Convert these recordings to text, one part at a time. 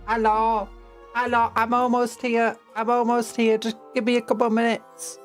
Hello. Hello. I'm almost here. I'm almost here. Just give me a couple minutes.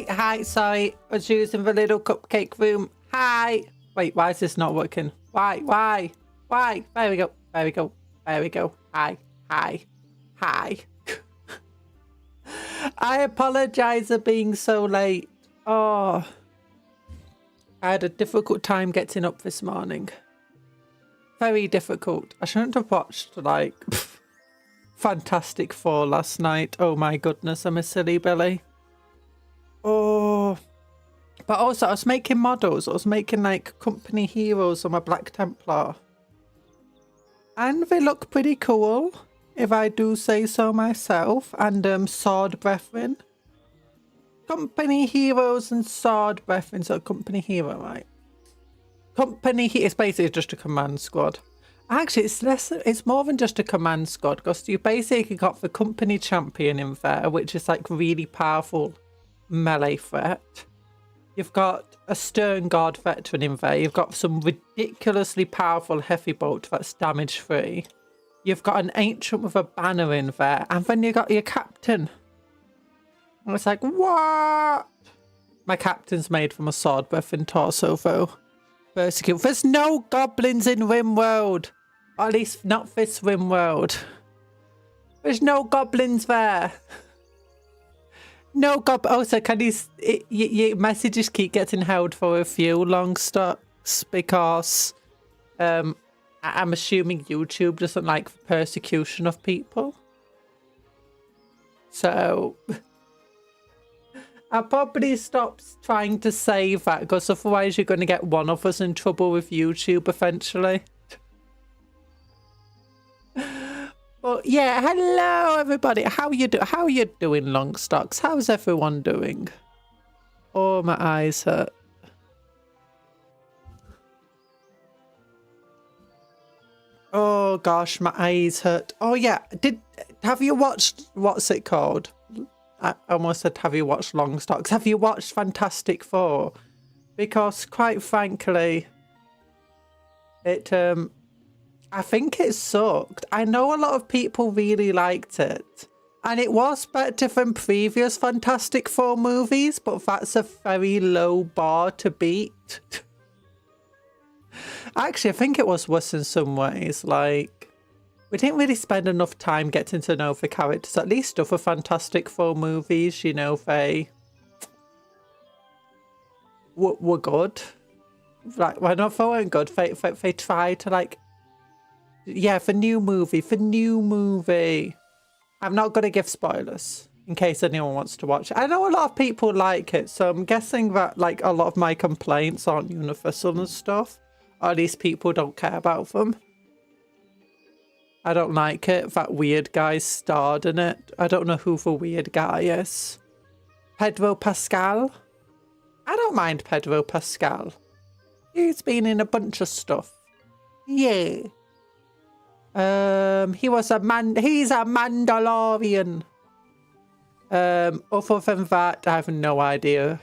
hi, sorry. I was using the little cupcake room. Hi. Wait, why is this not working? Why? There we go. Hi. I apologize for being so late. Oh, I had a difficult time getting up this morning. Very difficult. I shouldn't have watched, like, Fantastic Four last night. Oh my goodness, I'm a silly Billy. Oh. But also, I was making models. I was making, like, company heroes on my Black Templar. And they look pretty cool, if I do say so myself. And sword brethren. Company heroes and sword brethren. So company hero, right? It's basically just a command squad. Actually, it's more than just a command squad, because you basically got the company champion in there, which is like really powerful melee threat. You've got a stern guard veteran in there. You've got some ridiculously powerful heavy bolt that's damage free. You've got an ancient with a banner in there, and then you got your captain. And it's like, what? My captain's made from a sword breath and torso though. Persecute. There's no goblins in RimWorld. Or at least not this RimWorld. There's no goblins there. No also, can your messages keep getting held for a few long stocks because I'm assuming YouTube doesn't like the persecution of people. So I'll probably stop trying to say that, because otherwise you're going to get one of us in trouble with YouTube eventually. But yeah, hello everybody. How are you doing, Longstocks? How's everyone doing? Oh, my eyes hurt. Oh gosh, my eyes hurt. Oh yeah, have you watched, what's it called? I almost said, have you watched Longstocks? Have you watched Fantastic Four? Because quite frankly, I think it sucked. I know a lot of people really liked it. And it was better than previous Fantastic Four movies, but that's a very low bar to beat. Actually, I think it was worse in some ways. Like, we didn't really spend enough time getting to know the characters. At least other Fantastic Four movies, you know, they were good. Like, well, not they weren't good. They tried to, like, yeah, for new movie. I'm not going to give spoilers in case anyone wants to watch it. I know a lot of people like it, so I'm guessing that, like, a lot of my complaints aren't universal and stuff. Or at least people don't care about them. I don't like it. That weird guy starred in it. I don't know who the weird guy is. Pedro Pascal? I don't mind Pedro Pascal. He's been in a bunch of stuff. Yeah. He's a Mandalorian. Other than that, I have no idea.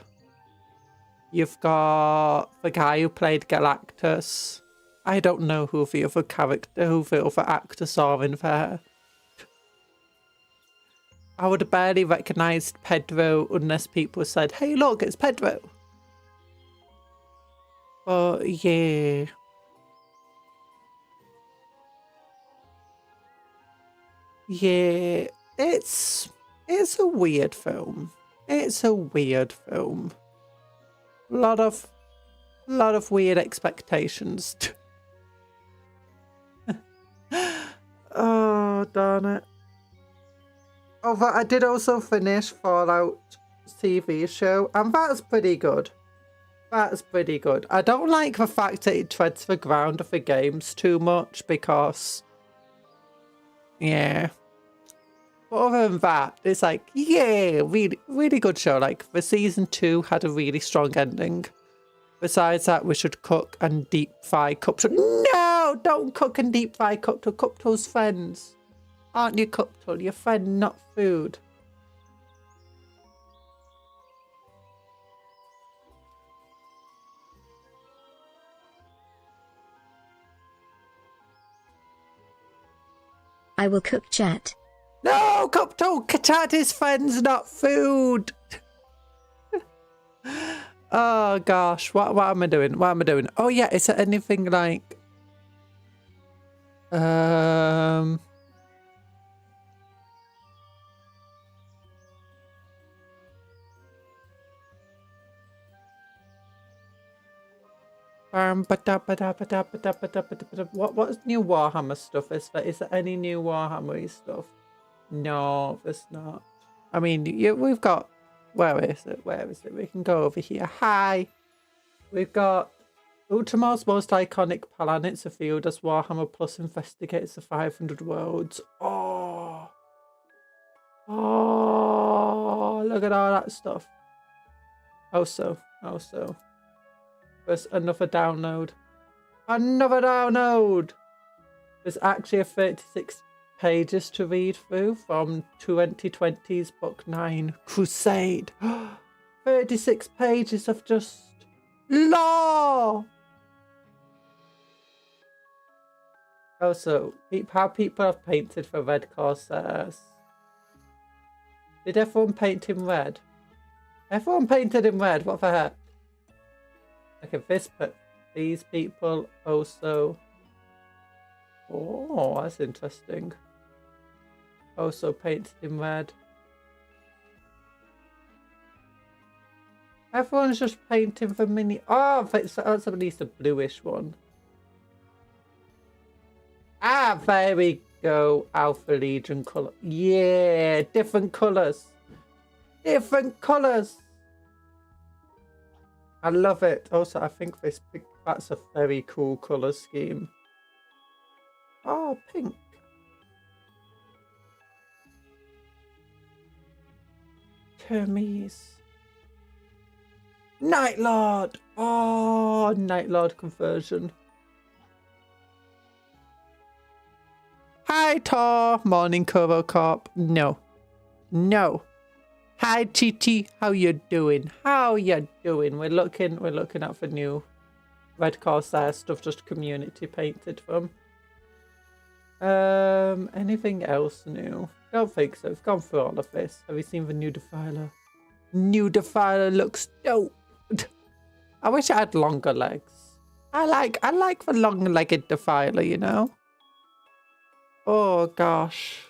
You've got the guy who played Galactus. I don't know who the other actors are in there. I would have barely recognised Pedro unless people said, hey look, it's Pedro. But yeah. Yeah, it's a weird film. It's a weird film. Lot of weird expectations. Oh, darn it. Oh, but I did also finish Fallout TV show, and that's pretty good. That's pretty good. I don't like the fact that it treads the ground of the games too much because, yeah. But other than that, it's like, yeah, really good show. Like, the season 2 had a really strong ending. Besides that, we should cook and deep fry Cuptle. No, don't cook and deep fry Cuptle. Cuptle's friends. Aren't you, Cuptle? Your friend, not food. I will cook, chat. No, Cuptle, chat is friends, not food. Oh gosh, what am I doing? What am I doing? Oh yeah, is there anything like What new Warhammer stuff is there? Is there any new Warhammer stuff? No, there's not. I mean, we've got... Where is it? Where is it? We can go over here. Hi! We've got Ultimar's most iconic planets, a field as Warhammer Plus investigates the 500 worlds. Oh! Oh! Look at all that stuff. Also. There's another download. Another download! There's actually a 36 pages to read through from 2020's Book 9, Crusade. 36 pages of just lore! Also, how people have painted for Red Corsairs. Did everyone paint him red? Everyone painted him red, what the heck? Okay, these people also... Oh, that's interesting. Also painted in red. Everyone's just painting the mini... Oh, that's at least a bluish one. Ah, there we go. Alpha Legion colour. Yeah, different colours. Different colours. I love it. Also, I think that's a very cool colour scheme. Oh, pink. Hermes. Night Lord. Oh, Night Lord conversion. Hi, Tor. Morning, Corp. No. Hi, Chichi. How you doing? How you doing? We're looking out for new Red Corsair stuff, just community painted from. Anything else new? Don't think so. We've gone through all of this. Have you seen the new Defiler? New Defiler looks dope. I wish I had longer legs. I like the long-legged Defiler, you know? Oh gosh.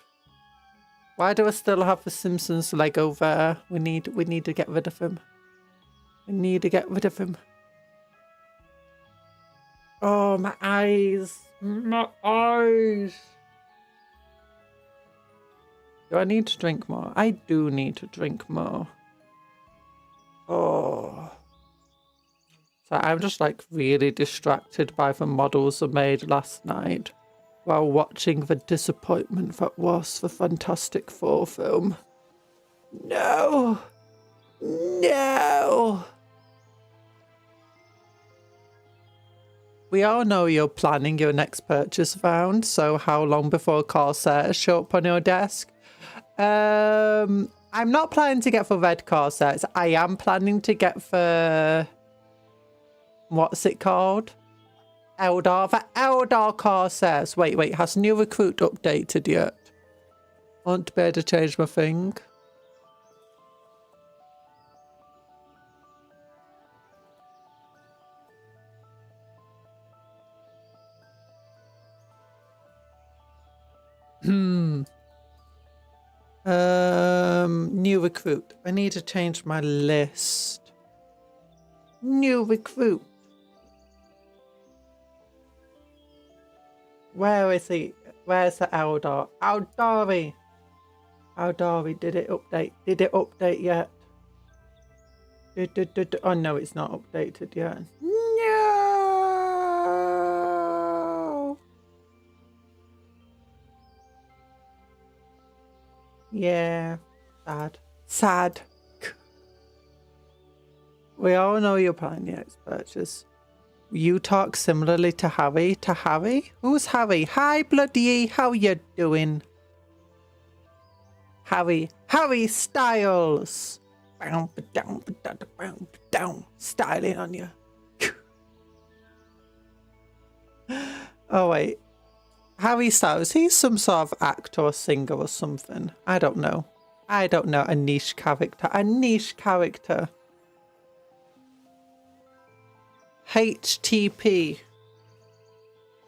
Why do I still have the Simpsons Lego there? We need to get rid of him. We need to get rid of him. Oh, my eyes. My eyes. Do I need to drink more? I do need to drink more. Oh. So I'm just like really distracted by the models I made last night while watching the disappointment that was the Fantastic Four film. No. No. We all know you're planning your next purchase round, so how long before Corsairs show up on your desk? I'm not planning to get for Red Corsairs. I am planning to get for... What's it called? Eldar. The Eldar Corsairs. Wait. Has New Recruit updated yet? I want to be able to change my thing. New Recruit. I need to change my list. New Recruit. Where is he? Where's the Eldar? Eldari. Did it update? Did it update yet? Oh no, it's not updated yet. No. Yeah. Sad. We all know you're planning the next purchase. You talk similarly to Harry. To Harry? Who's Harry? Hi, bloody. How you doing? Harry Styles. Styling on you. Oh wait. Harry Styles. He's some sort of actor or singer or something. I don't know. A niche character. HTP.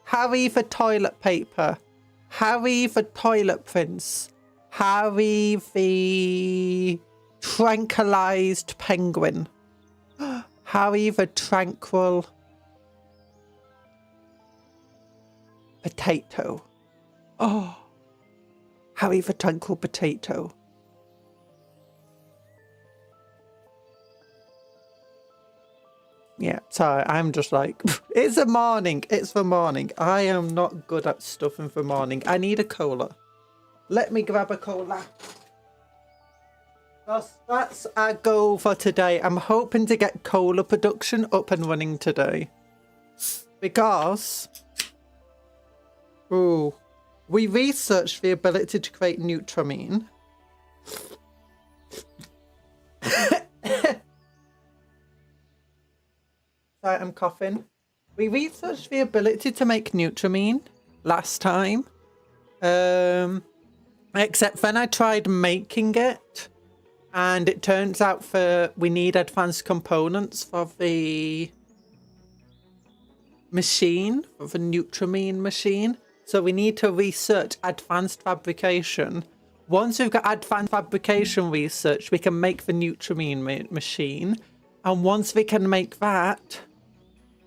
Harry the toilet paper. Harry the toilet prince. Harry the tranquilized penguin. Harry the tranquil potato. Oh, Harry the tranquil potato. Yeah, sorry, I'm just like, it's the morning. It's the morning. I am not good at stuffing for morning. I need a cola. Let me grab a cola. That's our goal for today. I'm hoping to get cola production up and running today. Because, we researched the ability to create Nutramine. Sorry, I'm coughing. We researched the ability to make Nutramine last time. Except then I tried making it. And it turns out we need advanced components for the machine, for the Nutramine machine. So we need to research advanced fabrication. Once we've got advanced fabrication research, we can make the Nutramine machine. And once we can make that,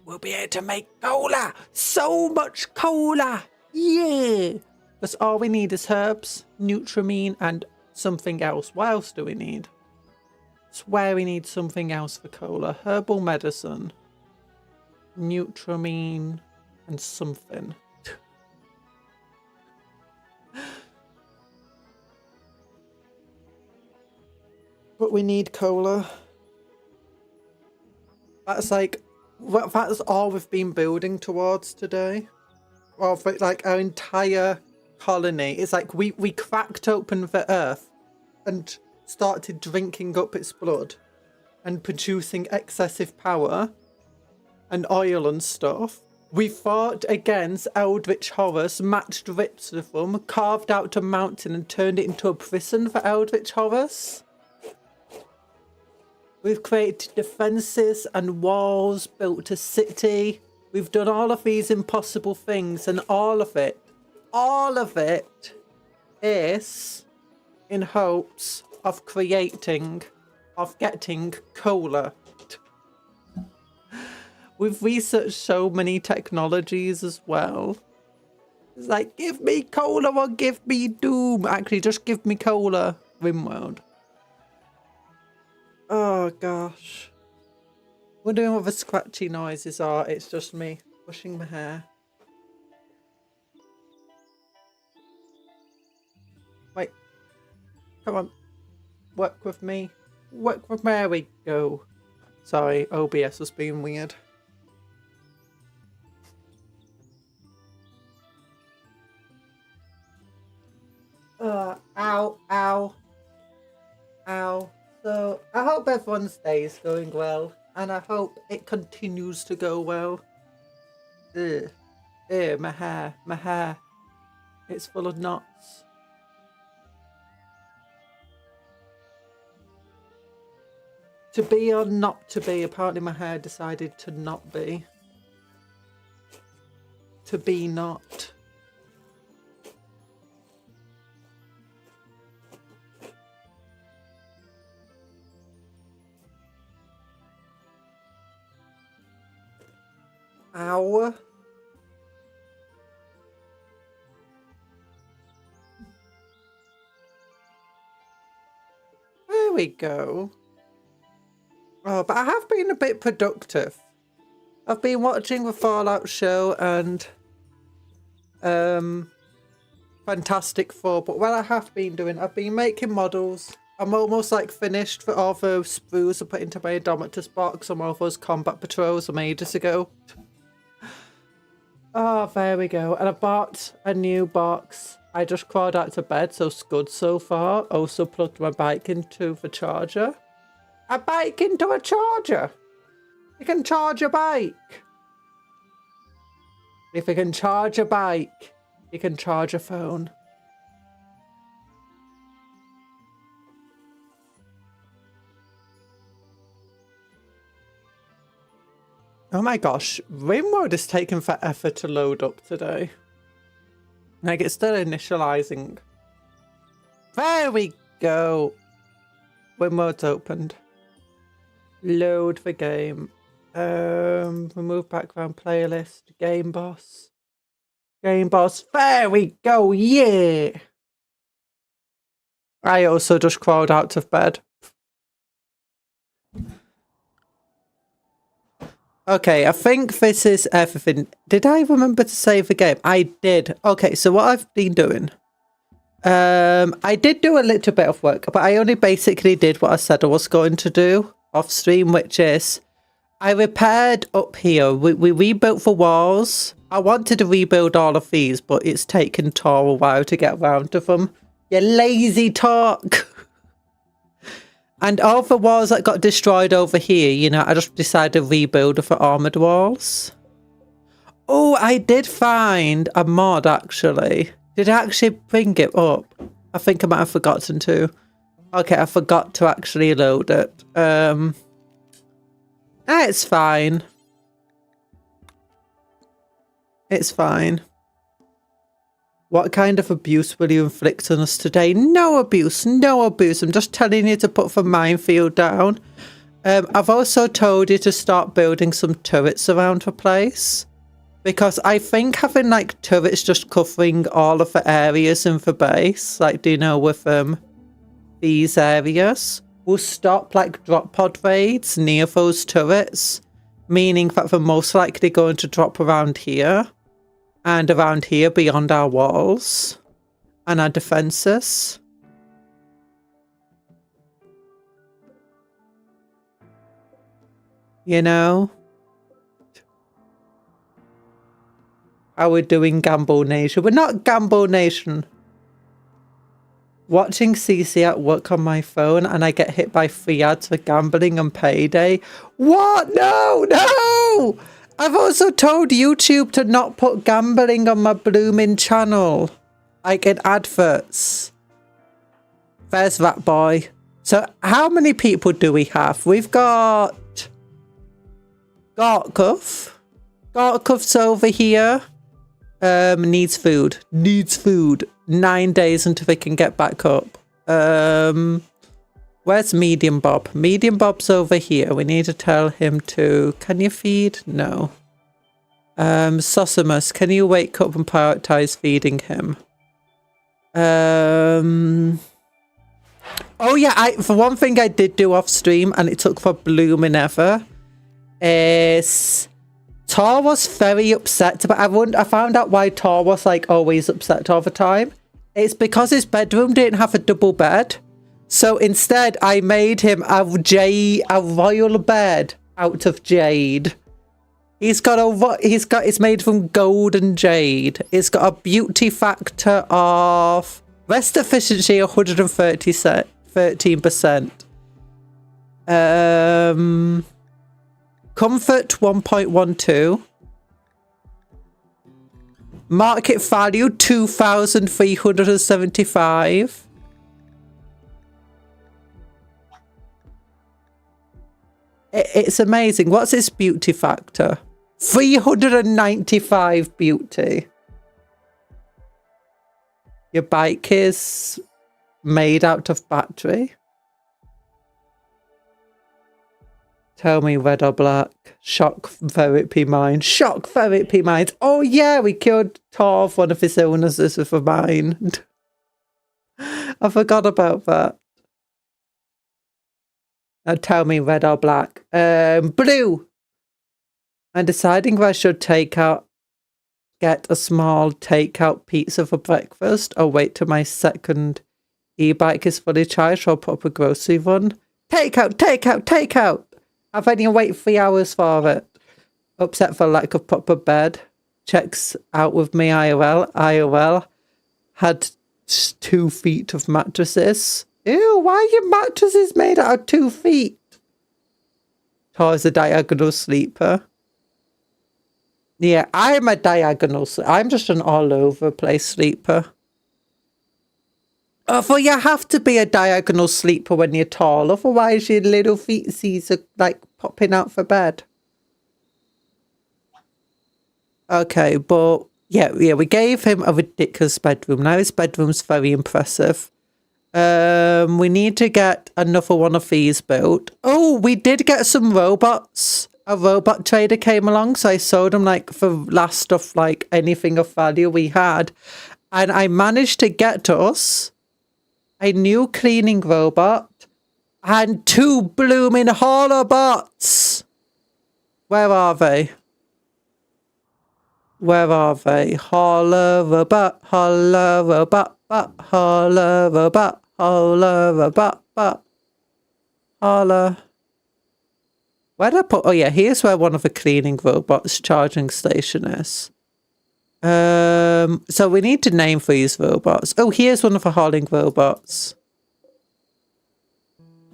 we'll be able to make cola. So much cola. Yeah. Because all we need is herbs, Nutramine, and something else. What else do we need? I swear we need something else for cola. Herbal medicine, Nutramine, and something. But we need cola. That's like, that's all we've been building towards today. Well, for like our entire colony. It's like we cracked open the earth and started drinking up its blood and producing excessive power and oil and stuff. We fought against eldritch horrors, matched rips with them, carved out a mountain and turned it into a prison for eldritch horrors. We've created defences and walls, built a city. We've done all of these impossible things, and all of it is in hopes of getting cola. We've researched so many technologies as well. It's like, give me cola or give me doom. Actually, just give me cola, RimWorld. Oh, gosh. Wondering what the scratchy noises are. It's just me brushing my hair. Wait. Come on. Work with me. Work with me. There we go. Sorry, OBS was being weird. Ow, ow. Ow. So, I hope everyone's day is going well. And I hope it continues to go well. Ugh. Ew, my hair. It's full of knots. To be or not to be, apparently my hair decided to not be. To be not. Ow. There we go. Oh, but I have been a bit productive. I've been watching the Fallout show and Fantastic Four, but what I have been doing, I've been making models. I'm almost like finished for all those sprues I put into my Indomitus box and all those combat patrols I made ages ago. Oh, there we go. And I bought a new box. I just crawled out to bed, so it's good so far. Also plugged my bike into the charger. A bike into a charger? You can charge a bike. If you can charge a bike, you can charge a phone. Oh my gosh, RimWorld is taking forever to load up today. Like, it's still initializing. There we go. RimWorld's opened. Load the game. Remove background playlist. Game boss. Game boss. There we go. Yeah. I also just crawled out of bed. Okay, I think this is everything. Did I remember to save the game? I did. Okay, so what I've been doing. I did do a little bit of work, but I only basically did what I said I was going to do off stream, which is I repaired up here. We rebuilt the walls. I wanted to rebuild all of these, but it's taken Tor a while to get around to them. You lazy talk. And all the walls that got destroyed over here, you know, I just decided to rebuild the armoured walls. Oh, I did find a mod, actually. Did I actually bring it up? I think I might have forgotten to. Okay, I forgot to actually load it. It's fine. It's fine. What kind of abuse will you inflict on us today? No abuse, no abuse. I'm just telling you to put the minefield down. I've also told you to start building some turrets around the place. Because I think having like turrets just covering all of the areas in the base, like, do you know, with these areas, will stop like drop pod raids near those turrets. Meaning that they're most likely going to drop around here. And around here beyond our walls and our defenses. You know? How we're doing Gamble Nation. We're not Gamble Nation. Watching CC at work on my phone and I get hit by 3 ads for gambling on payday. What? No, no! I've also told YouTube to not put gambling on my blooming channel. Like in adverts. There's that boy. So how many people do we have? We've got Gorkov. Gorkov's over here. Needs food. Needs food. 9 days until they can get back up. Where's Medium Bob? Medium Bob's over here. We need to tell him to... Can you feed? No. Sosimus, can you wake up and prioritize feeding him? Oh yeah, for one thing I did do off stream, and it took for blooming ever, is... Tor was very upset, but I found out why Tor was like always upset all the time. It's because his bedroom didn't have a double bed. So instead, I made him a royal bed out of jade. It's made from gold and jade. It's got a beauty factor of rest efficiency 13%. Comfort 1.12. Market value 2,375. It's amazing. What's its beauty factor? 395 beauty. Your bike is made out of battery. Tell me red or black. Shock therapy mind. Shock therapy mind. Oh yeah, we cured Tor of one of his illnesses with a mind. I forgot about that. Now tell me red or black. Blue. I'm deciding if I should get a small takeout pizza for breakfast or wait till my second e-bike is fully charged or put up a grocery run. Takeout, takeout, takeout. I've only wait 3 hours for it. Upset for lack of proper bed. Checks out with me IRL. IRL. Had 2 feet of mattresses. Ew, why are your mattresses made out of 2 feet? Tor is a diagonal sleeper. Yeah, I'm a diagonal sleeper. I'm just an all over the place sleeper. Well, you have to be a diagonal sleeper when you're tall. Otherwise, your little feetsies are like popping out for bed. Okay, but yeah, we gave him a ridiculous bedroom. Now his bedroom's very impressive. We need to get another one of these built. Oh, we did get some robots. A robot trader came along, so I sold him like for last stuff, like anything of value we had. And I managed to get us a new cleaning robot and 2 blooming holobots. Where are they? Where are they? Holorobot, holorobot, holorobot, holorobot, holler. Where did I put? Oh yeah, here's where one of the cleaning robots' charging station is. So we need to name for these robots. Oh, here's one of the hauling robots.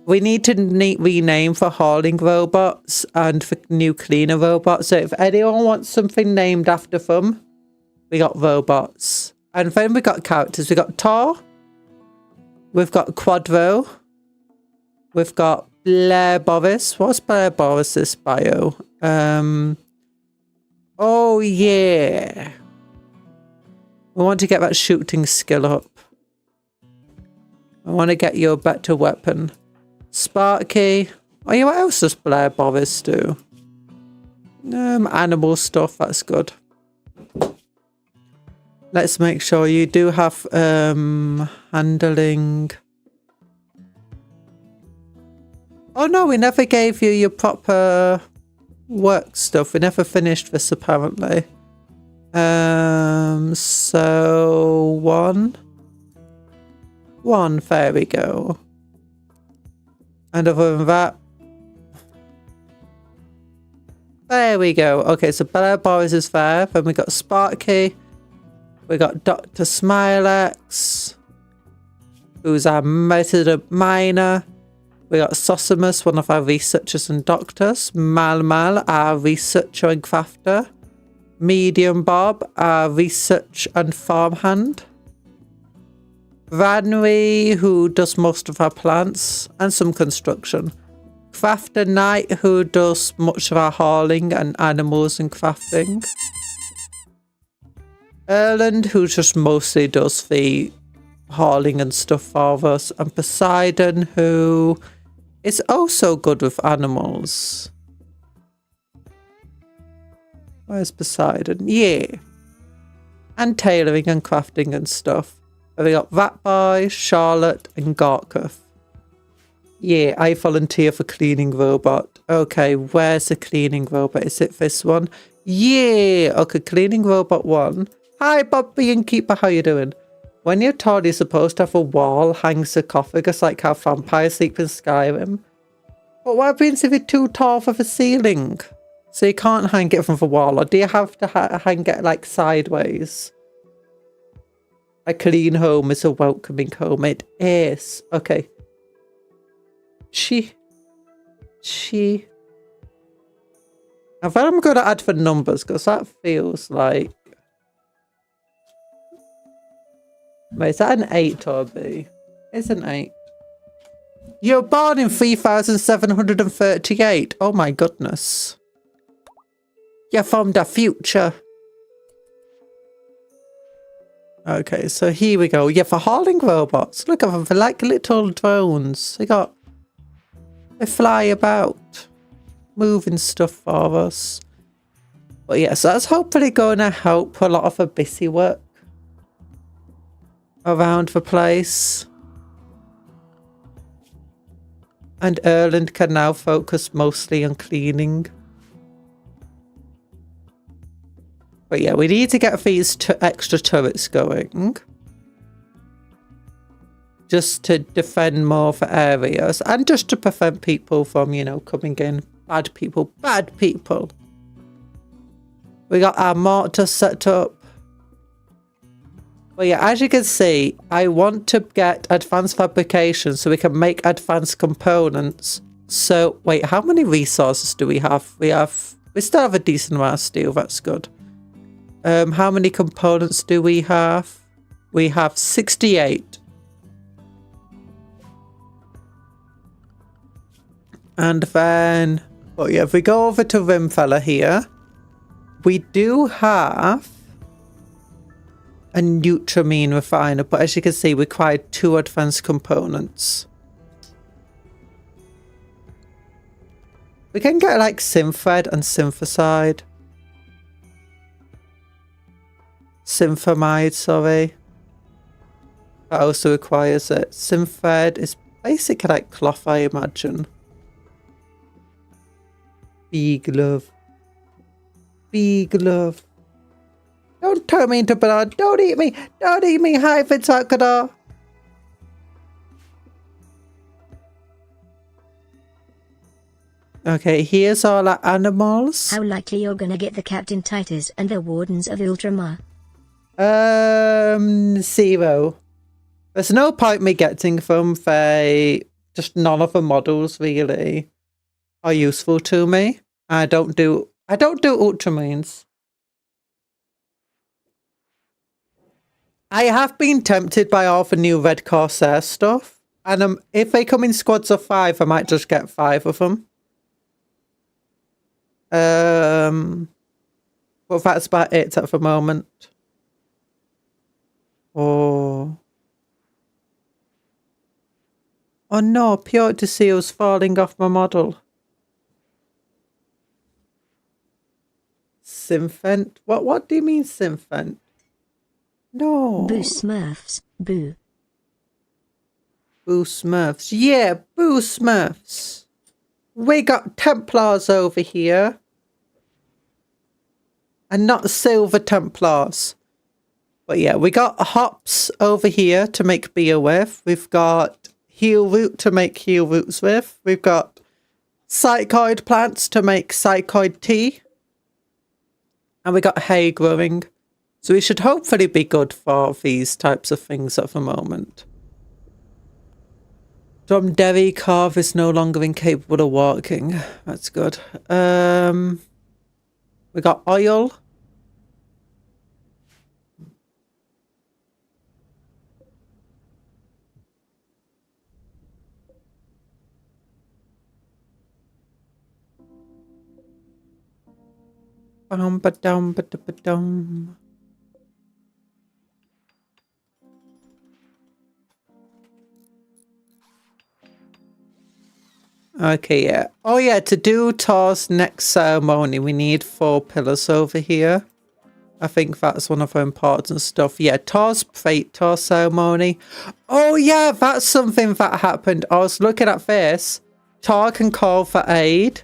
We need to rename for hauling robots and for new cleaner robots. So if anyone wants something named after them, we got robots. And then we got characters. We got Tor. We've got Quadro. We've got Blair Boris. What's Blair Boris's bio? Oh yeah. We want to get that shooting skill up. I want to get you a better weapon. Sparky. Oh yeah, what else does Blair Boris do? Animal stuff, that's good. Let's make sure you do have handling. Oh no, we never gave you your proper work stuff. We never finished this apparently. So one, there we go. And other than that, there we go. Okay, so Blair Boris is there. Then we got Sparky. We got Dr. Smilex, who's our method miner. We got Sosimus, one of our researchers and doctors. Mal, our researcher and crafter. Medium Bob, our research and farmhand. Ranry, who does most of our plants and some construction. Crafter Knight, who does much of our hauling and animals and crafting. Erland, who just mostly does the hauling and stuff for us. And Poseidon, who is also good with animals. Where's Poseidon? Yeah. And tailoring and crafting and stuff. And we got Ratboy, Charlotte, and Gorkuth. Yeah, I volunteer for cleaning robot. Okay, where's the cleaning robot? Is it this one? Yeah. Okay, cleaning robot 1. Hi, Bobby and Keeper, how you doing? When you're tall, you're supposed to have a wall hang sarcophagus like how vampires sleep in Skyrim. But what happens if you're too tall for the ceiling? So you can't hang it from the wall, or do you have to hang it like sideways? A clean home is a welcoming home. It is. Okay. I bet I'm going to add the numbers because that feels like... Wait, is that an 8 or a B? It's an 8. You're born in 3738. Oh my goodness. You're from the future. Okay, so here we go. Yeah, for hauling robots. Look at them. They're like little drones. They fly about, moving stuff for us. But yeah, so that's hopefully going to help a lot of the busy work around the place. And Erland can now focus mostly on cleaning. But yeah, we need to get these extra turrets going. Just to defend more of the areas. And just to prevent people from, you know, coming in. Bad people. Bad people. We got our mortar set up. Well, yeah, as you can see, I want to get advanced fabrication so we can make advanced components. So, wait, how many resources do we have? We still have a decent amount of steel. That's good. How many components do we have? We have 68. And then, oh yeah, if we go over to Rimfella here, we do have a Nutramine refiner, but as you can see, we required 2 advanced components. We can get like Synthread and Syntheside. Synthamide, sorry. That also requires it. Synthread is basically like cloth, I imagine. Big love. Big love. Don't turn me into banana. Don't eat me. Don't eat me. Hi, Vitakada. Okay, here's all our animals. How likely you're gonna get the Captain Titus and the Wardens of Ultramar? 0. There's no point me getting them. Just none of the models really are useful to me. I don't do Ultramarines. I have been tempted by all the new Red Corsair stuff, and if they come in squads of 5, I might just get 5 of them. But that's about it at the moment. Oh no, Piotr Seal's falling off my model. Symphent? What do you mean Symphent? No. Boo Smurfs, boo. Boo Smurfs. Yeah, Boo Smurfs. We got Templars over here. And not Silver Templars. But yeah, we got hops over here to make beer with. We've got heel root to make heel roots with. We've got psychoid plants to make psychoid tea. And we got hay growing. So we should hopefully be good for these types of things at the moment. Dromedary Carve is no longer incapable of walking. That's good. We got oil. Ba-dum. Okay, yeah. Oh yeah, to do Thor's next ceremony, we need 4 pillars over here. I think that's one of the important stuff. Yeah, Thor's fate, Thor ceremony. Oh yeah, that's something that happened. I was looking at this. Thor can call for aid.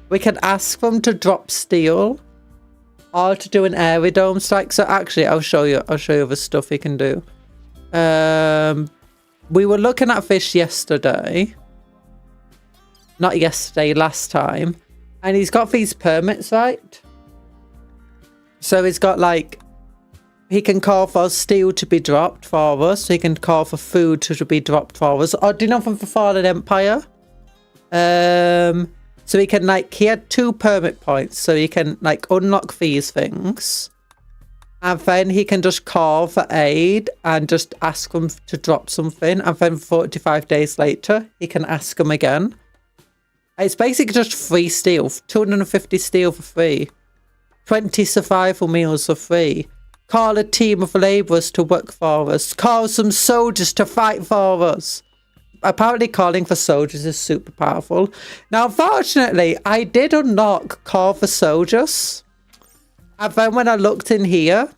We can ask them to drop steel. Or to do an aerodome strike. So actually, I'll show you the stuff he can do. We were looking at this yesterday. Not yesterday, last time. And he's got these permits, right? So he's got like, he can call for steel to be dropped for us. He can call for food to be dropped for us. Or do you know from the Fallen Empire? So he can like, he had 2 permit points. So he can like unlock these things. And then he can just call for aid and just ask them to drop something. And then 45 days later, he can ask them again. It's basically just free steel. 250 steel for free. 20 survival meals for free. Call a team of labourers to work for us. Call some soldiers to fight for us. Apparently calling for soldiers is super powerful. Now, unfortunately, I did unlock call for soldiers. And then when I looked in here,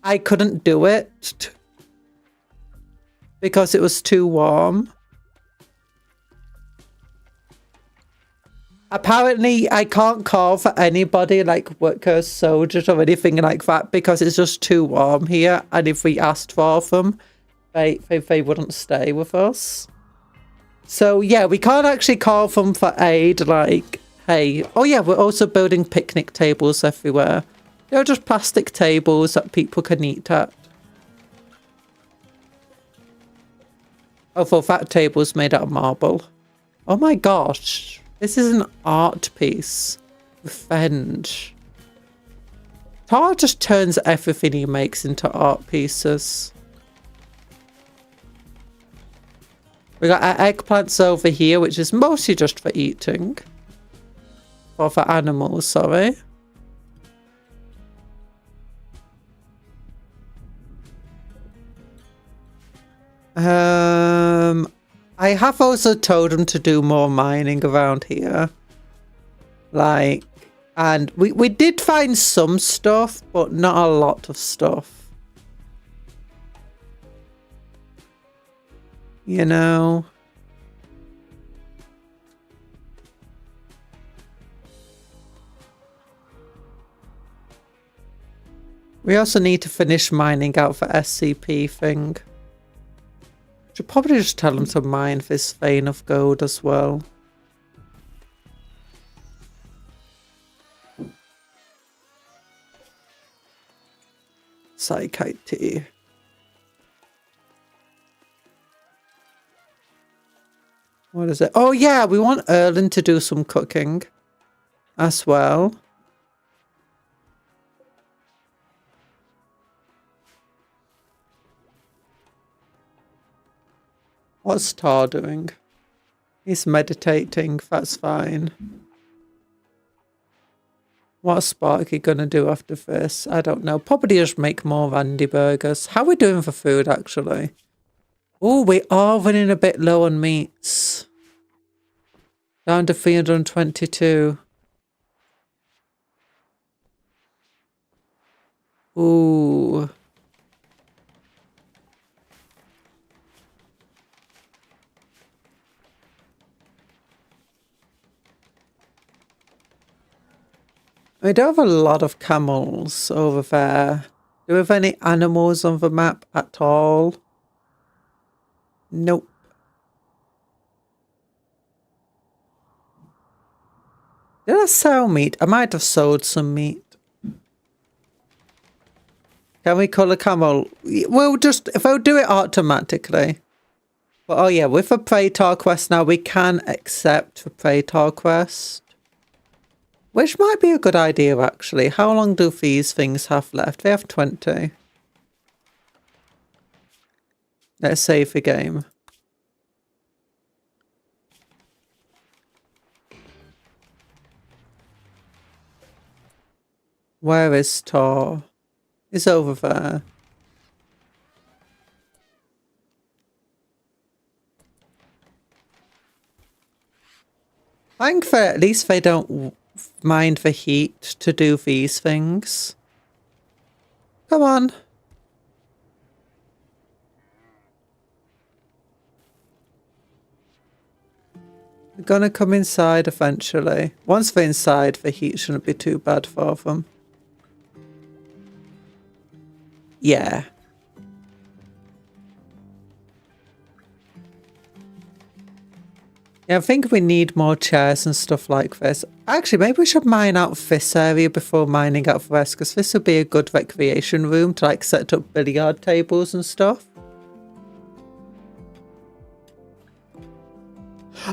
I couldn't do it. Because it was too warm. Apparently, I can't call for anybody like workers, soldiers or anything like that because it's just too warm here. And if we asked for them, they wouldn't stay with us. So yeah, we can't actually call them for aid like, hey. Oh yeah, we're also building picnic tables everywhere. They're just plastic tables that people can eat at. Although that table's made out of marble. Oh my gosh. This is an art piece. Revenge. Tar just turns everything he makes into art pieces. We got our eggplants over here, which is mostly just for eating. for the animals, sorry. I have also told them to do more mining around here. Like, and we did find some stuff, but not a lot of stuff. You know? We also need to finish mining out for SCP thing. Should probably just tell them to mine this vein of gold as well. Psychite tea. What is it? Oh yeah, we want Erlen to do some cooking as well. What's Tar doing? He's meditating, that's fine. What's Sparky gonna do after this? I don't know. Probably just make more Randy burgers. How are we doing for food, actually? Oh, we are running a bit low on meats. Down to 322. Ooh. We don't have a lot of camels over there. Do we have any animals on the map at all? Nope. Did I sell meat? I might have sold some meat. Can we call a camel? We'll just, if I'll do it automatically. But oh yeah, with a Praetor quest now, we can accept the Praetor quest. Which might be a good idea, actually. How long do these things have left? They have 20. Let's save the game. Where is Tor? It's over there. I think that at least they don't mind the heat to do these things. Come on. They're gonna come inside eventually. Once they're inside, the heat shouldn't be too bad for them. Yeah. Yeah, I think we need more chairs and stuff like this. Actually, maybe we should mine out this area before mining out the rest, because this would be a good recreation room to like set up billiard tables and stuff.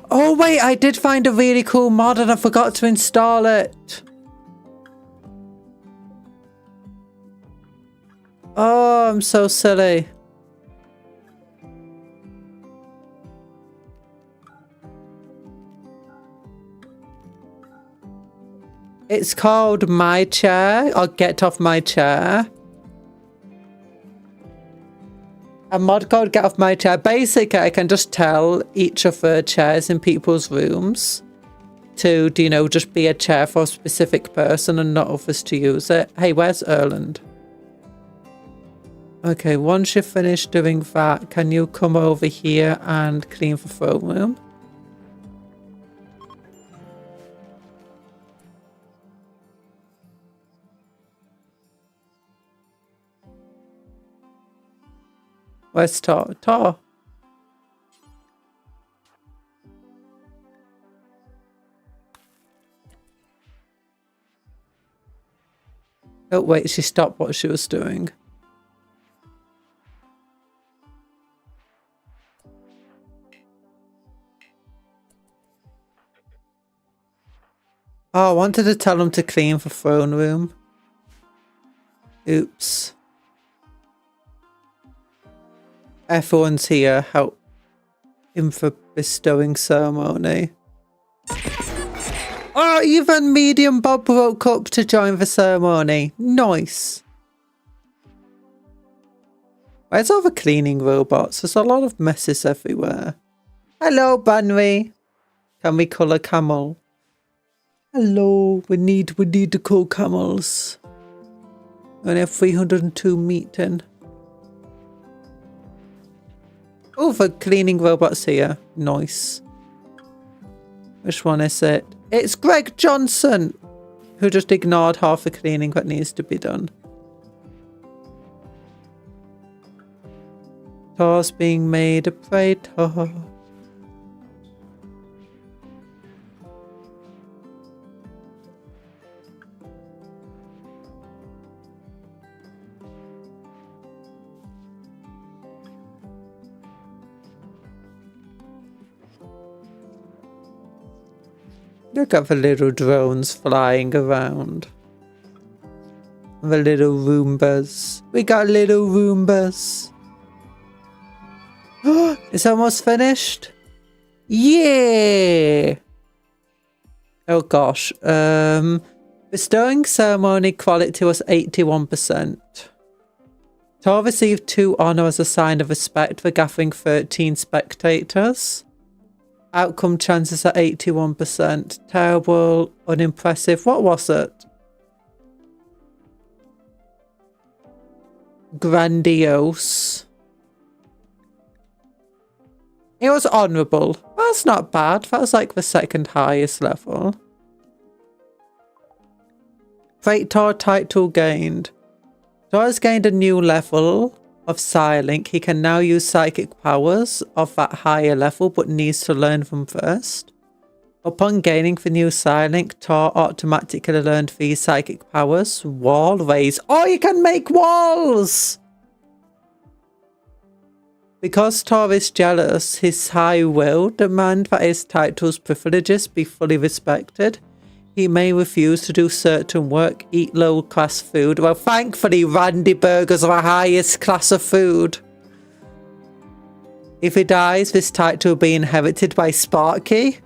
Oh wait, I did find a really cool mod and I forgot to install it. Oh, I'm so silly. It's called My Chair, or Get Off My Chair. A mod called Get Off My Chair. Basically, I can just tell each of the chairs in people's rooms to, you know, just be a chair for a specific person and not others to use it. Hey, where's Erland? Okay, once you've finished doing that, can you come over here and clean the throne room? Where's Tor? Tor? Oh, wait, she stopped what she was doing. Oh, I wanted to tell him to clean the throne room. Oops. Everyone's here. Help him for bestowing ceremony. Oh, even Medium Bob woke up to join the ceremony. Nice. Where's all the cleaning robots? There's a lot of messes everywhere. Hello, Banry. Can we colour camel? Hello. We need to call camels. We only have 302 meat in. Oh, the cleaning robot's here. Nice. Which one is it? It's Greg Johnson, who just ignored half the cleaning that needs to be done. Thor's being made a praetor. Look at the little drones flying around. The little Roombas. We got little Roombas. It's almost finished. Yeah. Oh gosh. Bestowing ceremony quality was 81%. Tor received 2 honor as a sign of respect for gathering 13 spectators. Outcome chances at 81%. Terrible, unimpressive. What was it? Grandiose. It was honourable. That's not bad. That was like the second highest level. Praetor title gained. Tor has gained a new level of Psylink. He can now use psychic powers of that higher level, but needs to learn them first. Upon gaining the new Psylink, Tor automatically learned these psychic powers. Wall raise. Oh, you can make walls! Because Tor is jealous, his high will demand that his title's privileges be fully respected. He may refuse to do certain work, eat low-class food. Well, thankfully, Randy burgers are the highest class of food. If he dies, this title will be inherited by Sparky.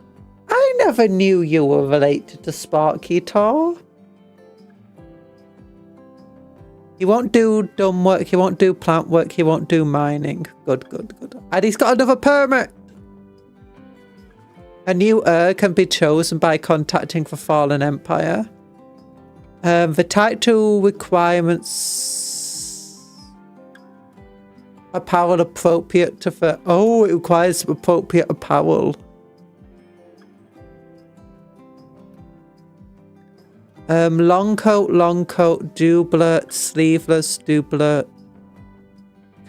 I never knew you were related to Sparky, Tor. He won't do dumb work, he won't do plant work, he won't do mining. Good, good, good. And he's got another permit! A new heir can be chosen by contacting the Fallen Empire. The title requirements... apparel appropriate to the... Oh, it requires appropriate apparel. Long coat, doublet, sleeveless, doublet.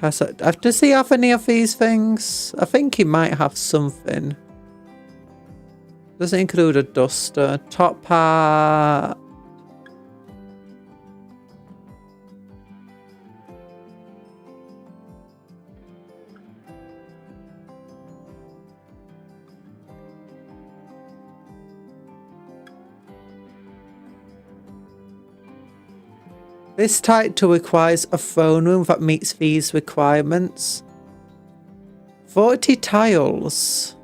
Does he have any of these things? I think he might have something. Does it include a duster? Top hat. This title requires a throne room that meets these requirements. 40 tiles.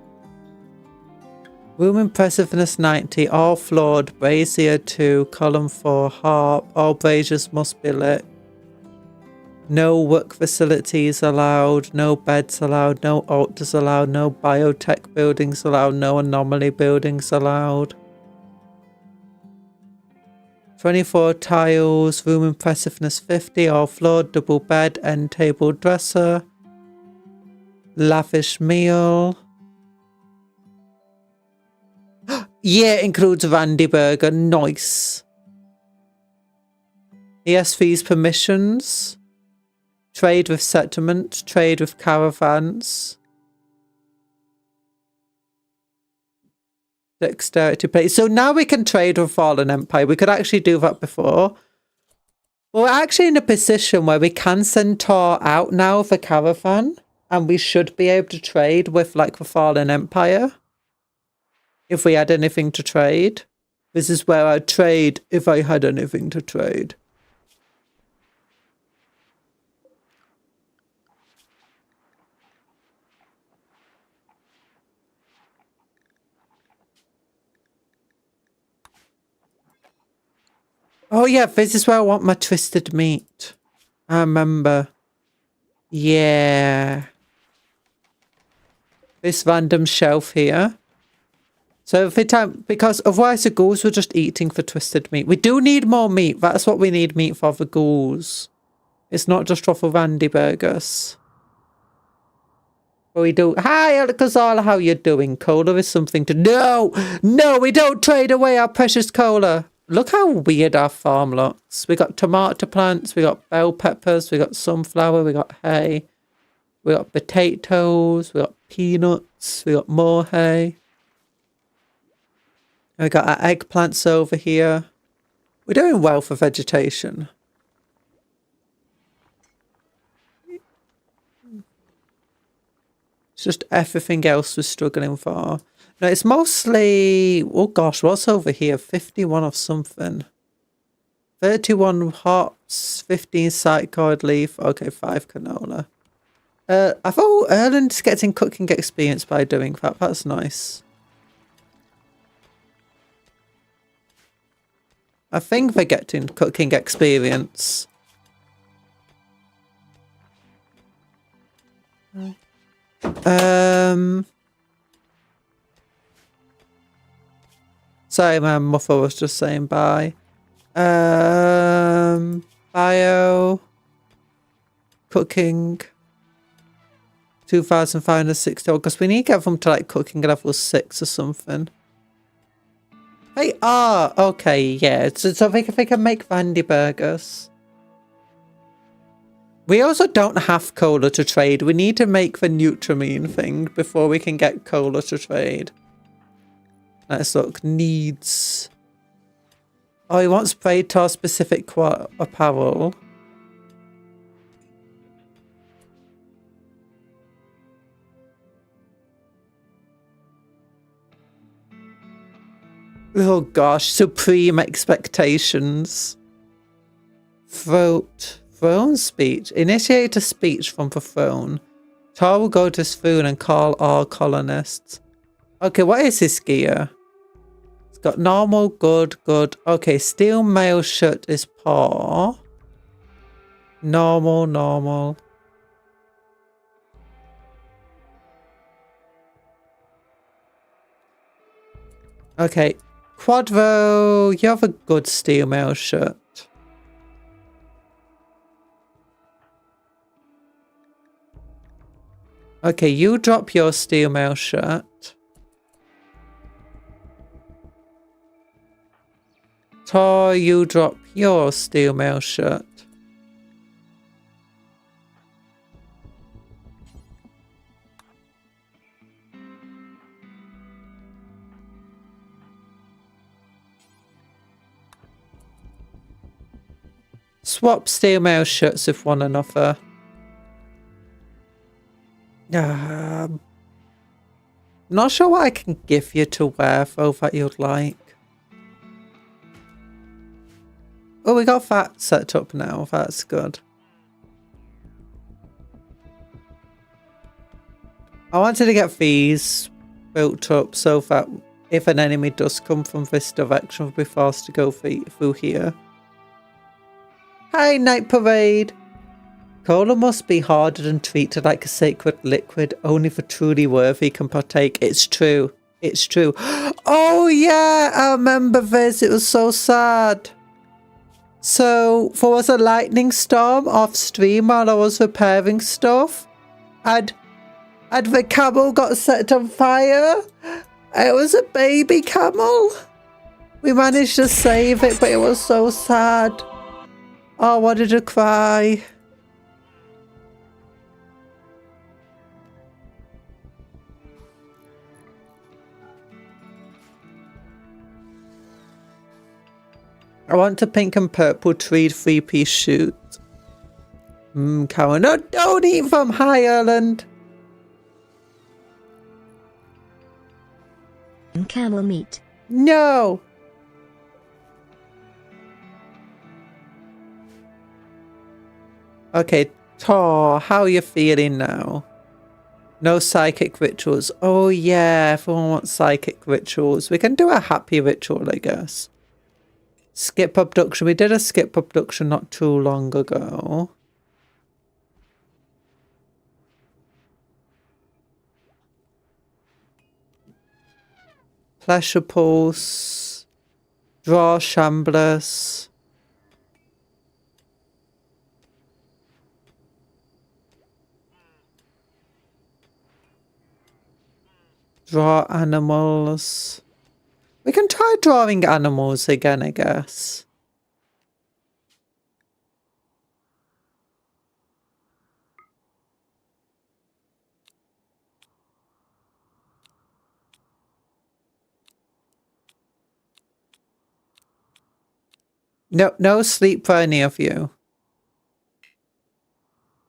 Room impressiveness 90, all floored, brazier 2, column 4, harp, all braziers must be lit. No work facilities allowed, no beds allowed, no altars allowed, no biotech buildings allowed, no anomaly buildings allowed. 24 tiles, room impressiveness 50, all floored, double bed, end table dresser. Lavish meal. Yeah, it includes Randy Burger. Nice. ESV's permissions. Trade with settlement. Trade with caravans. Dexterity play. So now we can trade with Fallen Empire. We could actually do that before. We're actually in a position where we can send Tor out now for caravan. And we should be able to trade with like the Fallen Empire. If we had anything to trade. This is where I'd trade if I had anything to trade. Oh yeah, this is where I want my twisted meat. I remember. Yeah. This random shelf here. So every time, because otherwise the ghouls were just eating for twisted meat. We do need more meat. That's what we need meat for, the ghouls. It's not just for Randy burgers. But we do. Hi, Alcazar, how you doing? Cola is something to... No! No, we don't trade away our precious cola. Look how weird our farm looks. We got tomato plants, we got bell peppers, we got sunflower, we got hay. We got potatoes, we got peanuts, we got more hay. We got our eggplants over here. We're doing well for vegetation. It's just everything else we're struggling for. No, it's mostly... Oh gosh, what's over here? 51 of something. 31 hops, 15 cycloid leaf. Okay, 5 canola. I thought Erland's getting cooking experience by doing that. That's nice. I think they're getting cooking experience. Sorry, my muffler was just saying bye. Bio. Cooking. 2,560. Because we need to get them to like cooking level 6 or something. They are. Okay, yeah. So they can make Randy burgers. We also don't have cola to trade. We need to make the Nutramine thing before we can get cola to trade. Let's look. Needs. Oh, he wants Praetor specific apparel. Oh gosh, supreme expectations. Throne speech. Initiate a speech from the throne. Tar will go to his throne and call all colonists. Okay, what is his gear? It's got normal, good. Okay, steel mail shirt is paw. Normal. Okay, Quadro, you have a good steel mail shirt. Okay, you drop your steel mail shirt. Tor, you drop your steel mail shirt. Swap steel mail shirts with one another. Not sure what I can give you to wear though that you'd like. Oh, we got that set up now. That's good. I wanted to get these built up so that if an enemy does come from this direction, we'll be forced to go through here. Hi, Night Parade! Cola must be hoarded and treated like a sacred liquid. Only the truly worthy can partake. It's true. It's true. Oh yeah, I remember this. It was so sad. So there was a lightning storm off stream while I was repairing stuff. And the camel got set on fire. It was a baby camel. We managed to save it, but it was so sad. Oh, I wanted to cry. I want a pink and purple tweed 3-piece suit. Cow. No, don't eat from Hi, Ireland. Camel meat. No. Okay, Tor, how are you feeling now? No psychic rituals. Oh yeah, everyone wants psychic rituals. We can do a happy ritual, I guess. Skip abduction. We did a skip abduction not too long ago. Pleasure pulse. Draw shamblers. Draw animals. We can try drawing animals again, I guess. No sleep for any of you.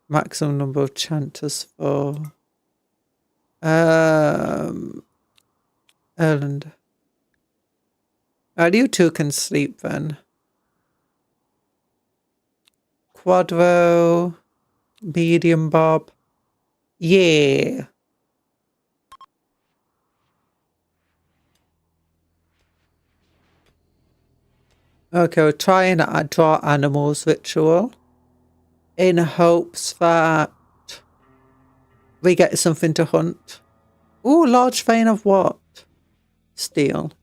Maximum number of chanters for Erland. You two can sleep then. Quadro, medium bob. Yeah. Okay, we're trying to draw animals ritual in hopes that we get something to hunt. Ooh, large vein of what? Steel.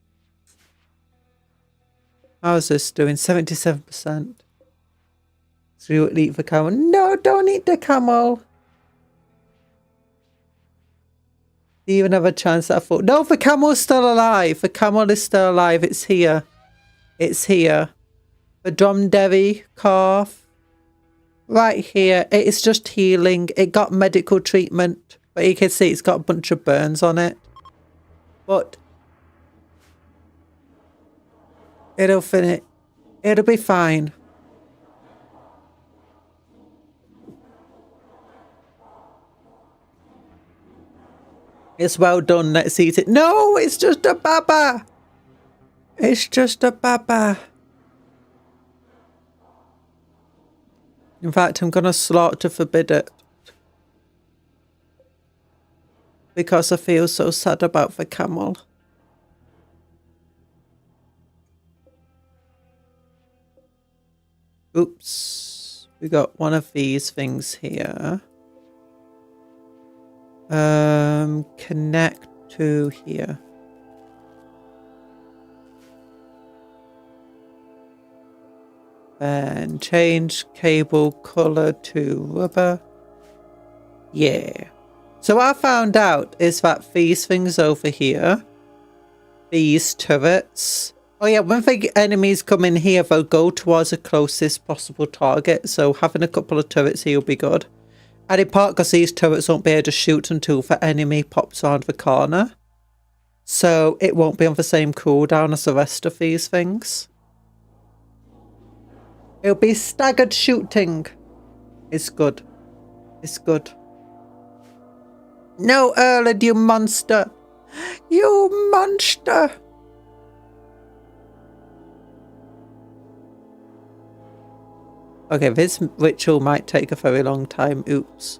How's this doing? 77%. So you eat the camel. No, don't eat the camel. Do you even have a chance at a foot? No, the camel's still alive. The camel is still alive. It's here. It's here. The dromedary calf. Right here. It is just healing. It got medical treatment. But you can see it's got a bunch of burns on it. But it'll finish. It'll be fine. It's well done. Let's eat it. No, it's just a baba. It's just a baba. In fact, I'm going to slaughter to forbid it. Because I feel so sad about the camel. Oops. We got one of these things here. Connect to here. Then change cable color to rubber. Yeah. So what I found out is that these things over here, these turrets. Oh yeah, when the enemies come in here, they'll go towards the closest possible target. So having a couple of turrets here will be good. And in part because these turrets won't be able to shoot until the enemy pops around the corner. So it won't be on the same cooldown as the rest of these things. It'll be staggered shooting. It's good. It's good. No, Erland, you monster. You monster. Okay, this ritual might take a very long time. Oops.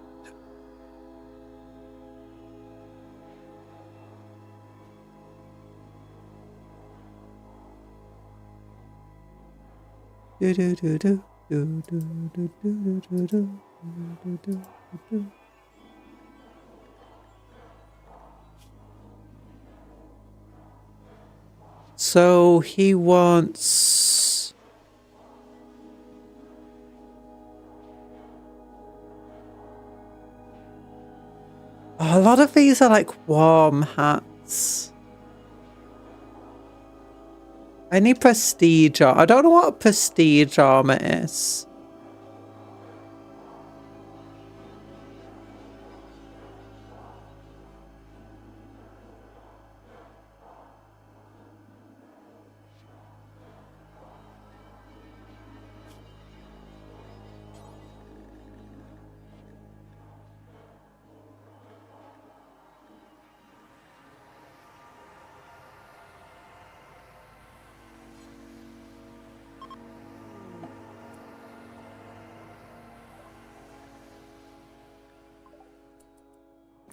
So he wants... a lot of these are like warm hats. I need prestige armor. I don't know what a prestige armor is.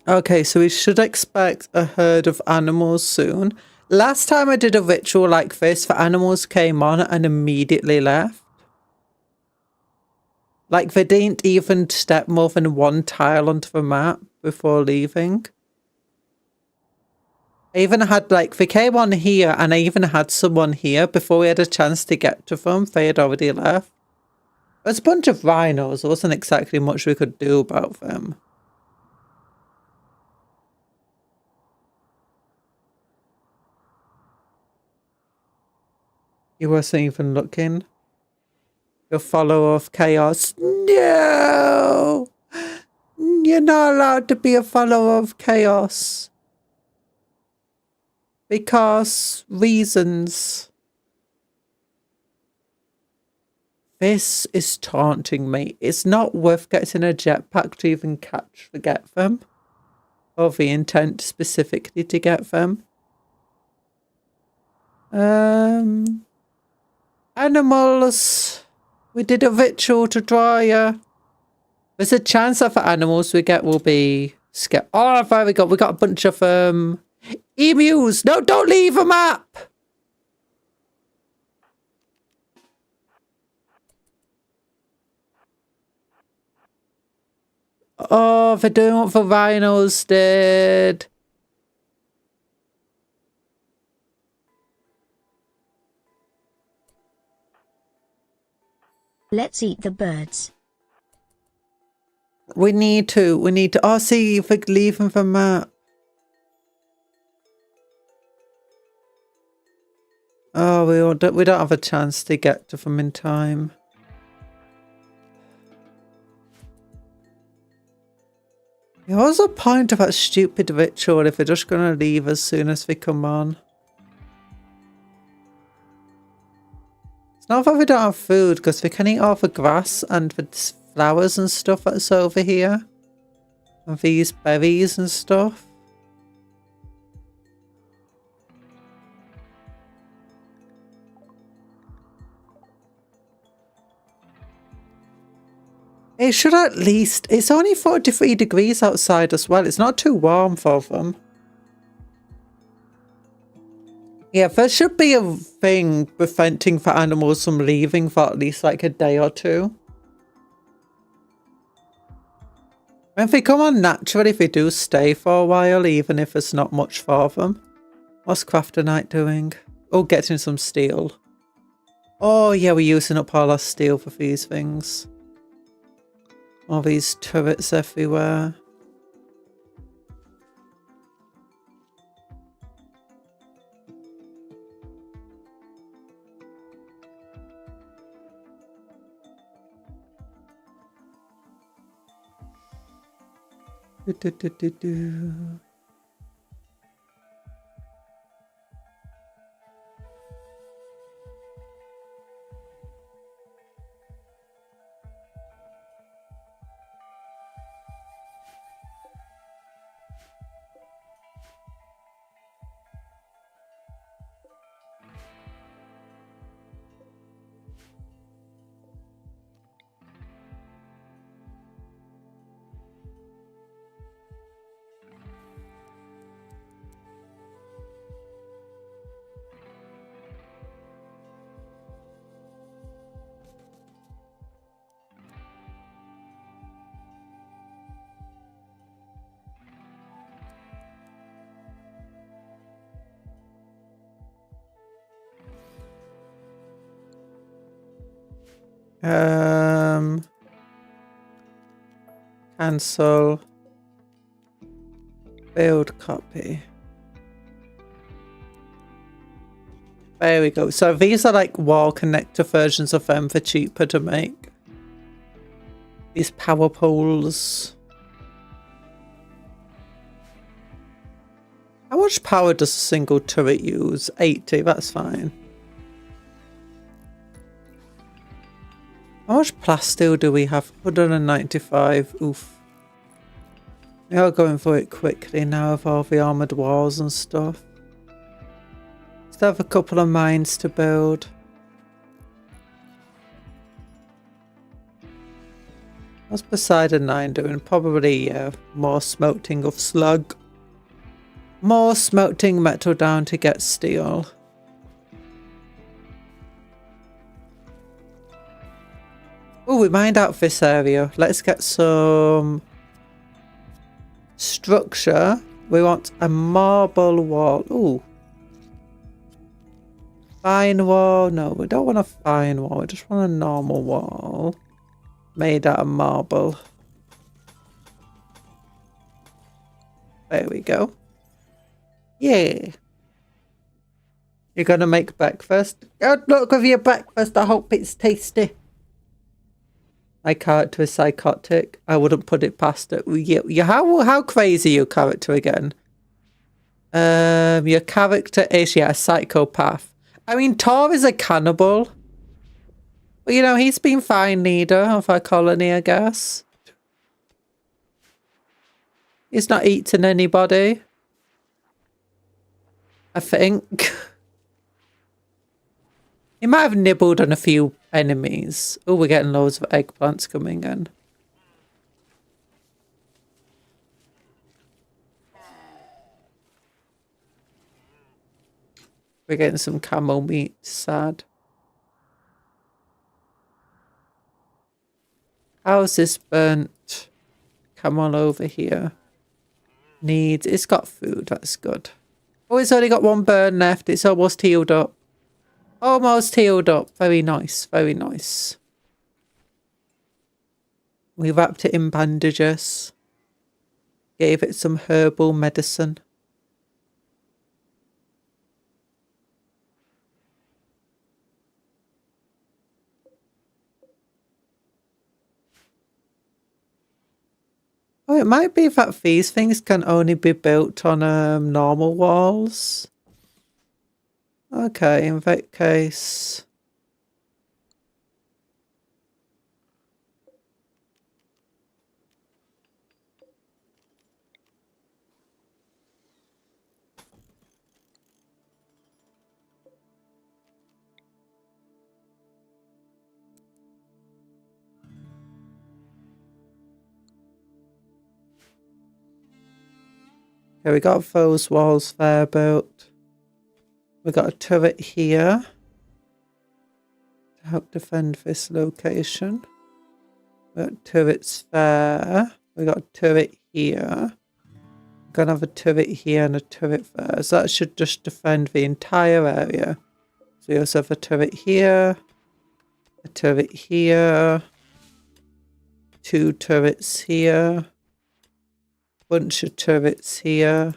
Okay, so we should expect a herd of animals soon. Last time I did a ritual like this, the animals came on and immediately left. Like they didn't even step more than one tile onto the map before leaving. I even had like, they came on here and I even had someone here before we had a chance to get to them. They had already left. It was a bunch of rhinos. There wasn't exactly much we could do about them. You wasn't even looking. Your follower of chaos. No! You're not allowed to be a follower of chaos. Because reasons. This is taunting me. It's not worth getting a jetpack to even get them. Or the intent specifically to get them. Animals. We did a ritual to draw you. There's a chance that the animals we get will be scared. Oh, there we go. We got a bunch of emus. No, don't leave a map. Oh, they're doing what the rhinos did. Let's eat the birds. We need to. Oh, see if we could leave them the map. Oh, we don't have a chance to get to them in time. What was the point of that stupid ritual if they're just going to leave as soon as they come on? It's not that we don't have food, because we can eat all the grass and the flowers and stuff that's over here. And these berries and stuff. It should at least... It's only 43 degrees outside as well. It's not too warm for them. Yeah, there should be a thing preventing for animals from leaving for at least like a day or two. If they come on naturally, they do stay for a while, even if there's not much for them. What's Crafter Knight doing? Oh, getting some steel. Oh, yeah, we're using up all our steel for these things. All these turrets everywhere. Do. Cancel. Build copy. There we go. So these are like wall connector versions of them for cheaper to make. These power poles. How much power does a single turret use? 80, that's fine. How much plasteel do we have? 195. Oof. We are going for it quickly now with all the armoured walls and stuff. Still have a couple of mines to build. What's Poseidon 9 doing? Probably more smelting of slug. More smelting metal down to get steel. Oh, we mined out this area. Let's get some structure. We want a marble wall. Ooh. Fine wall. No, we don't want a fine wall. We just want a normal wall made out of marble. There we go. Yeah. You're going to make breakfast? Good luck with your breakfast. I hope it's tasty. My character is psychotic. I wouldn't put it past it. How crazy your character again? Your character is, yeah, a psychopath. I mean, Tor is a cannibal. But, you know, he's been fine leader of our colony, I guess. He's not eating anybody. I think. He might have nibbled on a few enemies. Oh, we're getting loads of eggplants coming in. We're getting some camel meat. Sad. How's this burnt camel over here? Needs. It's got food. That's good. Oh, it's only got one burn left. It's almost healed up. Almost healed up. Very nice. Very nice. We wrapped it in bandages. Gave it some herbal medicine. Oh, it might be that these things can only be built on normal walls. Okay, in that case... Okay, we got those walls there built. We got a turret here to help defend this location. We got turrets there. We got a turret here. We're gonna have a turret here and a turret there. So that should just defend the entire area. So we also have a turret here, a turret here, 2 turrets here, bunch of turrets here,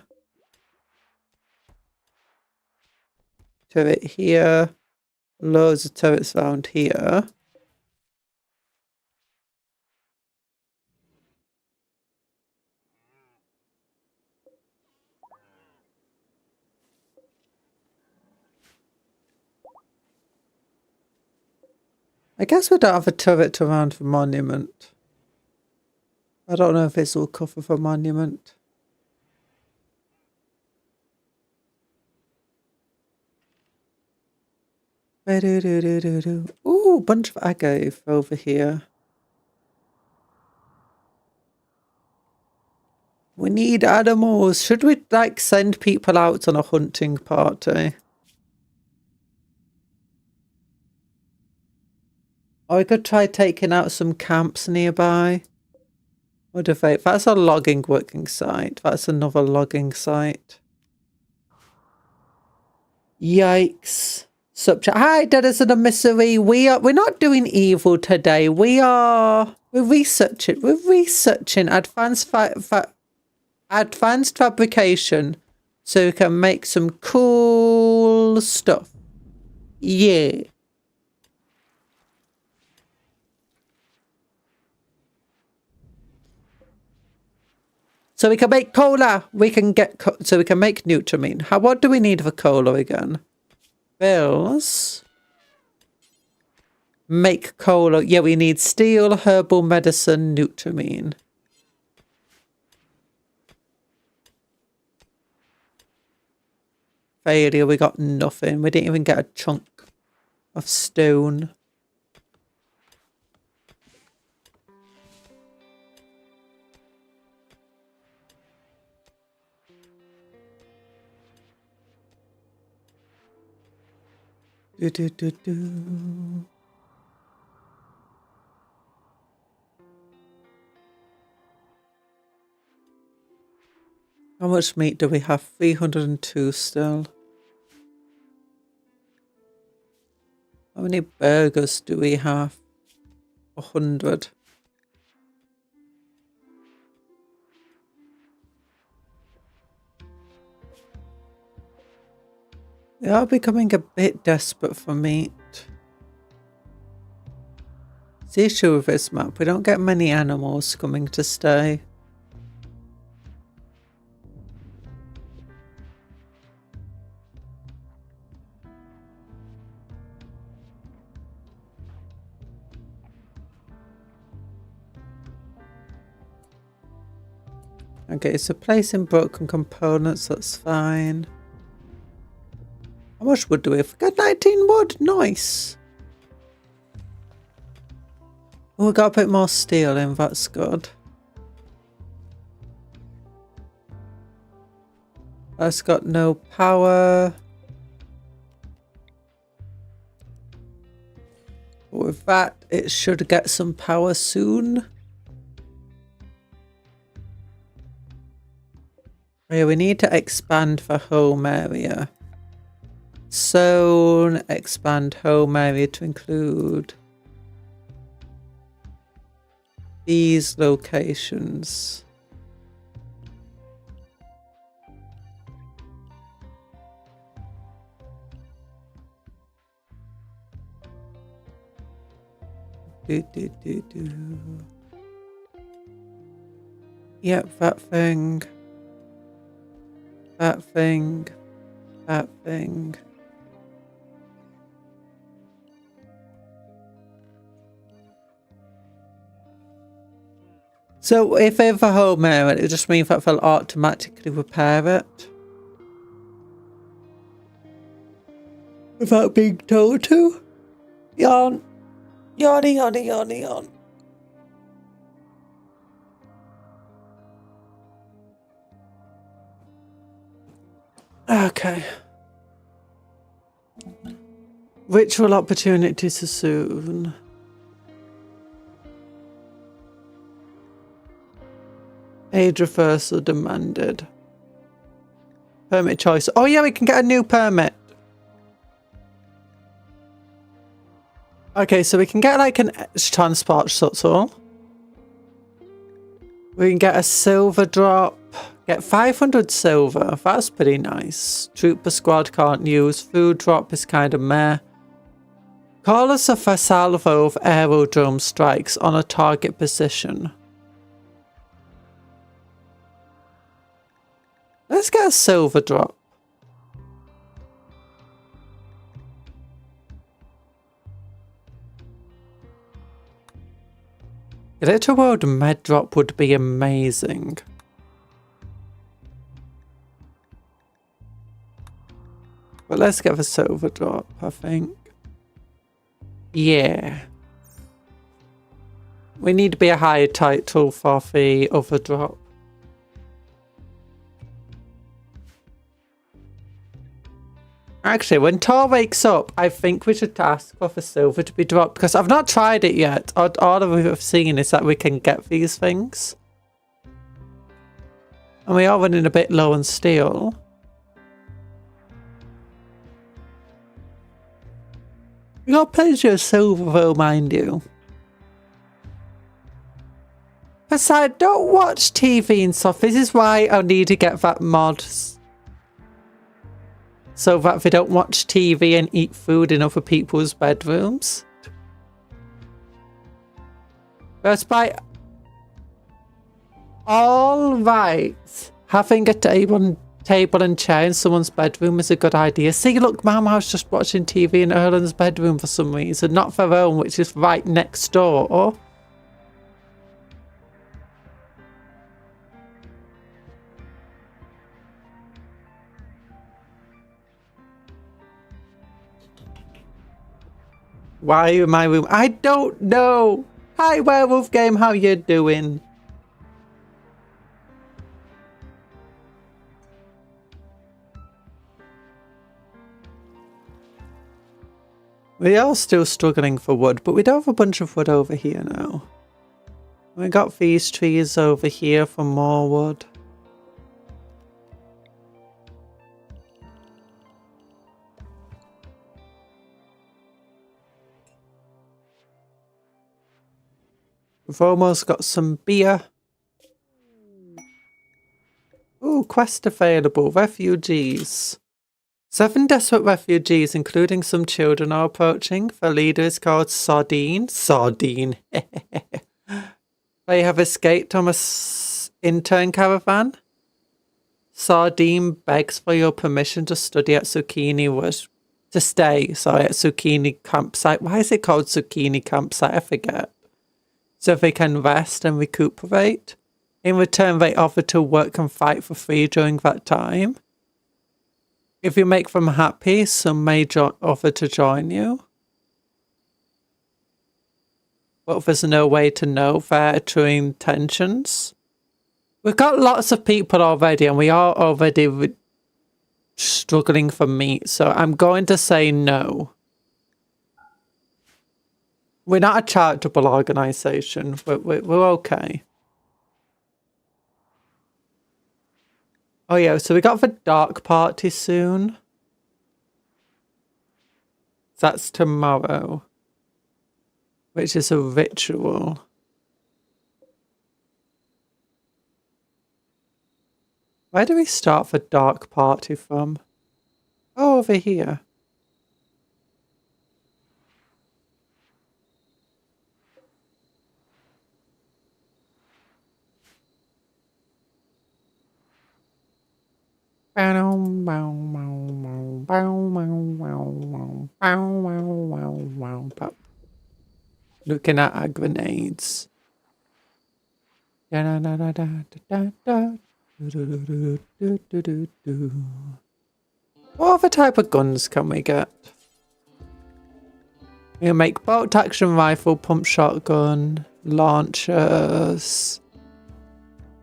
turret here, loads of turrets around here. I guess we don't have a turret around the monument. I don't know if this will cover the monument. Ooh, bunch of agave over here. We need animals. Should we, like, send people out on a hunting party? Or we could try taking out some camps nearby. What if that's a logging working site. That's another logging site. Yikes. Hi, Dennis and a Misery. We're not doing evil today. We're researching. We're researching advanced fabrication so we can make some cool stuff. Yeah. So we can make cola. We can get so we can make Nutramine. What do we need for cola again? Bills. Make cola. Yeah, we need steel, herbal medicine, Nutramine. Failure. We got nothing. We didn't even get a chunk of stone. Do, do, do, do. How much meat do we have? 302 still. How many burgers do we have? 100. They are becoming a bit desperate for meat. It's the issue with this map. We don't get many animals coming to stay. Okay, so placing broken components, that's fine. How much wood do we have? We got 19 wood, nice. Oh, we got a bit more steel in, that's good. That's got no power. But with that, it should get some power soon. Yeah, we need to expand the home area. So, expand home area to include these locations. Yep, that thing. That thing. That thing. So if they have a home area, it just means that they'll automatically repair it. Without being told to. Yawn. Yawny, yawny, yawny, yawn. Okay. Ritual opportunities soon. Age reversal demanded. Permit choice. Oh yeah, we can get a new permit. Okay, so we can get like an transport shuttle. We can get a silver drop. Get 500 silver. That's pretty nice. Trooper squad can't use. Food drop is kind of meh. Call us a salvo of aerodrome strikes on a target position. Let's get a silver drop. Glitter World med drop would be amazing. But let's get the silver drop, I think. Yeah. We need to be a higher title for the other drop. Actually, when Tor wakes up, I think we should ask for the silver to be dropped because I've not tried it yet. All that we've seen is that we can get these things. And we are running a bit low on steel. We got plenty of silver though, mind you. Besides, don't watch TV and stuff. This is why I need to get that mod. So that they don't watch TV and eat food in other people's bedrooms. That's by all right. Having a table and chair in someone's bedroom is a good idea. See, look, Mama's just watching TV in Erlen's bedroom for some reason, not their own, which is right next door. Why are you in my room? I don't know. Hi, Werewolf Game. How you doing? We are still struggling for wood, but we do have a bunch of wood over here now. We got these trees over here for more wood. We've almost got some beer. Ooh, quest available. Refugees. 7 desperate refugees, including some children, are approaching. The leader is called Sardine. Sardine. They have escaped on a intern caravan. Sardine begs for your permission to study at to stay at Zucchini campsite. Why is it called Zucchini campsite? I forget. So they can rest and recuperate. In return, they offer to work and fight for free during that time. If you make them happy, some may offer to join you. But there's no way to know their true intentions. We've got lots of people already, and we are already struggling for meat, so I'm going to say no. We're not a charitable organisation, but we're okay. Oh yeah, so we got the dark party soon. That's tomorrow. Which is a ritual. Where do we start the dark party from? Oh, over here. Looking at our grenades. What other type of guns can we get? We'll make bolt action rifle, pump shotgun, launchers.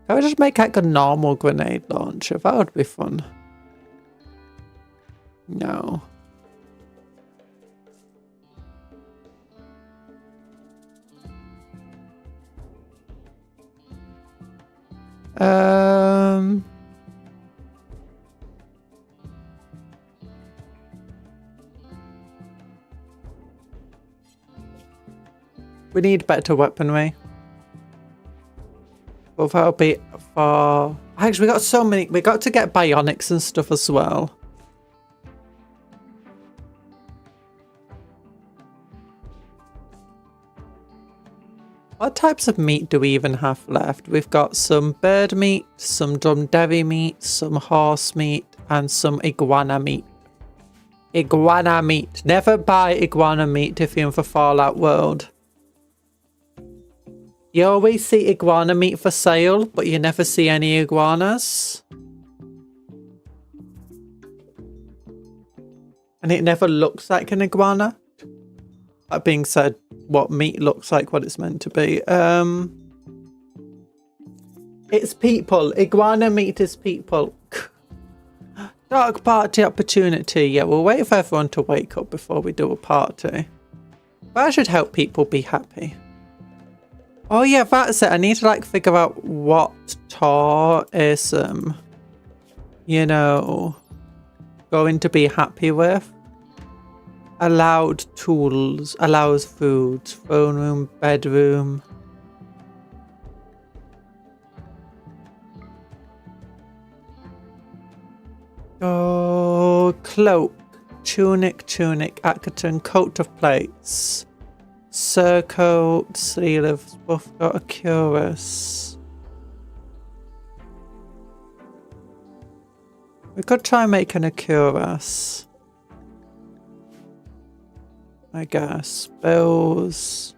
Can we just make like a normal grenade launcher? That would be fun. No. We need better weaponry. Well, that'll be for... Actually, we got so many... We got to get bionics and stuff as well. What types of meat do we even have left? We've got some bird meat, some dairy meat, some horse meat, and some iguana meat. Iguana meat. Never buy iguana meat if you're in the Fallout world. You always see iguana meat for sale, but you never see any iguanas. And it never looks like an iguana. That being said, what meat looks like what it's meant to be. It's people. Iguana meat is people. Dark party opportunity. Yeah, we'll wait for everyone to wake up before we do a party. But I should help people be happy. Oh yeah, that's it. I need to like figure out what Tor is, you know, going to be happy with. Allowed tools, allows food, phone room, bedroom. Oh, cloak, tunic, Atherton, coat of plates. Surcoat, sleeves, both got a cuirass. We could try making a cuirass. I guess. Bills.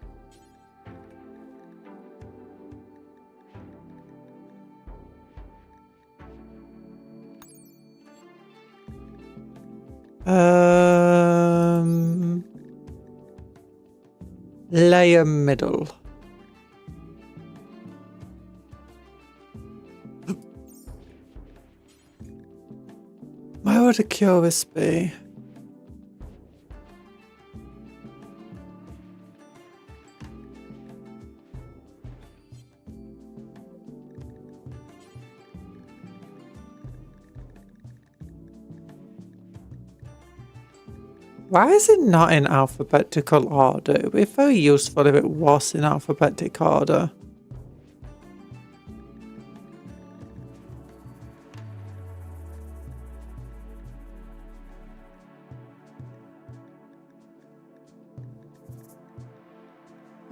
Layer middle. Where would a cuirass be? Why is it not in alphabetical order? It would be very useful if it was in alphabetical order.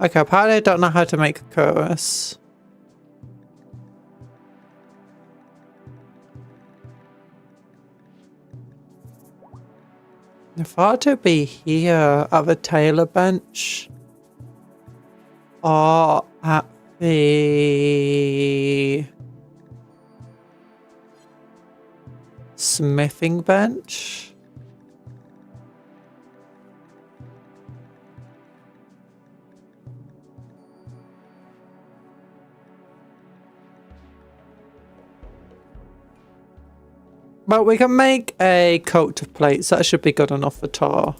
Okay, apparently I don't know how to make a chorus. I thought it'd be here at the tailor bench. Or at the smithing bench. But we can make a coat of plates. That should be good enough for Tor.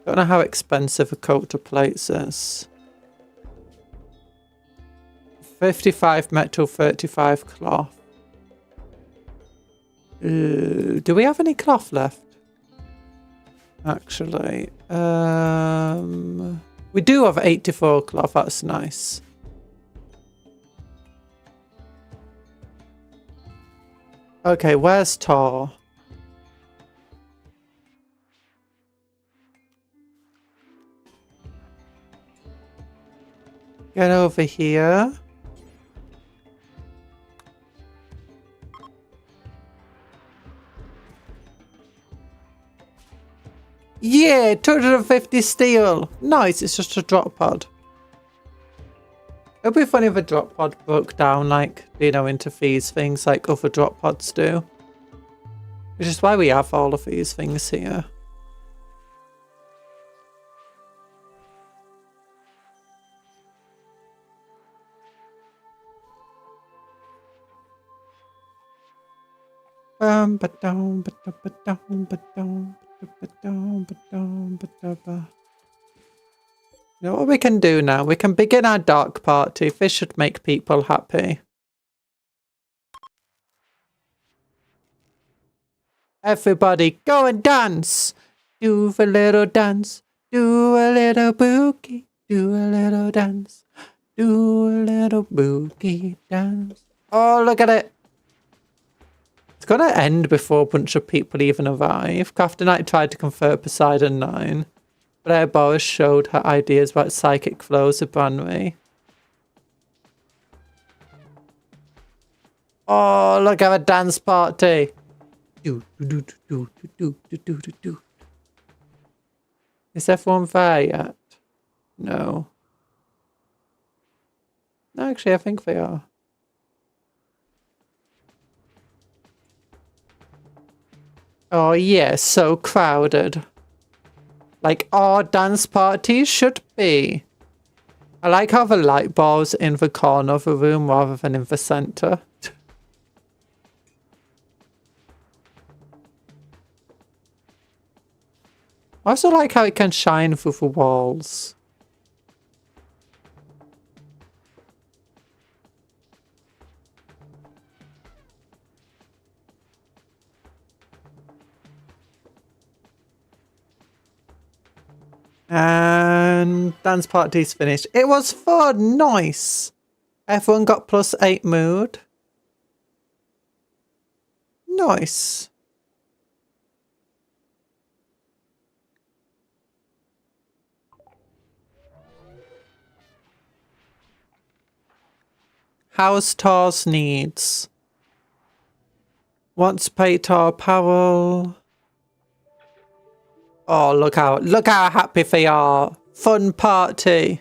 Don't know how expensive a coat of plates is. 55 metal, 35 cloth. Do we have any cloth left? Actually, we do have 84 cloth. That's nice. Okay, where's Tor? Get over here. Yeah, 250 steel. Nice, it's just a drop pod. It'd be funny if a drop pod broke down, like, you know, into these things like other drop pods do. Which is why we have all of these things here. You know what we can do now? We can begin our dark party. This should make people happy. Everybody go and dance. Do a little dance. Do a little boogie. Do a little dance. Do a little boogie dance. Oh, look at it. It's going to end before a bunch of people even arrive. Crafter Knight tried to convert Poseidon 9. But Boris showed her ideas about psychic flows of Branwy. Oh, look at a dance party. Is everyone there yet? No. No, actually, I think they are. Oh, yeah, so crowded. Like our dance parties should be. I like how the light ball's in the corner of the room rather than in the center. I also like how it can shine through the walls. And dance party's finished. It was fun. Nice. Everyone got +8 mood. Nice. How's Tor's needs? Wants to pay Tor Powell. Oh, look how happy they are. Fun party.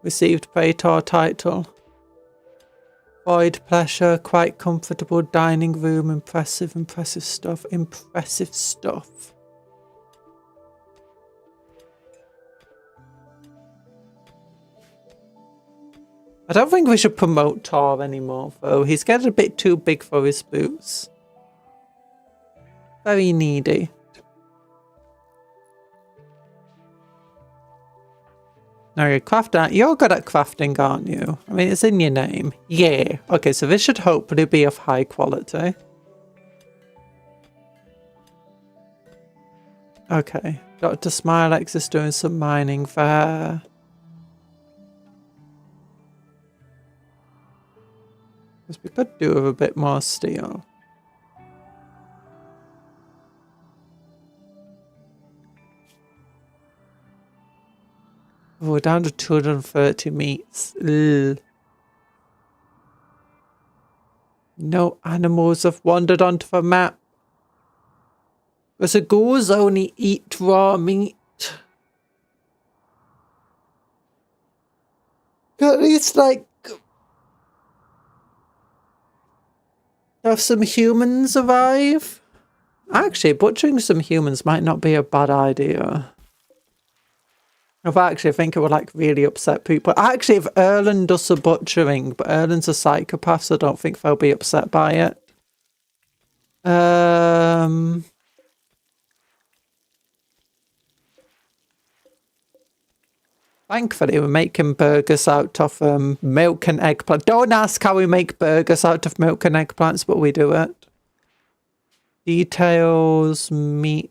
Received Praetor title. Void pleasure, quite comfortable dining room, impressive stuff. Impressive stuff. I don't think we should promote Tor anymore, though. He's getting a bit too big for his boots. Very needy. Now you're crafting. You're good at crafting, aren't you? I mean, it's in your name. Yeah. Okay, so this should hopefully be of high quality. Okay. Dr. Smilex is doing some mining there. Because we could do with a bit more steel. Oh, we're down to 230 meats. Ugh. No animals have wandered onto the map. Because the ghouls only eat raw meat. At least, like, have some humans arrive. Actually, butchering some humans might not be a bad idea. I think it would like really upset people. Actually, if Erlen does the butchering, but Erlen's a psychopath, so I don't think they'll be upset by it. Thankfully, we're making burgers out of milk and eggplant. Don't ask how we make burgers out of milk and eggplants, but we do it. Details, meat.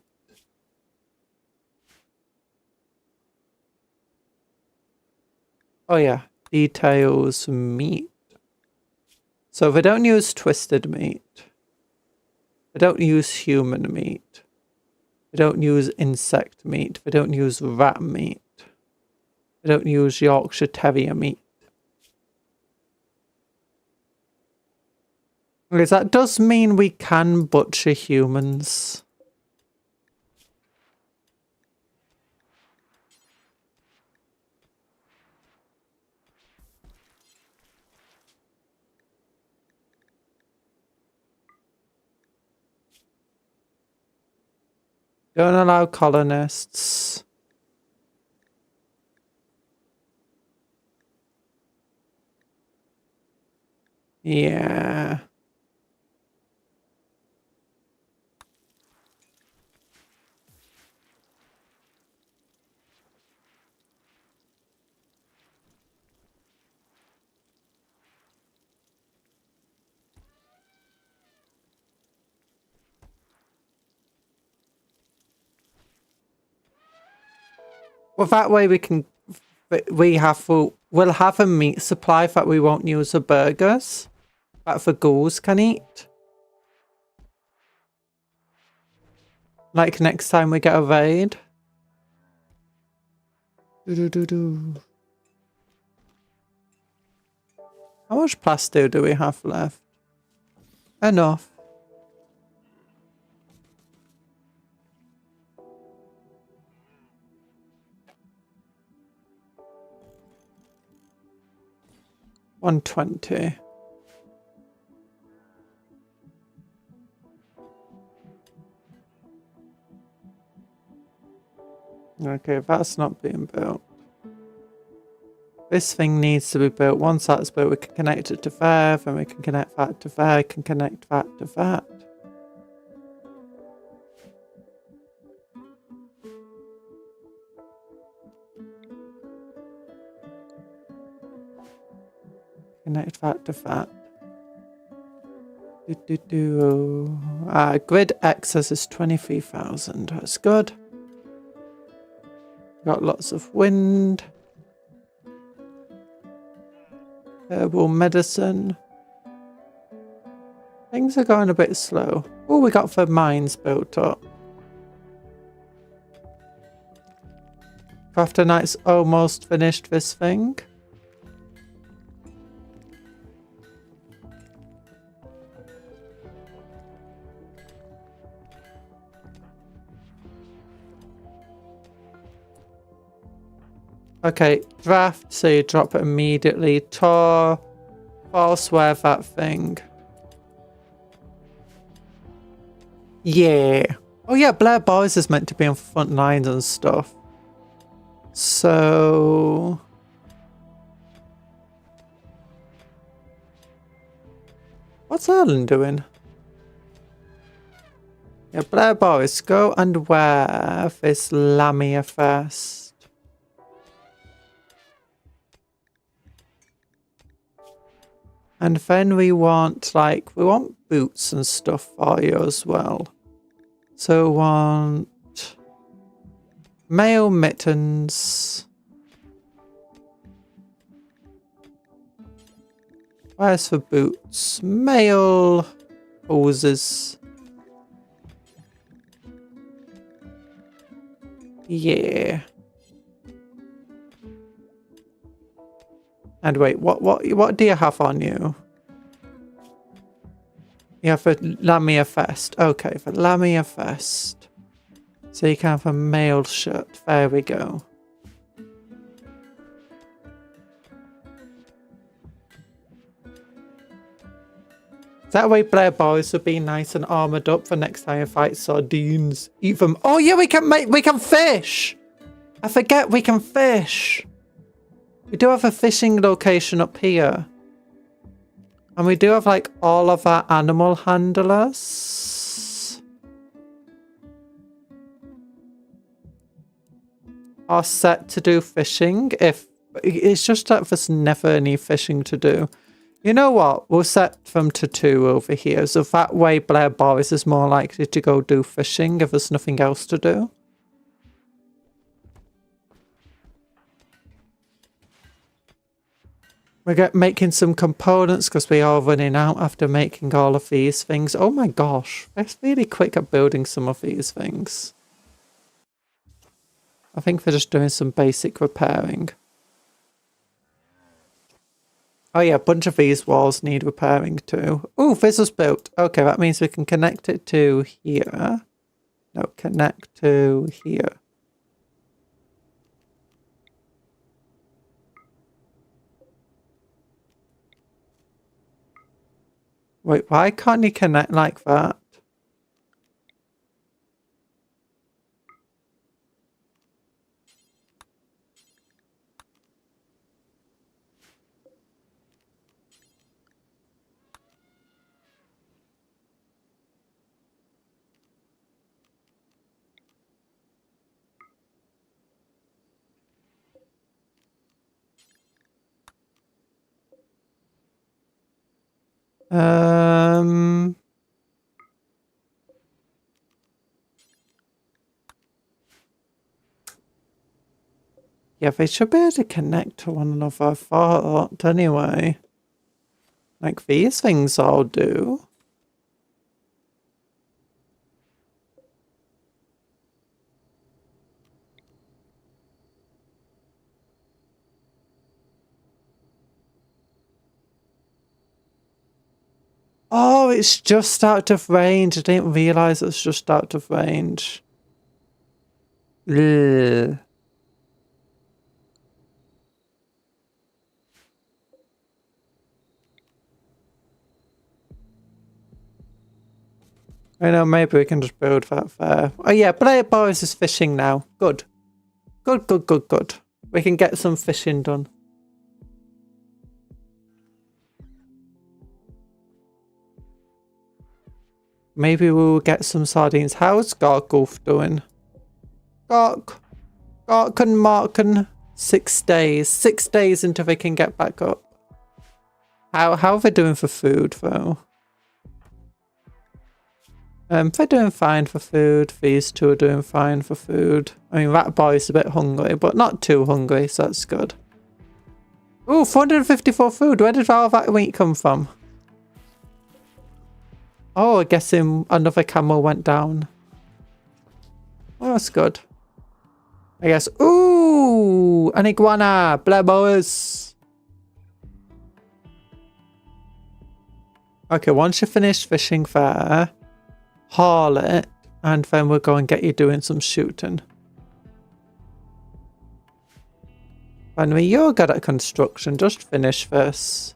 Oh yeah, details, meat. So if I don't use twisted meat, I don't use human meat, I don't use insect meat, I don't use rat meat, I don't use Yorkshire Terrier meat. Because that does mean we can butcher humans. Don't allow colonists. Yeah. Well, that way we'll have a meat supply that we won't use for burgers, that the ghouls can eat. Like next time we get a raid. How much plaster do we have left? Enough. $120. Okay, that's not being built. This thing needs to be built. Once that's built, we can connect it to there, then we can connect that to there, can connect that to that. Connect that to that. Grid access is 23,000. That's good. Got lots of wind. Herbal medicine. Things are going a bit slow. Oh, we got the mines built up. Crafter Knight's almost finished this thing. Okay, draft, so you drop it immediately. Tor, forswear that thing. Yeah. Oh yeah, Blair Boys is meant to be on front lines and stuff. So... what's Erlen doing? Yeah, Blair Boys, go and wear this Lamia first. And then we want, like, we want boots and stuff for you as well. So we want Male mittens. Where's for boots? Male hoses. Yeah. And wait, what do you have on you? You have a Lamia vest. Okay, for Lamia vest. So you can have a male shirt. There we go. That way Blair boys would be nice and armored up for next time you fight sardines. Eat them. Oh yeah, we can fish! I forget we can fish. We do have a fishing location up here. And we do have like all of our animal handlers are set to do fishing. If it's just that there's never any fishing to do. You know what? We'll set them to 2 over here. So that way Blair Boris is more likely to go do fishing if there's nothing else to do. We're making some components because we are running out after making all of these things. Oh my gosh. We're really quick at building some of these things. I think they're just doing some basic repairing. Oh yeah, a bunch of these walls need repairing too. Oh, this was built. Okay, that means we can connect it to here. No, connect to here. Wait, why can't you connect like that? Yeah, they should be able to connect to one another, I thought, anyway. Like these things all do. Oh, it's just out of range. I didn't realise it's just out of range. Ugh. I know, maybe we can just build that there. Oh yeah, Blair Boris is fishing now. Good. Good, good, good, good. We can get some fishing done. Maybe we will get some sardines. How's Gorgulf doing? Gork and Marken. 6 days. 6 days until they can get back up. How are they doing for food though? They're doing fine for food. These two are doing fine for food. I mean, that boy's a bit hungry, but not too hungry, so that's good. Ooh, 454 food. Where did all that meat come from? Oh, I guess another camel went down. Oh, that's good. I guess. Ooh, an iguana. Blebos. Okay, once you finish fishing there, haul it, and then we'll go and get you doing some shooting. Anyway, you're good at construction. Just finish this.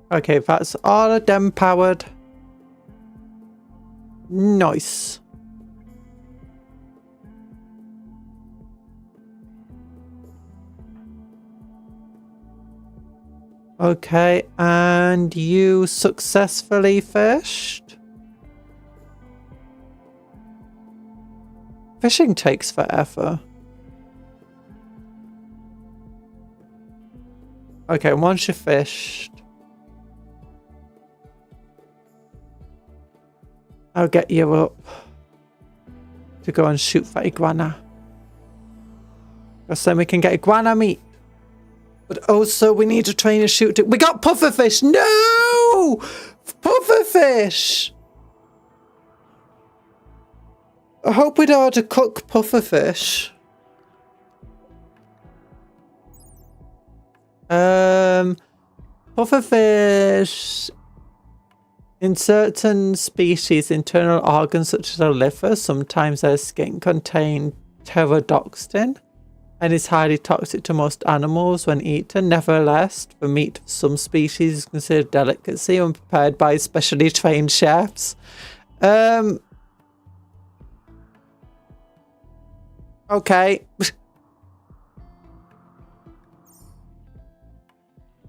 Okay, that's all of them powered. Nice. Okay, and you successfully fished? Fishing takes forever. Okay, once you're fished, I'll get you up to go and shoot for iguana. Because then we can get iguana meat. But also we need to train and shoot it. We got pufferfish! No! Pufferfish! I hope we know how to cook pufferfish. Pufferfish. In certain species, internal organs such as the liver, sometimes their skin contain pterodoxin and is highly toxic to most animals when eaten. Nevertheless, the meat of some species is considered delicacy when prepared by specially trained chefs. Okay.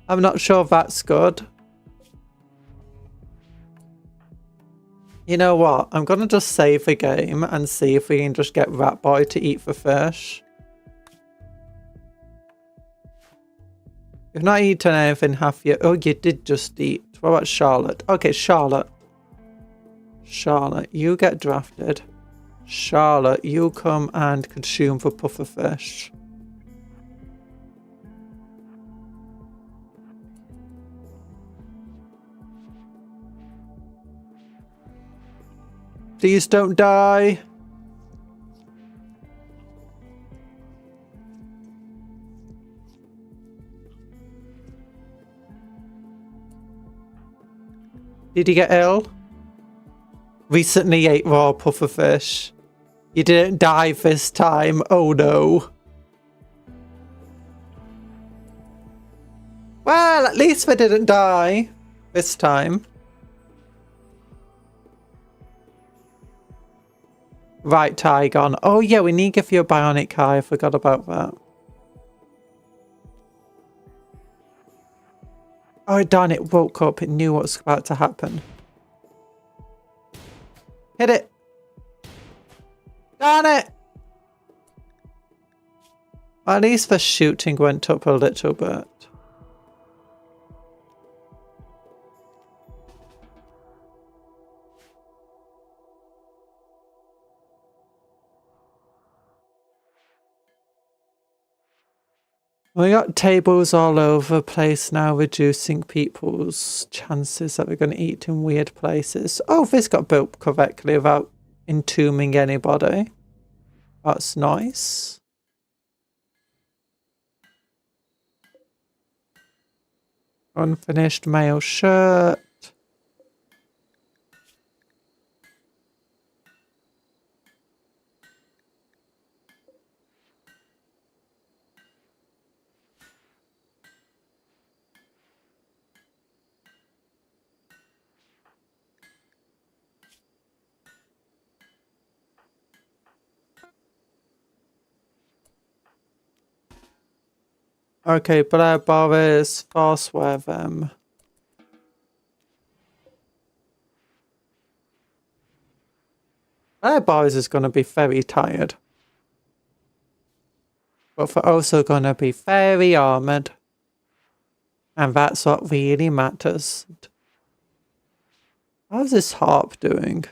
I'm not sure if that's good. You know what? I'm going to just save the game and see if we can just get Rat Boy to eat the fish. You've not eaten anything, have you? Oh, you did just eat. What about Charlotte? Okay, Charlotte. Charlotte, you get drafted. Charlotte, you come and consume the pufferfish. Please don't die. Did he get ill? Recently ate raw pufferfish. You didn't die this time. Oh no. Well, at least they didn't die this time. Right, Tygon. Oh yeah, we need to give you a bionic eye. I forgot about that. Oh darn, it woke up. It knew what was about to happen. Hit it. Darn it. Well, at least the shooting went up a little bit. We got tables all over the place now, reducing people's chances that we're going to eat in weird places. Oh, this got built correctly without entombing anybody. That's nice. Unfinished male shirt. Okay, Blair Boris, forswear them. Blair Boris is going to be very tired. But they're also going to be very armoured. And that's what really matters. How's this harp doing?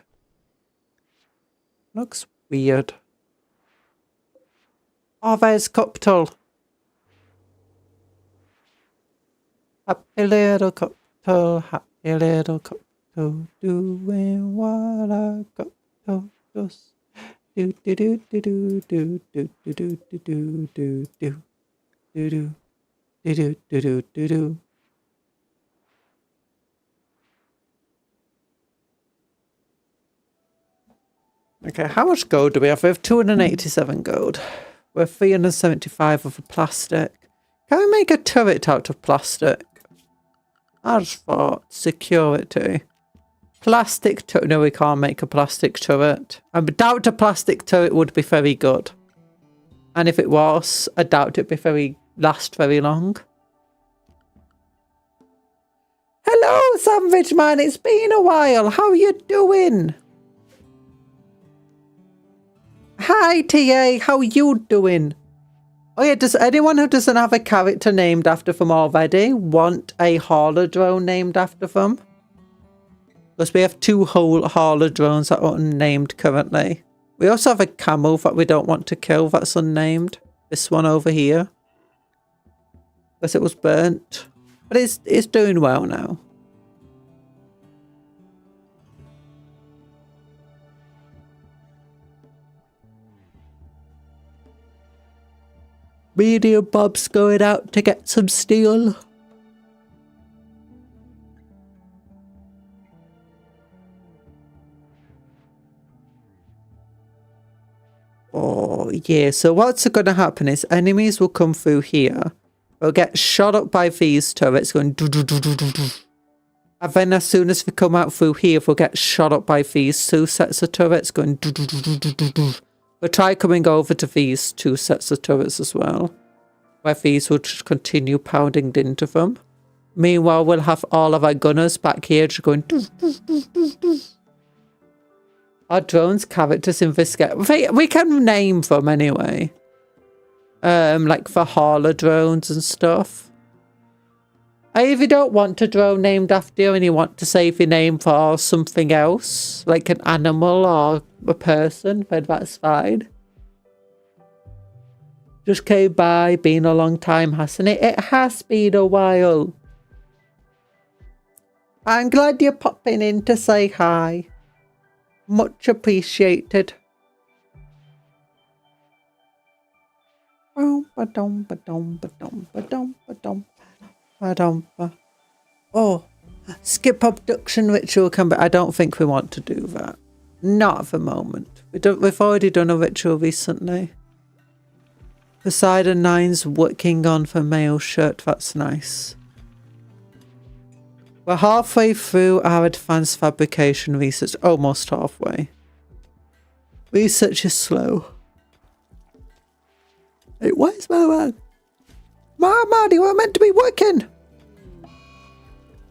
Looks weird. Oh, there's Cuptle. Happy little Cuptle, happy little Cuptle, doing what a Cuptle does. Do do do do do do do do do do do do do do do do do do do. Okay, how much gold do we have? We have 287 gold. We're 375 of the plastic. Can we make a turret out of plastic? I just thought security. Plastic turret. No, we can't make a plastic turret. I doubt a plastic turret would be very good. And if it was, I doubt it'd last very long. Hello, Sandwich Man. It's been a while. How you doing? Hi, TA. How you doing? Oh yeah, does anyone who doesn't have a character named after them already want a hauler drone named after them? Because we have 2 whole hauler drones that are unnamed currently. We also have a camel that we don't want to kill that's unnamed. This one over here. Because it was burnt. But it's doing well now. Media Bob's going out to get some steel. Oh, yeah. So what's going to happen is enemies will come through here. They'll get shot up by these turrets going do do do do do do. And then as soon as they come out through here, they'll get shot up by these 2 sets of turrets going do do do do do do do. We'll try coming over to these 2 sets of turrets as well, where these will just continue pounding into them. Meanwhile, we'll have all of our gunners back here just going doo, doo, doo, doo, doo. Our drones characters in this game, we can name them anyway. Like for hauler drones and stuff. If you don't want a drone named after you and you want to save your name for something else, like an animal or a person, then that's fine. Just came by, been a long time, hasn't it? It has been a while. I'm glad you're popping in to say hi. Much appreciated. Oh, skip abduction ritual can be. I don't think we want to do that. Not at the moment. We've already done a ritual recently. Poseidon 9's working on for male shirt. That's nice. We're halfway through our advanced fabrication research. Almost halfway. Research is slow. Hey, where's Mama? Mama, you were meant to be working.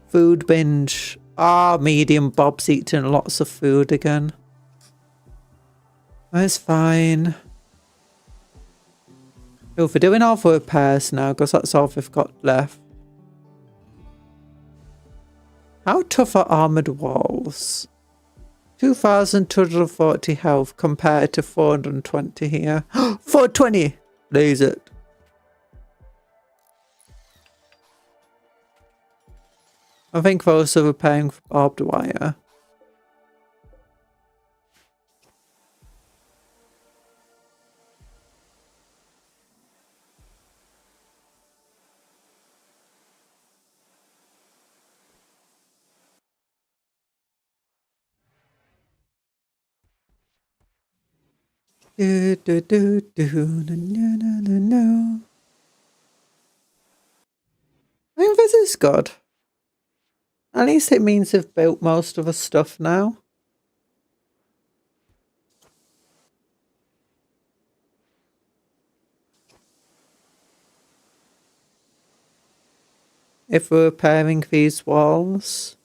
Food binge. Medium Bob's eating lots of food again. That's fine. Oh, we're doing all the repairs now because that's all we've got left. How tough are armoured walls? 2,240 health compared to 420 here. 420! Lose it. I think we're also repairing for barbed wire. Do, do, do, do, no, no, no, no. I think this is good. At least it means they've built most of the stuff now. If we're repairing these walls.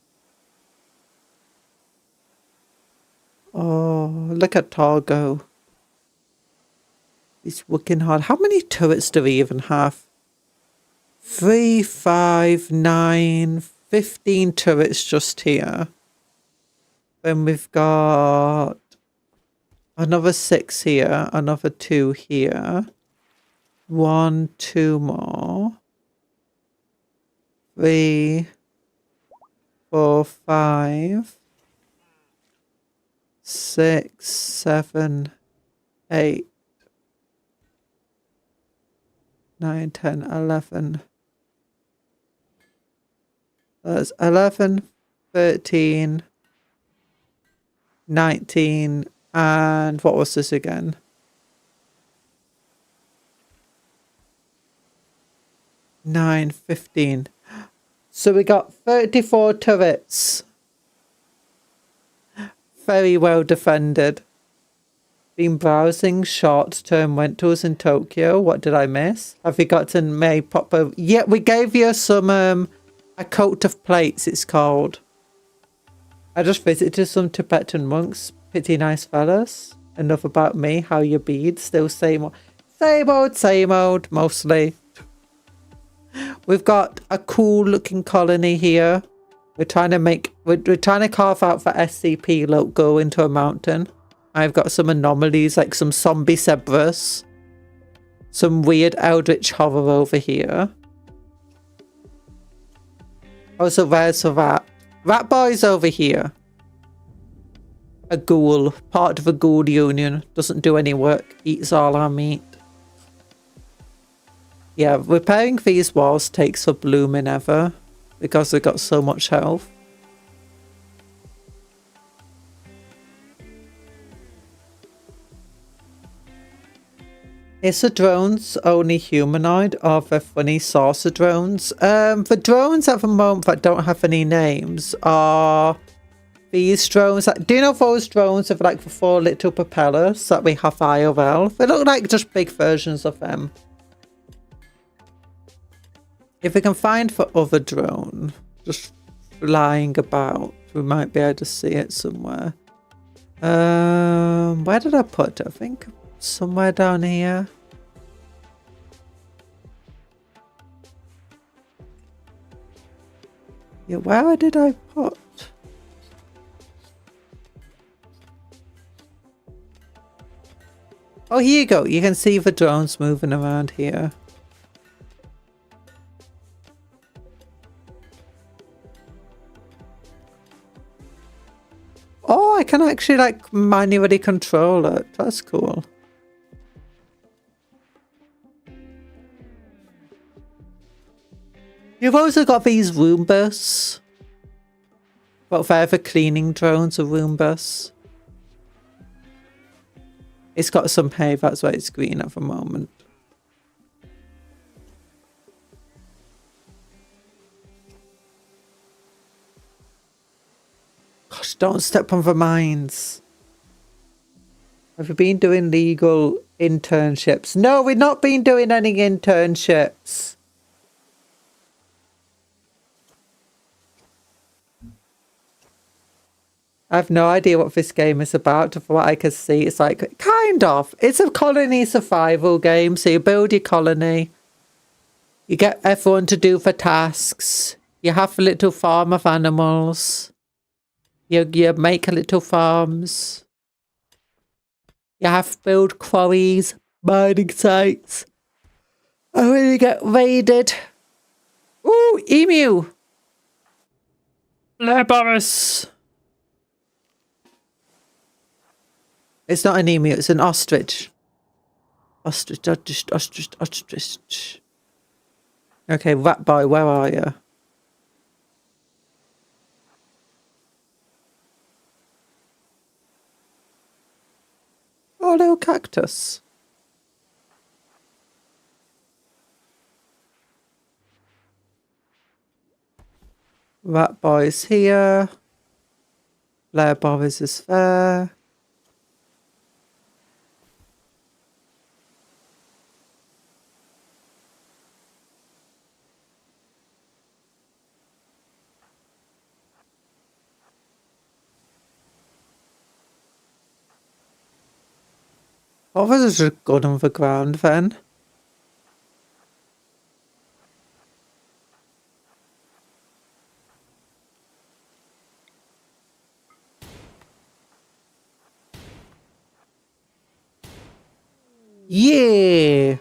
Oh, look at Targo. He's working hard. How many turrets do we even have? 3, 5, 9, 15 turrets just here. Then we've got another 6 here, another 2 here. 1, 2 more. 3, 4, 5, 6, 7, 8. 9, 10, 11. That's 11, 13, 19, and what was this again? 9, 15. So we got 34 turrets. Very well defended. Been browsing short-term rentals in Tokyo. What did I miss? Have you gotten May pop over? Yeah, we gave you some, a coat of plates, it's called. I just visited some Tibetan monks. Pretty nice fellas. enough about me. How you been? Still same old, mostly. We've got a cool looking colony here. We're trying to carve out for SCP logo into a mountain. I've got some anomalies like some zombie Cerberus. Some weird eldritch horror over here. Also, there's a rat. Rat boy's over here. A ghoul. Part of a ghoul union. Doesn't do any work. Eats all our meat. Yeah, repairing these walls takes for blooming ever. Because they've got so much health. Is the drones only humanoid or are they funny saucer drones? The drones at the moment that don't have any names are these drones. Do you know those drones with like the 4 little propellers that we have IRL? They look like just big versions of them. If we can find the other drone just flying about, we might be able to see it somewhere. Where did I put it? I think somewhere down here. Yeah, where did I put? Oh, here you go. You can see the drones moving around here. Oh, I can actually like manually control it. That's cool. You've also got these Roombas. Well, they're the cleaning drones, a Roombas. It's got some hay, that's why it's green at the moment. Gosh, don't step on the mines. Have you been doing legal internships? No, we've not been doing any internships. I have no idea what this game is about. From what I can see, it's like, kind of. It's a colony survival game. So you build your colony. You get everyone to do the tasks. You have a little farm of animals. You make little farms. You have to build quarries, mining sites. And when you get raided. Ooh, emu. Blair Boris. It's not an emu, it's an ostrich. Ostrich. Okay, rat boy, where are you? Oh, little cactus. Rat boy's here. Blair Boris is there. What was a gun on the ground then? Yeah!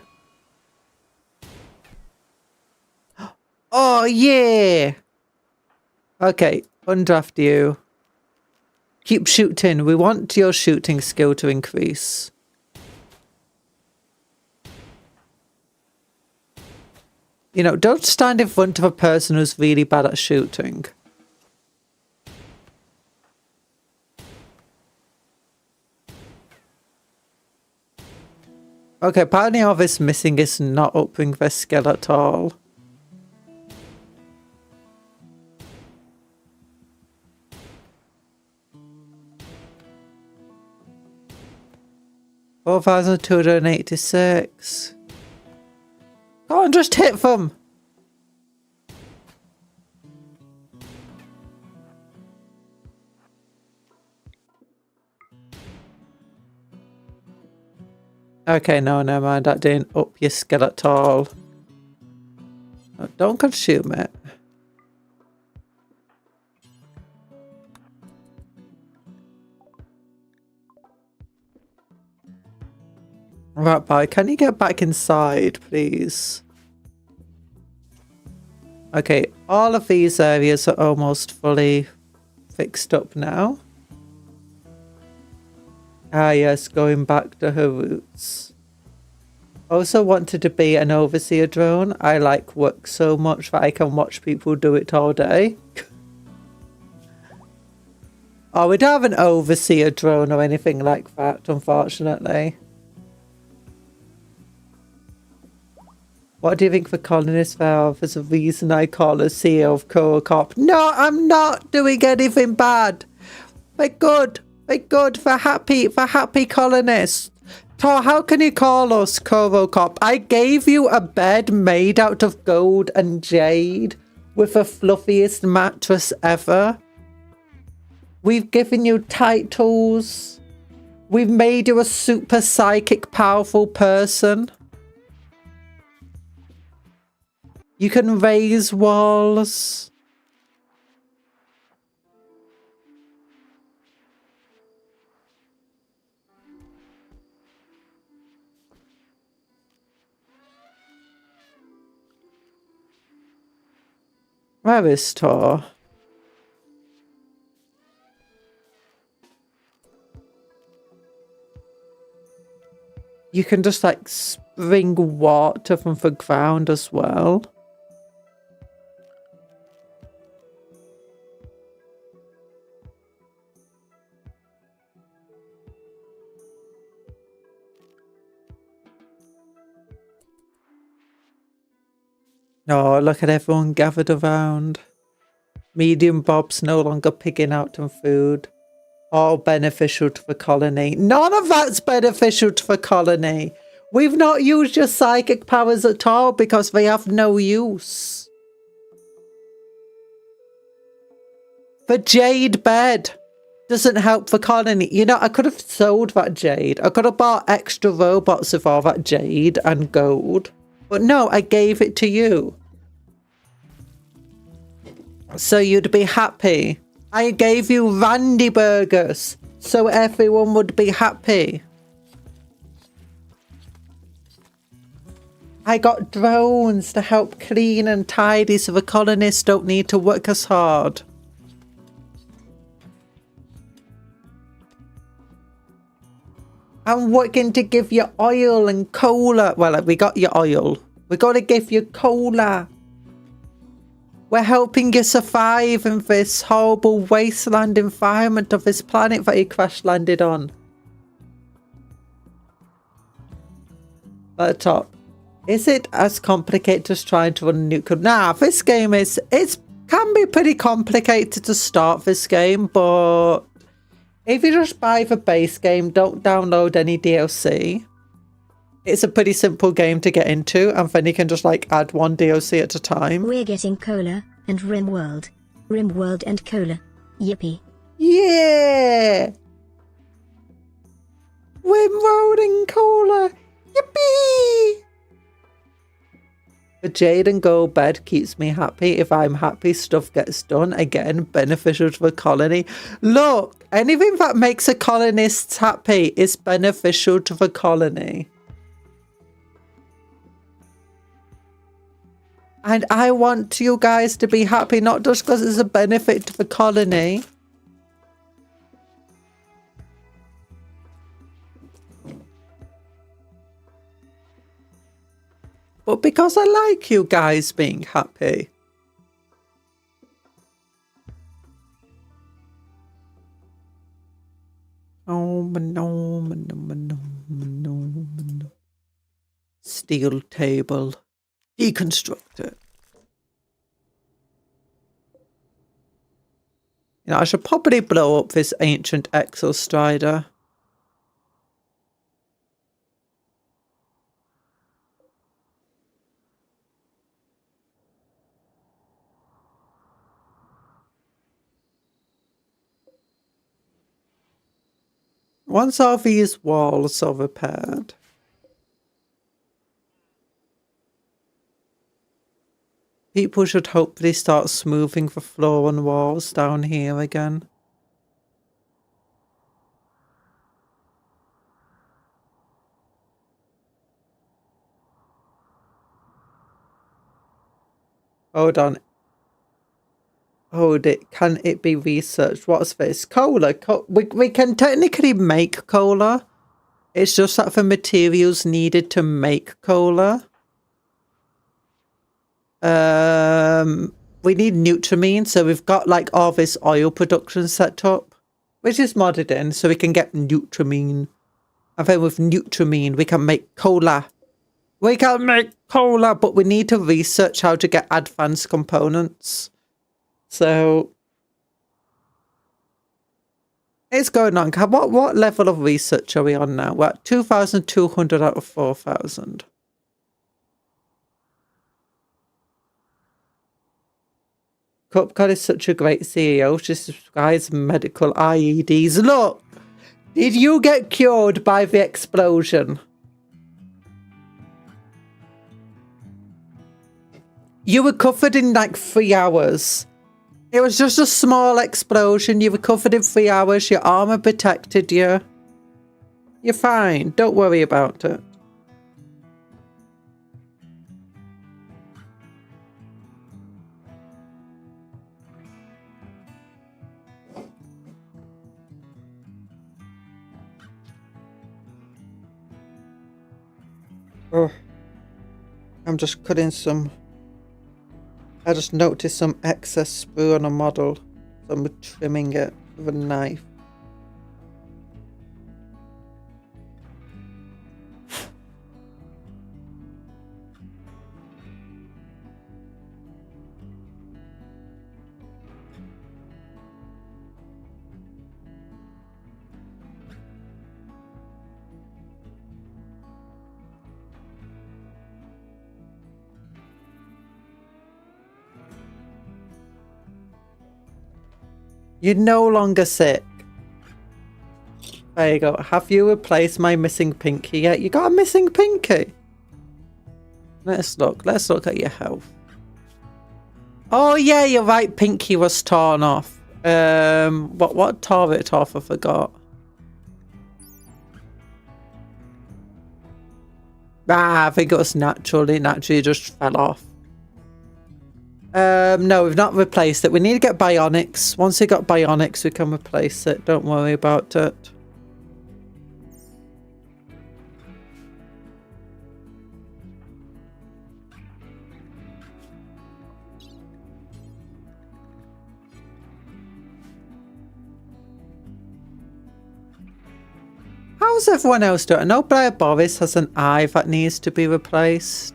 Oh, yeah! Okay, undraft you. Keep shooting. We want your shooting skill to increase. You know, don't stand in front of a person who's really bad at shooting. Okay, apparently all this missing is not upping their skill at all. $4,286. Go on, just hit them. Okay, no, never mind. That didn't up your skill at all. No, don't consume it. Right, bye. Can you get back inside, please? Okay, all of these areas are almost fully fixed up now. Ah, yes, going back to her roots. Also wanted to be an overseer drone. I like work so much that I can watch people do it all day. Oh, we don't have an overseer drone or anything like that, unfortunately. What do you think the colonists have? There's a reason I call her CEO of Coral Corp. No, I'm not doing anything bad. They're good. They're good. They're happy colonists. Tor, how can you call us Coral Corp? I gave you a bed made out of gold and jade with the fluffiest mattress ever. We've given you titles. We've made you a super psychic powerful person. You can raise walls. Where is Tor? You can just like spring water from the ground as well. Oh, look at everyone gathered around. Medium Bob's no longer pigging out on food. All beneficial to the colony. None of that's beneficial to the colony. We've not used your psychic powers at all because they have no use. The jade bed doesn't help the colony. You know, I could have sold that jade. I could have bought extra robots with all that jade and gold. But no, I gave it to you. So you'd be happy. I gave you Randy burgers so everyone would be happy. I got drones to help clean and tidy so the colonists don't need to work as hard. I'm working to give you oil and cola. Well, we got your oil. We got to give you cola. We're helping you survive in this horrible wasteland environment of this planet that you crash landed on. At the top. Is it as complicated as trying to run a nuke? Nah, this game can be pretty complicated to start this game, but if you just buy the base game, don't download any DLC. It's a pretty simple game to get into, and then you can just like add one DLC at a time. We're getting cola and RimWorld. RimWorld and cola. Yippee. Yeah! RimWorld and cola. Yippee! The jade and gold bed keeps me happy. If I'm happy, stuff gets done. Again, beneficial to the colony. Look, anything that makes a colonist happy is beneficial to the colony. And I want you guys to be happy, not just because it's a benefit to the colony. But because I like you guys being happy. Oh, no. Steel table. Deconstruct it. You know, I should probably blow up this ancient exostrider. Once all these walls are repaired, People should hopefully start smoothing the floor and walls down here again. Hold on. Hold it. Can it be researched? What's this? Cola. We can technically make cola. It's just that the materials needed to make cola. We need Nutramine, so we've got like all this oil production set up, which is modded in, so we can get Nutramine. And then with Nutramine, we can make cola. We can make cola, but we need to research how to get advanced components. So it's going on. What level of research are we on now? We're at 2,200 out of 4,000. Cupcake is such a great CEO. She subscribes medical IEDs. Look, did you get cured by the explosion? You recovered in like 3 hours. It was just a small explosion. You recovered in 3 hours. Your armor protected you. You're fine. Don't worry about it. Oh, I'm just cutting some. I just noticed some excess sprue on a model, so I'm trimming it with a knife. You're no longer sick. There you go. Have you replaced my missing pinky yet? You got a missing pinky? Let's look. Let's look at your health. Oh yeah, you're right. Pinky was torn off. What tore it off? I forgot. Ah, I think it was naturally just fell off. No, we've not replaced it. We need to get bionics. Once we got bionics, we can replace it. Don't worry about it. How's everyone else doing? I know Blair Boris has an eye that needs to be replaced.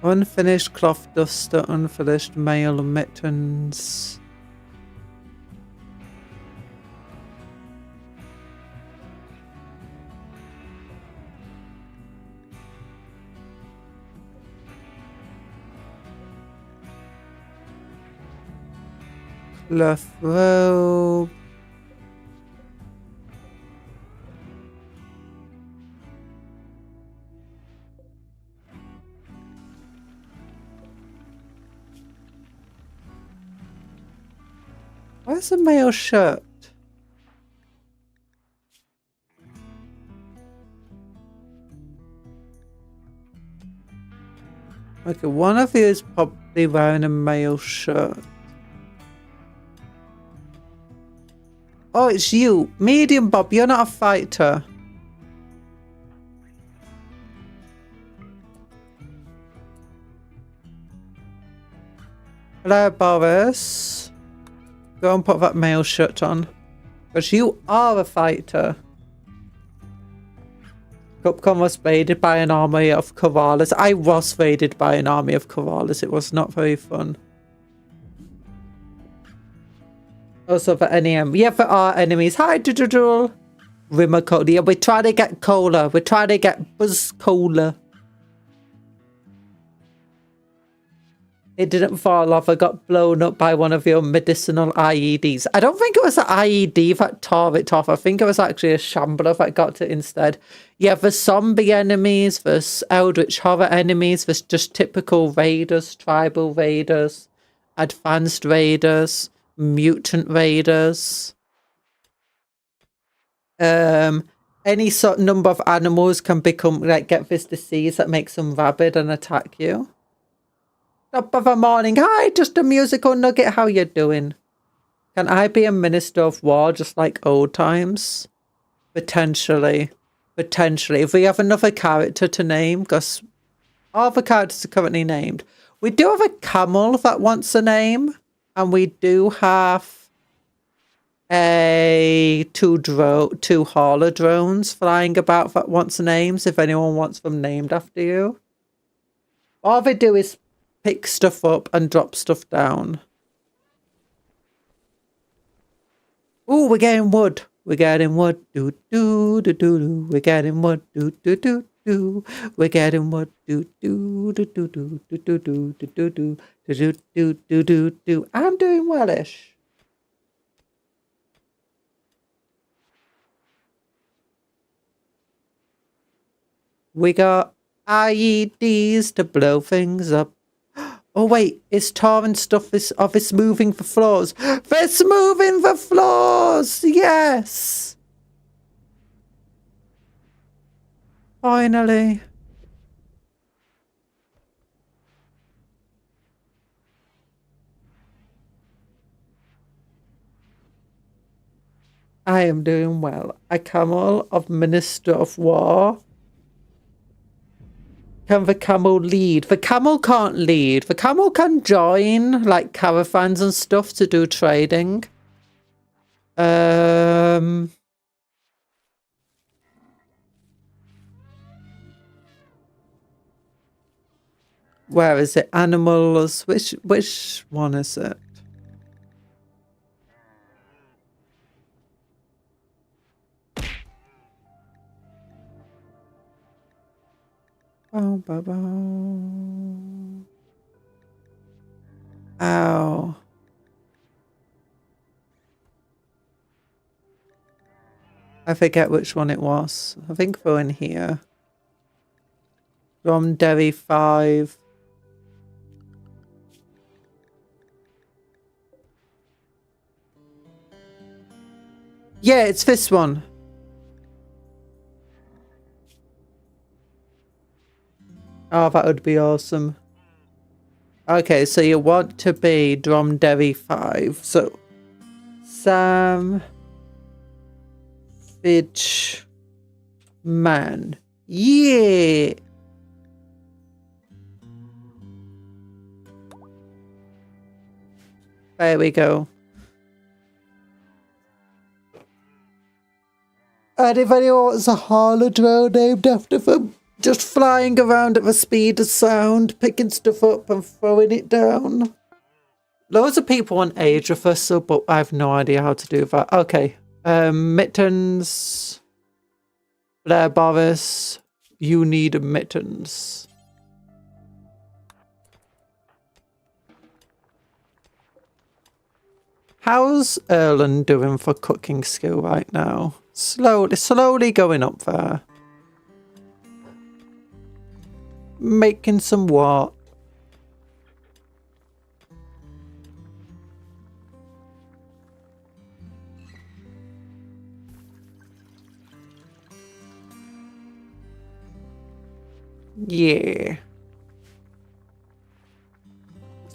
Unfinished cloth duster, unfinished mail mittens. Cloth robe. Where's the male shirt? Okay, one of you is probably wearing a male shirt. Oh, it's you. Medium Bob, you're not a fighter. Hello, Boris. Go and put that male shirt on. Because you are a fighter. Cupcake was raided by an army of koalas. I was raided by an army of koalas. It was not very fun. Also for NEM. Yeah, there are enemies. Hi, Doodle. Rimmer Cola. Yeah, we try to get cola. We try to get Buzz Cola. It didn't fall off. I got blown up by one of your medicinal IEDs. I don't think it was an IED that tore it off. I think it was actually a shambler that got it instead. Yeah, the zombie enemies, there's eldritch horror enemies, there's just typical raiders, tribal raiders, advanced raiders, mutant raiders. Any sort of number of animals can become, like, get this disease that makes them rabid and attack you. Top of the morning. Hi, just a musical nugget. How you doing? Can I be a minister of war just like old times? Potentially. Potentially. If we have another character to name, because all the characters are currently named. We do have a camel that wants a name. And we do have two hauler drones flying about that wants names. If anyone wants them named after you. All they do is pick stuff up and drop stuff down. Ooh, we're getting wood. We're getting wood. Do do do do do. We're getting wood. Do do do do. We're getting wood. Do do do do do do do do do do do do do do do do. I'm doing wellish. We got IEDs to blow things up. Oh wait, it's torn stuff. It's moving the floors. It's moving the floors. Yes. Finally. I am doing well. A camel of Minister of War. Can the camel lead? The camel can't lead. The camel can join, like, caravans and stuff to do trading. Where is it? Animals. Which one is it? Oh, ow. I forget which one it was. I think they're in here. From Derry 5. Yeah, it's this one. Oh, that would be awesome. Okay, so you want to be Dromderry 5. So, Sam Fidge Man. Yeah! There we go. And if anyone wants a Harler drone named after them, just flying around at the speed of sound, picking stuff up and throwing it down. Loads of people want age reversal, but I have no idea how to do that. Okay. Mittens. Blair Boris. You need mittens. How's Erlen doing for cooking skill right now? Slowly going up there. Making some what? Yeah.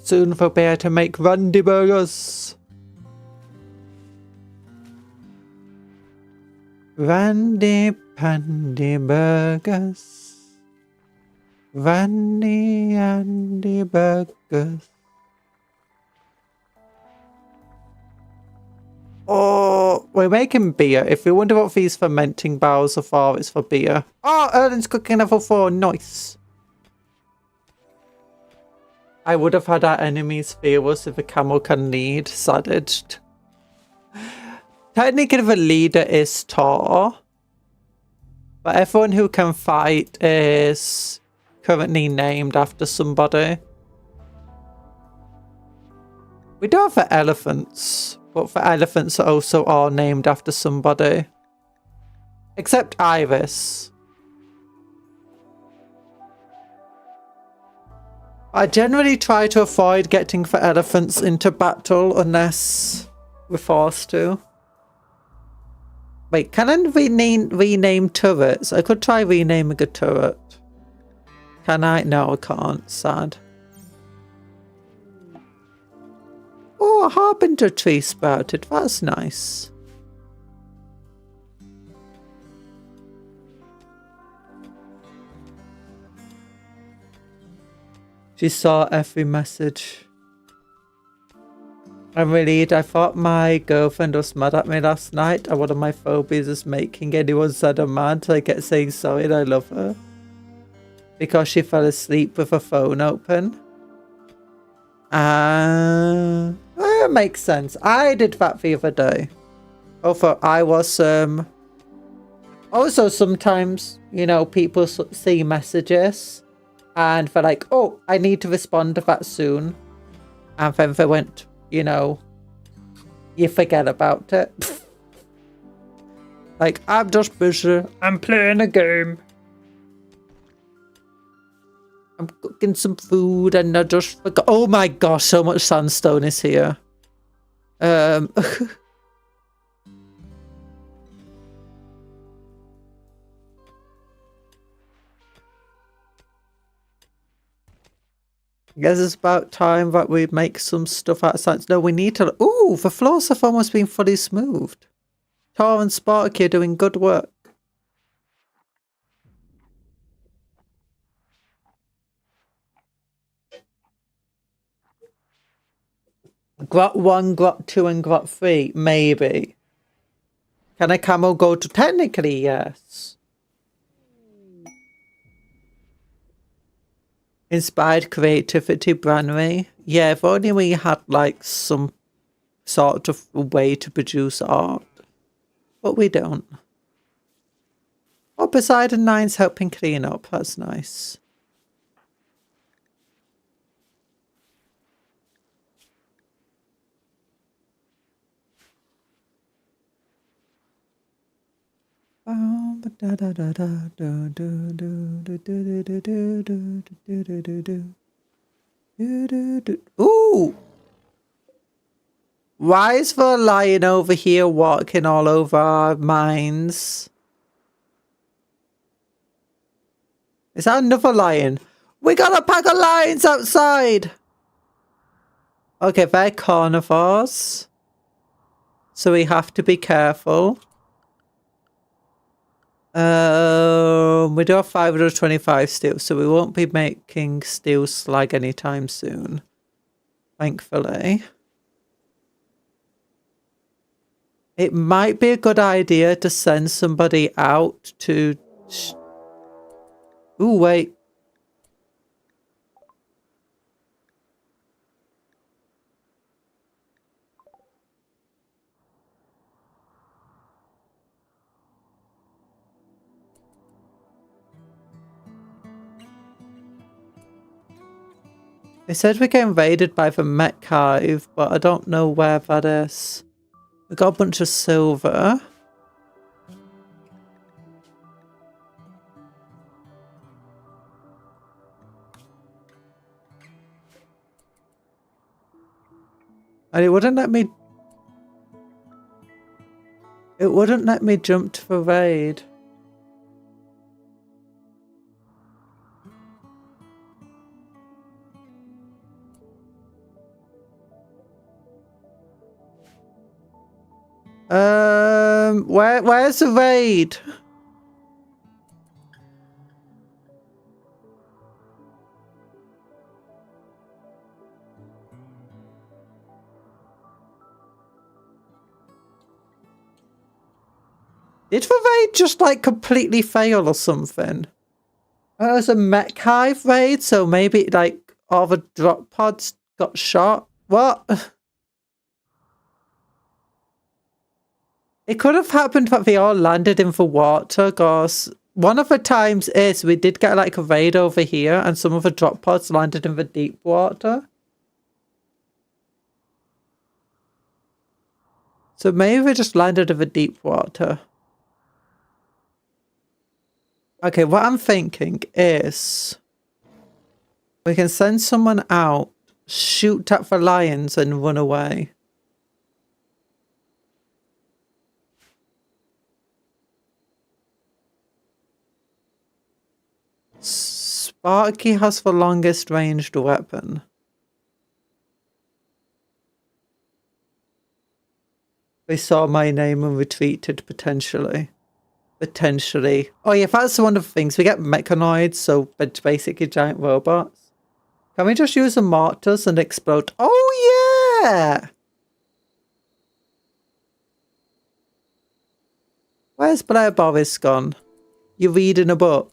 Soon they'll be able to make Randy burgers. Randy Pandy burgers. Randy Andy burgers. Oh, we're making beer. If you wonder what these fermenting barrels are for, it's for beer. Oh, Erlen's cooking level 4. Nice. I would have had our enemies fear us if a camel can lead. Savaged. Technically, the leader is Tor. But everyone who can fight is currently named after somebody. We do have for elephants, but for elephants are also all named after somebody. Except Iris. I generally try to avoid getting for elephants into battle unless we're forced to. Wait, can I rename turrets? I could try renaming a turret. Can I? No, I can't. Sad. Oh, a harbinger tree sprouted. That's nice. She saw every message. I'm relieved. I thought my girlfriend was mad at me last night, and one of my phobias is making anyone sad or mad, so I kept saying sorry and I love her. Because she fell asleep with her phone open. It makes sense. I did that the other day. Although I was, also sometimes, you know, people see messages and they're like, oh, I need to respond to that soon. And then they went, you know, you forget about it. Like, I'm just busy. I'm playing a game. I'm cooking some food and I just forgot. Oh my gosh, so much sandstone is here. I guess it's about time that we make some stuff out of science. No, we need to... Ooh, the floors have almost been fully smoothed. Tor and Sparky are doing good work. Grot 1, Grot 2 and Grot 3, maybe. Can a camel go to... Technically, yes. Inspired creativity, Branry. Yeah, if only we had, like, some sort of way to produce art. But we don't. Oh, Poseidon 9's helping clean up. That's nice. Ooh! Why is the lion over here walking all over our mines? Is that another lion? We got a pack of lions outside! Okay, they're carnivores. So we have to be careful. We do have 525 steel, so we won't be making steel slag anytime soon. Thankfully. It might be a good idea to send somebody out to... Ooh, wait. They said we get invaded by the mech hive, but I don't know where that is. We got a bunch of silver. And it wouldn't let me... It wouldn't let me jump to the raid. Where's the raid? Did the raid just like completely fail or something? It was a mech hive raid, so maybe like all the drop pods got shot. What? It could have happened that they all landed in the water, because one of the times is we did get like a raid over here and some of the drop pods landed in the deep water. So maybe we just landed in the deep water. Okay, what I'm thinking is we can send someone out, shoot at the lions and run away. Sparky has the longest ranged weapon. They saw my name and retreated potentially. Potentially. Oh yeah, that's one of the things. We get mechanoids, so it's basically giant robots. Can we just use the mortars and explode? Oh yeah! Where's Blair Boris gone? You reading a book?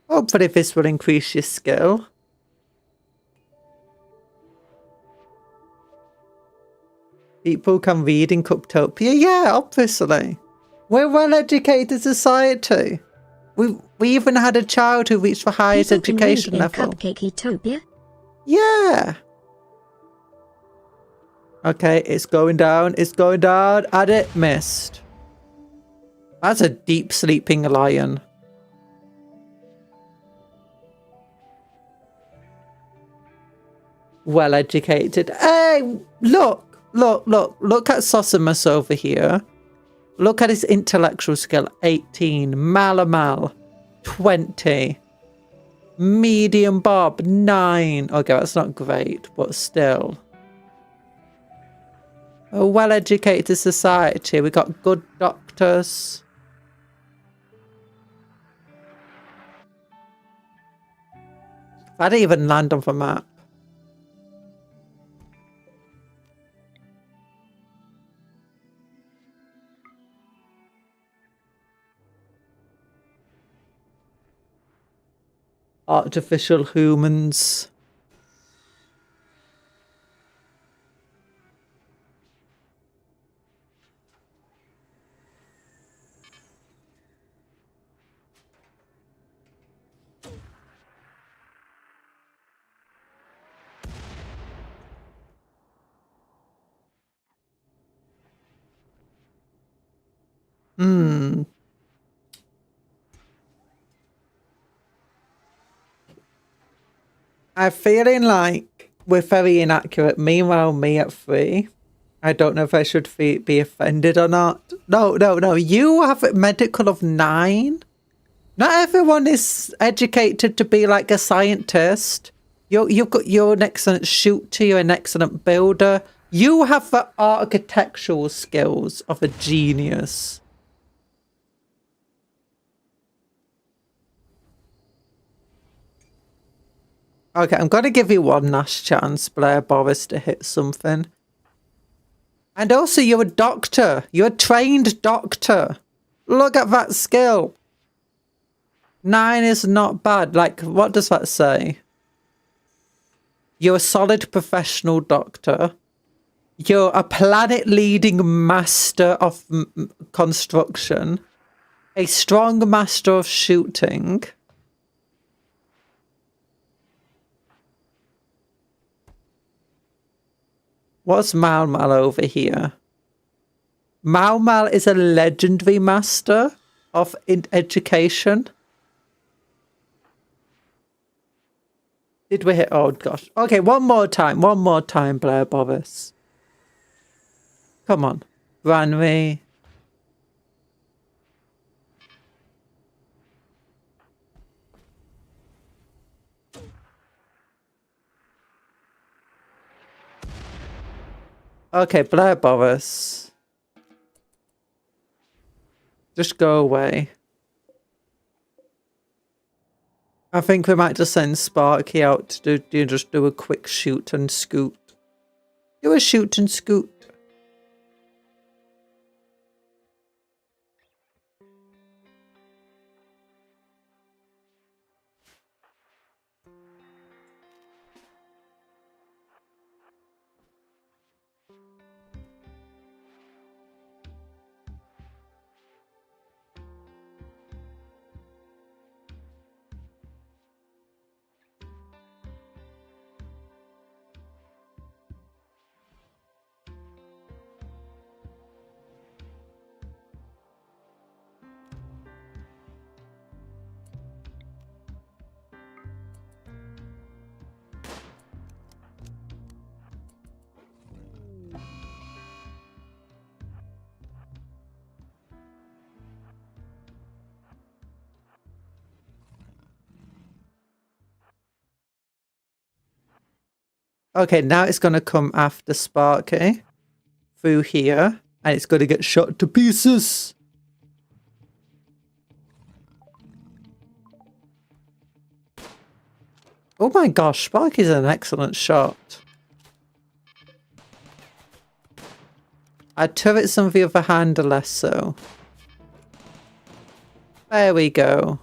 Hopefully this will increase your skill. People can read in Cuptopia. Yeah, obviously. We're a well-educated society. We even had a child who reached the highest education level. Cupcake-topia? Yeah. Okay, it's going down. It's going down. And it missed. That's a deep sleeping lion. Well educated. Hey, look at Sosimus over here. Look at his intellectual skill. 18. Malamal. 20. Medium Bob. 9. Okay, that's not great, but still. A well-educated society. We got good doctors. I didn't even land on the map. Artificial humans. I'm feeling like we're very inaccurate. Meanwhile, me at 3. I don't know if I should be offended or not. No. You have a medical of 9. Not everyone is educated to be like a scientist. You're an excellent shooter. You're an excellent builder. You have the architectural skills of a genius. Okay, I'm going to give you one last chance, Blair Boris, to hit something. And also, you're a doctor. You're a trained doctor. Look at that skill. 9 is not bad. Like, what does that say? You're a solid professional doctor. You're a planet-leading master of construction. A strong master of shooting. What's Malmal over here? Malmal is a legendary master of education. Did we hit? Oh gosh. Okay, one more time, Blair Boris. Come on, Ranry. Okay, Blair Boris. Just go away. I think we might just send Sparky out to just do a quick shoot and scoot. Do a shoot and scoot. Okay, now it's going to come after Sparky through here, and it's going to get shot to pieces. Oh my gosh, Sparky's an excellent shot. Our turrets on the other hand are less so. There we go.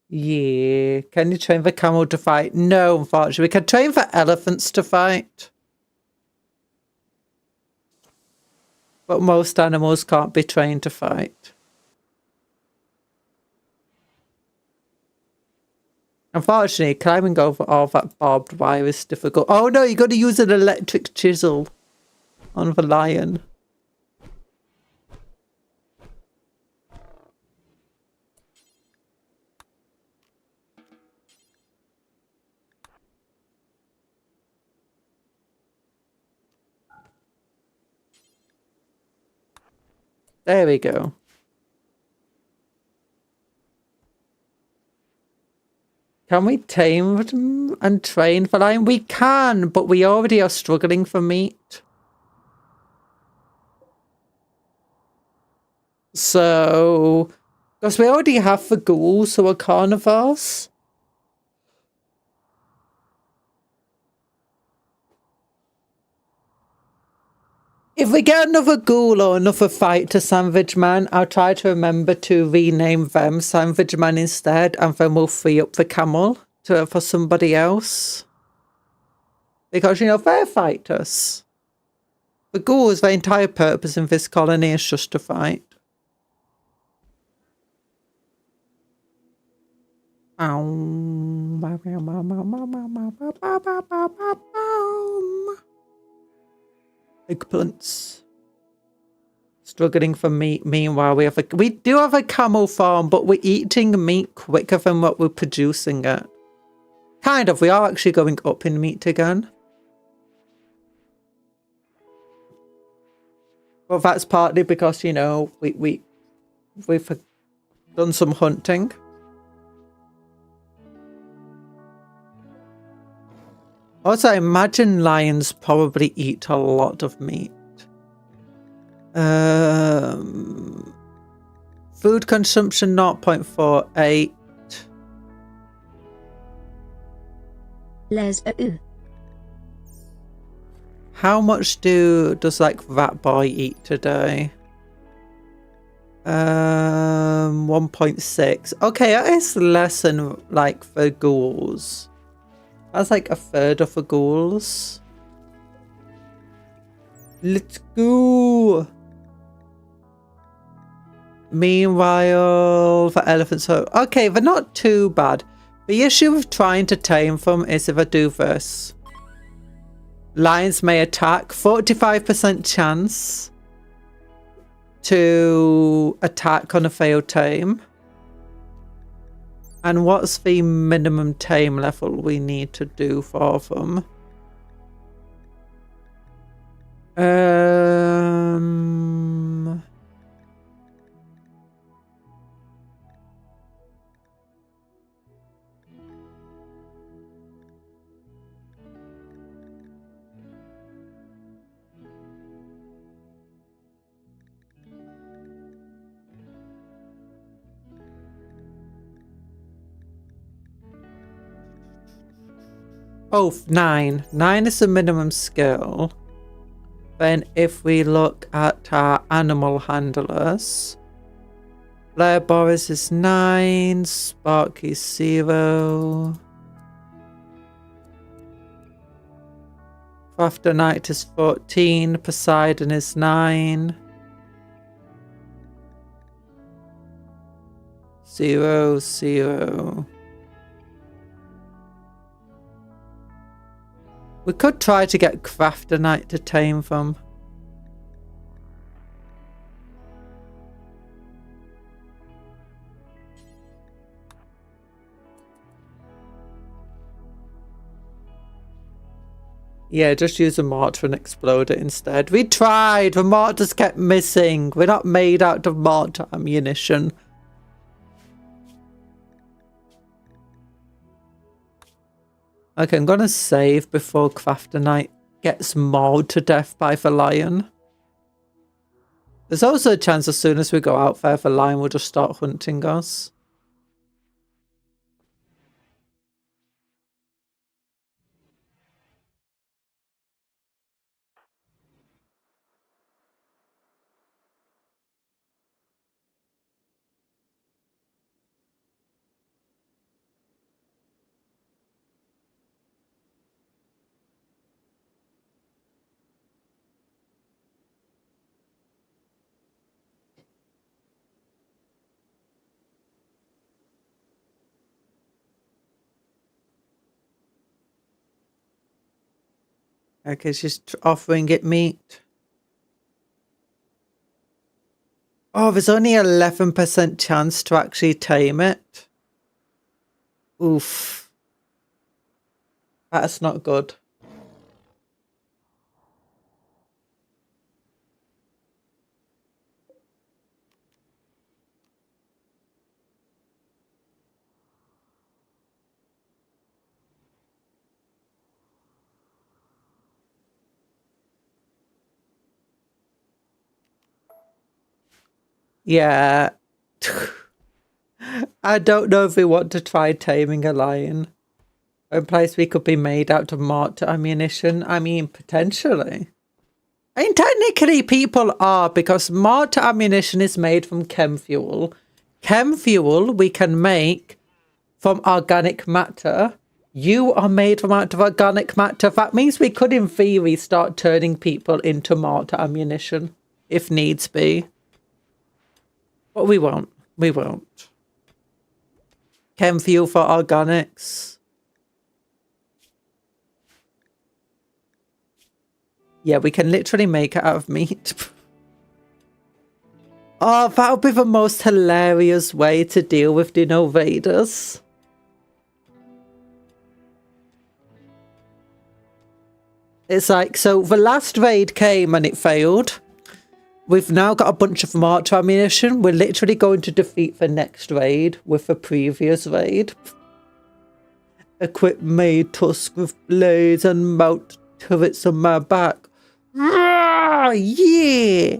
Yeah. Can you train the camel to fight? No, unfortunately. We can train the elephants to fight. But most animals can't be trained to fight. Unfortunately, climbing over all that barbed wire is difficult. Oh no, you got to use an electric chisel on the lion. There we go. Can we tame them and train the lion? We can, but we already are struggling for meat. So, because we already have the ghouls who are carnivores. If we get another ghoul or another fight to Sandwich Man, I'll try to remember to rename them Sandwich Man instead, and then we'll free up the camel for somebody else. Because, you know, they're fighters. The ghouls, their entire purpose in this colony is just to fight. Eggplants. Struggling for meat. Meanwhile, we do have a camel farm, but we're eating meat quicker than what we're producing it. Kind of. We are actually going up in meat again. Well, that's partly because, you know, we've done some hunting. Also, I imagine lions probably eat a lot of meat. Food consumption 0.48. Les How much does like that boy eat today? 1.6. Okay, that is less than like the ghouls. That's like a third of the ghouls. Let's go. Meanwhile, the elephants are okay. They're not too bad. The issue with trying to tame them is if I do this. Lions may attack. 45% chance to attack on a failed tame. And what's the minimum tame level we need to do for them? Oh, 9. 9 is the minimum skill. Then if we look at our animal handlers, Blair Boris is 9, Sparky's 0. Crafter Knight is 14, Poseidon is 9. 0, 0. We could try to get Crafter Knight to tame them. Yeah, just use a mortar and explode it instead. We tried. The mortars kept missing. We're not made out of mortar ammunition. Okay, I'm gonna save before Crafter Knight gets mauled to death by the lion. There's also a chance as soon as we go out there, the lion will just start hunting us. Okay, she's offering it meat. Oh, there's only 11% chance to actually tame it. Oof. That's not good. Yeah. I don't know if we want to try taming a lion. In place we could be made out of mortar ammunition. I mean, potentially. I mean, technically people are, because mortar ammunition is made from chem fuel. Chem fuel we can make from organic matter. You are made from out of organic matter. That means we could, in theory, start turning people into mortar ammunition, if needs be. But we won't. We won't. Chem fuel for organics. Yeah, we can literally make it out of meat. Oh, that would be the most hilarious way to deal with the invaders. It's like, so the last raid came and it failed. We've now got a bunch of mortar ammunition. We're literally going to defeat the next raid with the previous raid. Equip made tusk with blades and mount turrets on my back. Rawr, yeah!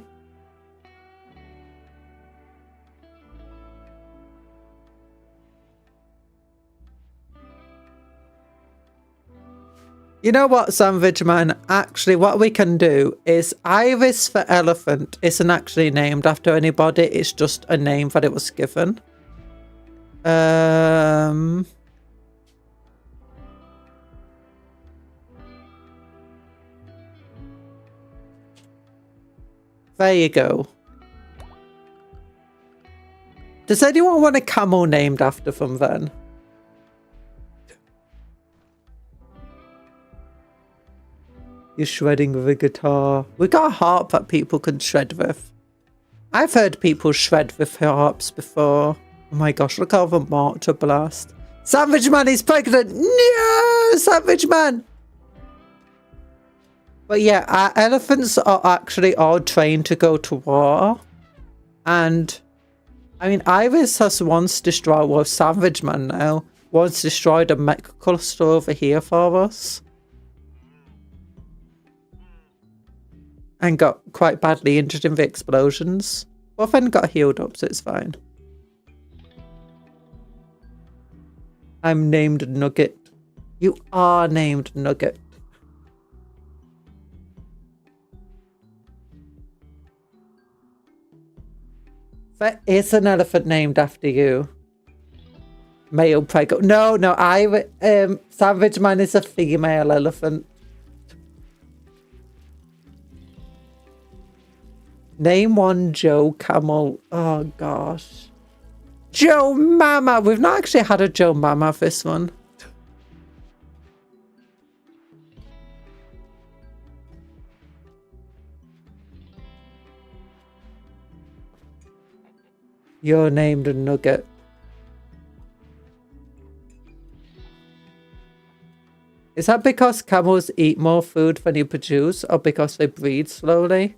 You know what, Sandwich Man? Actually, what we can do is Iris for elephant isn't actually named after anybody. It's just a name that it was given. There you go. Does anyone want a camel named after them then? You're shredding with a guitar. We got a harp that people can shred with. I've heard people shred with harps before. Oh my gosh, look at the mortar blast. Savage Man is pregnant! No! Savage Man! But yeah, our elephants are actually all trained to go to war. And, I mean, Iris has once destroyed, well, Savage Man now, once destroyed a mech cluster over here for us. And got quite badly injured in the explosions. Well, then got healed up, so it's fine. I'm named Nugget. You are named Nugget. There is an elephant named after you. Male pregnant. No, Savage Man is a female elephant. Name one Joe Camel. Oh, gosh. Joe Mama. We've not actually had a Joe Mama for this one. You're named a Nugget. Is that because camels eat more food than you produce, or because they breed slowly?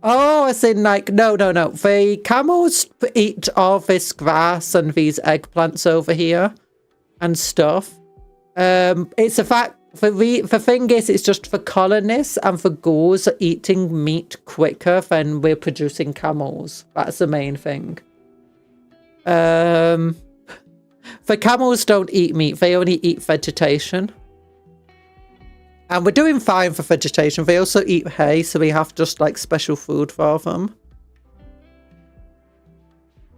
Oh, as in like, no. The camels eat all this grass and these eggplants over here and stuff. It's a fact, the thing is, it's just for colonists and for ghouls are eating meat quicker than we're producing camels. That's the main thing. The camels don't eat meat, they only eat vegetation. And we're doing fine for vegetation. They also eat hay, so we have just like special food for them.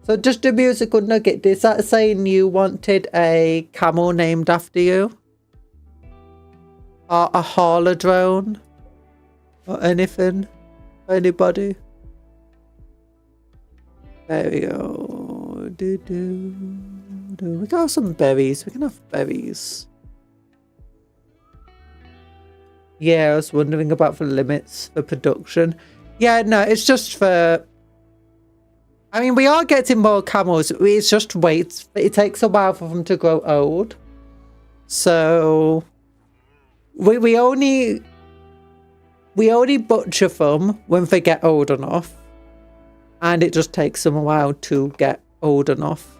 So just a musical nugget. Is that saying you wanted a camel named after you? Or a hauler drone? Or anything? Anybody? There we go. We got some berries. We can have berries. Yeah, I was wondering about the limits for production. Yeah, no, it's just for... I mean, we are getting more camels. It's just wait. It takes a while for them to grow old. So... We only butcher them when they get old enough. And it just takes them a while to get old enough.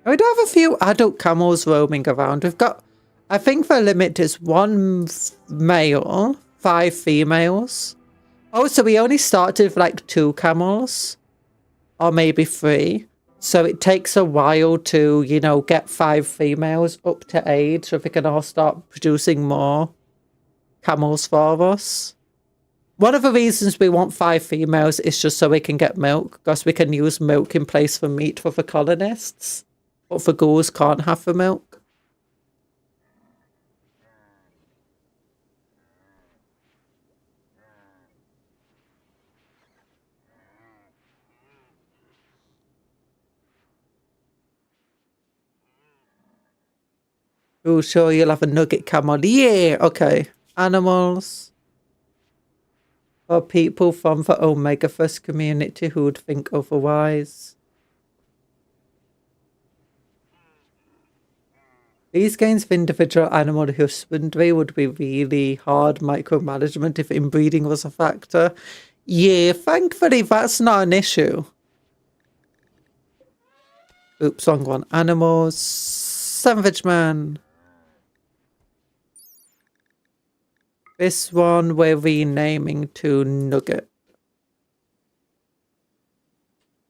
We do have a few adult camels roaming around. We've got, I think the limit is 1 male, 5 females. Oh, so we only started with like 2 camels, or maybe 3. So it takes a while to, you know, get 5 females up to age, so we can all start producing more camels for us. One of the reasons we want 5 females is just so we can get milk, because we can use milk in place for meat for the colonists. But the ghouls can't have the milk. Oh, sure, you'll have a nugget camel. Yeah, okay. Animals. Or people from the Omega First community who'd think otherwise. These kinds of individual animal husbandry would be really hard micromanagement if inbreeding was a factor. Yeah, thankfully that's not an issue. Oops, wrong one. Animals. Savage Man. This one we're renaming to Nugget.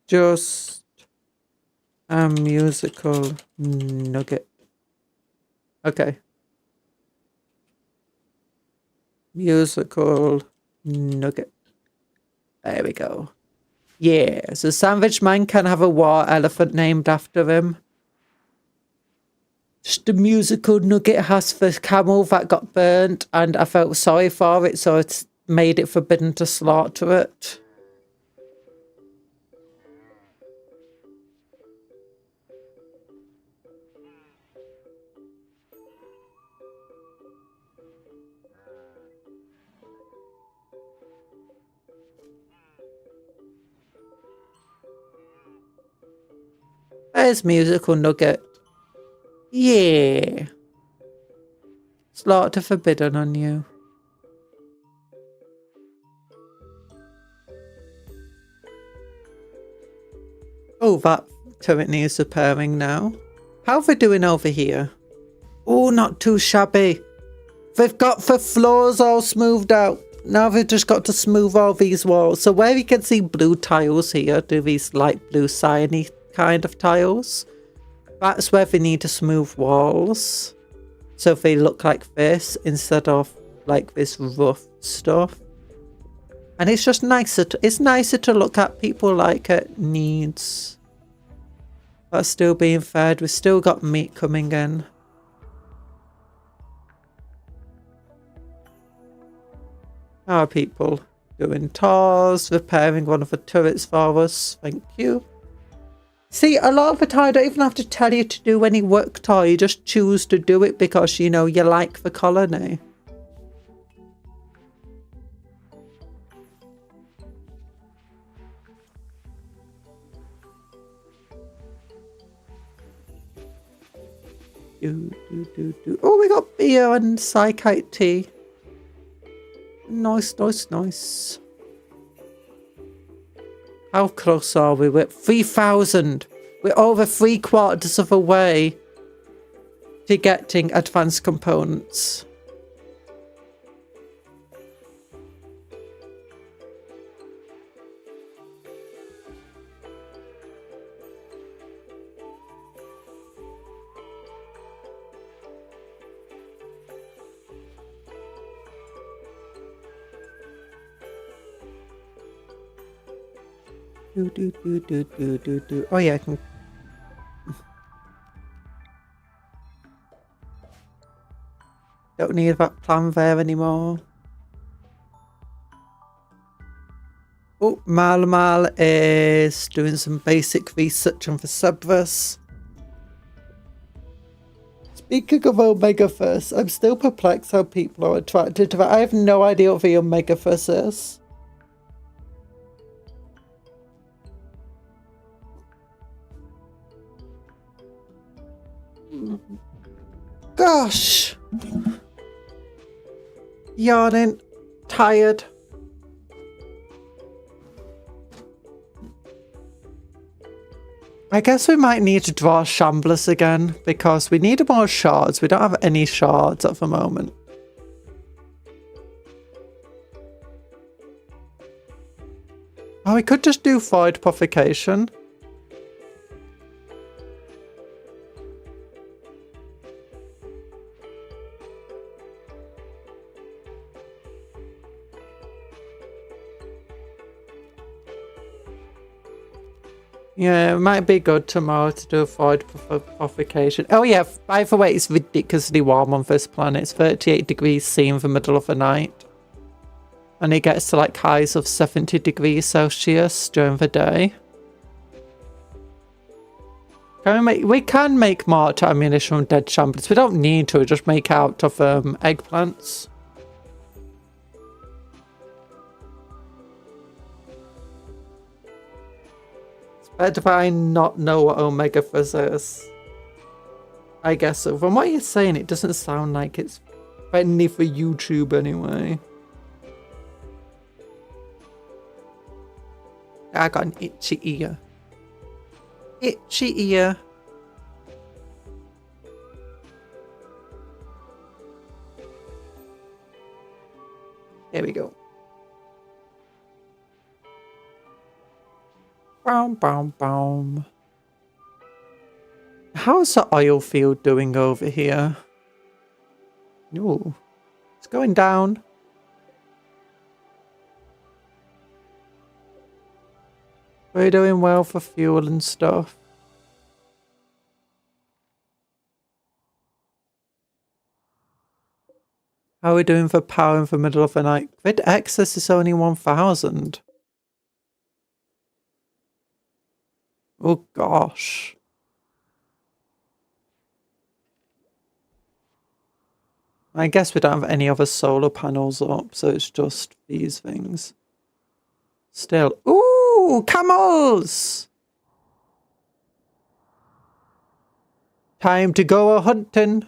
Just a musical nugget. Okay. Musical nugget. There we go. Yeah, so Sandwich Man can have a war elephant named after him. Just a musical nugget has the camel that got burnt, and I felt sorry for it, so it's made it forbidden to slaughter it. There's musical nugget. Yeah. Slaughter forbidden on you. Oh, that turret needs repairing now. How are they doing over here? Oh, not too shabby. They've got the floors all smoothed out. Now they've just got to smooth all these walls. So where you can see blue tiles here, do these light blue cyany kind of tiles. That's where they need to smooth walls. So they look like this instead of like this rough stuff. And it's just nicer to look at. People like it. Needs. That's still being fed. We've still got meat coming in. How are people doing? Tars, repairing one of the turrets for us. Thank you. See, a lot of the time I don't even have to tell you to do any work, Tar. You just choose to do it because, you know, you like the colony. Oh, we got beer and psychite tea. Nice, nice, nice. How close are we? We're at 3,000. We're over 3/4 of a way to getting advanced components. Oh yeah, I can. Don't need that plan there anymore. Oh, Mal is doing some basic research on the Cerberus. Speaking of Omegaverse, I'm still perplexed how people are attracted to that. I have no idea what the Omegaverse is. Gosh! Yawning. Tired. I guess we might need to draw Shamblers again, because we need more shards. We don't have any shards at the moment. Oh, we could just do Void Purification. Yeah, it might be good tomorrow to do a void purification. Oh yeah, by the way, it's ridiculously warm on this planet. It's 38 degrees C in the middle of the night. And it gets to like highs of 70 degrees Celsius during the day. We can make mortar ammunition from dead shamblers. We don't need to, we just make out of eggplants. Better if I not know what Omegaverse is. I guess so. From what you're saying, it doesn't sound like it's friendly for YouTube anyway. I got an itchy ear. Itchy ear. There we go. Boom, boom, boom. How's the oil field doing over here? Ooh, it's going down. We're doing well for fuel and stuff. How are we doing for power in the middle of the night? Grid excess is only 1,000. Oh gosh. I guess we don't have any other solar panels up, so it's just these things. Still. Ooh, camels! Time to go a-hunting.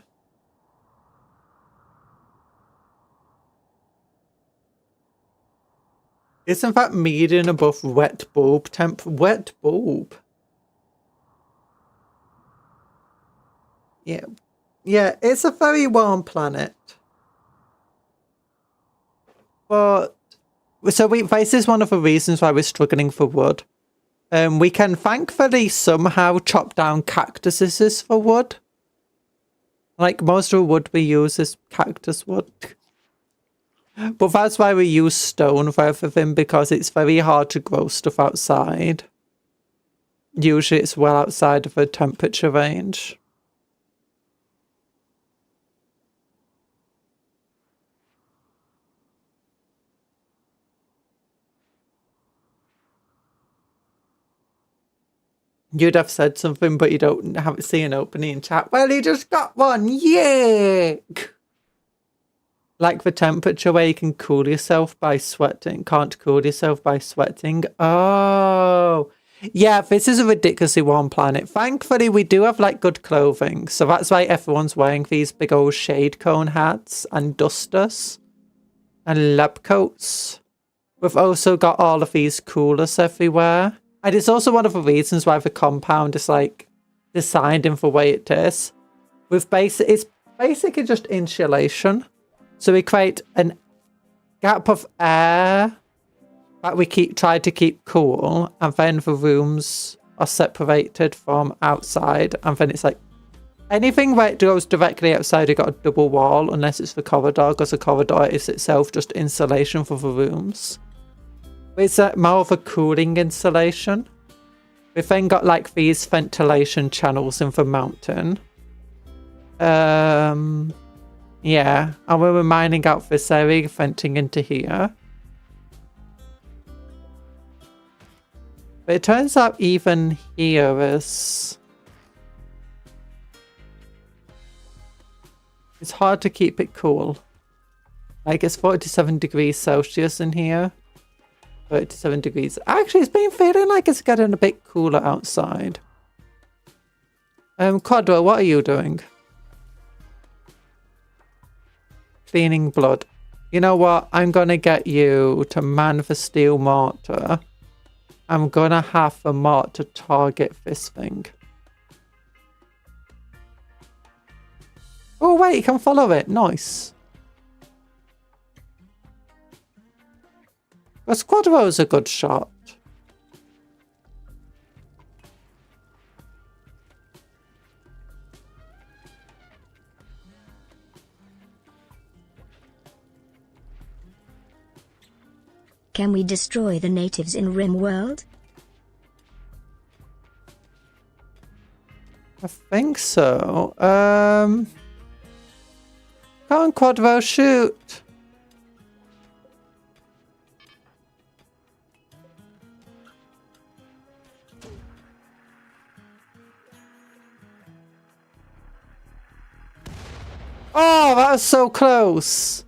Isn't that median above wet bulb temp? Wet bulb? Yeah. Yeah, it's a very warm planet. But, so this is one of the reasons why we're struggling for wood. We can thankfully somehow chop down cactuses for wood. Like most of the wood we use is cactus wood. But that's why we use stone for everything, because it's very hard to grow stuff outside. Usually it's well outside of the temperature range. You'd have said something, but you haven't seen an opening in chat. Well, you just got one. Yay! Like the temperature where you can cool yourself by sweating. Can't cool yourself by sweating. Oh, Yeah, this is a ridiculously warm planet. Thankfully, we do have like good clothing. So that's why everyone's wearing these big old shade cone hats and dusters and lab coats. We've also got all of these coolers everywhere. And it's also one of the reasons why the compound is like designed in the way it is. It's basically just insulation. So we create an gap of air that we try to keep cool, and then the rooms are separated from outside, and then it's like anything where it goes directly outside, you've got a double wall, unless it's the corridor, because the corridor is itself just insulation for the rooms. It's more of a cooling insulation. We've then got like these ventilation channels in the mountain. Yeah, and we're mining out this area, venting into here. But it turns out even here is... it's hard to keep it cool. Like it's 47 degrees Celsius in here. 37 degrees. Actually, it's been feeling like it's getting a bit cooler outside. Quadro, what are you doing? Cleaning blood. You know what? I'm going to get you to man the steel mortar. I'm going to have the mortar target this thing. Oh, wait, you can follow it. Nice. Well, Quadro's a good shot. Can we destroy the natives in RimWorld? I think so. Come on, Quadro, shoot. Oh, that was so close.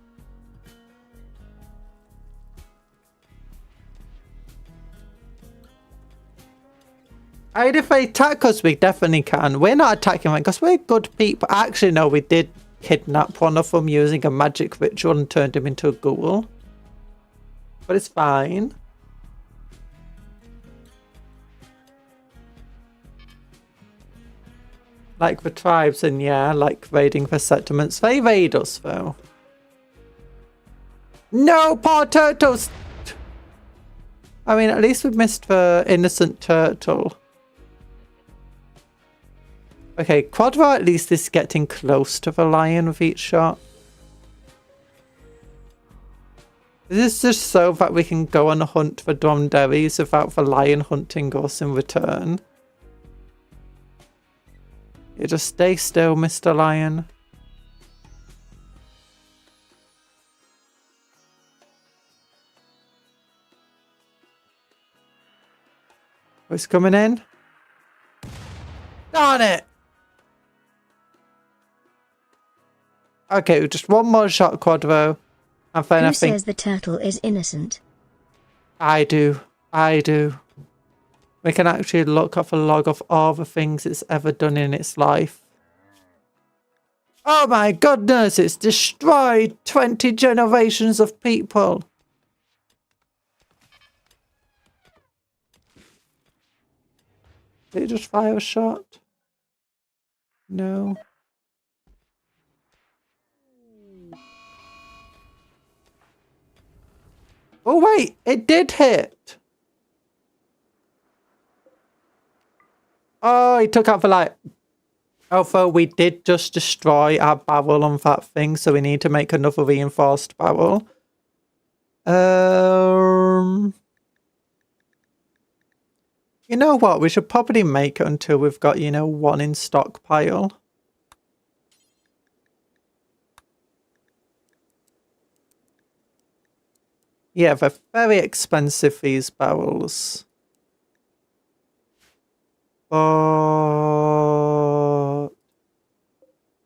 If they attack us, we definitely can. We're not attacking them because we're good people. Actually, no, we did kidnap one of them using a magic ritual and turned him into a ghoul. But it's fine. Like the tribes and yeah, like raiding the settlements. They raid us though. No, poor turtles! I mean, at least we missed the innocent turtle. Okay, Quadro at least is getting close to the lion with each shot. This is just so that we can go on a hunt for Dromdaries without the lion hunting us in return. You just stay still, Mr. Lion. Who's coming in? Darn it! Okay, just one more shot, Quadro. And then Who says the turtle is innocent? I do. I do. We can actually look up a log of all the things it's ever done in its life. Oh my goodness, it's destroyed 20 generations of people. Did it just fire a shot? No. Oh wait, it did hit. Oh, he took out the light. Although we did just destroy our barrel on that thing, so we need to make another reinforced barrel. You know what? We should probably make it until we've got, you know, one in stockpile. Yeah, they're very expensive, these barrels. But...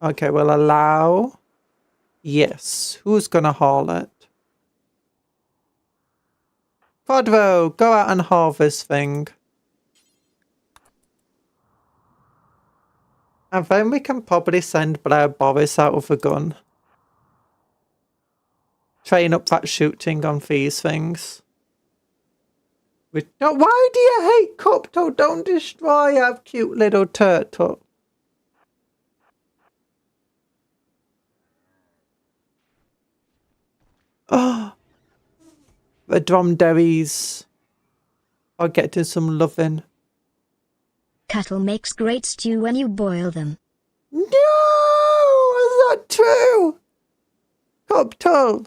okay, we'll allow... yes. Who's gonna haul it? Quadro, go out and haul this thing. And then we can probably send Blair Boris out with a gun. Train up that shooting on these things. Why do you hate Cuptle? Don't destroy our cute little turtle. Oh, the dromedaries are getting some loving. Cuttle makes great stew when you boil them. No, is that true? Cuptle,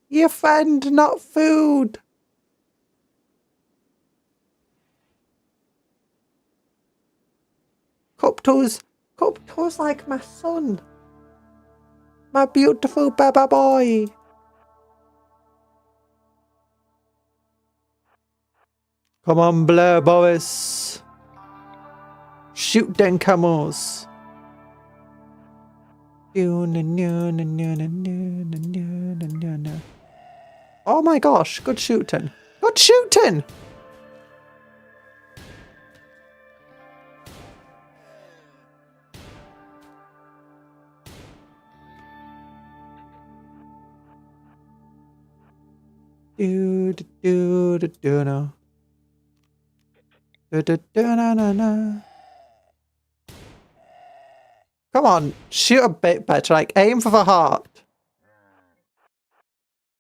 your friend, not food. Cuptle's like my son. My beautiful baby boy. Come on, Blair Boris. Shoot them camels. Oh my gosh, good shooting. Good shooting! No. Come on, shoot a bit better, like aim for the heart.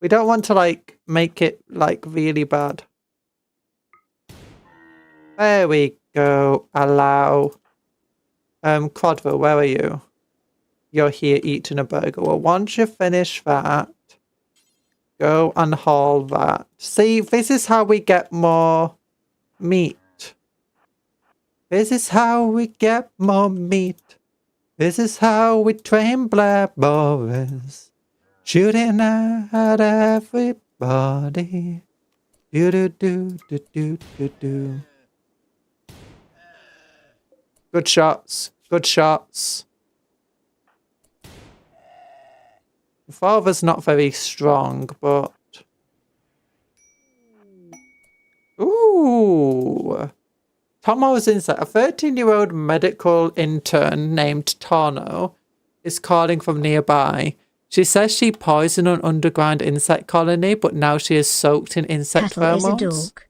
We don't want to like make it like really bad. There we go. Allow. Quadville, where are you? You're here eating a burger. Well, once you finish that, go and haul that. See, this is how we get more meat. This is how we get more meat. This is how we train Blair Boris. Shooting at everybody. Do do do do do do do. Good shots. Good shots. The father's not very strong, but... Ooh! Tomo's inside. A 13-year-old medical intern named Torno is calling from nearby. She says she poisoned an underground insect colony, but now she is soaked in insect Cuttle is a pheromones. dog.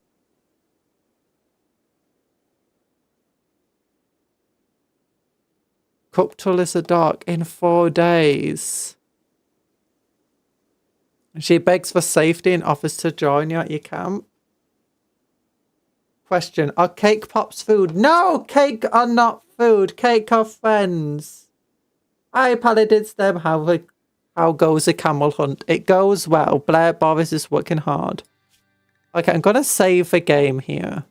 Cuptle is a dog in 4 days. She begs for safety and offers to join you at your camp. Question, are cake pops food? No, cake are not food. Cake are friends. I paladins them how goes a camel hunt. It goes well. Blair Boris is working hard. Okay, I'm gonna save the game here.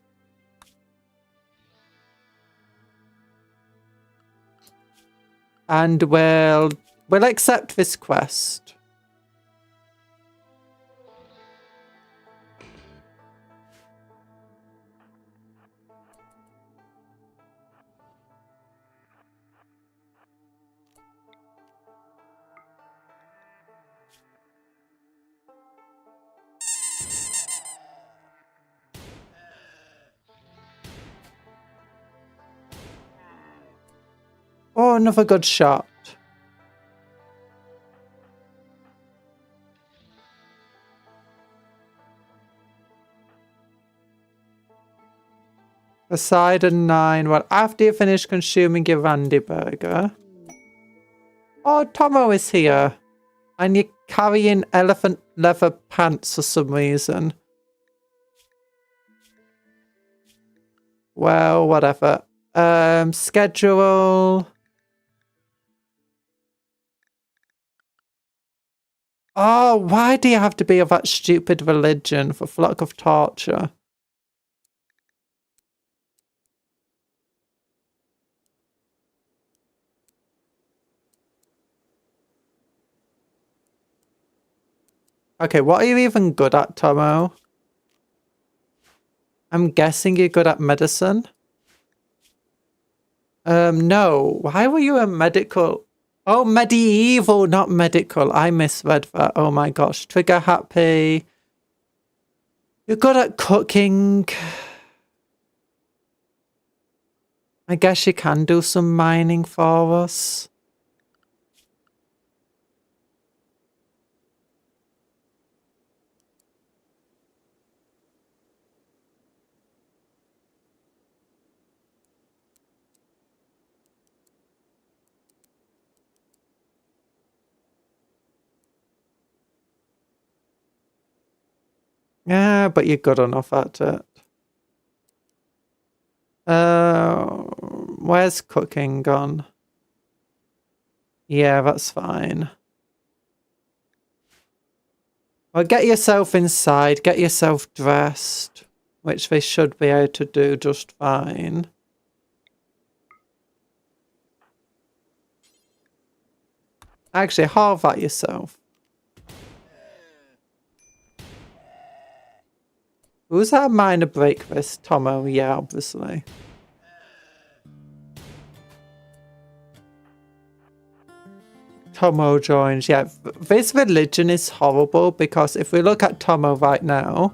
And we'll accept this quest. Oh, another good shot. Aside a 9. Well, after you finish consuming your Randy burger. Oh, Tomo is here. And you're carrying elephant leather pants for some reason. Well, whatever. Schedule. Oh, why do you have to be of that stupid religion for flock of torture? Okay, what are you even good at, Tomo? I'm guessing you're good at medicine. No. Why were you a medical? Oh, medieval, not medical. I misread that. Oh my gosh. Trigger happy. You're good at cooking. I guess you can do some mining for us. Yeah, but you're good enough at it. Where's cooking gone? Yeah, that's fine. Well, get yourself inside, get yourself dressed, which they should be able to do just fine. Actually, halve that yourself. Who's that minor break this? Tomo, yeah, obviously. Tomo joins, yeah. This religion is horrible because if we look at Tomo right now,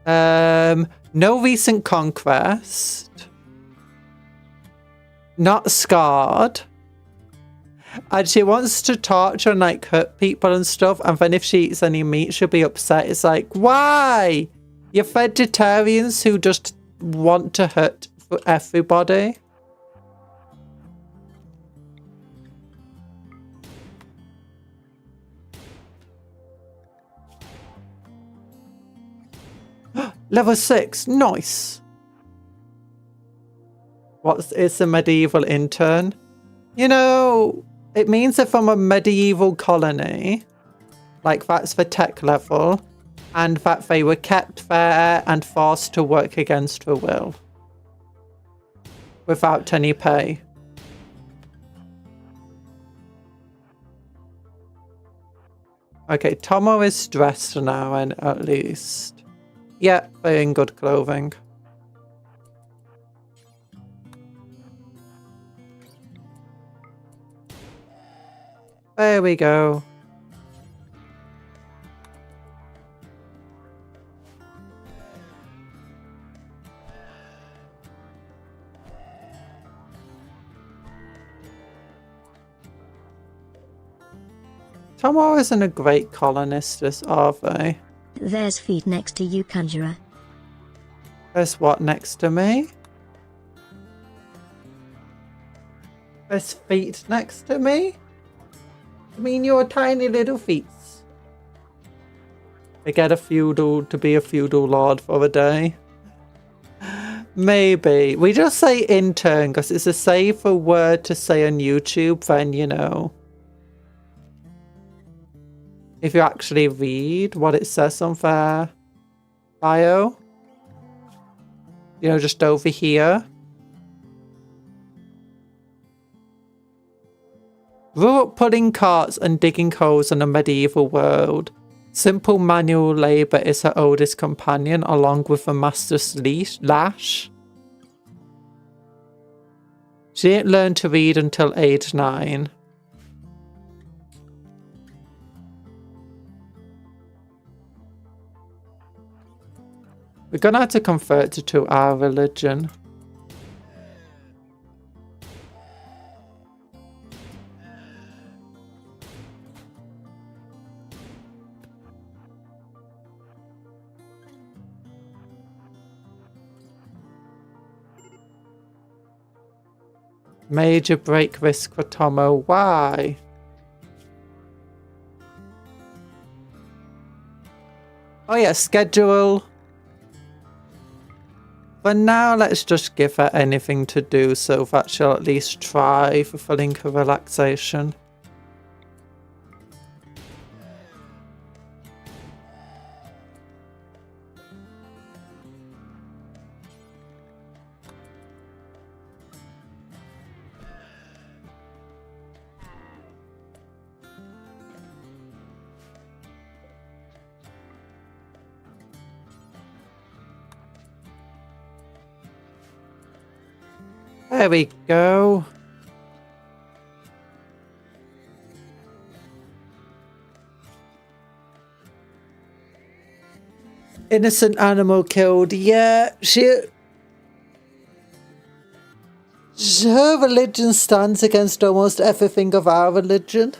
no recent conquest, not scarred, and she wants to torture and like hurt people and stuff, and then if she eats any meat, she'll be upset. It's like, why? You're vegetarians who just want to hurt everybody. Level 6, nice. It's a medieval intern? You know, it means they're from a medieval colony. Like, that's the tech level. And that they were kept there and forced to work against their will. Without any pay. Okay, Tomo is dressed now, and at least. Yeah, they're in good clothing. There we go. Tomo isn't a great colonist, are they? There's feet next to you, Conjurer. There's what next to me? There's feet next to me? I mean, your tiny little feet. They get a feudal to be a feudal lord for a day. Maybe. We just say intern because it's a safer word to say on YouTube than, you know, if you actually read what it says on their bio. You know, just over here. Grew up pulling carts and digging holes in a medieval world. Simple manual labour is her oldest companion, along with a master's lash. She didn't learn to read until age 9. We're gonna have to convert her to our religion. Major break risk for Tomo. Why? Oh yeah, schedule. But now let's just give her anything to do so that she'll at least try fulfilling her relaxation. There we go. Innocent animal killed. Yeah, she... her religion stands against almost everything of our religion.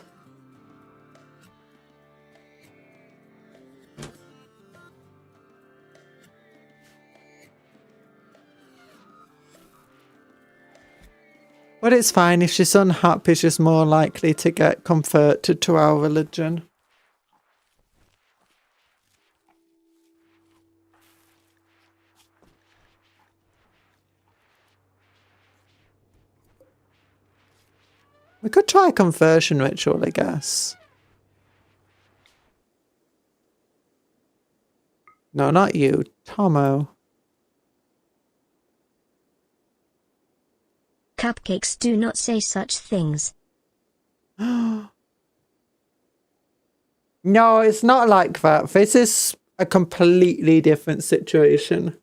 But it's fine. If she's unhappy, she's more likely to get converted to our religion. We could try a conversion ritual, I guess. No, not you. Tomo. Cupcakes do not say such things. No, it's not like that. This is a completely different situation.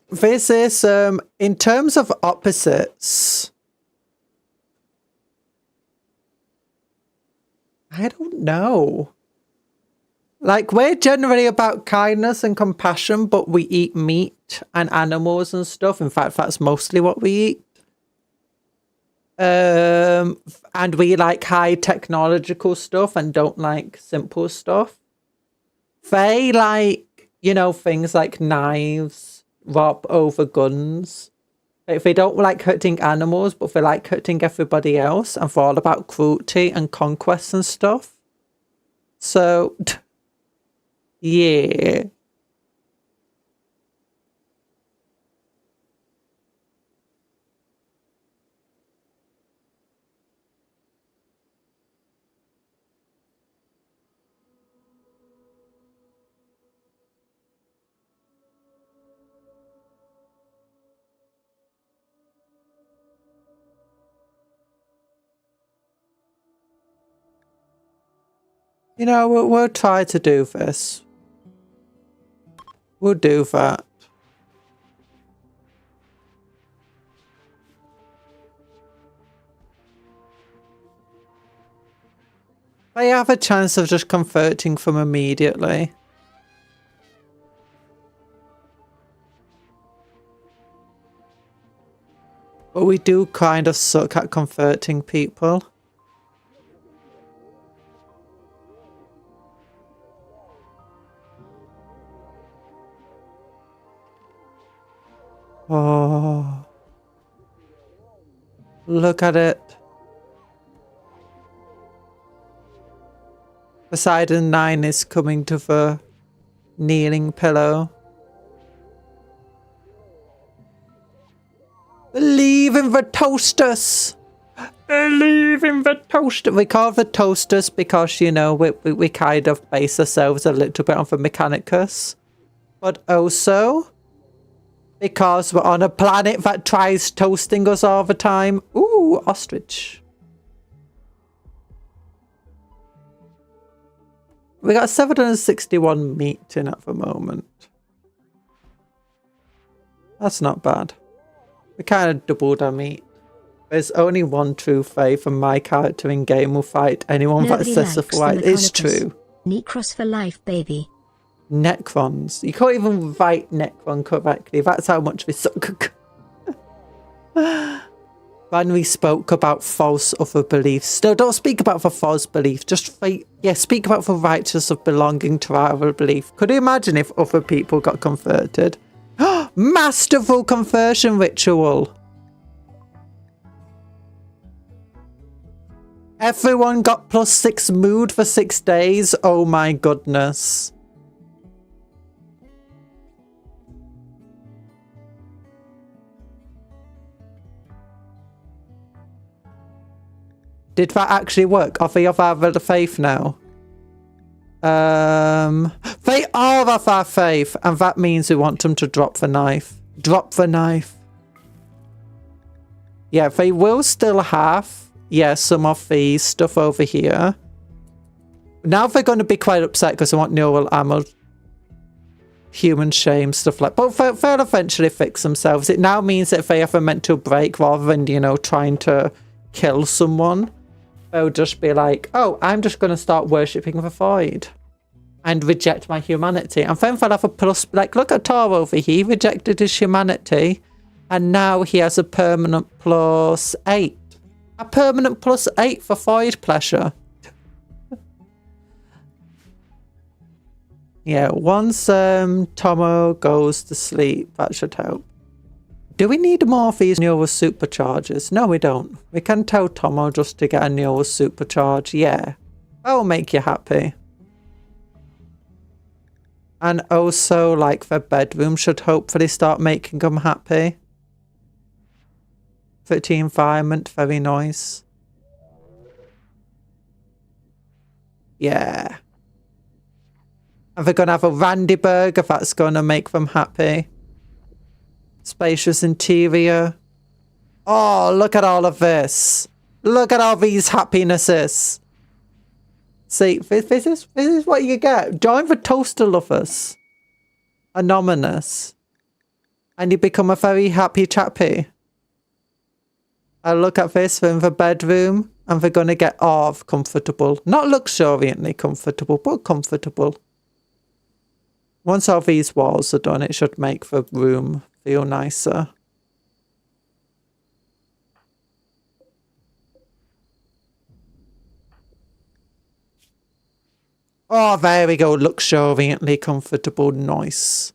This is, in terms of opposites, I don't know. Like, we're generally about kindness and compassion, but we eat meat and animals and stuff. In fact, that's mostly what we eat. And we like high technological stuff and don't like simple stuff. They like, you know, things like knives, rob over guns. Like, they don't like hurting animals, but they like hurting everybody else. And they're all about cruelty and conquest and stuff. So... yeah. You know, we'll try to do this. We'll do that. They have a chance of just converting from immediately. But we do kind of suck at converting people. Oh, look at it. Poseidon 9 is coming to the kneeling pillow. Believe in the toasters. Believe in the toaster. We call the toasters because, you know, we kind of base ourselves a little bit on the Mechanicus. But also... because we're on a planet that tries toasting us all the time. Ooh, ostrich. We got 761 meat in at the moment. That's not bad. We kind of doubled our meat. There's only one true faith, and my character in game will fight anyone that says otherwise. It's true. Necros for life, baby. Necrons. You can't even write Necron correctly. That's how much we suck. When we spoke about false other beliefs. No, don't speak about the false belief. Just speak about the righteous of belonging to our belief. Could you imagine if other people got converted? Masterful conversion ritual. Everyone got +6 mood for 6 days. Oh my goodness. Did that actually work? Are they of our faith now? They are of our faith, and that means we want them to drop the knife. Drop the knife. Yeah, they will still have, yeah, some of the stuff over here. Now they're going to be quite upset because they want neural ammo, human shame, stuff like that. But they'll eventually fix themselves. It now means that if they have a mental break, rather than, you know, trying to kill someone, they'll just be like, oh, I'm just going to start worshipping the void. and reject my humanity. And then I'll have a plus, like, look at Tor over here. He rejected his humanity, and now he has a permanent +8. A permanent +8 for void pleasure. Yeah, once Tomo goes to sleep, that should help. Do we need more of these neural superchargers? No, we don't. We can tell Tomo just to get a neural supercharge. Yeah, that will make you happy. And also, like, the bedroom should hopefully start making them happy. Pretty environment, very nice. Yeah. And they're going to have a Randy burger that's going to make them happy. Spacious interior. Oh, look at all of this. Look at all these happinesses. See, this is what you get. Join the toaster lovers. Anonymous. And you become a very happy chappy. I look at this, they're in the bedroom, and they're going to get comfortable. Not luxuriantly comfortable, but comfortable. Once all these walls are done, it should make the room feel nicer. Oh, there we go. Luxuriantly comfortable. Nice.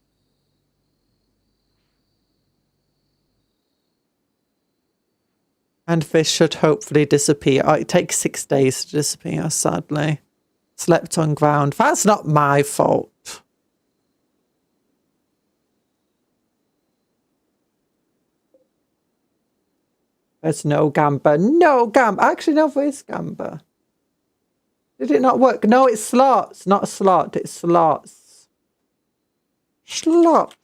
And this should hopefully disappear. Oh, it takes 6 days to disappear, sadly. Slept on ground. That's not my fault. There's no Gamba. No Gamba. Actually, no, there is Gamba. Did it not work? No, it's slots. Not slot. It's slots. Slots.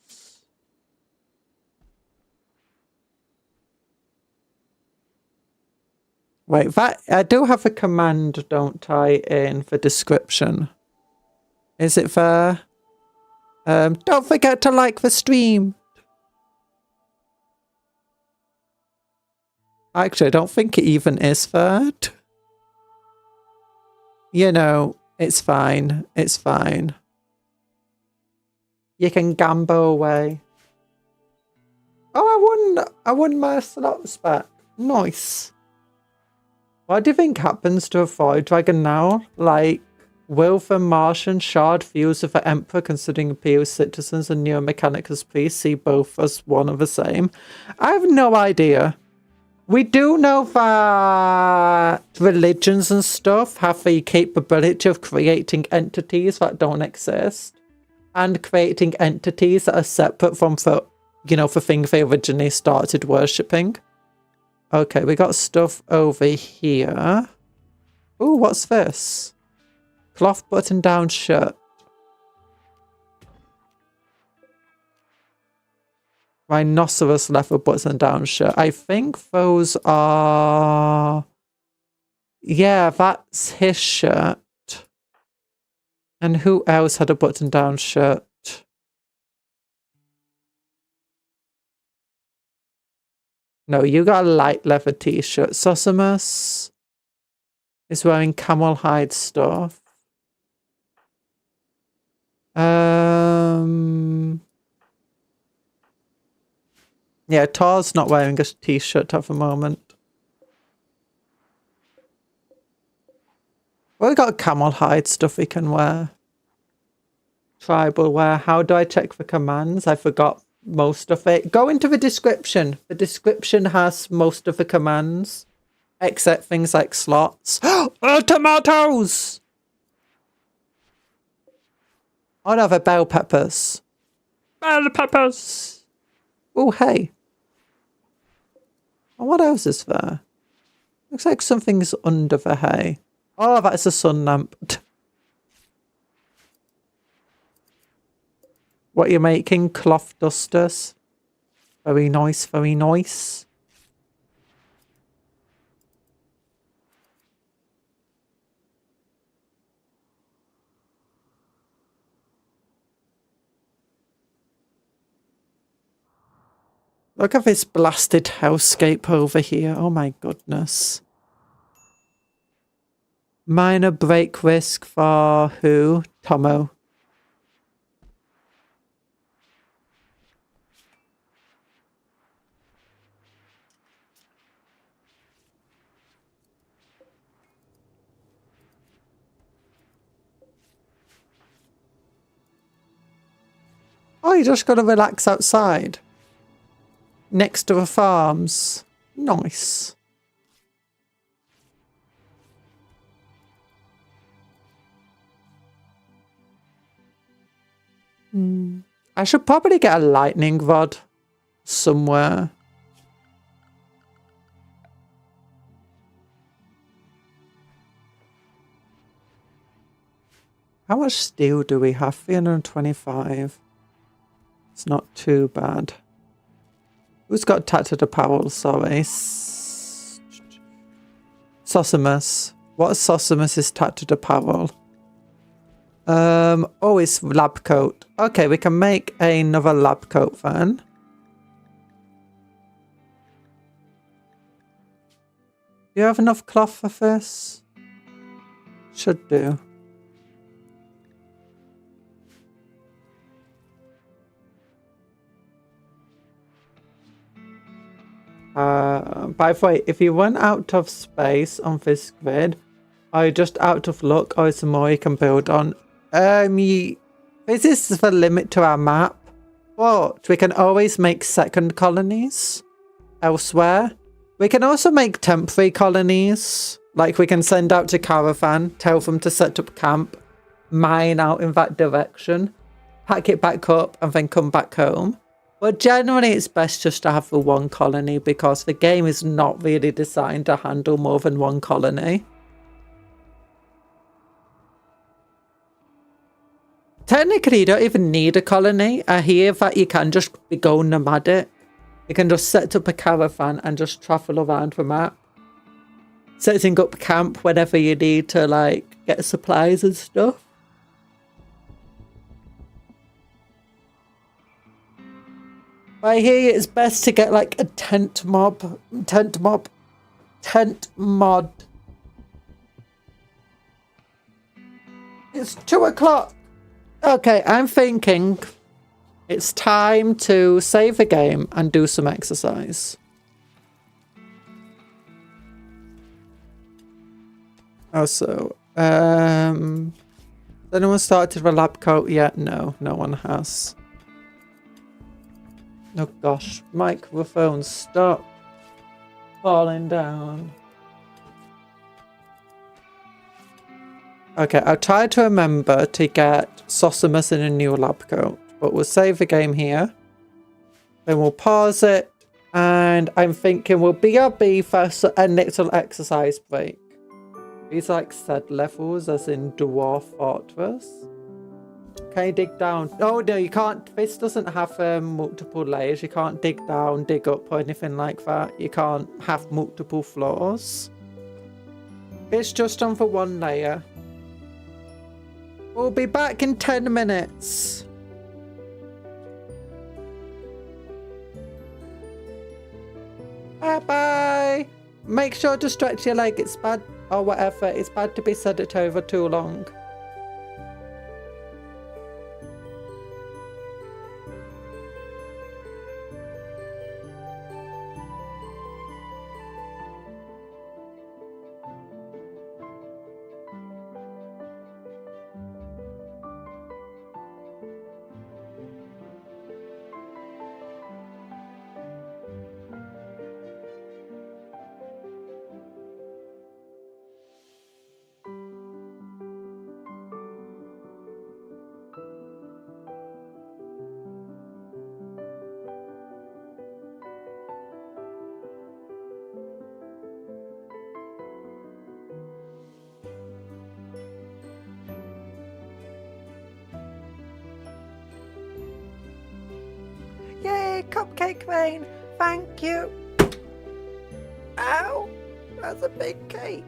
Wait, that I do have a command, don't I, in the description. Is it there? Don't forget to like the stream. Actually, I don't think it even is there. You know, it's fine. It's fine. You can gamble away. Oh, I won my slots back. Nice. What do you think happens to a void dragon now? Like, will the Martian shard fuse with the Emperor, considering Imperial citizens and Neuromechanicus priests see both as one and the same? I have no idea. We do know that religions and stuff have the capability of creating entities that don't exist. And creating entities that are separate from the, you know, the thing they originally started worshipping. Okay, we got stuff over here. Ooh, what's this? Cloth button-down shirt. Rhinoceros leather button-down shirt. I think those are... Yeah, that's his shirt. And who else had a button-down shirt? No, you got a light leather t-shirt. Sosimus is wearing camel hide stuff. Yeah, Tor's not wearing a t-shirt at the moment. Well, we got camel hide stuff we can wear. Tribal wear. How do I check for commands? I forgot most of it. Go into the description. The description has most of the commands, except things like slots. Oh, tomatoes! Oh no, they're bell peppers. Bell peppers! Oh, hey. Oh, what else is there? Looks like something's under the hay. Oh, that's a sun lamp. What are you making? Cloth dusters. Very nice, very nice. Look at this blasted hellscape over here. Oh my goodness. Minor break risk for who? Tomo. Oh, you're just going to relax outside? Next to the farms. Nice. I should probably get a lightning rod somewhere. How much steel do we have? 325. It's not too bad. Who's got tattered apparel? Sorry. Sosimus. What is Sosimus's tattered apparel? Oh, it's lab coat. Okay, we can make another lab coat then. Do you have enough cloth for this? Should do. By the way, if you run out of space on this grid, or you're just out of luck, or some more you can build on, this is the limit to our map, but we can always make second colonies elsewhere. We can also make temporary colonies, like we can send out to Caravan, tell them to set up camp, mine out in that direction, pack it back up, and then come back home. But generally it's best just to have the one colony because the game is not really designed to handle more than one colony. Technically, you don't even need a colony. I hear that you can just go nomadic. You can just set up a caravan and just travel around the map. Setting up camp whenever you need to, like, get supplies and stuff. I hear it's best to get, like, a tent mod. It's 2 o'clock. Okay, I'm thinking it's time to save the game and do some exercise. Also, has anyone started the lab coat yet? No, no one has. Oh gosh, microphone, stop falling down. Okay, I'll try to remember to get Sosimus in a new lab coat, but we'll save the game here. Then we'll pause it, and I'm thinking we'll BRB for a little exercise break. These are like said levels, as in Dwarf Fortress. Can you dig down? Oh no, you can't. This doesn't have multiple layers. You can't dig down, dig up, or anything like that. You can't have multiple floors. It's just on for one layer. We'll be back in 10 minutes. Bye-bye. Make sure to stretch your leg. It's bad, or whatever. It's bad to be sedated over too long. Yay, cupcake rain! Thank you! Ow! That's a big cake!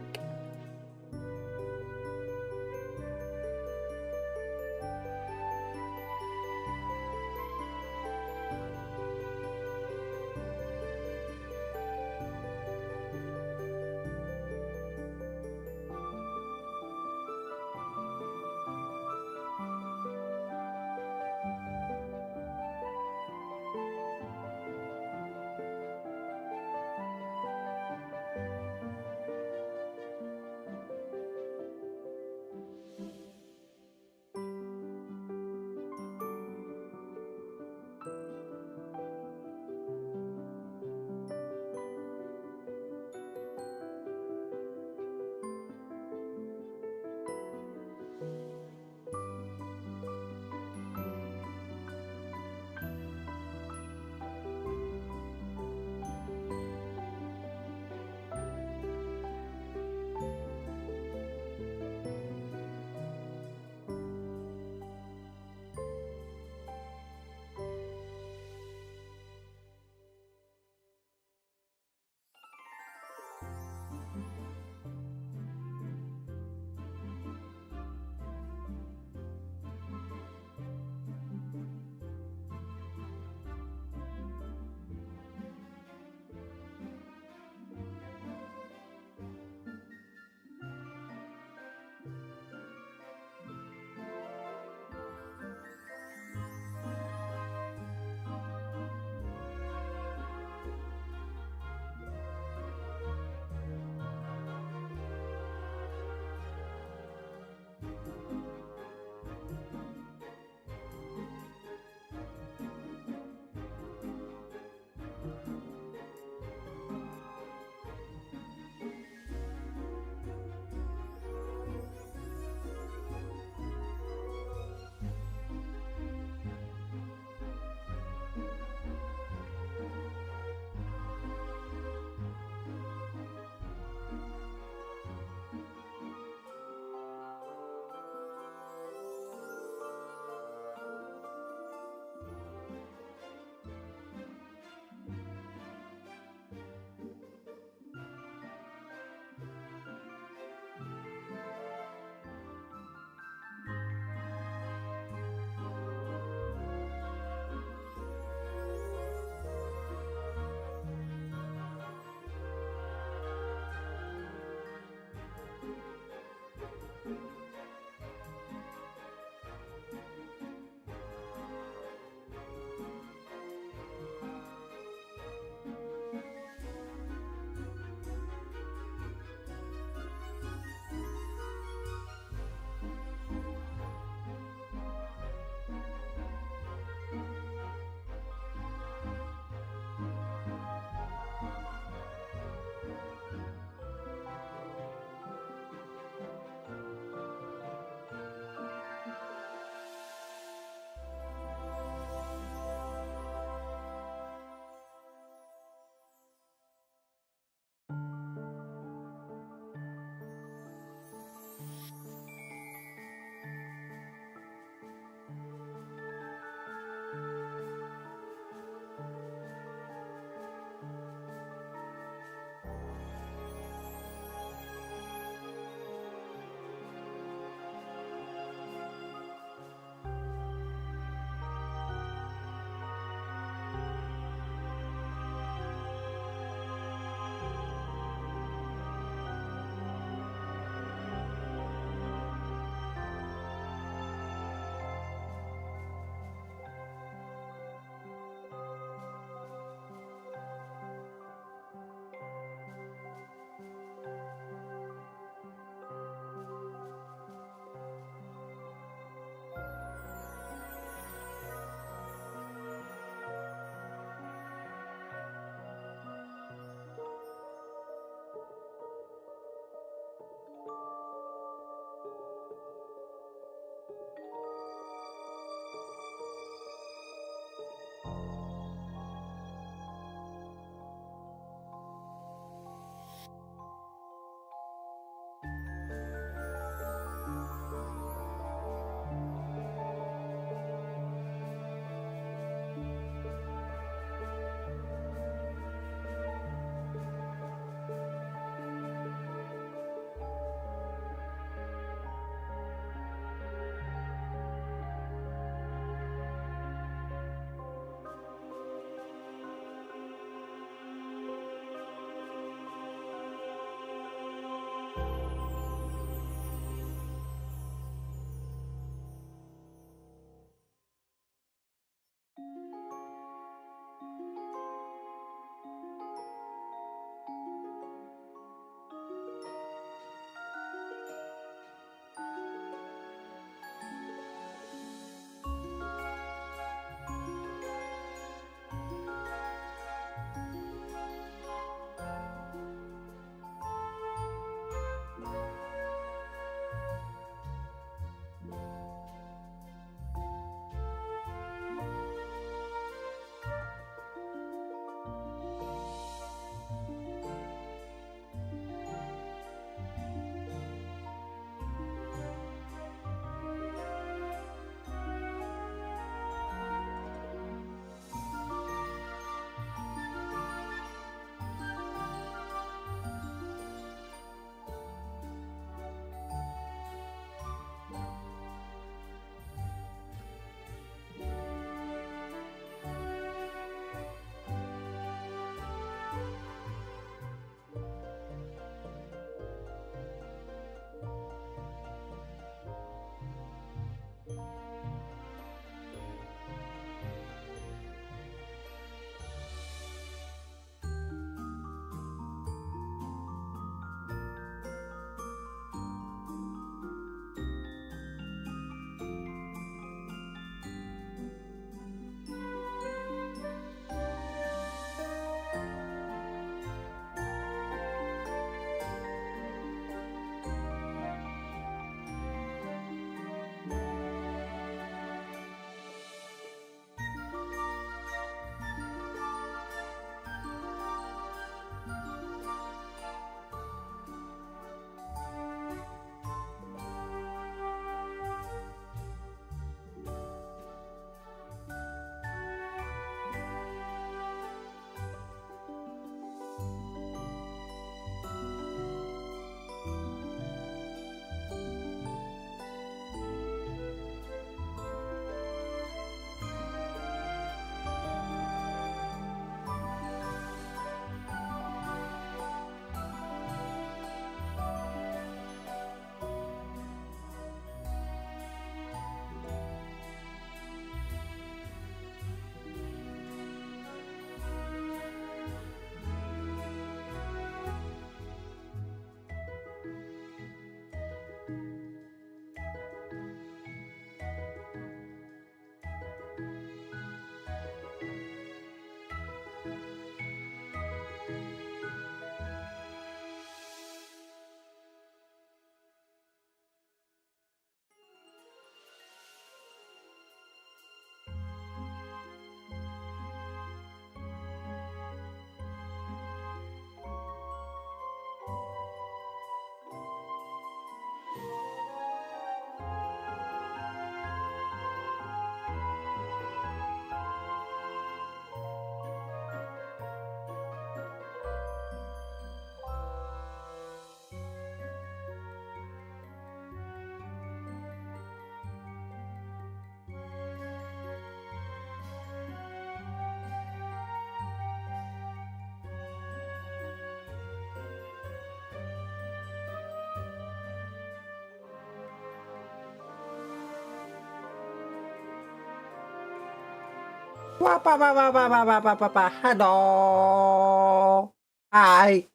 Hello. Hi.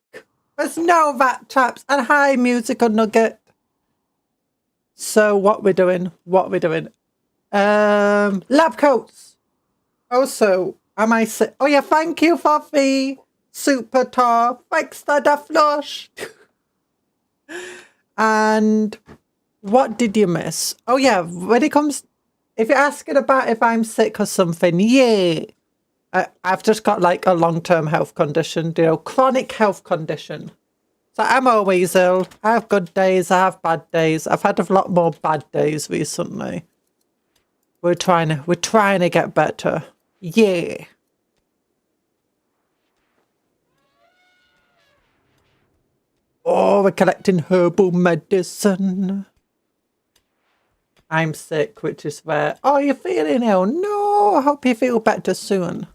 There's no rat traps. And hi, musical nugget. So what we're doing? Lab coats. Also, am I sick? Oh yeah, thank you for the super top. Thanks for the flush. And what did you miss? Oh yeah, when it comes, if you're asking about if I'm sick or something, yeah. I've just got like a long-term health condition, you know, chronic health condition. So I'm always ill. I have good days, I have bad days. I've had a lot more bad days recently. We're trying to get better. Yeah. Oh, we're collecting herbal medicine. I'm sick, which is where... Oh, you're feeling ill? No, I hope you feel better soon.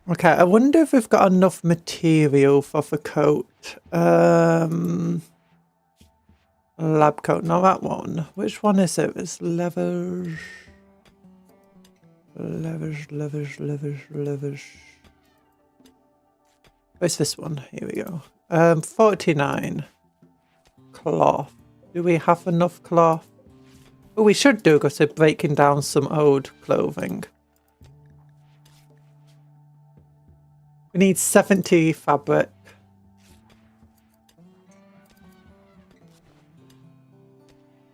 Okay, I wonder if we've got enough material for the coat. Lab coat, not that one. Which one is it? It's levers. Where's this one? Here we go. 49. Cloth. Do we have enough cloth? Oh, we should do because we're breaking down some old clothing. We need 70 fabric.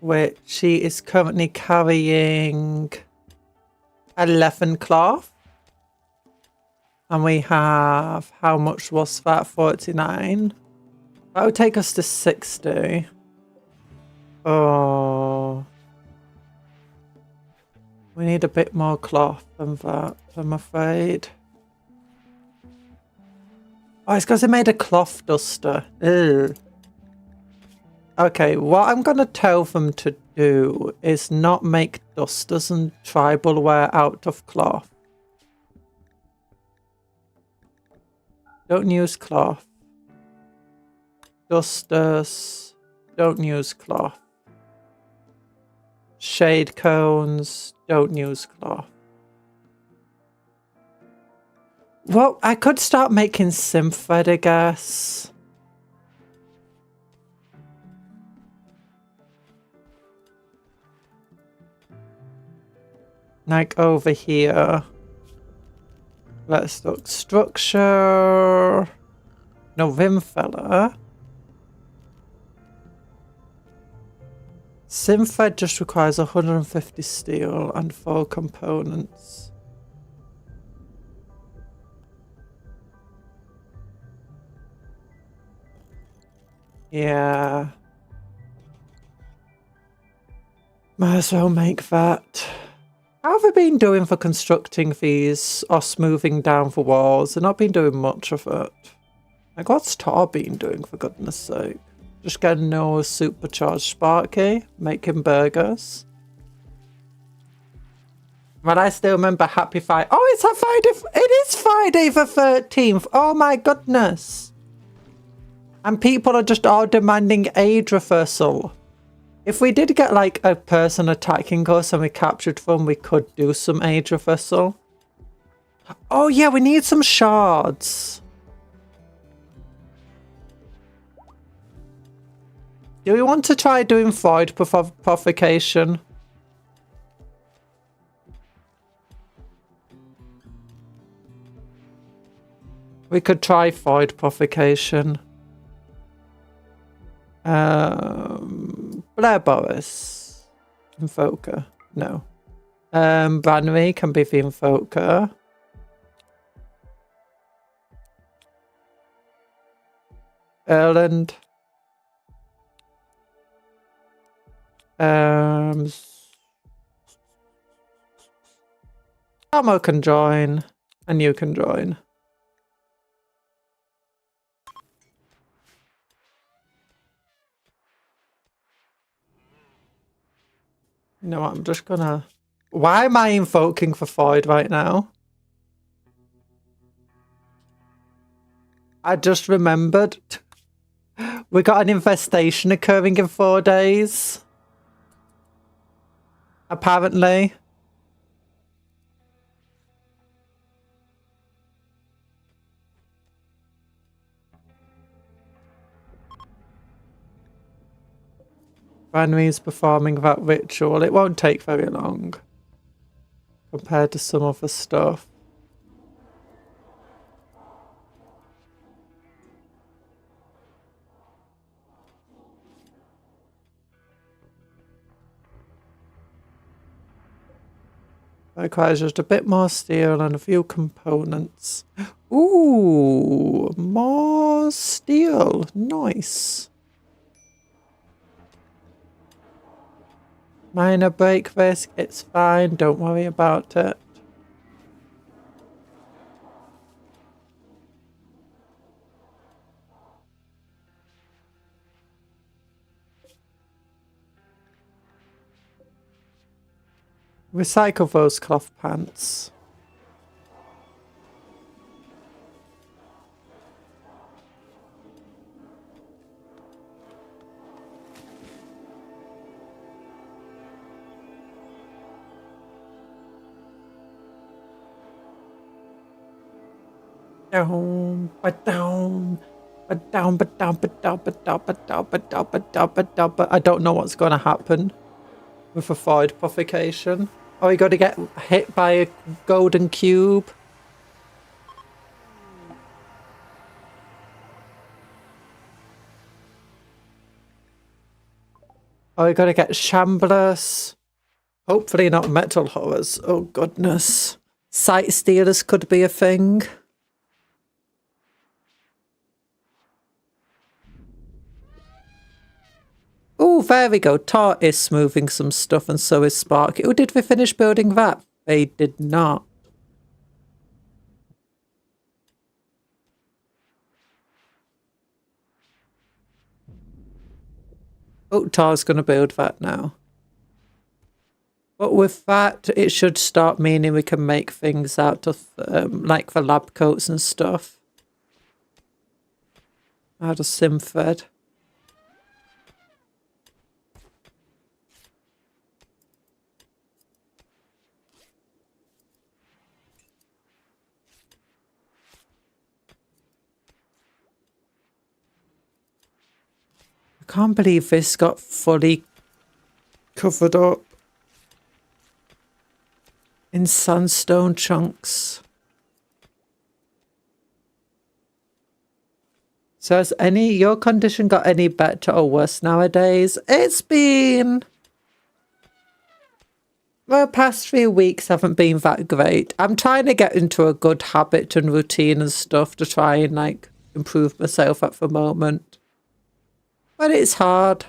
Which she is currently carrying 11 cloth. And we have, how much was that? 49. That would take us to 60. Oh. We need a bit more cloth than that, I'm afraid. Oh, it's because they made a cloth duster. Ew. Okay, what I'm going to tell them to do is not make dusters and tribal wear out of cloth. Don't use cloth. Dusters. Don't use cloth. Shade cones. Don't use cloth. Well, I could start making sim thread, I guess. Like over here. Let's look. Structure. No, Vim fella. Simfed just requires 150 steel and 4 components. Yeah. Might as well make that. How have I been doing for constructing these or smoothing down the walls? I've not been doing much of it. Like, what's Tar been doing, for goodness sake? Just getting no supercharged Sparky, making burgers. But I still remember Happy Friday. Oh, it's a Friday. It is Friday the 13th. Oh my goodness. And people are just all demanding aid reversal. If we did get like a person attacking us and we captured them, we could do some aid reversal. Oh yeah, we need some shards. Do we want to try doing void purification? We could try void purification. Blair Boris. Invoker. No. Branwy can be the invoker. Erland. Amo can join, and you can join. You know what, I'm just gonna... Why am I invoking for void right now? I just remembered. We got an infestation occurring in 4 days. Apparently. Ranry's performing that ritual. It won't take very long compared to some other stuff. Requires just a bit more steel and a few components. Ooh, more steel. Nice. Minor break risk. It's fine. Don't worry about it. Recycle those cloth pants. Down, but down, but down, but down, but down, but down, but down, but down, but down, but down, but I don't know what's going to happen with a void purification. Oh, you got to get hit by a golden cube. Oh, you got to get shamblers. Hopefully not metal horrors. Oh, goodness. Sight stealers could be a thing. Oh, there we go. Tar is smoothing some stuff and so is Sparky. Oh, did we finish building that? They did not. Oh, Tar's going to build that now. But with that, it should start meaning we can make things out of, like the lab coats and stuff. Out of sim thread. I can't believe this got fully covered up in sandstone chunks. So has your condition got any better or worse nowadays? It's been... well, the past few weeks haven't been that great. I'm trying to get into a good habit and routine and stuff to try and like improve myself at the moment. But it's hard.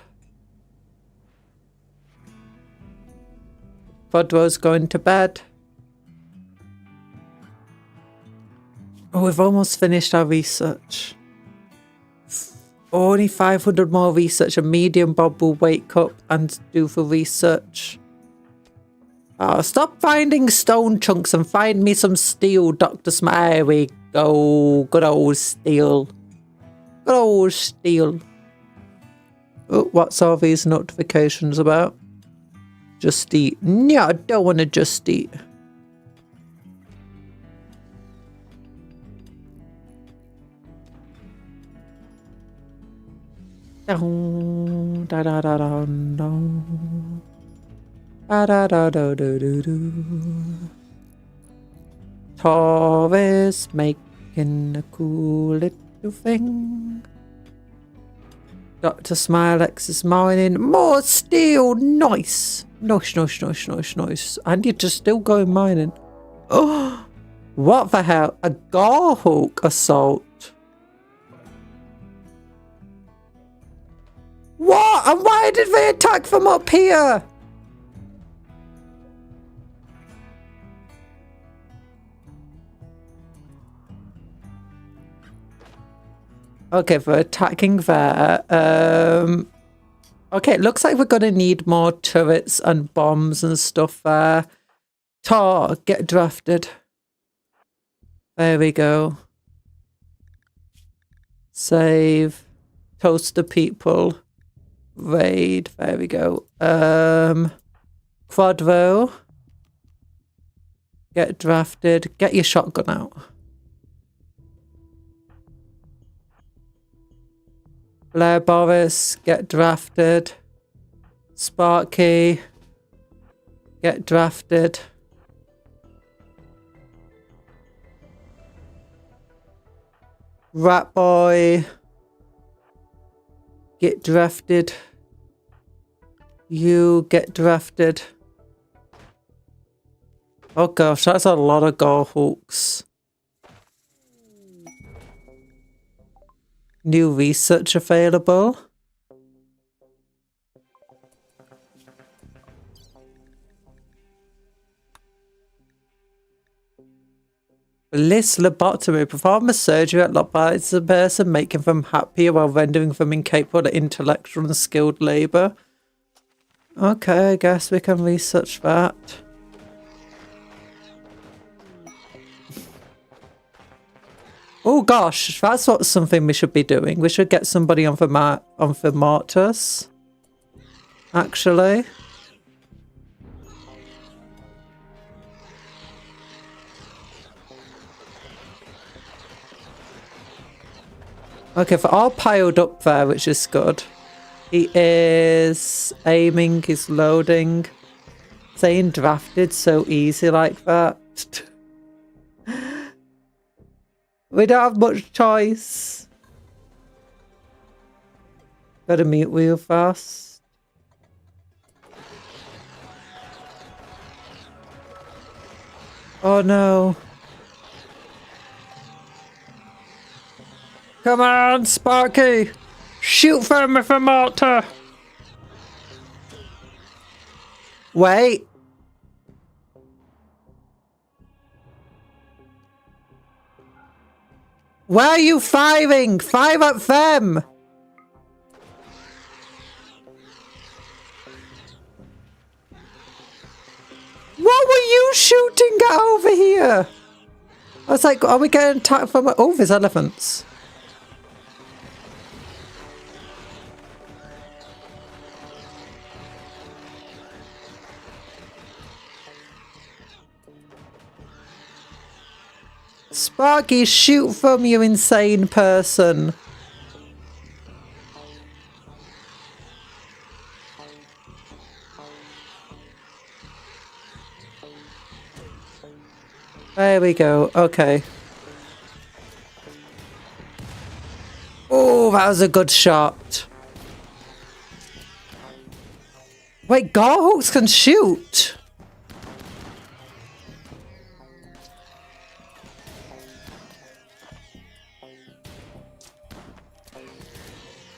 Fodro's going to bed. Oh, we've almost finished our research. Only 500 more research. A medium Bob will wake up and do the research. Oh, stop finding stone chunks and find me some steel, Dr. Smile. There we go. Good old steel. Good old steel. Oh, what's all these notifications about? Just eat. No, I don't want to just eat. Da da da da da. Da da da da da da da. Taurus making a cool little thing. Dr. Smilex is mining more steel. Nice. Nice, nice, nice, nice, nice. And you're just still going mining. Oh, what the hell? A Garhook assault. What? And why did they attack from up here? Okay, we're attacking there. Okay, it looks like we're going to need more turrets and bombs and stuff there. Tar, get drafted. There we go. Save. Toaster people. Raid. There we go. Quadro. Get drafted. Get your shotgun out. Blair Boris. Get drafted. Sparky. Get drafted. Rat Boy. Get drafted. You get drafted. Oh gosh, that's a lot of gore hooks. New research available. List lobotomy. Perform a surgery that lobotomies a person, making them happier while rendering them incapable of intellectual and skilled labour. Okay, I guess we can research that. Oh gosh, that's what something we should be doing. We should get somebody on for Mortus. Actually. Okay, they're all piled up there, which is good. He is aiming, he's loading. Saying drafted so easy like that. We don't have much choice. Gotta mute wheel fast. Oh no. Come on, Sparky! Shoot them with a mortar! Wait. Where are you firing? Fire at them! What were you shooting at over here? I was like, are we getting attacked from... Oh, there's elephants. Sparky, shoot from you insane person. There we go. Okay. Oh, that was a good shot. Wait, Garhawks can shoot.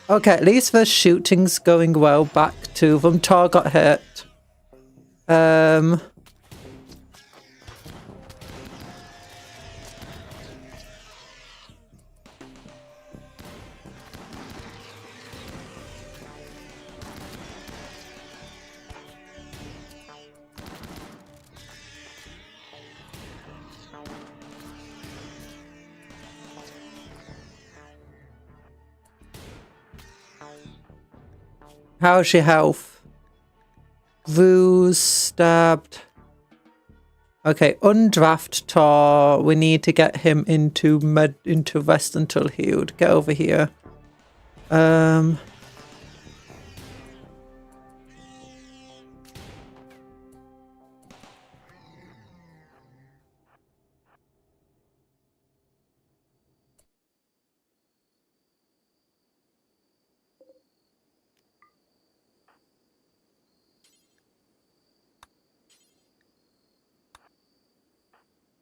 Okay, at least the shooting's going well back to them. Tar got hit. How's your health? Bruised, stabbed. Okay, undraft Tar. We need to get him into rest until healed. Get over here.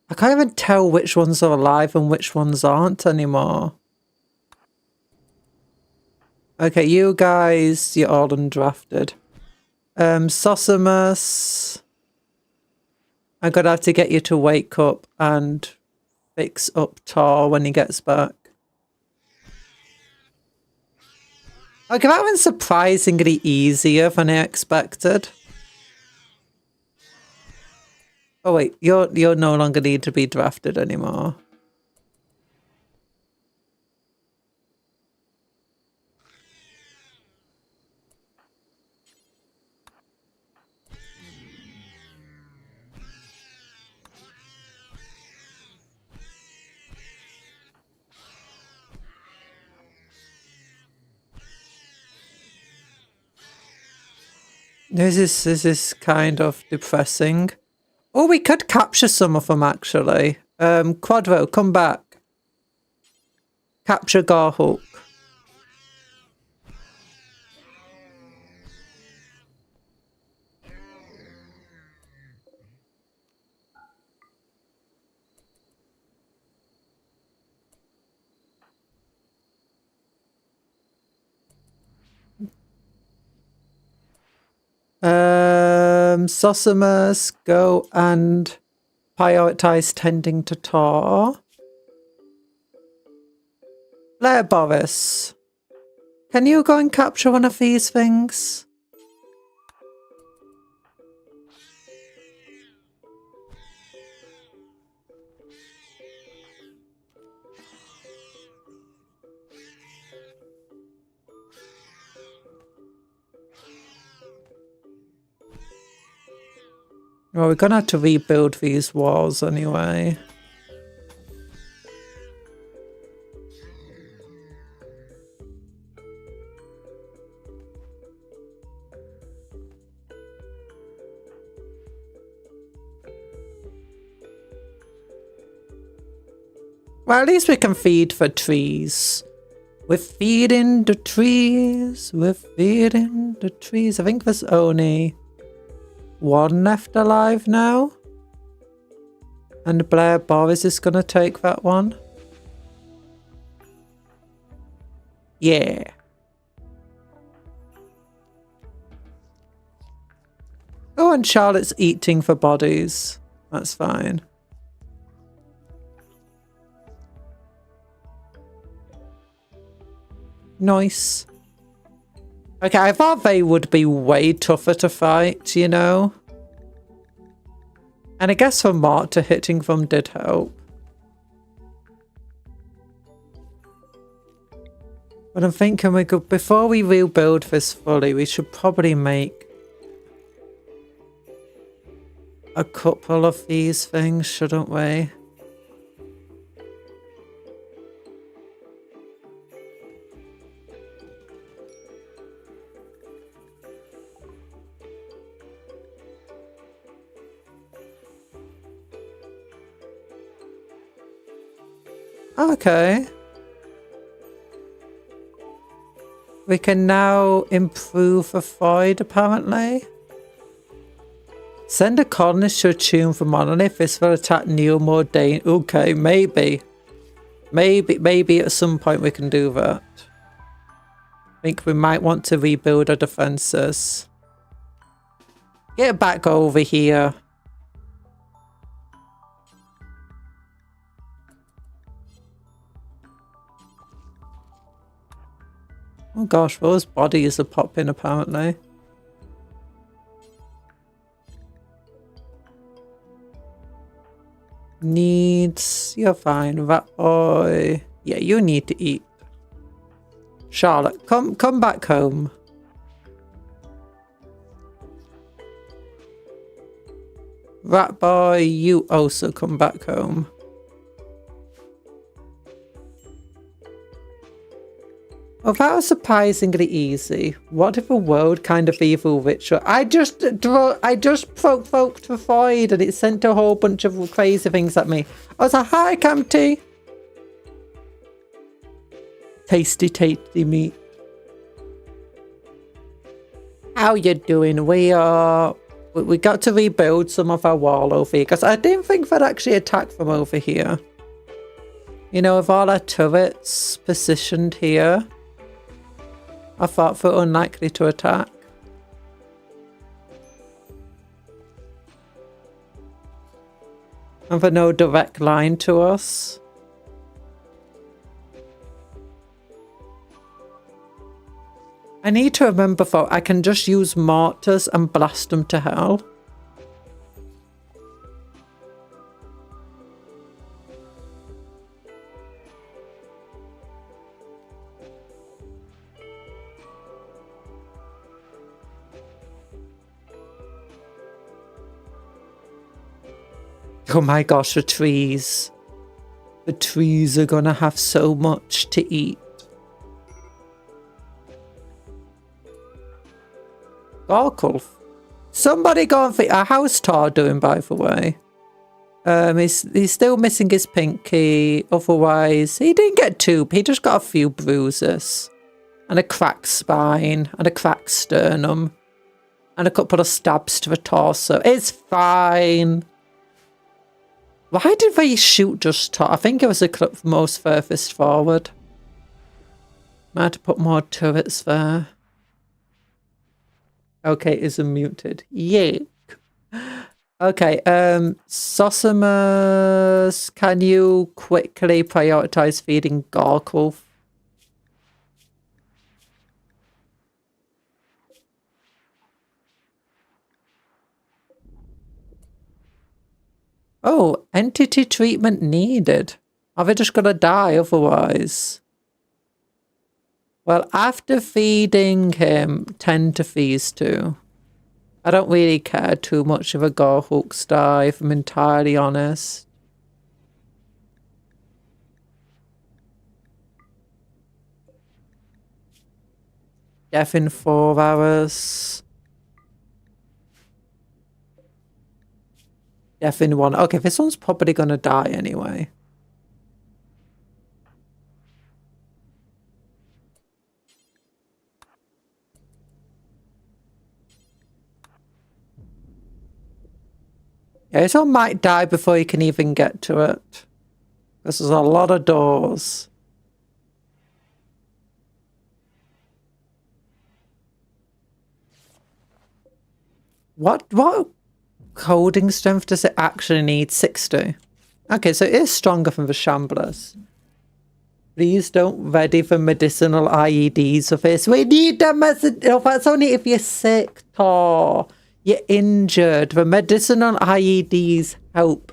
I can't even tell which ones are alive and which ones aren't anymore. Okay, you guys, you're all undrafted. Sosimus. I'm gonna have to get you to wake up and fix up Tar when he gets back. Okay, that was surprisingly easier than I expected. Oh wait, you're no longer need to be drafted anymore. This is kind of depressing. Oh, we could capture some of them actually. Quadro, come back. Capture Garhook. Sosimus, go and prioritize tending to Tar. Blair Boris, can you go and capture one of these things? Well, we're gonna have to rebuild these walls anyway. Well, at least we can feed for trees. We're feeding the trees. We're feeding the trees. I think there's only one left alive now. And Blair Boris is going to take that one. Yeah. Oh, and Charlotte's eating for bodies. That's fine. Nice. Okay, I thought they would be way tougher to fight, you know? And I guess for Marta, hitting them did help. But I'm thinking we could, before we rebuild this fully, we should probably make a couple of these things, shouldn't we? Okay. We can now improve the void, apparently. Send a colonist to attune for monolith. This will attack new more Dane. Okay, maybe. Maybe at some point we can do that. I think we might want to rebuild our defenses. Get back over here. Oh gosh, those bodies are popping apparently. Needs, you're fine. That boy. Yeah, you need to eat. Charlotte, come back home. Rat boy, you also come back home. Oh, that was surprisingly easy. What if a world kind of evil ritual? I just provoked the void and it sent a whole bunch of crazy things at me. I was like, hi, Campty. Tasty, tasty meat. How you doing? We got to rebuild some of our wall over here because I didn't think they'd actually attack from over here. You know, with all our turrets positioned here, I thought they're unlikely to attack. And for no direct line to us. I need to remember though, I can just use mortars and blast them to hell. Oh my gosh, the trees. The trees are gonna have so much to eat. Garkle. Somebody go and feed. How's Tar doing, by the way? He's still missing his pinky. Otherwise, he didn't get too. He just got a few bruises. And a cracked spine. And a cracked sternum. And a couple of stabs to the torso. It's fine. Why did they shoot just Tar? I think it was the most furthest forward. I had to put more turrets there. Okay, is unmuted. Yuck. Okay, Sosimus, can you quickly prioritize feeding Gorkle? Oh, entity treatment needed. Are they just gonna die otherwise? Well, after feeding him, tend to feast too. I don't really care too much if a Gorhooks die, if I'm entirely honest. Death in 4 hours. Death in 1. Okay, this one's probably gonna die anyway. Yeah, this one might die before you can even get to it. Because there's a lot of doors. What coding strength does it actually need? 60. Okay, so it is stronger than the Shamblers. Please don't ready for medicinal IEDs of this. We need them as that's only if you're sick, Tor. You're injured. The medicinal IEDs help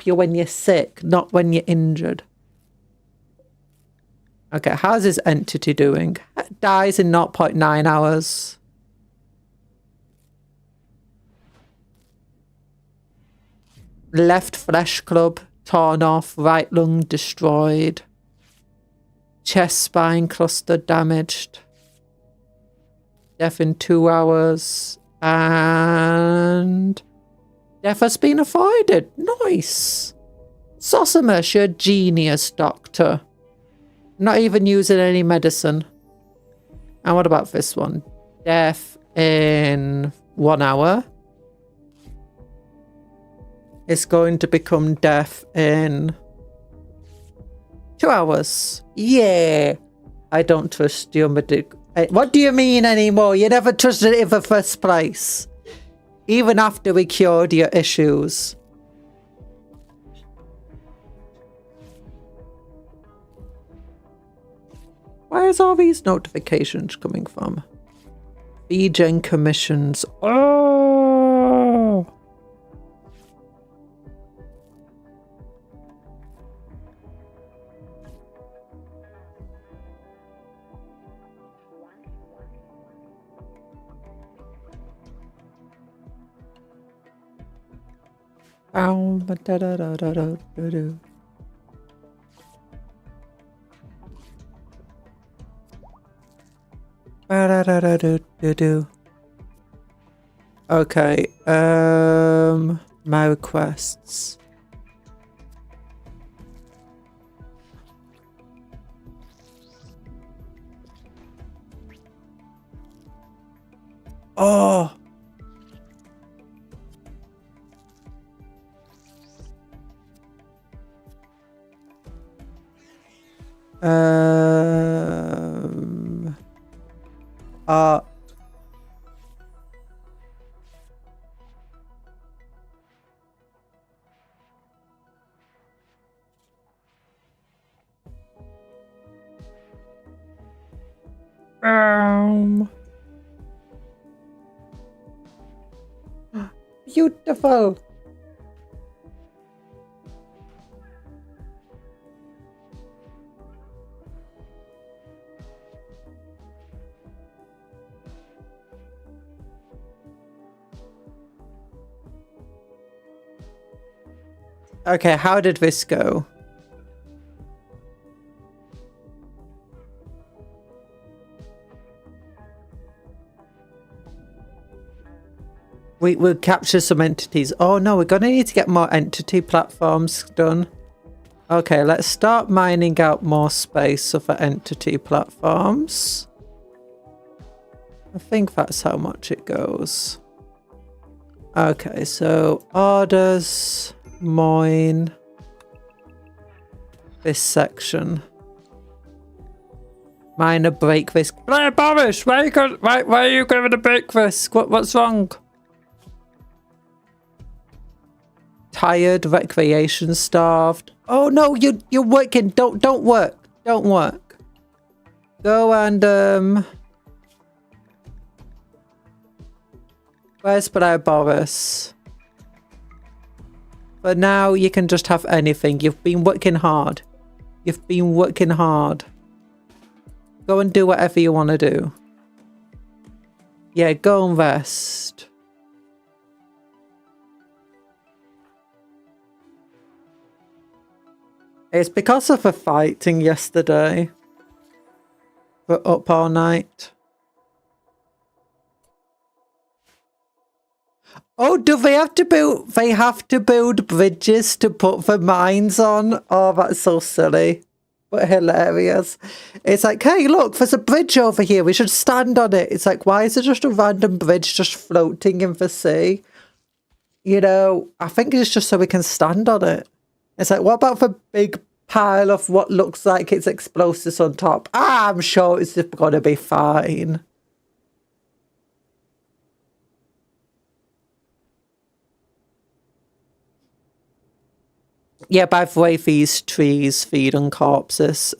you when you're sick, not when you're injured. Okay, how's this entity doing? It dies in 0.9 hours. Left flesh club torn off, right lung destroyed. Chest spine cluster damaged. Death in 2 hours. And death has been avoided. Nice. Sosimus, you're a genius, doctor. Not even using any medicine. And what about this one? Death in 1 hour. It's going to become death in 2 hours. Yeah. I don't trust your medic. What do you mean anymore? You never trusted it in the first place. Even after we cured your issues. Where is all these notifications coming from? VGen commissions. Oh! Okay, my requests. Oh! Uh, Beautiful. Okay, how did this go? We'll capture some entities. Oh no, we're gonna need to get more entity platforms done. Okay, let's start mining out more space for entity platforms. I think that's how much it goes. Okay, so orders, mine, this section. Minor break risk. Boris, why are you giving a break risk? What's wrong? Tired, recreation starved. Oh no, you're working. Don't work. Don't work. Go and where's Boris? But now you can just have anything. You've been working hard. You've been working hard. Go and do whatever you want to do. Yeah, go and rest. It's because of the fighting yesterday. We're up all night. Oh, do they have to build? They have to build bridges to put the mines on. Oh, that's so silly, but hilarious. It's like, hey, look, there's a bridge over here. We should stand on it. It's like, why is it just a random bridge just floating in the sea? You know, I think it's just so we can stand on it. It's like, what about the big pile of what looks like it's explosives on top? Ah, I'm sure it's just gonna be fine. Yeah, by the way, these trees feed on corpses.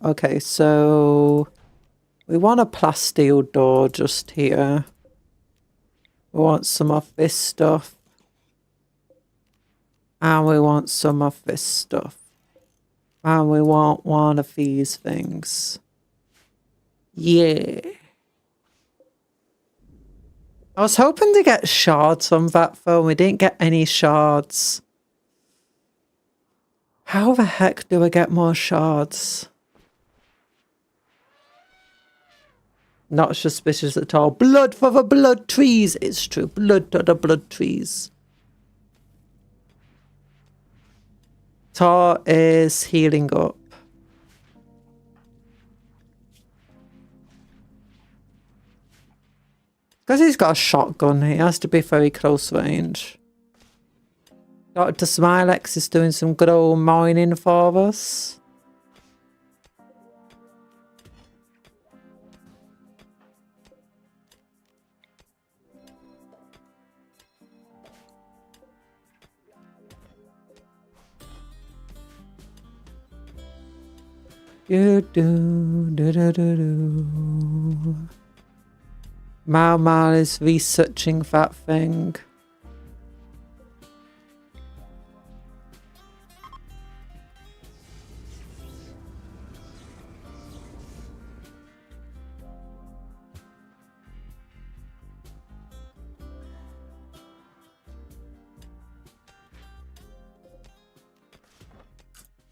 Okay, so we want a plasteel door just here. We want some of this stuff. And we want some of this stuff. And we want one of these things. Yeah. I was hoping to get shards from that phone. We didn't get any shards. How the heck do I get more shards? Not suspicious at all. Blood for the blood trees. It's true. Blood to the blood trees. Tor is healing up. Because he's got a shotgun, he has to be very close range. Dr. Smilex is doing some good old mining for us. Mal is researching that thing.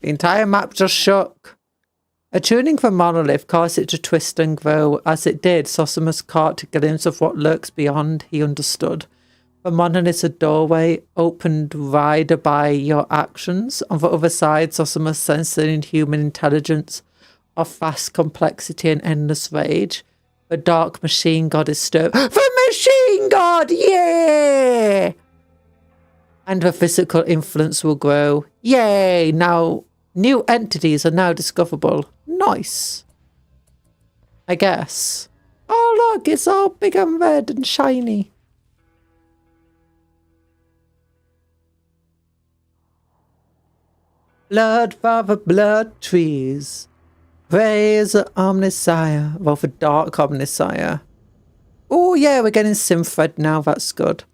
The entire map just shook. Attuning the monolith caused it to twist and grow. As it did, Zosimus caught a glimpse of what lurks beyond. He understood. The monolith is a doorway, opened wider by your actions. On the other side, Zosimus sensed an inhuman intelligence of vast complexity and endless rage. The dark machine god is stirred. The machine god! Yeah! And the physical influence will grow. Yay! Now, new entities are now discoverable. Nice. I guess. Oh, look, it's all big and red and shiny. Blood for the blood trees. Praise the Omnisire. Well, for Dark Omnisire. Oh, yeah, we're getting Synthread now. That's good.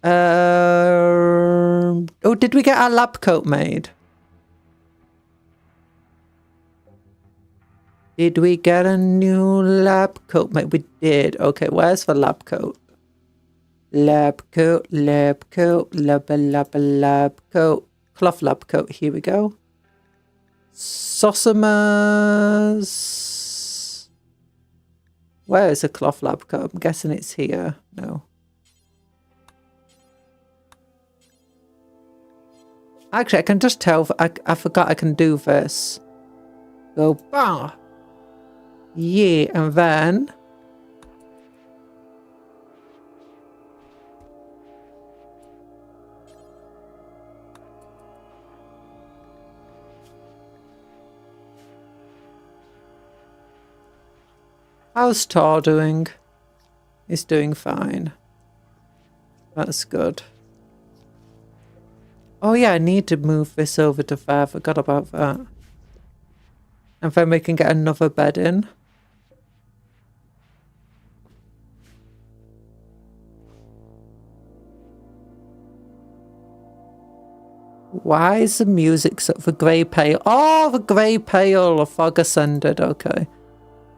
Oh, did we get our lab coat made? Did we get a new lab coat? Mate, we did. Okay, where's the lab coat? Lab coat, lab coat, lab coat. Cloth lab coat, here we go. Sosimas. Where is the cloth lab coat? I'm guessing it's here. No. Actually, I can just tell. I forgot I can do this. Go, bah. Yeah, and then... How's Tor doing? He's doing fine. That's good. Oh yeah, I need to move this over to there. I forgot about that. And then we can get another bed in. Why is the music so... The grey pale? Oh, the grey pale. A fog ascended. Okay.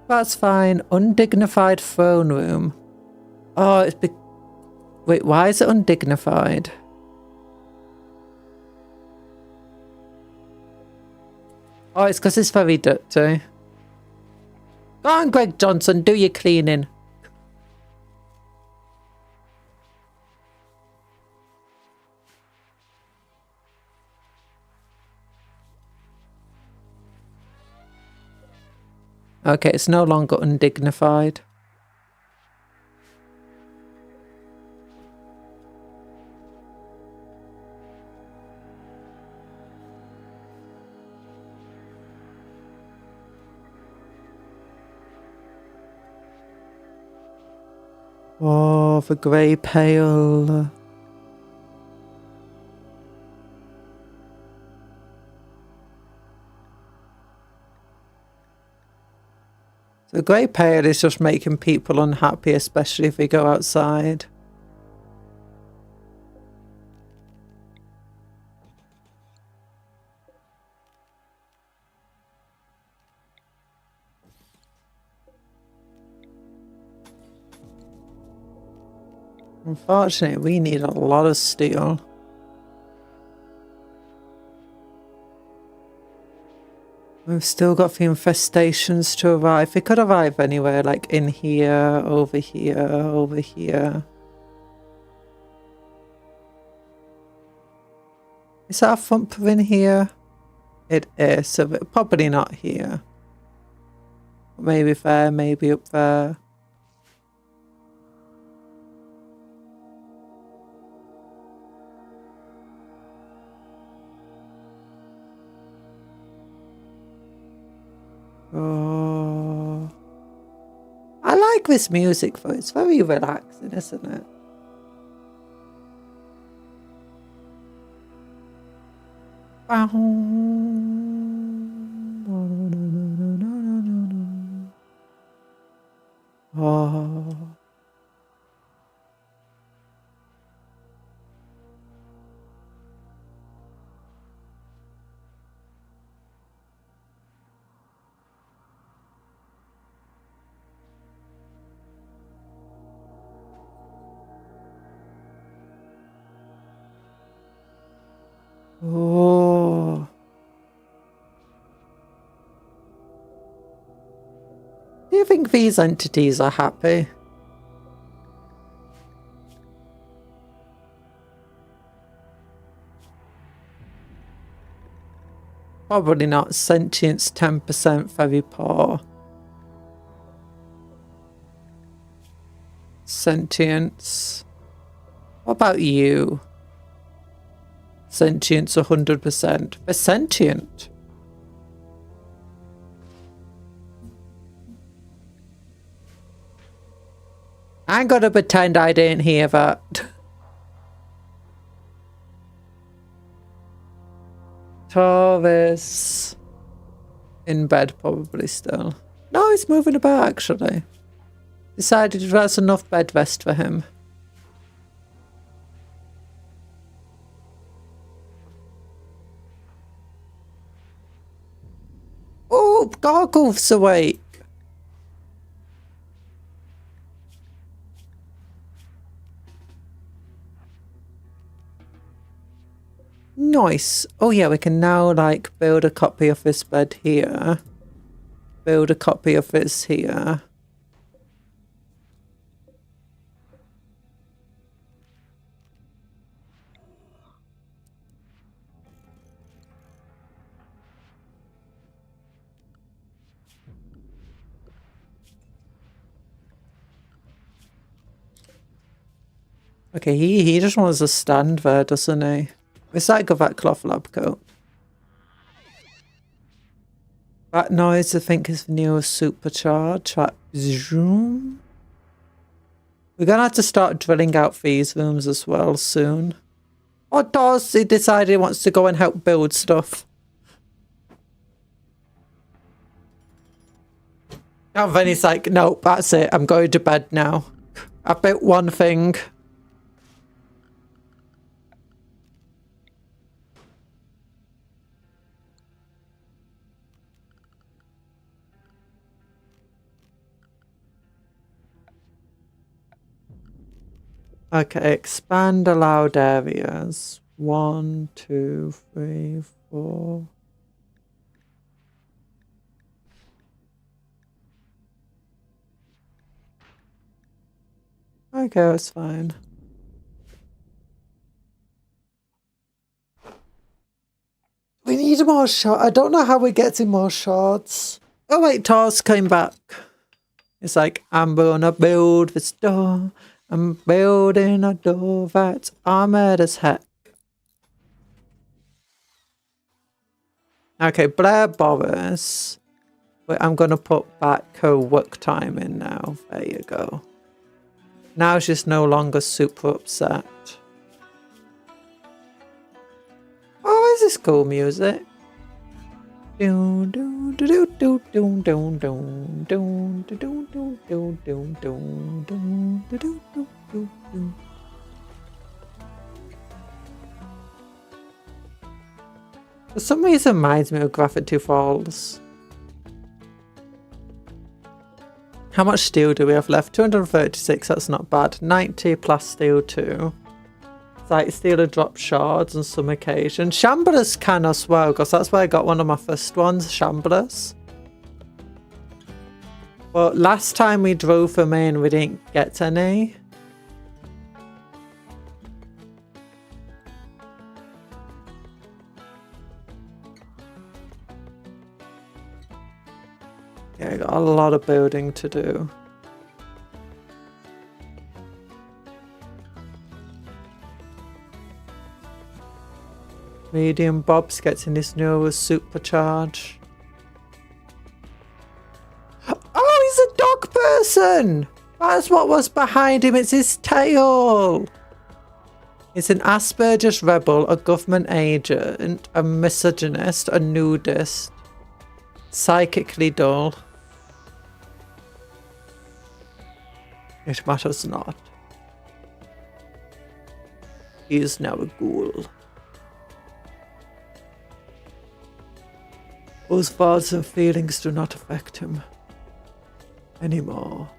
That's fine. Undignified throne room. Oh, it's... Wait, why is it undignified? Oh, it's because it's very dirty. Go on, Greg Johnson, do your cleaning. Okay, it's no longer undignified. Oh, the grey pale. The grey pale is just making people unhappy, especially if they go outside. Unfortunately, we need a lot of steel. We've still got the infestations to arrive. They could arrive anywhere, like in here, over here, over here. Is that a thumper in here? It is, so probably not here. Maybe there, maybe up there. Oh, I like this music though. It's very relaxing, isn't it? Oh. Oh. Do you think these entities are happy? Probably not. Sentience 10%, very poor. Sentience. What about you? Sentience 100%. They're sentient. I'm gonna pretend I didn't hear that. Taurus. In bed probably still. No, he's moving about actually. Decided that's enough bed rest for him. Oh! Oh, Gargoyle's awake. Nice. Oh yeah, we can now like build a copy of this bed here. Build a copy of this here. Okay, he just wants to stand there, doesn't he? It's like of that cloth lab coat. That noise I think is the newest supercharge. That zoom. We're gonna have to start drilling out these rooms as well soon. Oh, Darcy decided he wants to go and help build stuff. And then he's like, nope, that's it. I'm going to bed now. I built one thing. Okay, expand allowed areas. 1, 2, 3, 4. Okay, that's fine. We need more shards. I don't know how we're getting more shards. Oh wait, Tars came back. It's like, I'm gonna build this door. I'm building a door that's armored as heck. Okay, Blair Boris. Wait, I'm gonna put back her work time in now. There you go. Now she's no longer super upset. Oh, is this cool music? For some reason, it reminds me of Gravity Falls. How much steel do we have left? 236, that's not bad. 90 plus steel too. It's like steel to drop shards on some occasions. Shamblers can as well, because that's where I got one of my first ones, Shamblers. But last time we drove them in, we didn't get any. Yeah, I got a lot of building to do. Medium Bob's getting this new supercharge. Oh, he's a dog person! That's what was behind him, it's his tail! It's an Asperger's rebel, a government agent, a misogynist, a nudist, psychically dull. It matters not. He is now a ghoul. Those thoughts and feelings do not affect him anymore.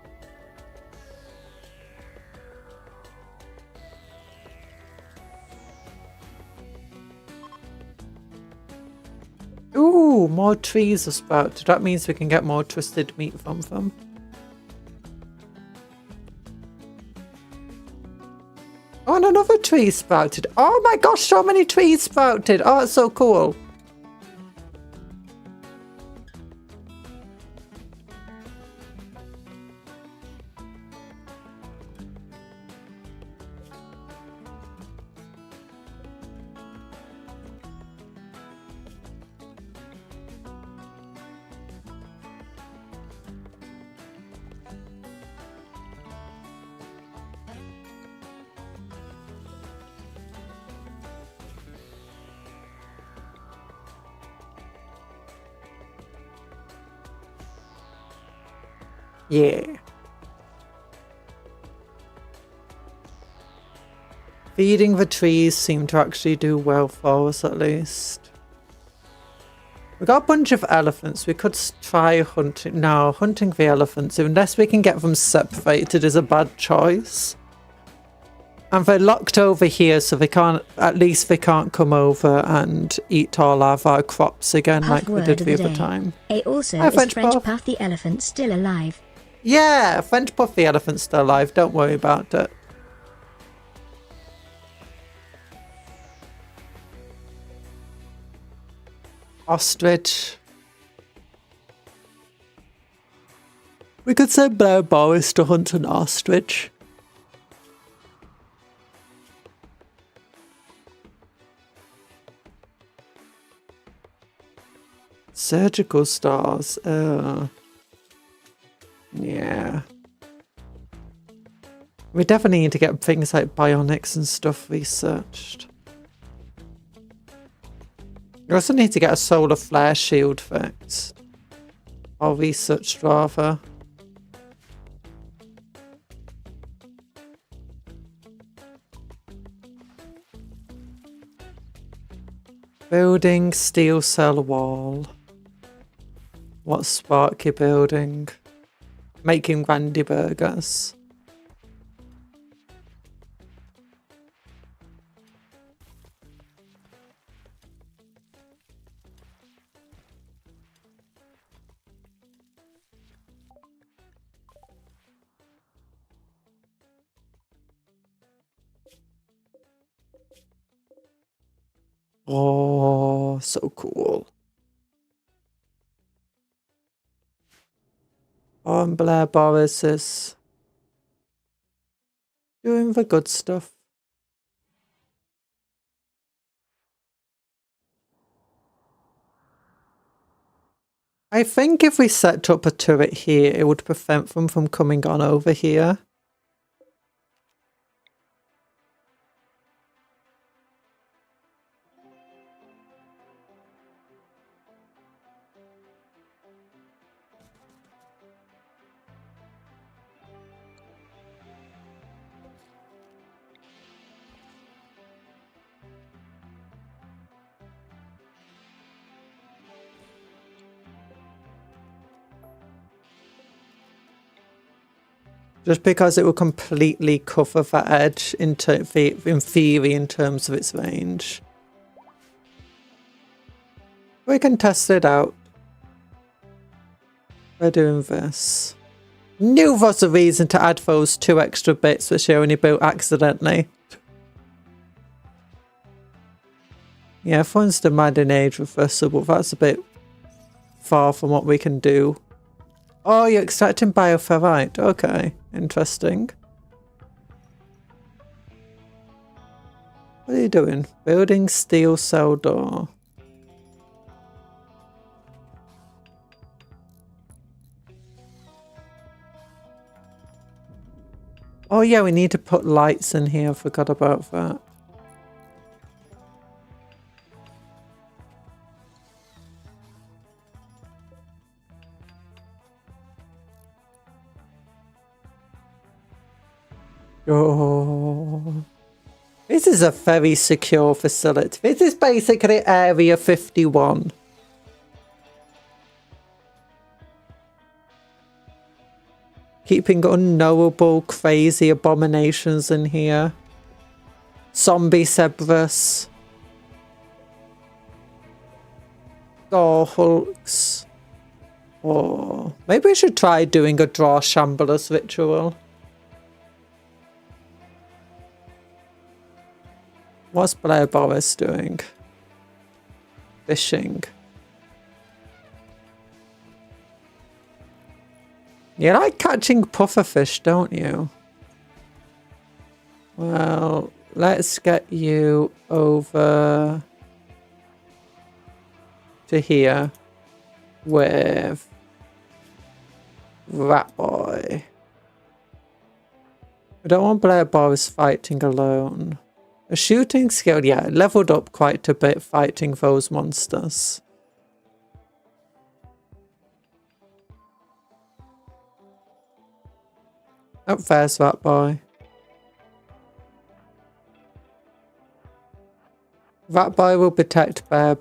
Ooh, more trees are sprouted. That means we can get more twisted meat from them. Oh, and another tree sprouted. Oh my gosh, so many trees sprouted. Oh, it's so cool. Yeah. Feeding the trees seemed to actually do well for us, at least. We got a bunch of elephants. We could try hunting. No, hunting the elephants, unless we can get them separated, is a bad choice. And they're locked over here, so they can't. At least they can't come over and eat all of our crops again, like we did the other time. Also, Hi, is French Puff the elephant still alive? Yeah, French Puff the elephant's still alive. Don't worry about it. Ostrich. We could send Blair Boris to hunt an ostrich. Surgical stars. Yeah. We definitely need to get things like bionics and stuff researched. We also need to get a solar flare shield fixed. Or researched, rather. Building steel cell wall. What's Sparky building? Making Randy burgers. Oh, so cool. Oh, and Blair Boris is doing the good stuff. I think if we set up a turret here, it would prevent them from coming on over here. Just because it will completely cover that edge in theory in terms of its range. We can test it out. We're doing this. Knew was a reason to add those 2 extra bits which I only built accidentally. Yeah, funds demanding age reversible. That's a bit far from what we can do. Oh, you're extracting bioferrite. Okay, interesting. What are you doing? Building steel cell door. Oh yeah, we need to put lights in here. I forgot about that. Oh, this is a very secure facility. This is basically Area 51. Keeping unknowable, crazy abominations in here. Zombie Cerberus. Gore Hulks. Oh, maybe we should try doing a draw Shamblers ritual. What's Blair Boris doing? Fishing. You like catching pufferfish, don't you? Well, let's get you over to here with Rat Boy. I don't want Blair Boris fighting alone. A shooting skill, yeah, leveled up quite a bit fighting those monsters. Oh, there's Rat Boy. Rat Boy will protect Blair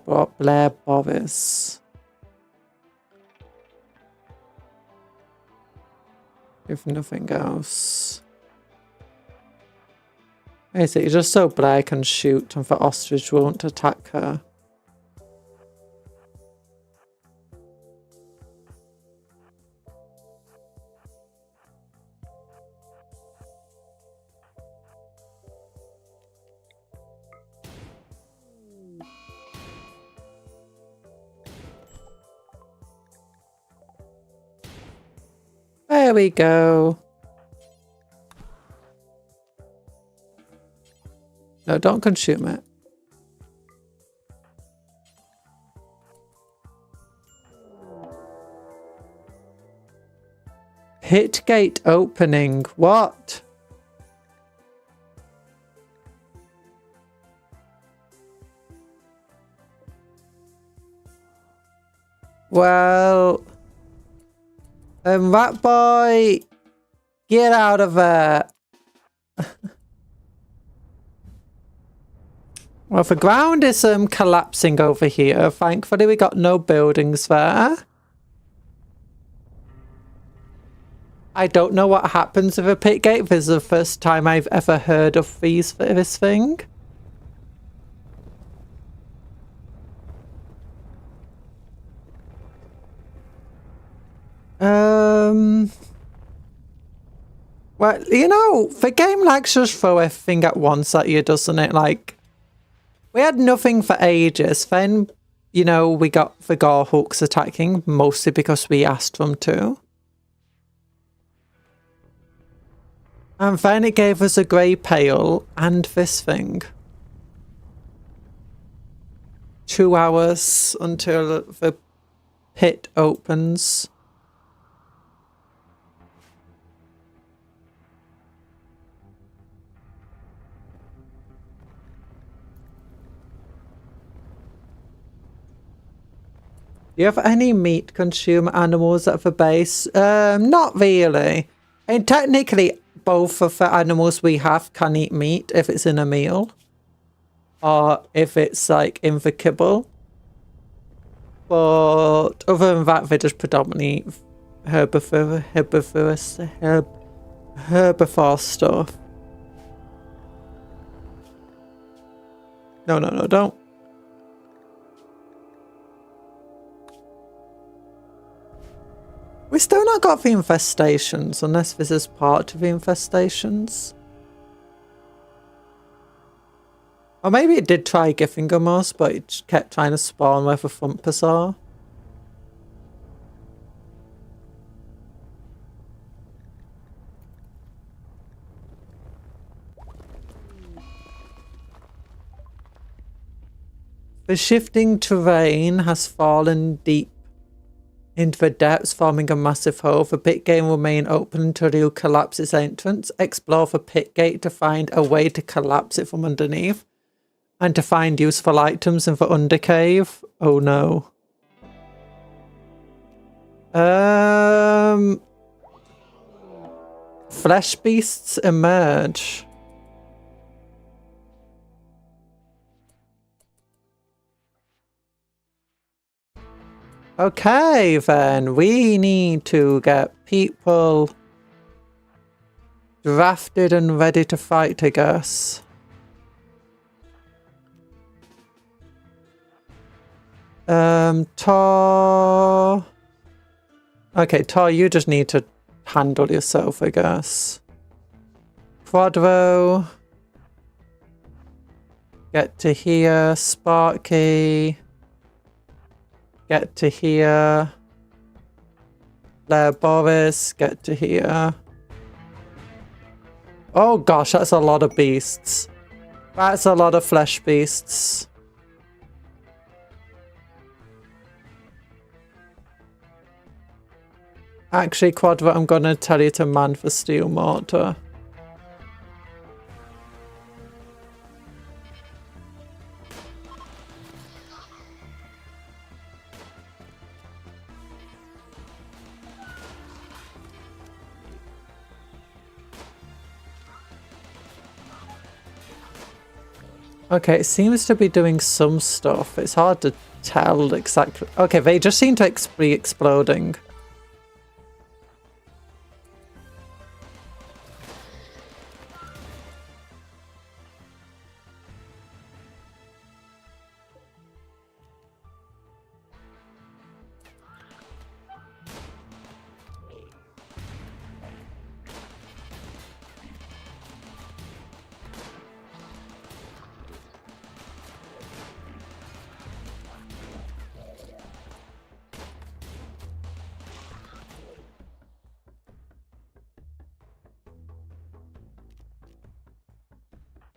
Boris. If nothing else. Basically, just so Blair can shoot and for Ostrich won't attack her. There we go. No, don't consume it. Hit gate opening. What? Well, rat boy, get out of there. Well, the ground is collapsing over here. Thankfully, we got no buildings there. I don't know what happens with a pit gate. This is the first time I've ever heard of these for this thing. Well, you know, the game likes to just throw everything at once at you, doesn't it? Like, we had nothing for ages. Then, you know, we got the gore hooks attacking, mostly because we asked them to. And then it gave us a grey pail and this thing. 2 hours until the pit opens. Do you have any meat consumer animals at the base? Not really. And technically, both of the animals we have can eat meat if it's in a meal. Or if it's like in the kibble. But other than that, they just predominantly eat herbivore stuff. No, don't. We still not got the infestations, unless this is part of the infestations. Or maybe it did try giving them us, but it kept trying to spawn where the thumpers are. The shifting terrain has fallen deep into the depths, forming a massive hole. The pit gate will remain open until you collapse its entrance. Explore the pit gate to find a way to collapse it from underneath. And to find useful items in the undercave. Oh no. Flesh beasts emerge. Okay, then we need to get people drafted and ready to fight, I guess. Tor. Okay, Tor, you just need to handle yourself, I guess. Quadro. Get to here. Sparky. Get to here. Blair Boris, get to here. Oh gosh, that's a lot of beasts. That's a lot of flesh beasts. Actually, Quadra, I'm gonna tell you to man for steel mortar. Okay, it seems to be doing some stuff. It's hard to tell exactly. Okay, they just seem to be exploding.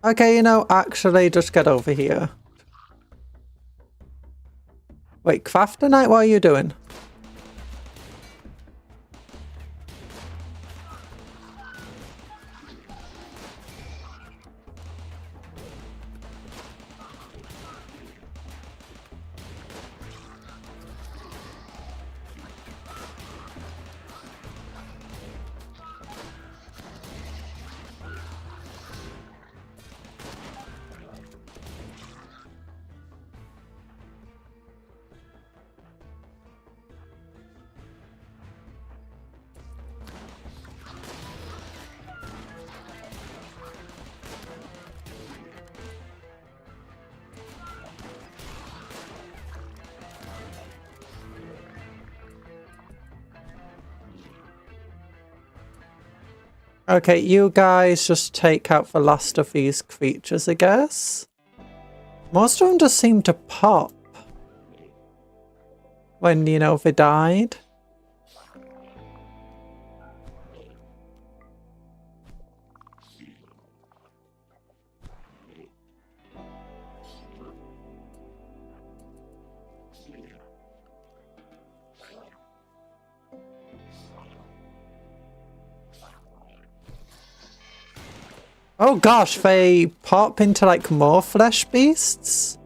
Okay, you know, actually, just get over here. Wait, Crafter Knight, what are you doing? Okay, you guys just take out the last of these creatures, I guess. Most of them just seem to pop when, you know, they died. Oh gosh, they pop into like more flesh beasts?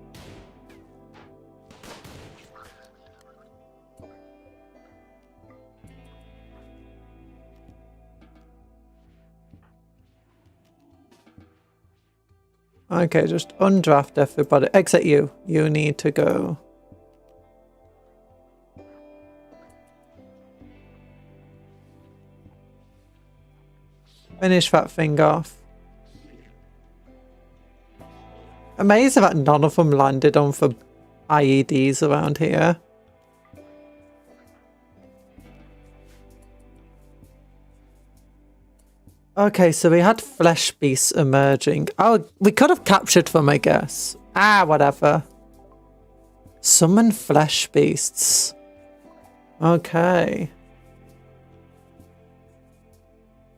Okay, just undraft everybody. Except you. You need to go. Finish that thing off. Amazing that none of them landed on for IEDs around here. Okay, so we had flesh beasts emerging. Oh, we could have captured them, I guess. Ah, whatever. Summon flesh beasts. Okay.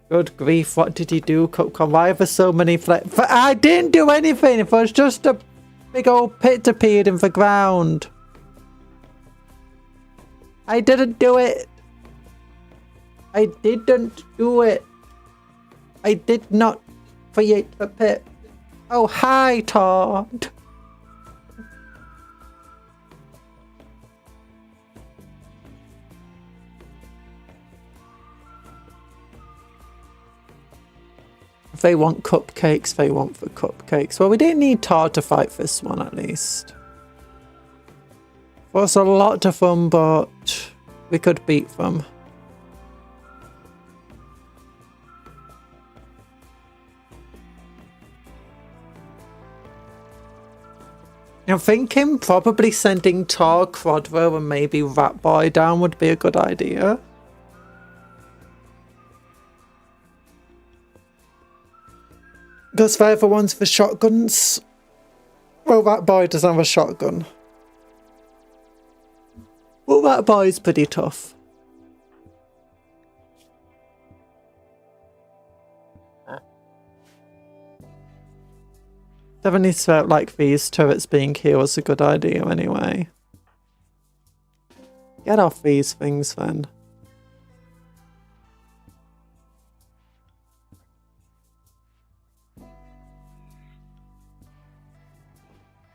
Good grief, what did you do, Cupcake? Why are there so many flesh? I didn't do anything. It was just a big old pit appeared in the ground. I didn't do it. I didn't do it. I did not create the pit. Oh, hi, Todd. If they want cupcakes, they want the cupcakes. Well, we didn't need Todd to fight this one, at least. It was a lot of fun, but we could beat them. I'm thinking probably sending Tor, Crodro, and maybe Rat Boy down would be a good idea. Because they're the ones for shotguns. Well, Rat Boy doesn't have a shotgun. Well, Rat Boy's pretty tough. Definitely felt like these turrets being here was a good idea anyway. Get off these things then.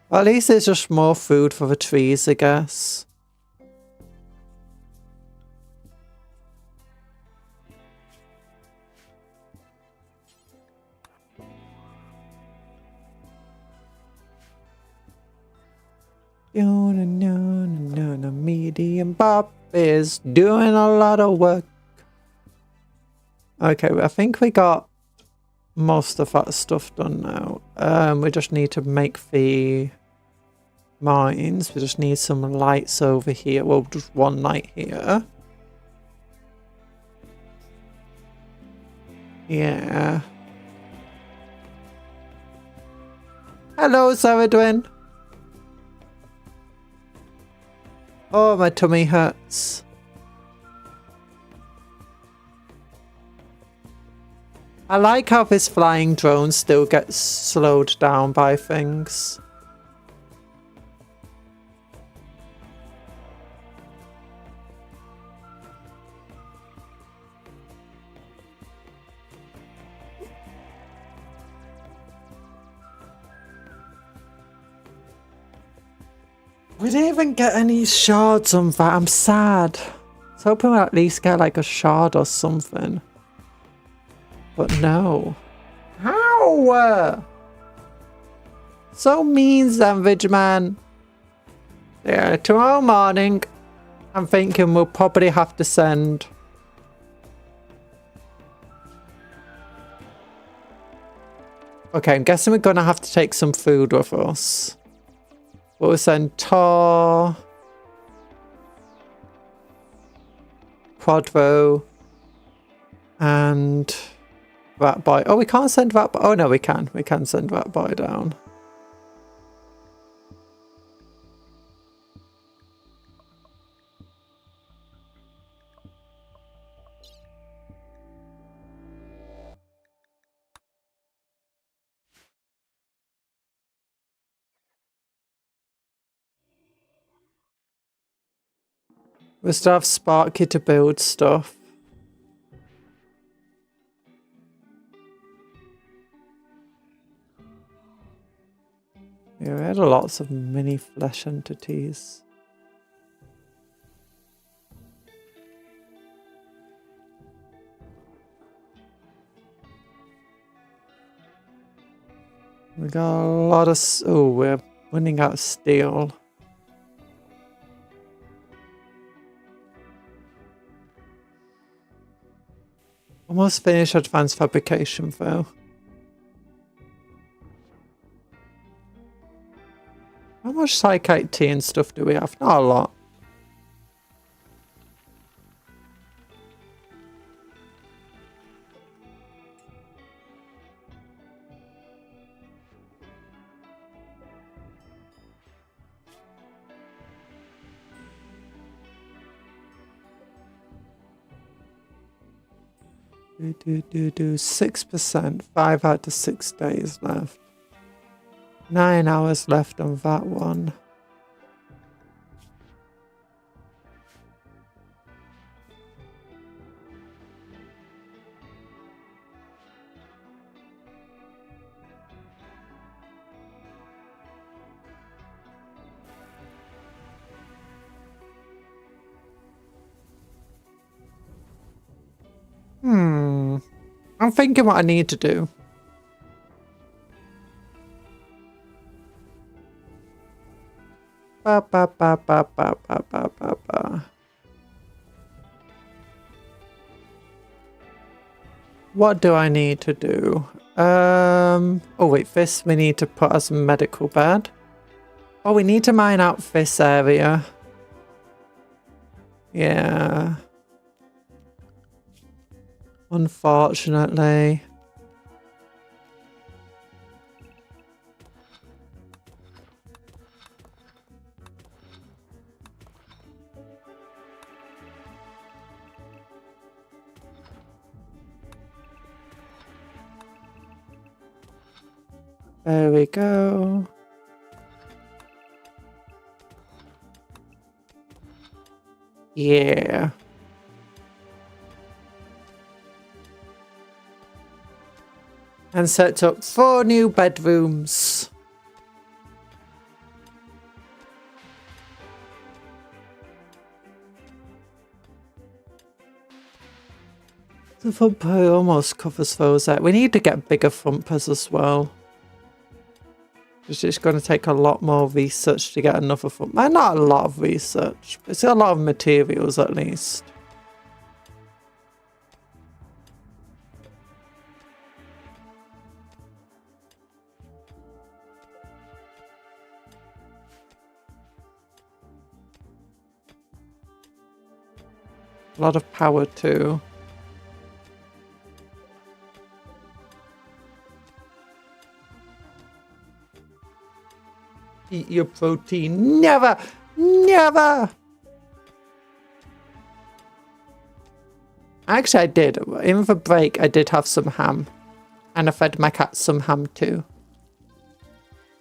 Well, at least there's just more food for the trees, I guess. Medium Bop is doing a lot of work. Okay, I think we got most of that stuff done now. We just need to make the mines. We just need some lights over here. Well, just one light here. Yeah. Hello, Saradwin. Oh, my tummy hurts. I like how this flying drone still gets slowed down by things. We didn't even get any shards on that. I'm sad. I was hoping we'd at least get like a shard or something. But no. How? So mean, Zenvidge man. Yeah, tomorrow morning, I'm thinking we'll probably have to send... Okay, I'm guessing we're going to have to take some food with us. We'll send Tar, Quadro, and Rat Boy. Oh, we can't send Rat Boy. Oh, no, we can. We can send Rat Boy down. We still have Sparky to build stuff. Yeah, we had lots of mini flesh entities. We got a lot of... Oh, we're running out of steel. Almost finished advanced fabrication though. How much psychite tea and stuff do we have? Not a lot. Do 6%. 5 out of 6 days left. 9 hours left on that one. I'm thinking what I need to do. Ba, ba, ba, ba, ba, ba, ba, ba, ba. What do I need to do? Oh wait, this we need to put as a medical bed. Oh, we need to mine out this area. Yeah. Unfortunately. There we go. Yeah. And set up 4 new bedrooms. The thumper almost covers those out. We need to get bigger thumpers as well. It's just going to take a lot more research to get another thumper. Not a lot of research, but it's a lot of materials at least. A lot of power too. Eat your protein. Never! Never! Actually, I did. In the break, I did have some ham. And I fed my cat some ham too.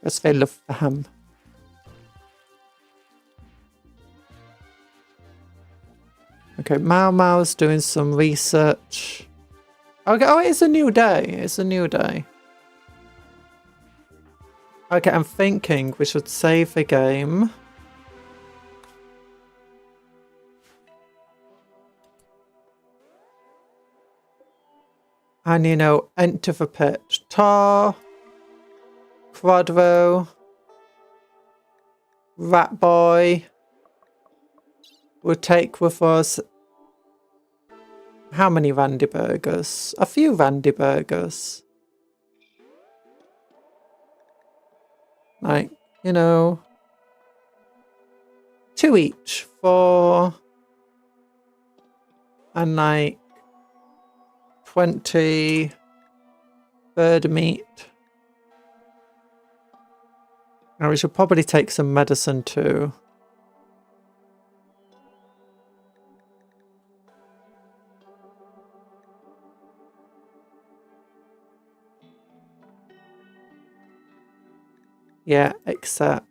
Because they love the ham. Okay, Mau Mau's doing some research. Okay, oh, it's a new day. It's a new day. Okay, I'm thinking we should save the game. And, you know, enter the pit. Tar, Quadro, Rat Boy. We'll take with us... How many Randy burgers? A few Randy burgers. Like, you know... 2 each for... And like... 20 bird meat. Now we should probably take some medicine too. Yeah, except...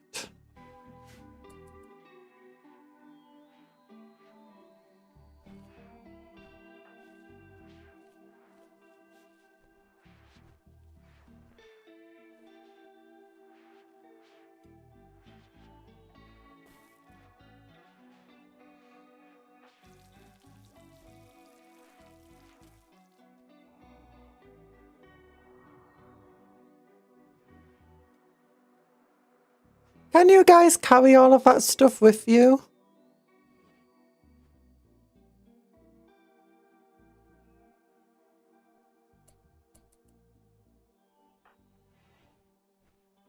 Can you guys carry all of that stuff with you?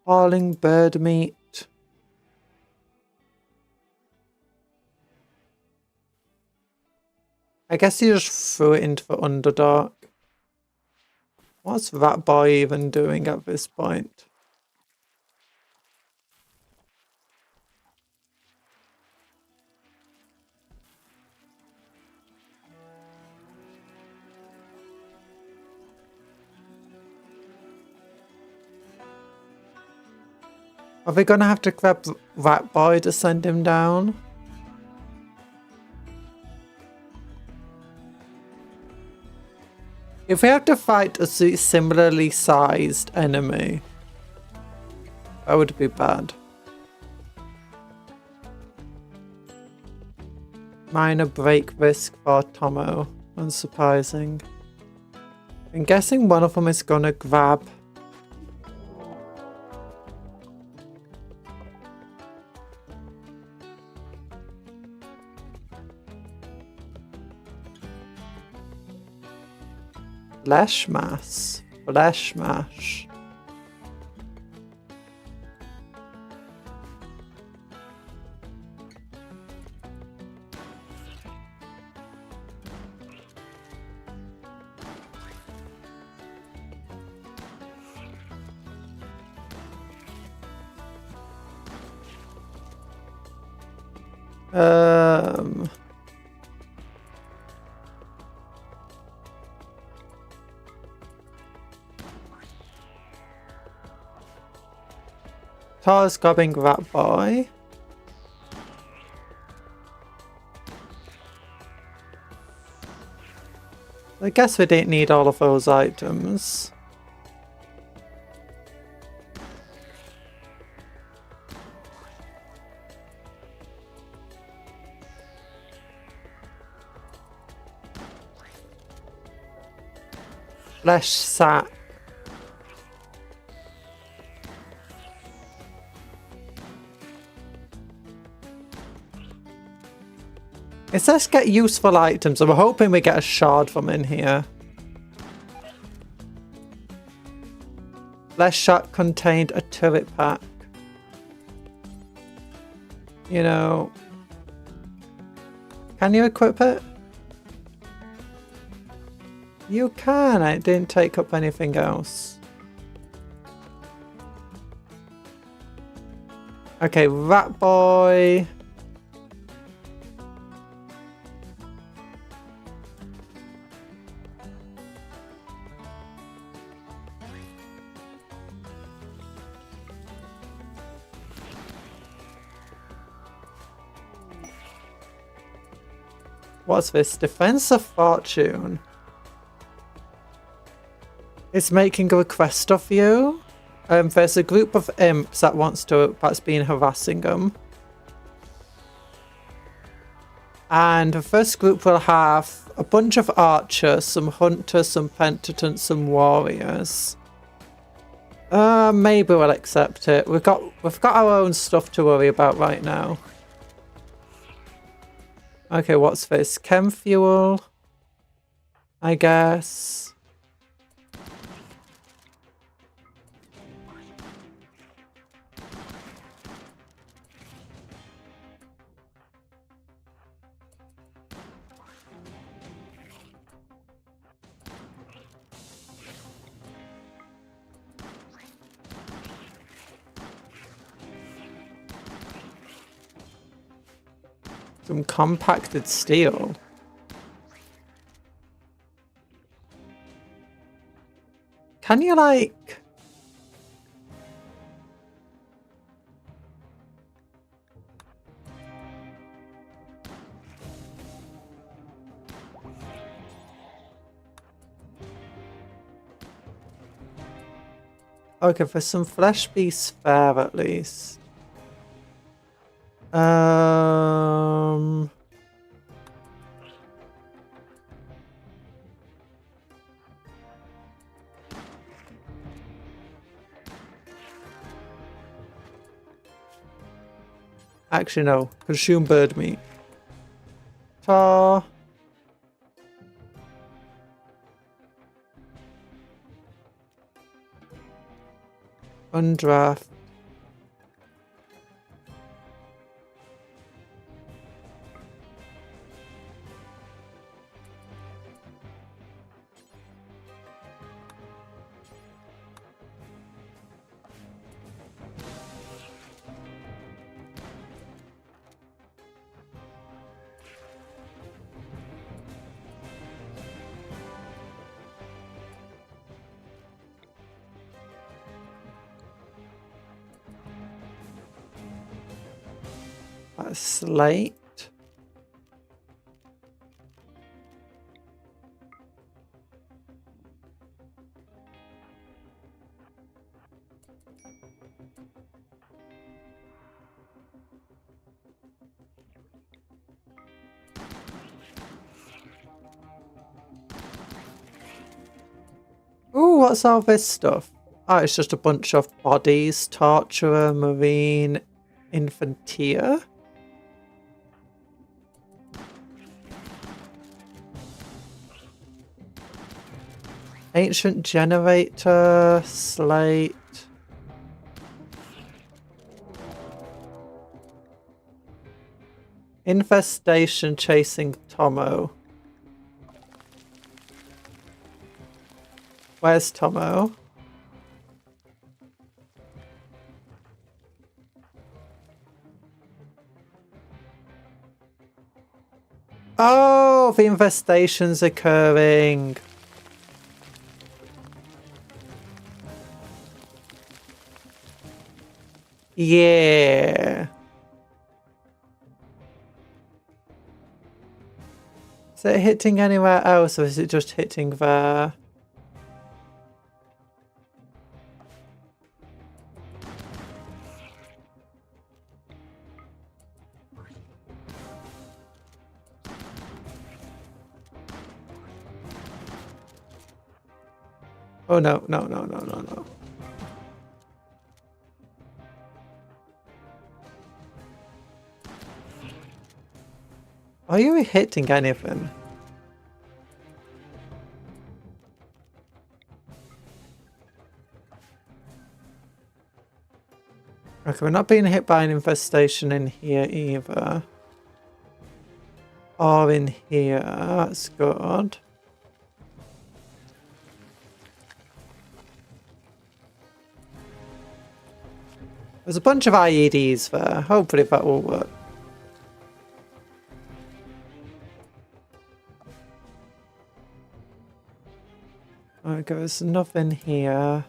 Falling bird meat. I guess you just threw it into the Underdark. What's that boy even doing at this point? Are we gonna have to grab that boy to send him down? If we have to fight a similarly sized enemy, that would be bad. Minor break risk for Tomo. Unsurprising. I'm guessing one of them is gonna grab... Flesh mass. Flesh mash. Tar's grabbing that boy. I guess we didn't need all of those items. Flesh sack. It says get useful items, so we're hoping we get a shard from in here. Flesh shot contained a turret pack. You know... Can you equip it? You can, it didn't take up anything else. Okay, rat boy. What's this? Defense of Fortune. It's making a request of you. There's a group of imps that's been harassing them. And the first group will have a bunch of archers, some hunters, some pentatons, some warriors. Maybe we'll accept it. We've got our own stuff to worry about right now. Okay, what's this? Chem fuel, I guess. Some compacted steel. Can you like... Okay, for some flesh beast fare at least. Actually, no. Consume bird meat. Tar. Undraft. Slate. Ooh, what's all this stuff? Oh, it's just a bunch of bodies. Torturer, Marine, Infanteer. Ancient Generator, Slate. Infestation chasing Tomo. Where's Tomo? Oh, the infestation's occurring. Yeah. Is it hitting anywhere else or is it just hitting there? Oh no, no, no, no, no, no. Are you hitting anything? Okay, we're not being hit by an infestation in here either. Or in here, that's good. There's a bunch of IEDs there. Hopefully that will work. Okay, there's nothing here.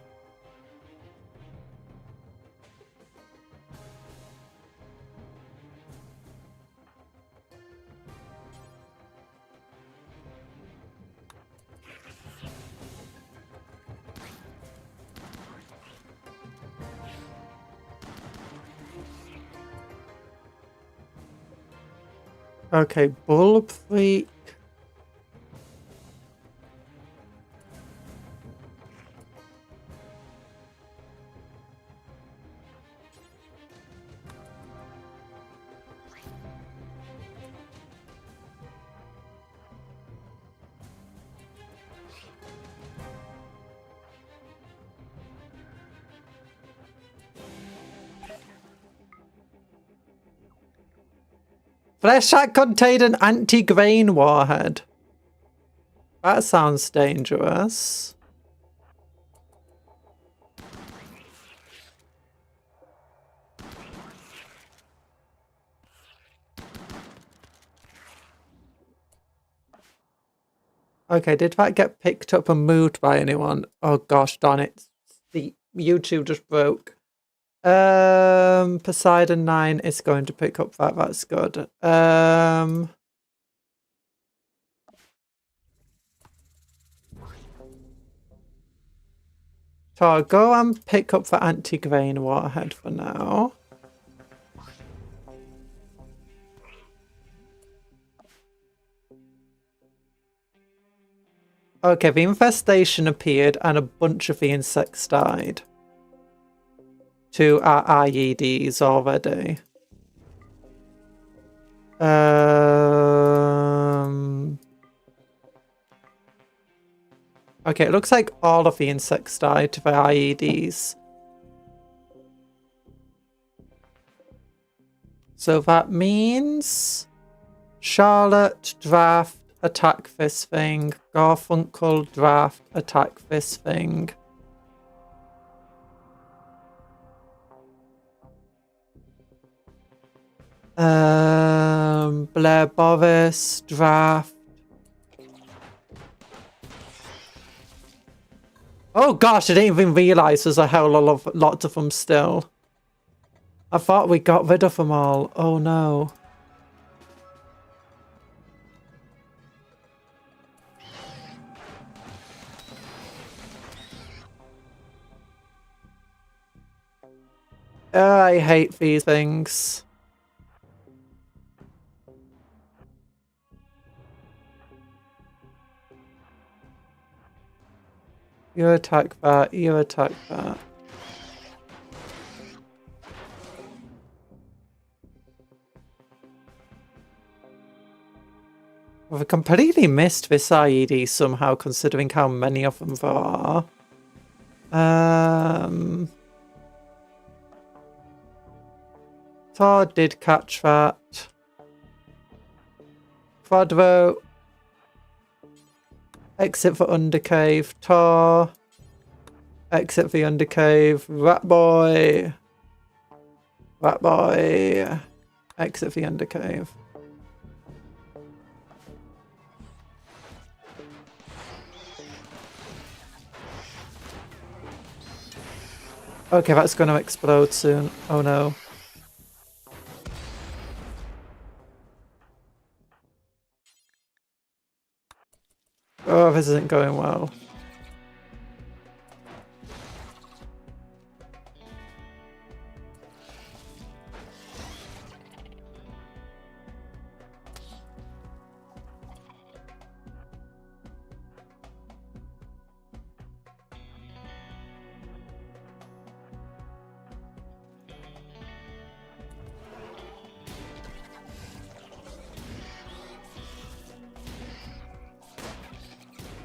Okay, Bulb Freak. Flesh that contained an anti-grain warhead. That sounds dangerous. Okay, did that get picked up and moved by anyone? Oh gosh, darn it. The YouTube just broke. Poseidon 9 is going to pick up that. That's good. So I'll go and pick up the anti-grain warhead for now. Okay, the infestation appeared and a bunch of the insects died. 2 are IEDs already. Okay, it looks like all of the insects died to the IEDs. So that means Charlotte, Draft, attack this thing. Garfunkel, Draft, attack this thing. Blair Boris, Draft. Oh gosh, I didn't even realise there's a hell of lots of them still. I thought we got rid of them all. Oh no. I hate these things. You attack that, you attack that. We've completely missed this IED somehow, considering how many of them there are. Thor did catch that. Quadro. Exit the Undercave. Tor. Exit the Undercave. Ratboy. Ratboy. Exit the Undercave. Okay, that's going to explode soon. Oh no. Oh, this isn't going well.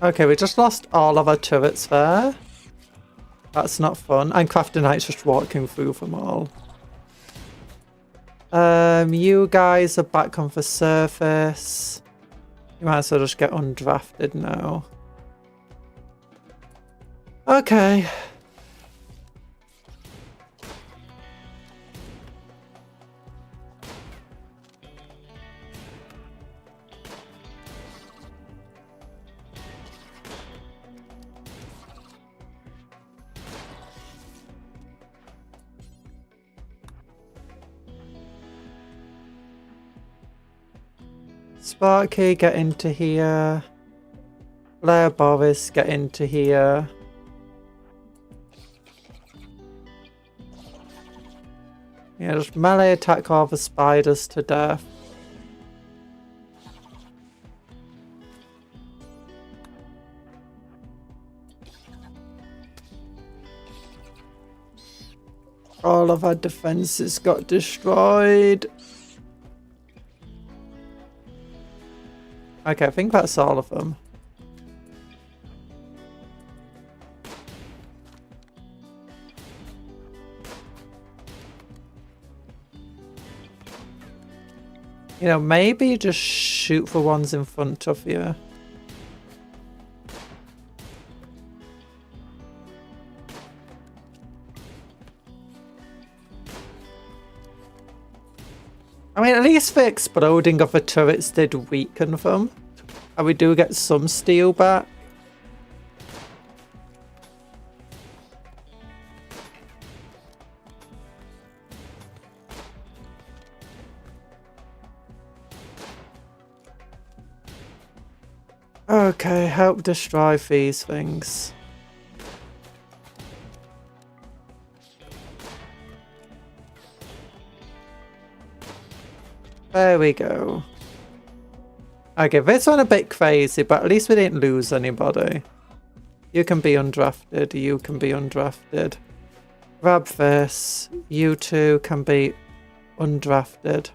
Okay, we just lost all of our turrets there. That's not fun. And Crafter Knight's just walking through them all. You guys are back on the surface. You might as well just get undrafted now. Okay. Sparky, get into here. Blair Boris, get into here. Yeah, just melee attack all the spiders to death. All of our defenses got destroyed. Okay, I think that's all of them. You know, maybe just shoot for ones in front of you. I mean, at least the exploding of the turrets did weaken them. And we do get some steel back. Okay, help destroy these things. There we go. Okay, this one a bit crazy, but at least we didn't lose anybody. You can be undrafted, you can be undrafted. Grab this. You two can be undrafted.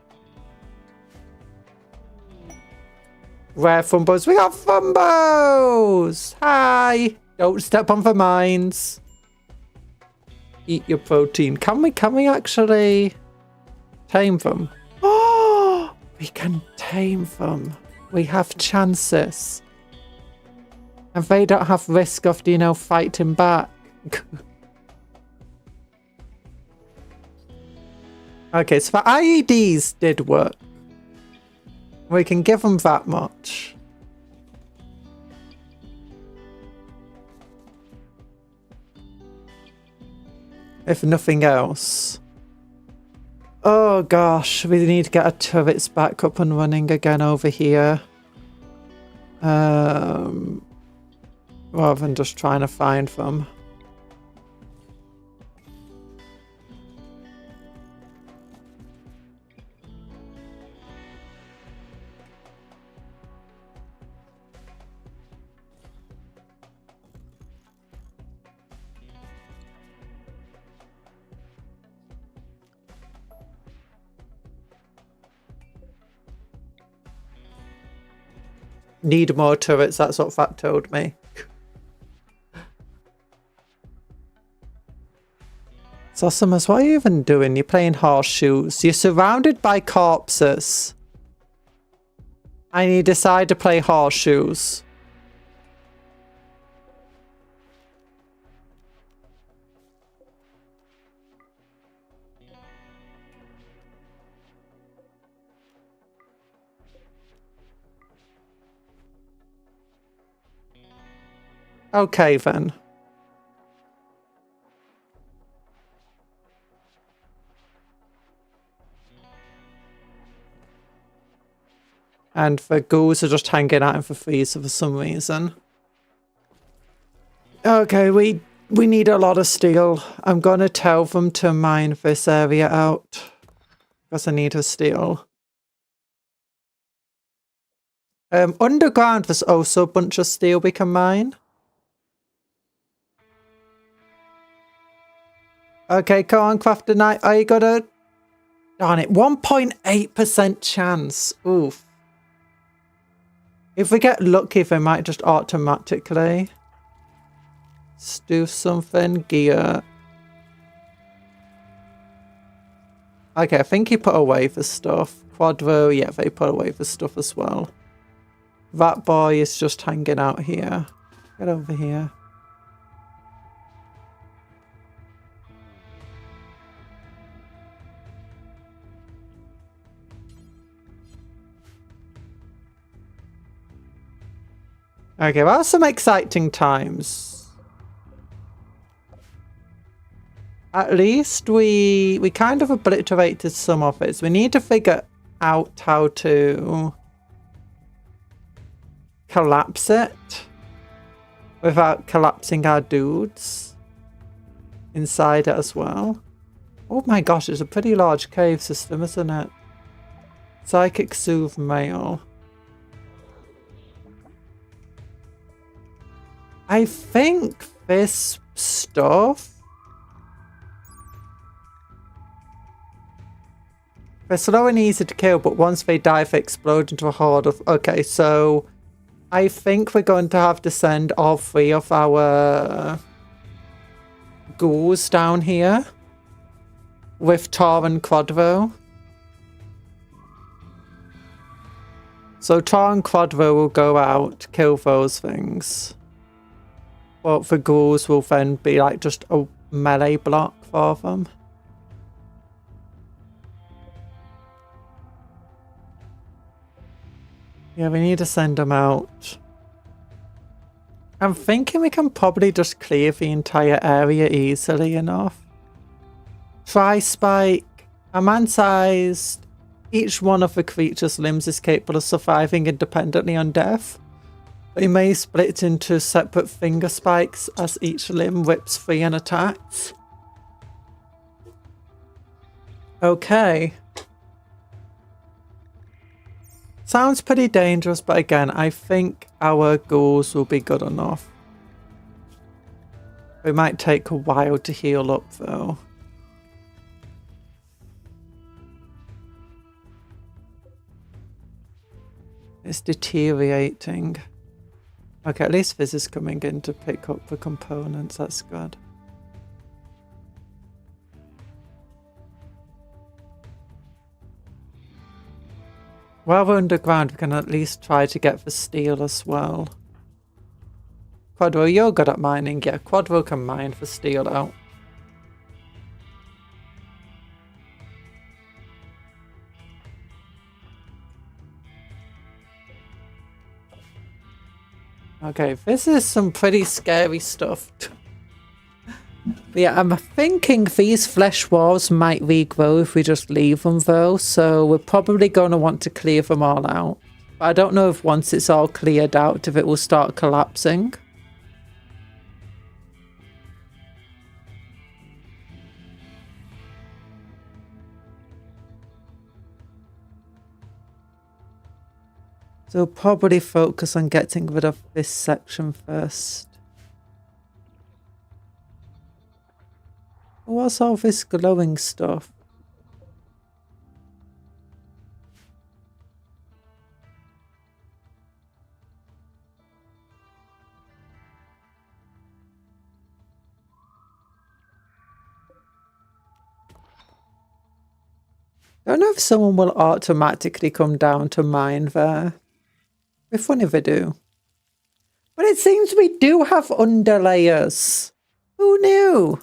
Rare Fumbos. We got Fumbos! Hi! Don't step on the mines. Eat your protein. Can we actually tame them? Oh! We can tame them. We have chances. And they don't have risk of, you know, fighting back. Okay, so the IEDs did work. We can give them that much. If nothing else. Oh gosh, we need to get our turrets back up and running again over here. Rather than just trying to find them. Need more turrets, that's what Fat told me. Zosimus, what are you even doing? You're playing horseshoes. You're surrounded by corpses. And you decide to play horseshoes. Okay then. And the ghouls are just hanging out in the freezer for some reason. Okay, we need a lot of steel. I'm gonna tell them to mine this area out. Because I need a steel. Underground there's also a bunch of steel we can mine. Okay, come on, Crafter Knight. Are you gonna... Darn it, 1.8% chance. Oof. If we get lucky, they might just automatically. Let's do something. Gear. Okay, I think he put away the stuff. Quadro, yeah, they put away the stuff as well. That boy is just hanging out here. Get over here. Okay, well, some exciting times. At least we kind of obliterated some of it. So we need to figure out how to collapse it without collapsing our dudes inside it as well. Oh my gosh, it's a pretty large cave system, isn't it? Psychic Soothe Mail. I think this stuff They're slow and easy to kill, but once they die, they explode into a horde of... Okay, so I think we're going to have to send all 3 of our ghouls down here with Tor and Quadro. So Tor and Quadro will go out, kill those things. But the ghouls will then be like just a melee block for them. Yeah, we need to send them out. I'm thinking we can probably just clear the entire area easily enough. Tri-spike, a man-sized. Each one of the creature's limbs is capable of surviving independently on death. They may split into separate finger spikes as each limb whips free and attacks. Okay. Sounds pretty dangerous, but again, I think our ghouls will be good enough. It might take a while to heal up, though. It's deteriorating. Okay, at least this is coming in to pick up the components. That's good. While we're underground, we can at least try to get the steel as well. Quadro, you're good at mining. Yeah, Quadro can mine the steel out. Okay, this is some pretty scary stuff. Yeah, I'm thinking these flesh walls might regrow if we just leave them though, so we're probably going to want to clear them all out. But I don't know if once it's all cleared out, if it will start collapsing. So probably focus on getting rid of this section first. What's all this glowing stuff? I don't know if someone will automatically come down to mine there. It'd be funny if they do. But it seems we do have underlayers. Who knew?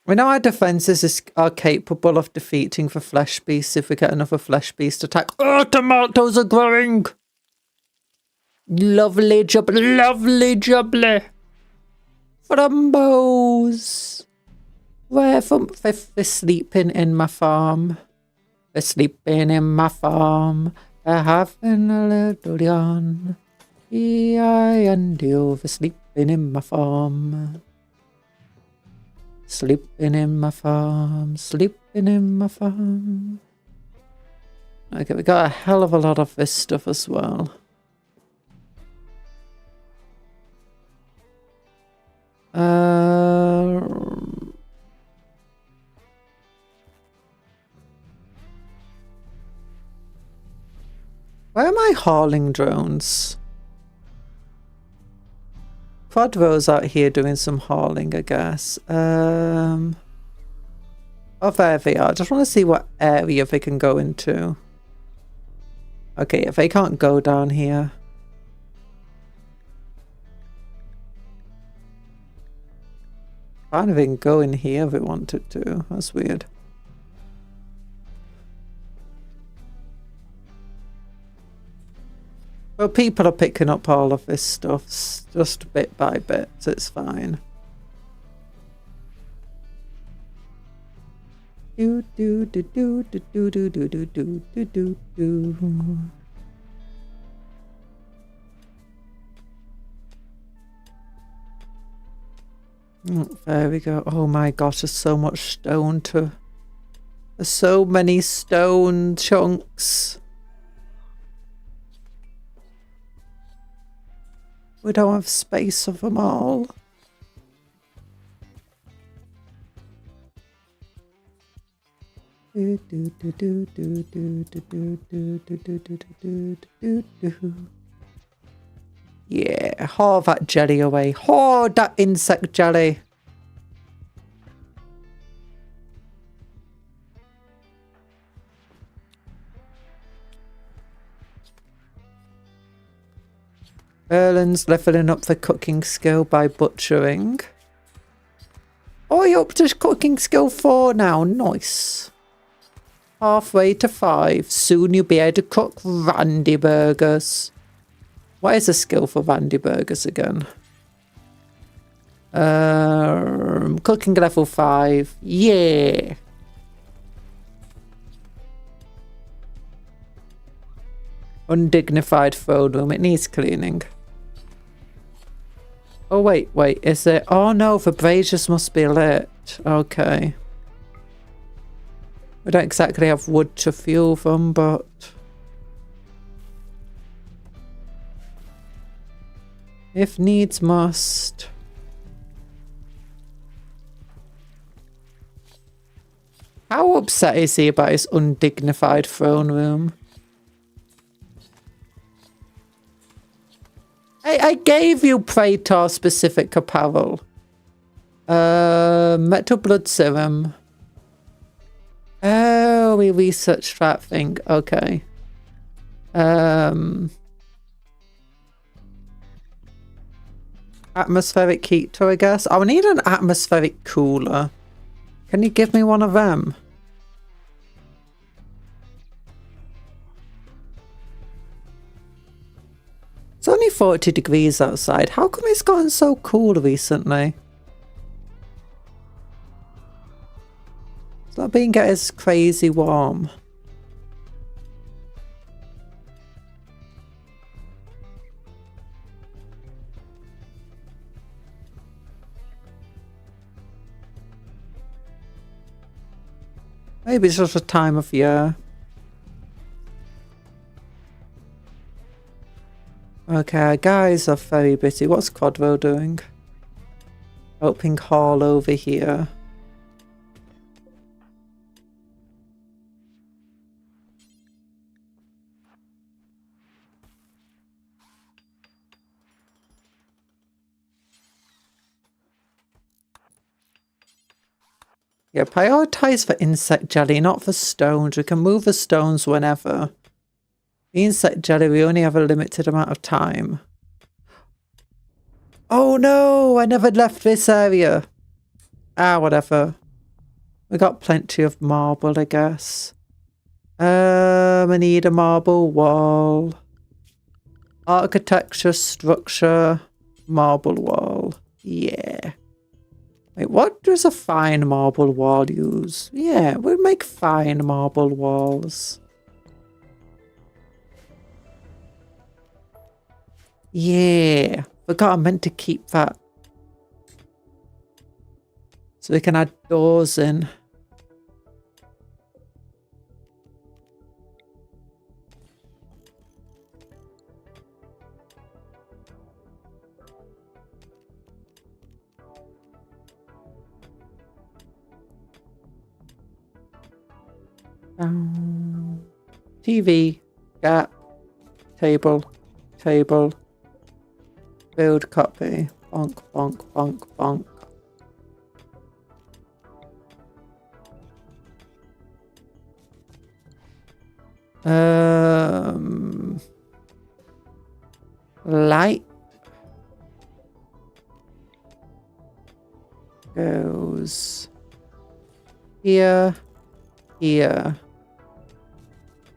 We know our defenses are capable of defeating the flesh beasts if we get another flesh beast attack. Oh, tomatoes are growing! Lovely jubbly, lovely jubbly. Frumbos. Where from? They're sleeping in my farm. They're sleeping in my farm. They're having a little yawn. E-I and you, they're sleeping in my farm. Sleeping in my farm, sleeping in my farm. Okay, we got a hell of a lot of this stuff as well. Where are my hauling drones? Quadro's out here doing some hauling, I guess. Oh, there they are. I just want to see what area they can go into. Okay, if they can't go down here. Can't even go in here if it wanted to. That's weird. Well, people are picking up all of this stuff just bit by bit, so it's fine. Do do do do do do do do do do do do do. There we go. Oh my gosh, there's so much stone to... There's so many stone chunks. We don't have space for them all. Yeah, haul that jelly away. Haul that insect jelly. Erlen's leveling up the cooking skill by butchering. Oh, you're up to cooking skill 4 now. Nice. Halfway to 5. Soon you'll be able to cook Randy burgers. What is a skill for Randy burgers again? Cooking level 5. Yeah. Undignified throne room. It needs cleaning. Oh, wait. Is it? Oh, no. The braziers must be lit. Okay. We don't exactly have wood to fuel them, but... if needs must. How upset is he about his undignified throne room? I gave you Praetor specific apparel. Metal blood serum. Oh, we researched that thing. Okay. Atmospheric heater, I guess. I would need an atmospheric cooler. Can you give me one of them? It's only 40 degrees outside. How come it's gotten so cool recently? It's not being getting as crazy warm. Maybe it's just a time of year. Okay, guys are very busy. What's Quadro doing? Opening hall over here. Yeah, prioritize for insect jelly, not for stones. We can move the stones whenever. The insect jelly, we only have a limited amount of time. Oh no, I never left this area. Ah, whatever. We got plenty of marble, I guess. I need a marble wall. Architecture, structure, marble wall. Yeah. Wait, what does a fine marble wall use? Yeah, we'll make fine marble walls. Yeah, forgot I meant to keep that. So we can add doors in. TV, gap, table, build copy, bonk, bonk, bonk, bonk. Light goes here, here,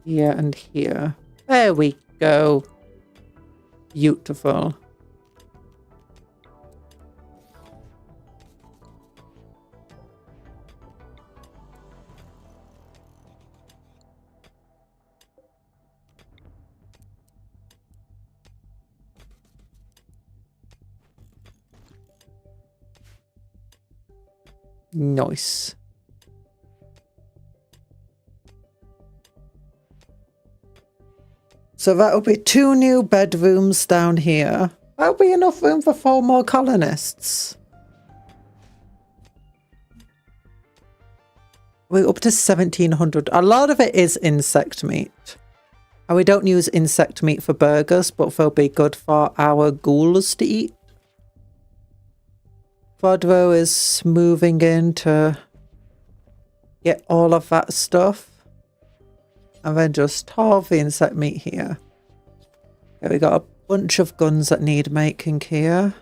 here, and here. There we go. Beautiful. Nice. So that'll be 2 new bedrooms down here. That'll be enough room for 4 more colonists. We're up to 1,700. A lot of it is insect meat. And we don't use insect meat for burgers, but they'll be good for our ghouls to eat. Frodro is moving in to get all of that stuff. And then just halve the insect meat here. Okay, we got a bunch of guns that need making here.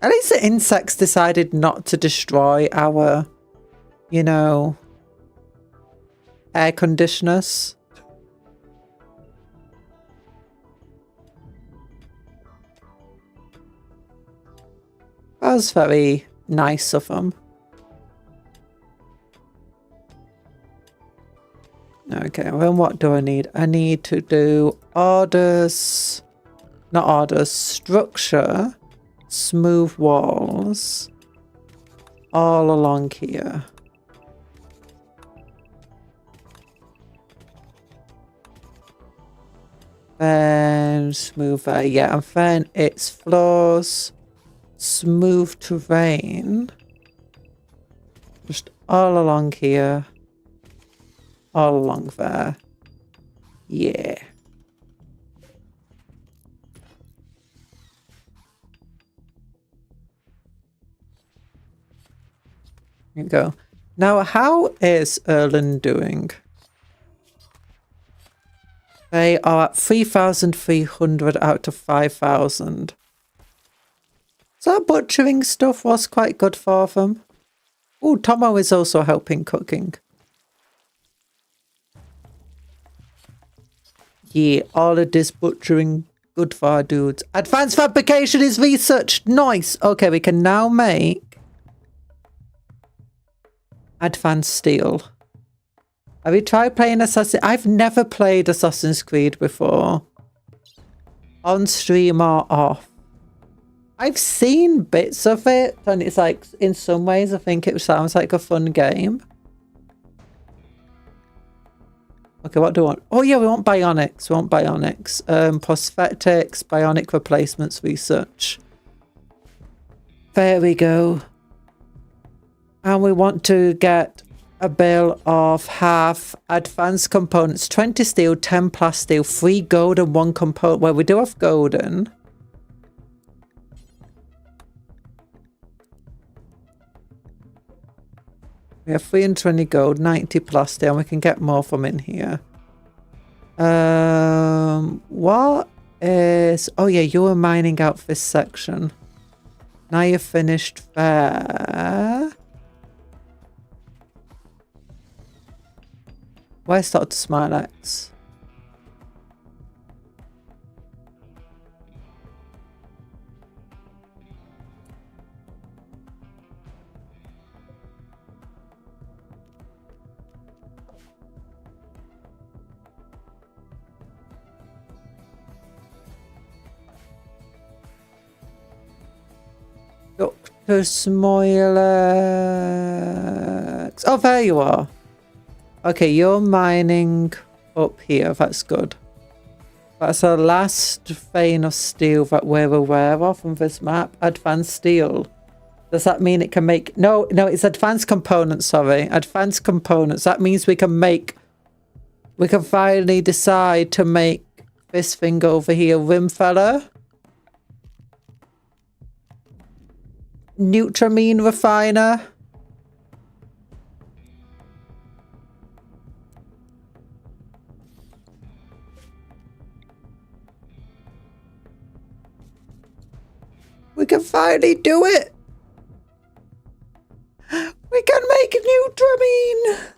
At least the insects decided not to destroy our, you know, air conditioners. That was very nice of them. Okay, then what do I need? I need to do orders, not orders, structure, smooth walls all along here. Then smooth there, yeah, and then it's floors, smooth terrain, just all along here, all along there, yeah. There you go. Now, how is Erlen doing? They are at 3,300 out of 5,000. So that butchering stuff was quite good for them. Oh, Tomo is also helping cooking. Yeah, all of this butchering, good for our dudes. Advanced fabrication is researched. Nice. Okay, we can now make advanced steel. Have you tried playing Assassin? I've never played Assassin's Creed before. On stream or off. I've seen bits of it, and it's like, in some ways, I think it sounds like a fun game. Okay, what do we want? Oh yeah, we want bionics. We want bionics. Prosthetics, bionic replacements research. There we go. And we want to get a bill of half advanced components. 20 steel, 10 plasteel, 3 gold and 1 component. Well, we do have golden. We have 320 gold, 90 plasteel, and we can get more from in here. What is... Oh yeah, you were mining out this section. Now you're finished there. Where's Dr. Smilex? Dr. Smilex. Oh, there you are. Okay, you're mining up here. That's good. That's the last vein of steel that we're aware of from this map. Advanced steel. Does that mean it can make... No, it's advanced components, sorry. Advanced components. That means we can make... We can finally decide to make this thing over here. Rimfeller. Nutramine refiner. We can finally do it! We can make Nutramine!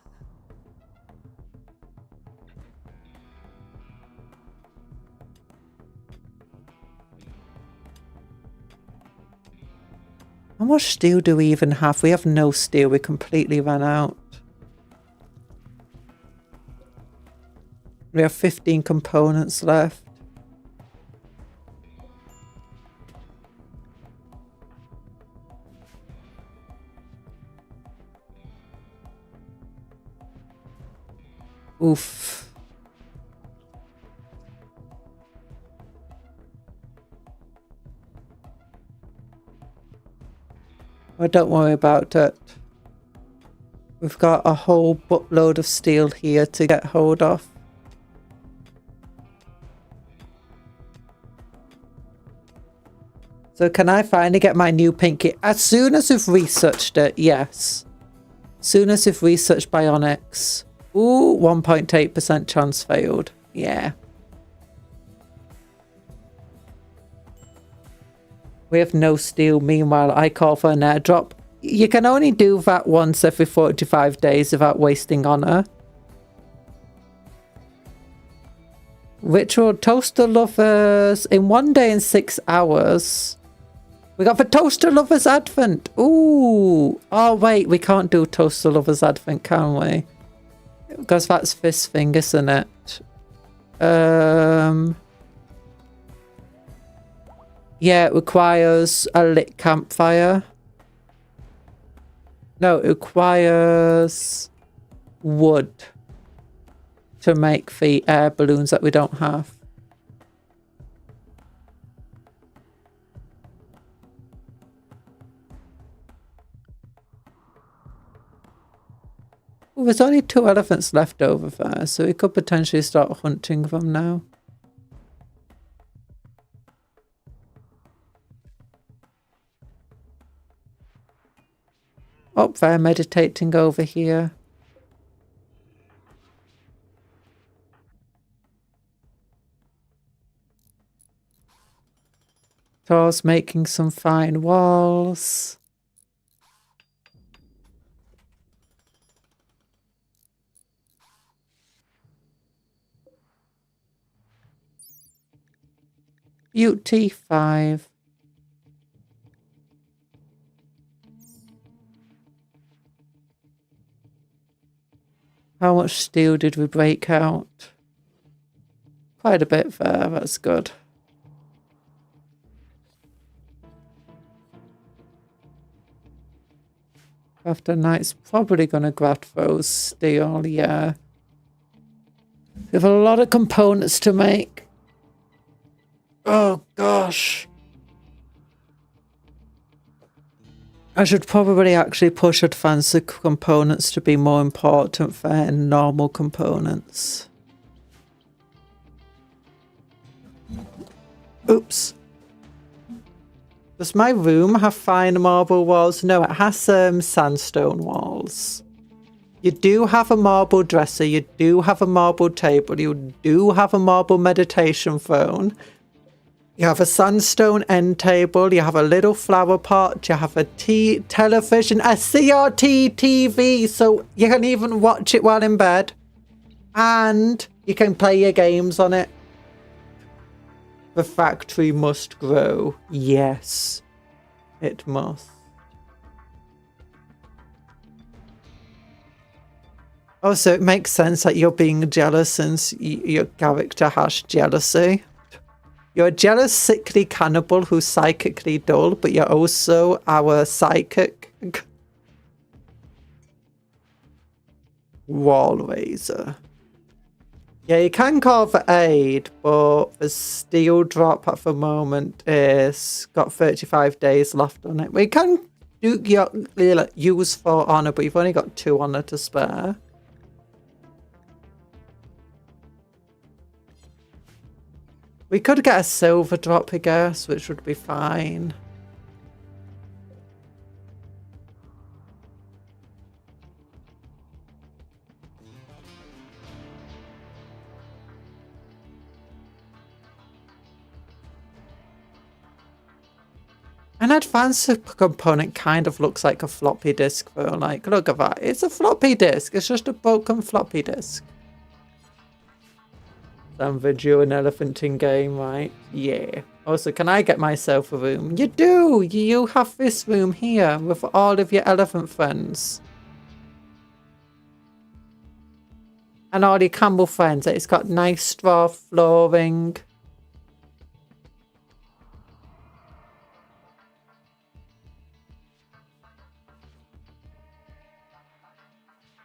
How much steel do we even have? We have no steel. We completely ran out. We have 15 components left. Oof. Well, don't worry about it. We've got a whole buttload of steel here to get hold of. So can I finally get my new pinky? As soon as we've researched it, yes. As soon as we've researched bionics. Ooh, 1.8% chance failed. Yeah. We have no steel. Meanwhile, I call for an airdrop. You can only do that once every 45 days without wasting honor. Ritual Toaster Lovers in 1 day and 6 hours. We got the Toaster Lovers Advent. Ooh. Oh, wait. We can't do Toaster Lovers Advent, can we? Because that's this thing, isn't it? Yeah, it requires a lit campfire. No, it requires wood to make the air balloons that we don't have. Well, there's only 2 elephants left over there, so we could potentially start hunting them now. Oh, they're meditating over here. Thor's making some fine walls. UT5. How much steel did we break out? Quite a bit there, that's good. After night's probably gonna graft those steel, yeah. We have a lot of components to make. Oh gosh. I should probably actually push advanced components to be more important than normal components. Oops. Does my room have fine marble walls? No, it has sandstone walls. You do have a marble dresser, you do have a marble table, you do have a marble meditation throne. You have a sandstone end table, you have a little flower pot, you have a television, a CRT TV, so you can even watch it while in bed. And you can play your games on it. The factory must grow. Yes, it must. Also, it makes sense that you're being jealous since your character has jealousy. You're a jealous, sickly cannibal who's psychically dull, but you're also our psychic wall raiser. Yeah, you can call for aid, but the steel drop at the moment is got 35 days left on it. We can do use for honor, but you've only got 2 honor to spare. We could get a silver drop, I guess, which would be fine. An advanced component kind of looks like a floppy disk, though. Like, look at that. It's a floppy disk. It's just a broken floppy disk. Some video an elephanting game, right? Yeah. Also, can I get myself a room? You do! You have this room here with all of your elephant friends. And all your camel friends. It's got nice straw flooring.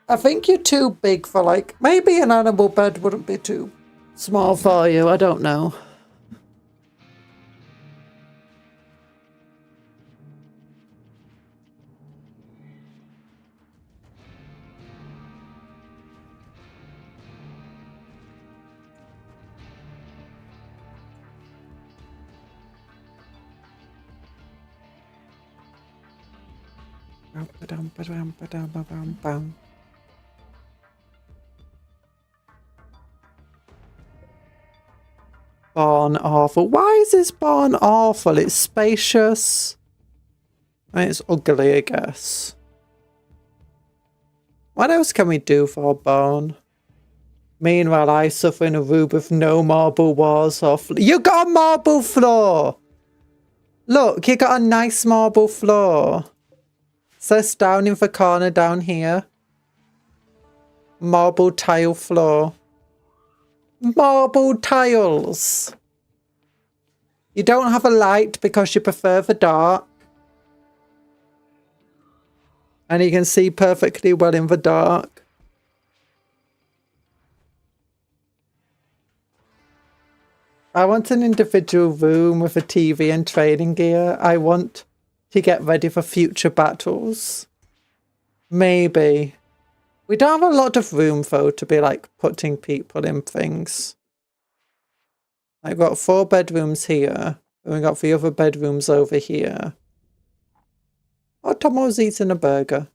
I think you're too big for like, maybe an animal bed wouldn't be too small for you. I don't know. Barn awful. Why is this barn awful? It's spacious. And it's ugly, I guess. What else can we do for a barn? Meanwhile, I suffer in a room with no marble walls or floor. You got a marble floor! Look, you got a nice marble floor. Says down in the corner down here. Marble tile floor. Marble tiles! You don't have a light because you prefer the dark. And you can see perfectly well in the dark. I want an individual room with a TV and training gear. I want to get ready for future battles. Maybe. We don't have a lot of room though to be like putting people in things. I've got 4 bedrooms here. And we've got the other bedrooms over here. Oh, Tomo's eating a burger.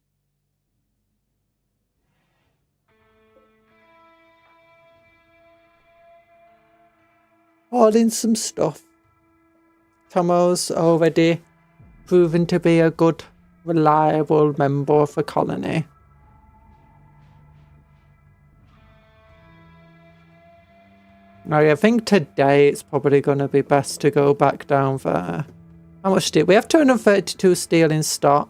Holding some stuff. Tomo's already proven to be a good, reliable member of the colony. I think today it's probably going to be best to go back down there. How much steel? We have 232 steel in stock.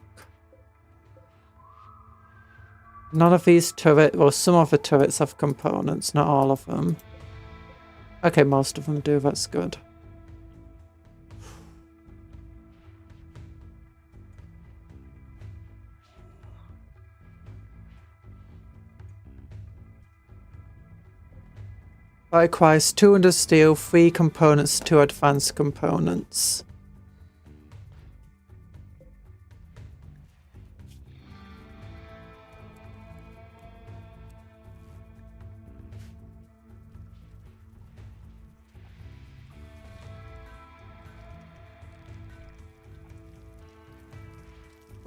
None of these turrets, well, some of the turrets have components, not all of them. Okay, most of them do, that's good. Likewise, 200 steel, 3 components, 2 advanced components.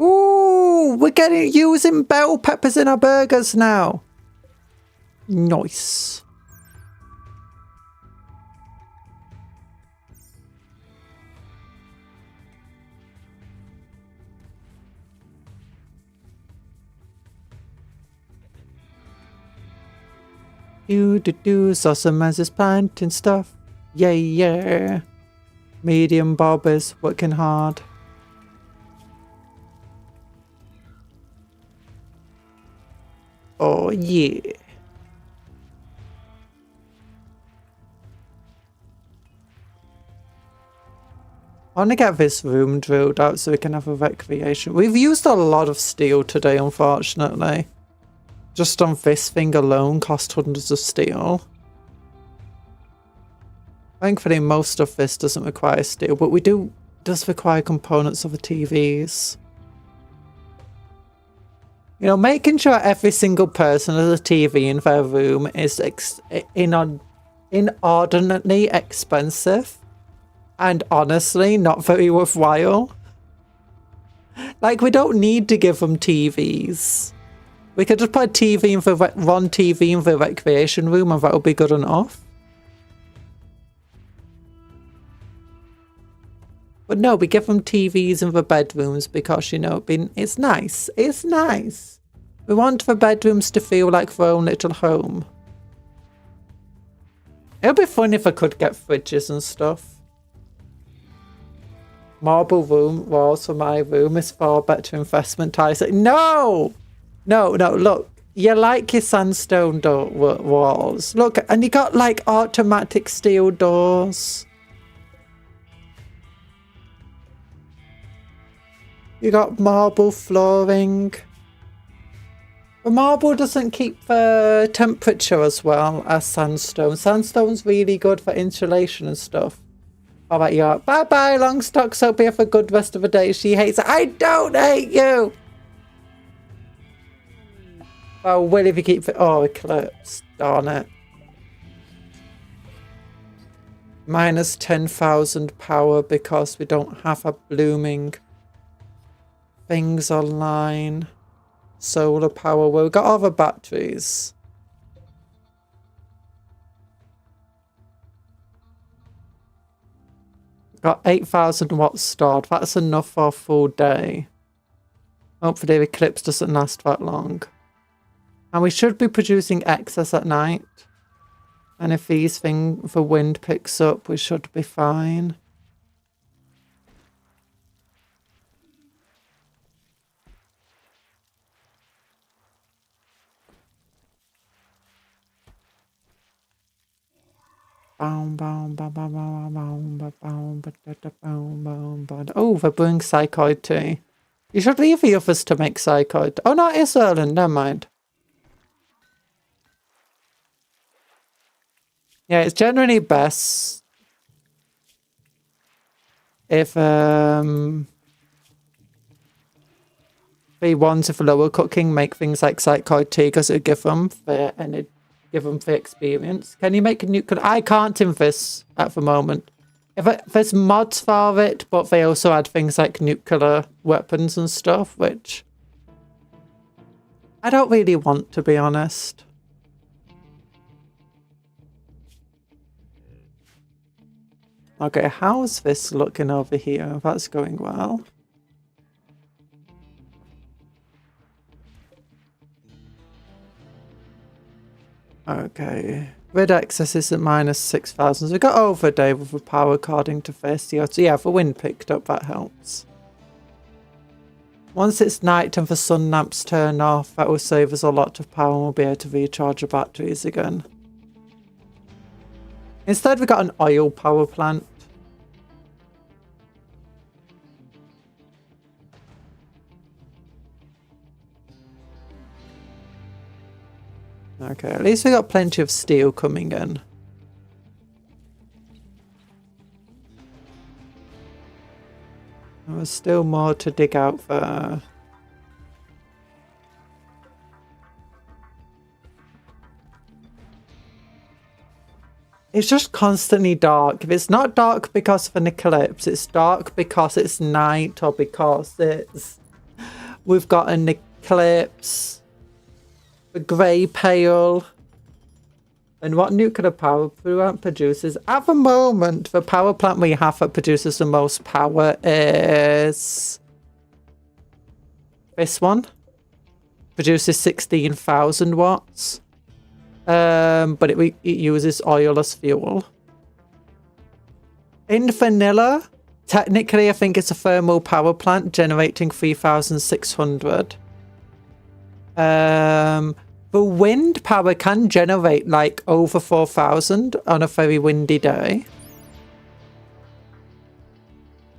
Ooh, we're using bell peppers in our burgers now. Nice. Saw some man's is planting stuff. Yeah, yeah. Medium Bob is working hard. Oh, yeah. I want to get this room drilled out so we can have a recreation. We've used a lot of steel today, unfortunately. Just on this thing alone cost hundreds of steel. Thankfully, most of this doesn't require steel, but does require components of the TVs. You know, making sure every single person has a TV in their room is inordinately expensive. And honestly, not very worthwhile. Like, we don't need to give them TVs. We could just put one TV in the recreation room and that would be good enough. But no, we give them TVs in the bedrooms because, you know, it's nice. It's nice. We want the bedrooms to feel like their own little home. It would be fun if I could get fridges and stuff. Marble room walls for my room is far better investment. I say, no! No, look. You like your sandstone walls. Look, and you got like automatic steel doors. You got marble flooring. But marble doesn't keep the temperature as well as sandstone. Sandstone's really good for insulation and stuff. How about you? Bye-bye, Longstocks. Hope you have a good rest of the day. She hates it. I don't hate you! Oh, will if you keep it... Oh, Eclipse. Darn it. Minus 10,000 power because we don't have a blooming things online. Solar power. Well, we've got other batteries. Got 8,000 watts stored. That's enough for a full day. Hopefully the eclipse doesn't last that long. And we should be producing excess at night. And if the wind picks up, we should be fine. Oh, they're brewing psychoid tea. You should leave the others to make psychoid. Oh, no, it's Erland. Never mind. Yeah, it's generally best if the ones with lower cooking make things like psychoid tea because it'll give them the experience. Can you make a nuclear? I can't in this at the moment. There's mods for it, but they also add things like nuclear weapons and stuff, which I don't really want, to be honest. Okay, how's this looking over here? That's going well. Okay. Grid access is at minus 6,000. So we got over a day with the power according to this. So yeah, if the wind picked up, that helps. Once it's night and the sun lamps turn off, that will save us a lot of power and we'll be able to recharge the batteries again. Instead, we got an oil power plant. Okay, at least we got plenty of steel coming in. There's still more to dig out there. It's just constantly dark. If it's not dark because of an eclipse, it's dark because it's night or because we've got an eclipse. The grey pale. And what nuclear power plant produces? At the moment, the power plant we have that produces the most power is this one. Produces 16,000 watts. But it uses oil as fuel. In vanilla, technically I think it's a thermal power plant generating 3,600. The wind power can generate like over 4,000 on a very windy day.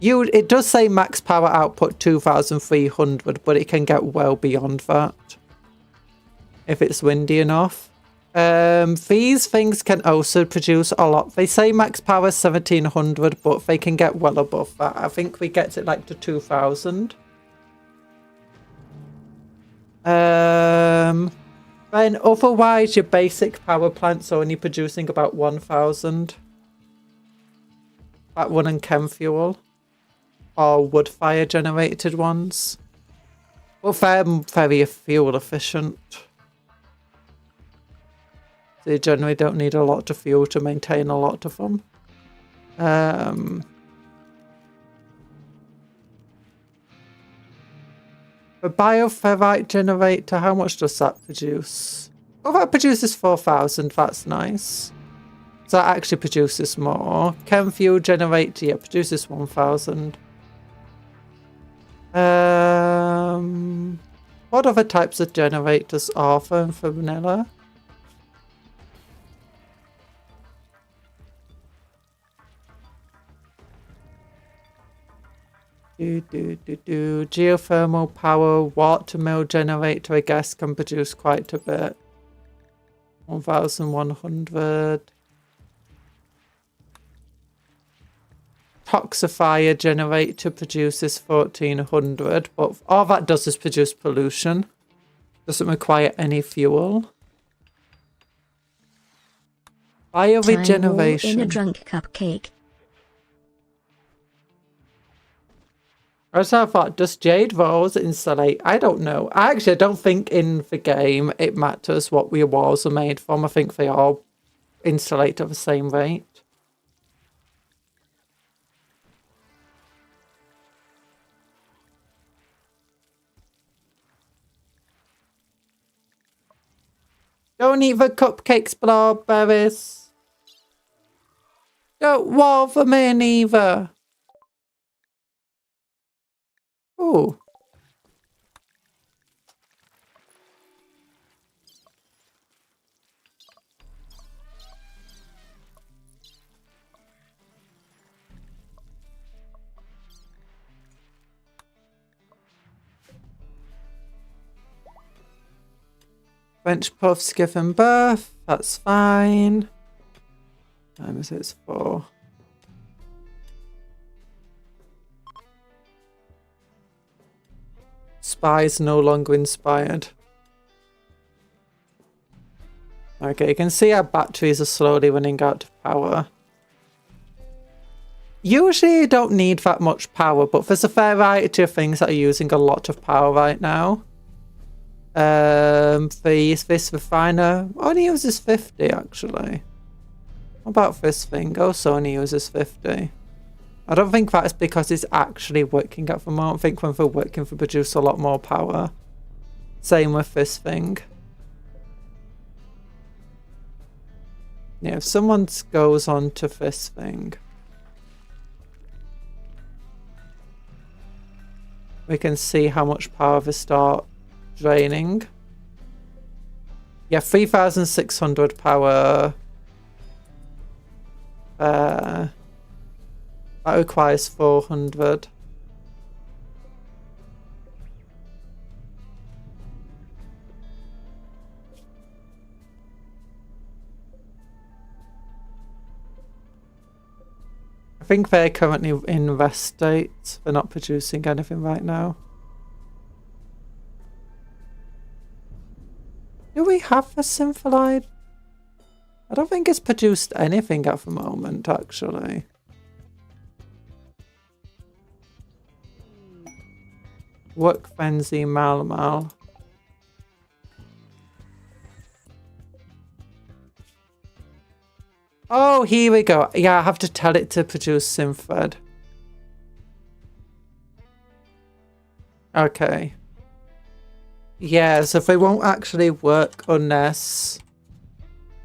It does say max power output 2,300, but it can get well beyond that if it's windy enough. These things can also produce a lot. They say max power 1,700, but they can get well above that. I think we get it like to 2,000. Then otherwise your basic power plant's only producing about 1,000. That one and chem fuel. Or wood fire generated ones. Well, they're very fuel efficient. So you generally don't need a lot of fuel to maintain a lot of them. The bioferrite generator, how much does that produce? Oh, that produces 4,000. That's nice. So that actually produces more. Chem fuel generator, yeah, produces 1,000. What other types of generators are there for vanilla? Geothermal power, water mill generator, I guess, can produce quite a bit. 1,100. Toxifier generator produces 1,400, but all that does is produce pollution. Doesn't require any fuel. Fire regeneration. In a drunk cupcake. I thought, does Jade Walls insulate? I don't know. I don't think in the game it matters what your walls are made from. I think they all insulate at the same rate. Don't eat the cupcakes, strawberries. Don't wall them in either. Ooh. French puffs given birth. That's fine. Time is it? 4. Spy's no longer inspired. Okay, you can see our batteries are slowly running out of power. Usually you don't need that much power, but there's a fair variety of things that are using a lot of power right now. This refiner only uses 50 actually. What about this thing? Also only uses 50. I don't think that's because it's actually working at the moment. I think when they're working they produce a lot more power. Same with this thing. Yeah, if someone goes on to this thing, we can see how much power they start draining. Yeah, 3,600 power. That requires 400. I think they're currently in rest state. They're not producing anything right now. Do we have a Syntholide? I don't think it's produced anything at the moment, actually. Work Frenzy Malmal. Oh, here we go. Yeah, I have to tell it to produce Synthred. Okay. Yeah, so they won't actually work unless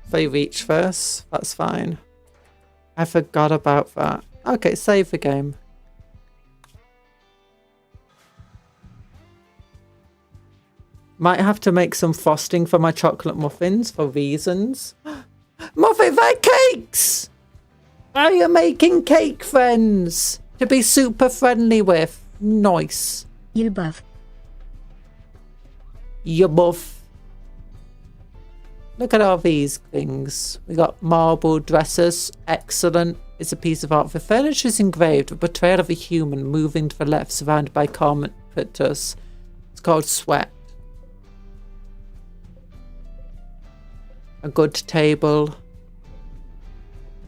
they reach this. That's fine. I forgot about that. Okay, save the game. Might have to make some frosting for my chocolate muffins for reasons. Muffin, they're cakes! Are you making cake friends? To be super friendly with. Nice. You buff. You buff. Look at all these things. We got marble dressers. Excellent. It's a piece of art. The furniture is engraved. A portrayal of a human moving to the left, surrounded by carpenters. It's called Sweat. A good table.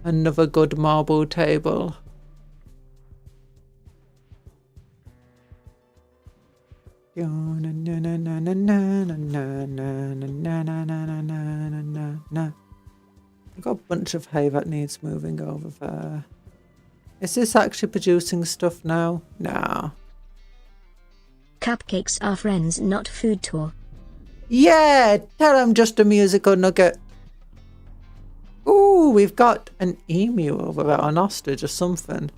Another good marble table. I've got a bunch of hay that needs moving over there. Is this actually producing stuff now? Nah. Cupcakes are friends, not food tour. Yeah, tell them just a musical nugget. Ooh, we've got an emu over there, an ostrich or something.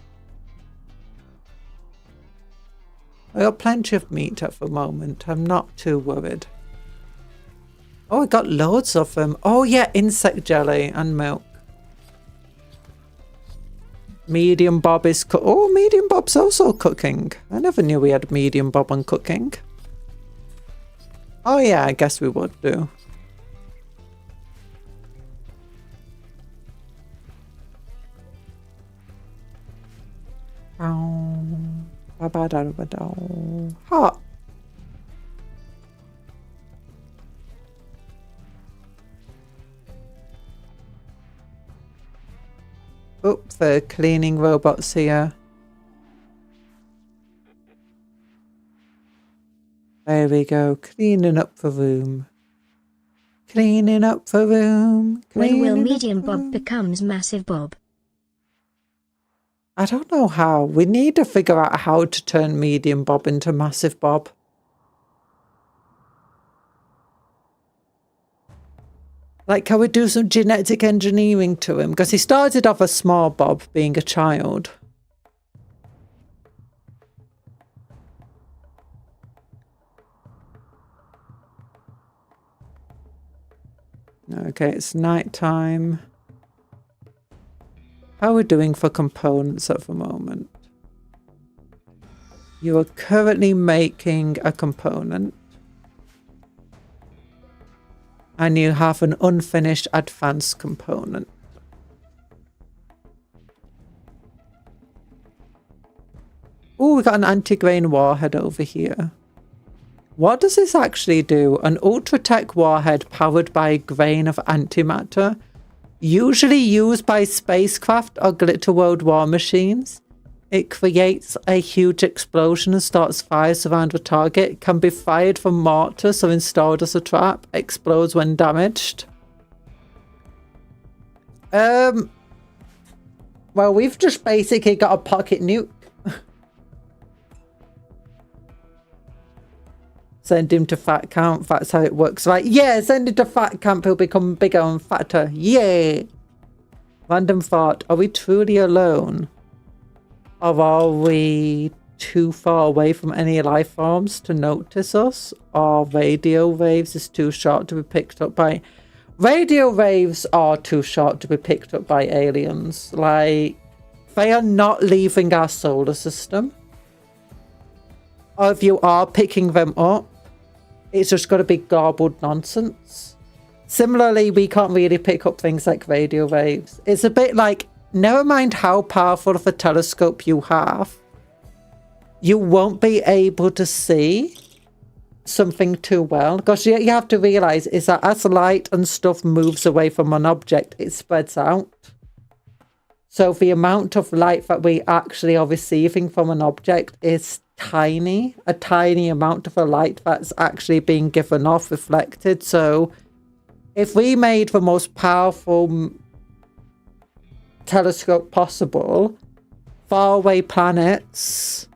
I got plenty of meat at the moment. I'm not too worried. Oh, I got loads of them. Oh yeah, insect jelly and milk. Medium Bob is oh, Medium Bob's also cooking. I never knew we had Medium Bob on cooking. Oh yeah, I guess we would do. Hot. Oh, the cleaning robots here. There we go. Cleaning up the room. Cleaning up the room. When will Medium Bob becomes Massive Bob? I don't know how. We need to figure out how to turn Medium Bob into Massive Bob. Like, can we do some genetic engineering to him? Because he started off a small Bob, being a child. Okay, it's night time. How are we doing for components at the moment? You are currently making a component. And you have an unfinished advanced component. Oh, we got an anti-grain warhead over here. What does this actually do? An ultra-tech warhead powered by a grain of antimatter, usually used by spacecraft or glitter world war machines. It creates a huge explosion and starts fires around the target. Can be fired from mortars or installed as a trap. Explodes when damaged. Well, we've just basically got a pocket nuke. Send him to fat camp. That's how it works, right? Yeah, send him to fat camp. He'll become bigger and fatter. Yay! Random thought. Are we truly alone? Or are we too far away from any life forms to notice us? Or radio waves is too short to be picked up by... Radio waves are too short to be picked up by aliens. Like, they are not leaving our solar system. Or if you are picking them up, it's just got to be garbled nonsense. Similarly, we can't really pick up things like radio waves. It's a bit like, never mind how powerful of a telescope you have, you won't be able to see something too well. Because you have to realize is that as light and stuff moves away from an object, it spreads out. So the amount of light that we actually are receiving from an object is tiny. A tiny amount of a light that's actually being given off, reflected. So if we made the most powerful telescope possible, faraway planets,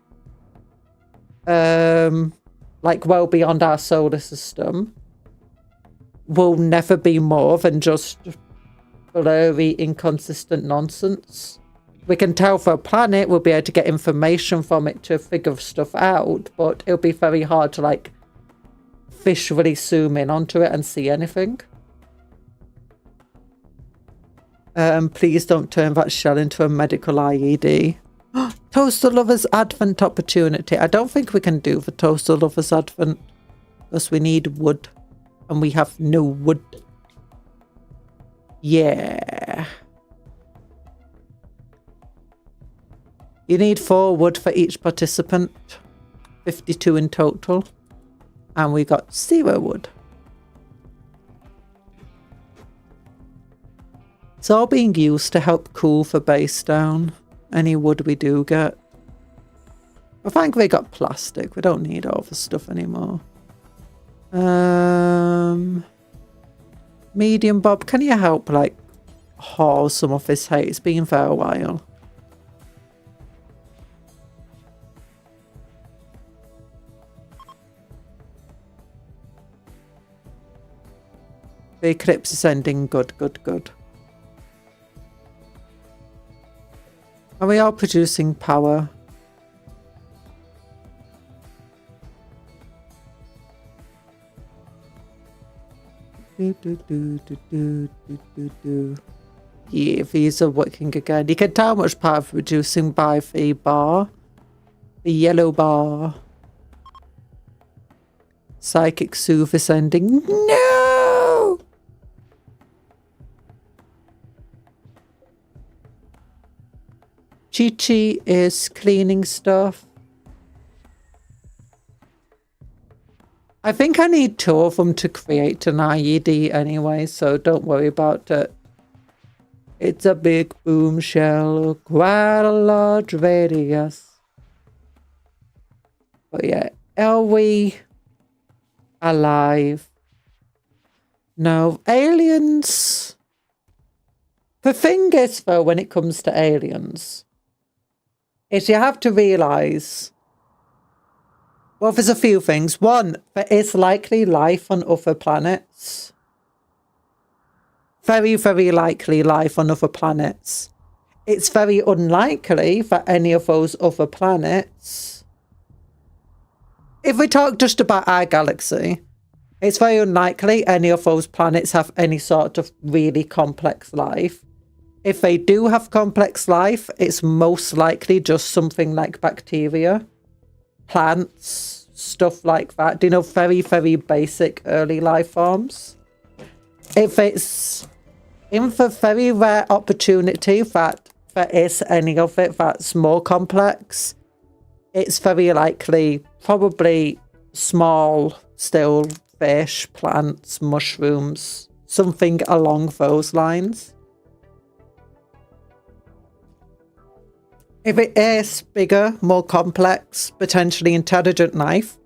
like well beyond our solar system, will never be more than just blurry, inconsistent nonsense. We can tell for a planet, we'll be able to get information from it to figure stuff out, but it'll be very hard to like visually zoom in onto it and see anything. Please don't turn that shell into a medical IED. Toaster Lovers Advent opportunity. I don't think we can do the Toaster Lovers Advent because we need wood and we have no wood. Yeah. You need 4 wood for each participant. 52 in total. And we got 0 wood. It's all being used to help cool the base down. Any wood we do get. I think we got plastic. We don't need all the stuff anymore. Medium Bob, can you help like haul some of this hay? It's been for a while. The eclipse is ending. Good, good, good. Are we all producing power? Yeah, these are working again. You can tell much part of reducing by the bar. The yellow bar. Psychic service ending. No! Chi is cleaning stuff. I think I need 2 of them to create an IED anyway, so don't worry about it. It's a big boom shell, quite a large radius. But yeah, are we alive? No, aliens. The thing is, though, when it comes to aliens, is you have to realise, well, there's a few things. One, there is likely life on other planets. Very, very likely life on other planets. It's very unlikely that any of those other planets, if we talk just about our galaxy, it's very unlikely any of those planets have any sort of really complex life. If they do have complex life, it's most likely just something like bacteria, plants, stuff like that. You know, very, very basic early life forms. If it's in the very rare opportunity that there is any of it that's more complex, it's very likely probably small, still fish, plants, mushrooms, something along those lines. If it is bigger, more complex, potentially intelligent life,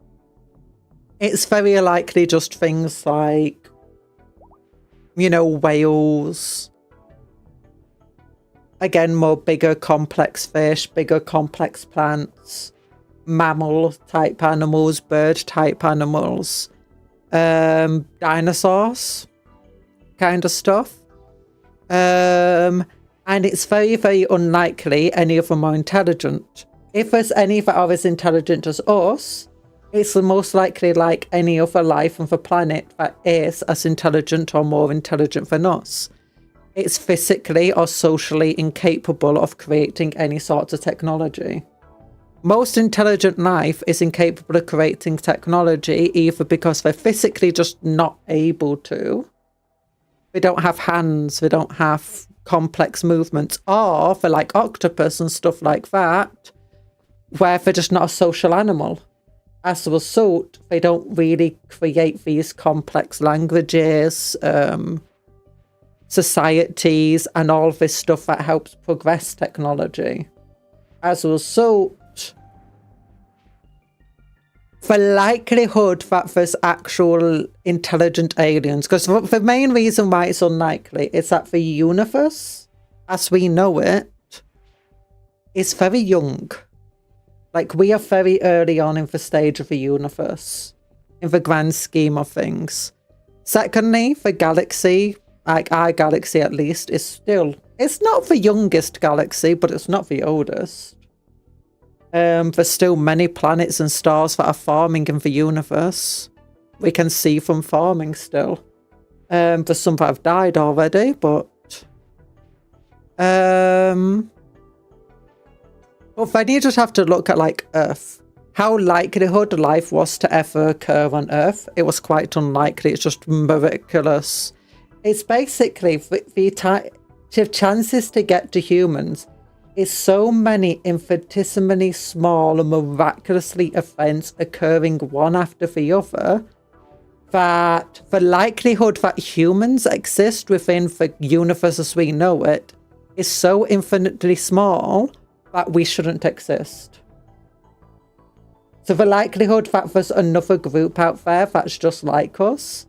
it's very likely just things like, you know, whales. Again, more bigger, complex fish, bigger, complex plants, mammal-type animals, bird-type animals, dinosaurs kind of stuff. And it's very, very unlikely any of them are intelligent. If there's any that are as intelligent as us, it's the most likely like any other life on the planet that is as intelligent or more intelligent than us. It's physically or socially incapable of creating any sort of technology. Most intelligent life is incapable of creating technology either because they're physically just not able to. They don't have hands, they don't have complex movements, or for like octopus and stuff like that, where they're just not a social animal. As a result, they don't really create these complex languages, societies, and all this stuff that helps progress technology. As a result, the likelihood that there's actual intelligent aliens, because the main reason why it's unlikely is that the universe, as we know it, is very young. Like, we are very early on in the stage of the universe, in the grand scheme of things. Secondly, the galaxy, like our galaxy at least, is still, it's not the youngest galaxy, but it's not the oldest. There's still many planets and stars that are forming in the universe. We can see them forming still. There's some that have died already, but then you just have to look at like Earth. How likelihood life was to ever occur on Earth. It was quite unlikely. It's just miraculous. It's basically the chances to get to humans is so many infinitesimally small and miraculously events occurring one after the other that the likelihood that humans exist within the universe as we know it is so infinitely small that we shouldn't exist. So the likelihood that there's another group out there that's just like us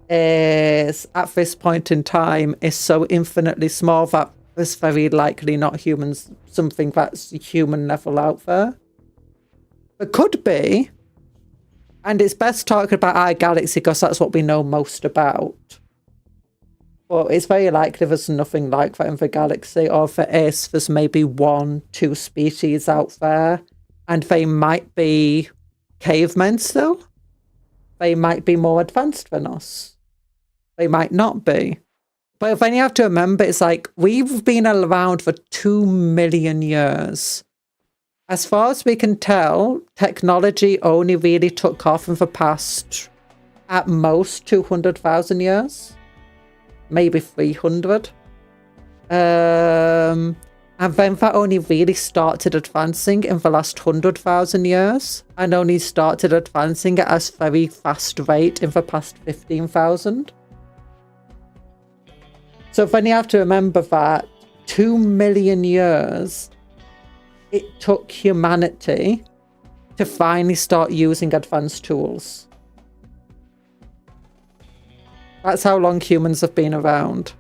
is, at this point in time, is so infinitely small that there's very likely not humans, something that's human level out there. It could be, and it's best talking about our galaxy because that's what we know most about. But it's very likely there's nothing like that in the galaxy, or if there is, there's maybe 1-2 species out there, and they might be cavemen still. They might be more advanced than us. They might not be. But then you have to remember, it's like, we've been around for 2 million years. As far as we can tell, technology only really took off in the past, at most, 200,000 years. Maybe 300. And then that only really started advancing in the last 100,000 years, and only started advancing at a very fast rate in the past 15,000. So then you have to remember that 2 million years it took humanity to finally start using advanced tools. That's how long humans have been around.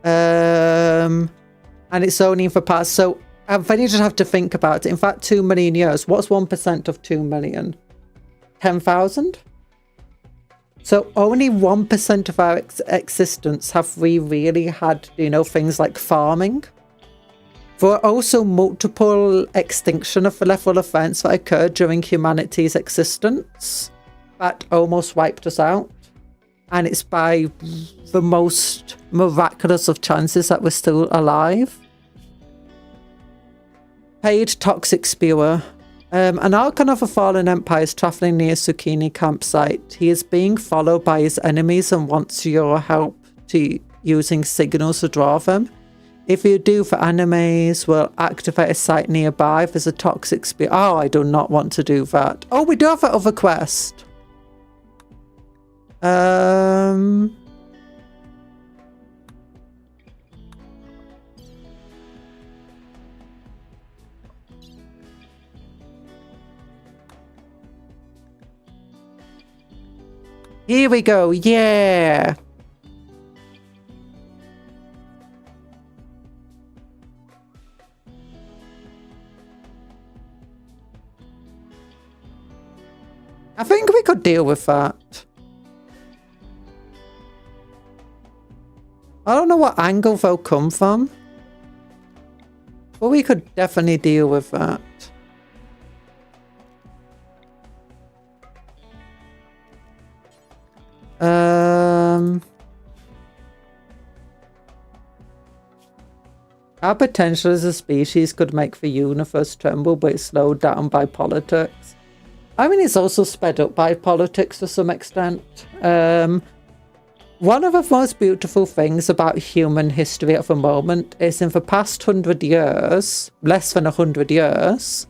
And it's only in the past. So then you just have to think about it. In fact, 2 million years. What's 1% of 2 million? 10,000? So only 1% of our existence have we really had, you know, things like farming. There are also multiple extinction of level events that occurred during humanity's existence that almost wiped us out. And it's by the most miraculous of chances that we're still alive. Paid toxic spewer. An Archon of a fallen empire is travelling near Zucchini campsite. He is being followed by his enemies and wants your help to using signals to draw them. If you do, the enemies will activate a site nearby. There's a toxic spear. Oh, I do not want to do that. Oh, we do have that other quest. Here we go. Yeah. I think we could deal with that. I don't know what angle they'll come from, but we could definitely deal with that. Our potential as a species could make the universe tremble, but it's slowed down by politics. I mean, it's also sped up by politics to some extent. One of the most beautiful things about human history at the moment is in the past 100 years, less than 100 years,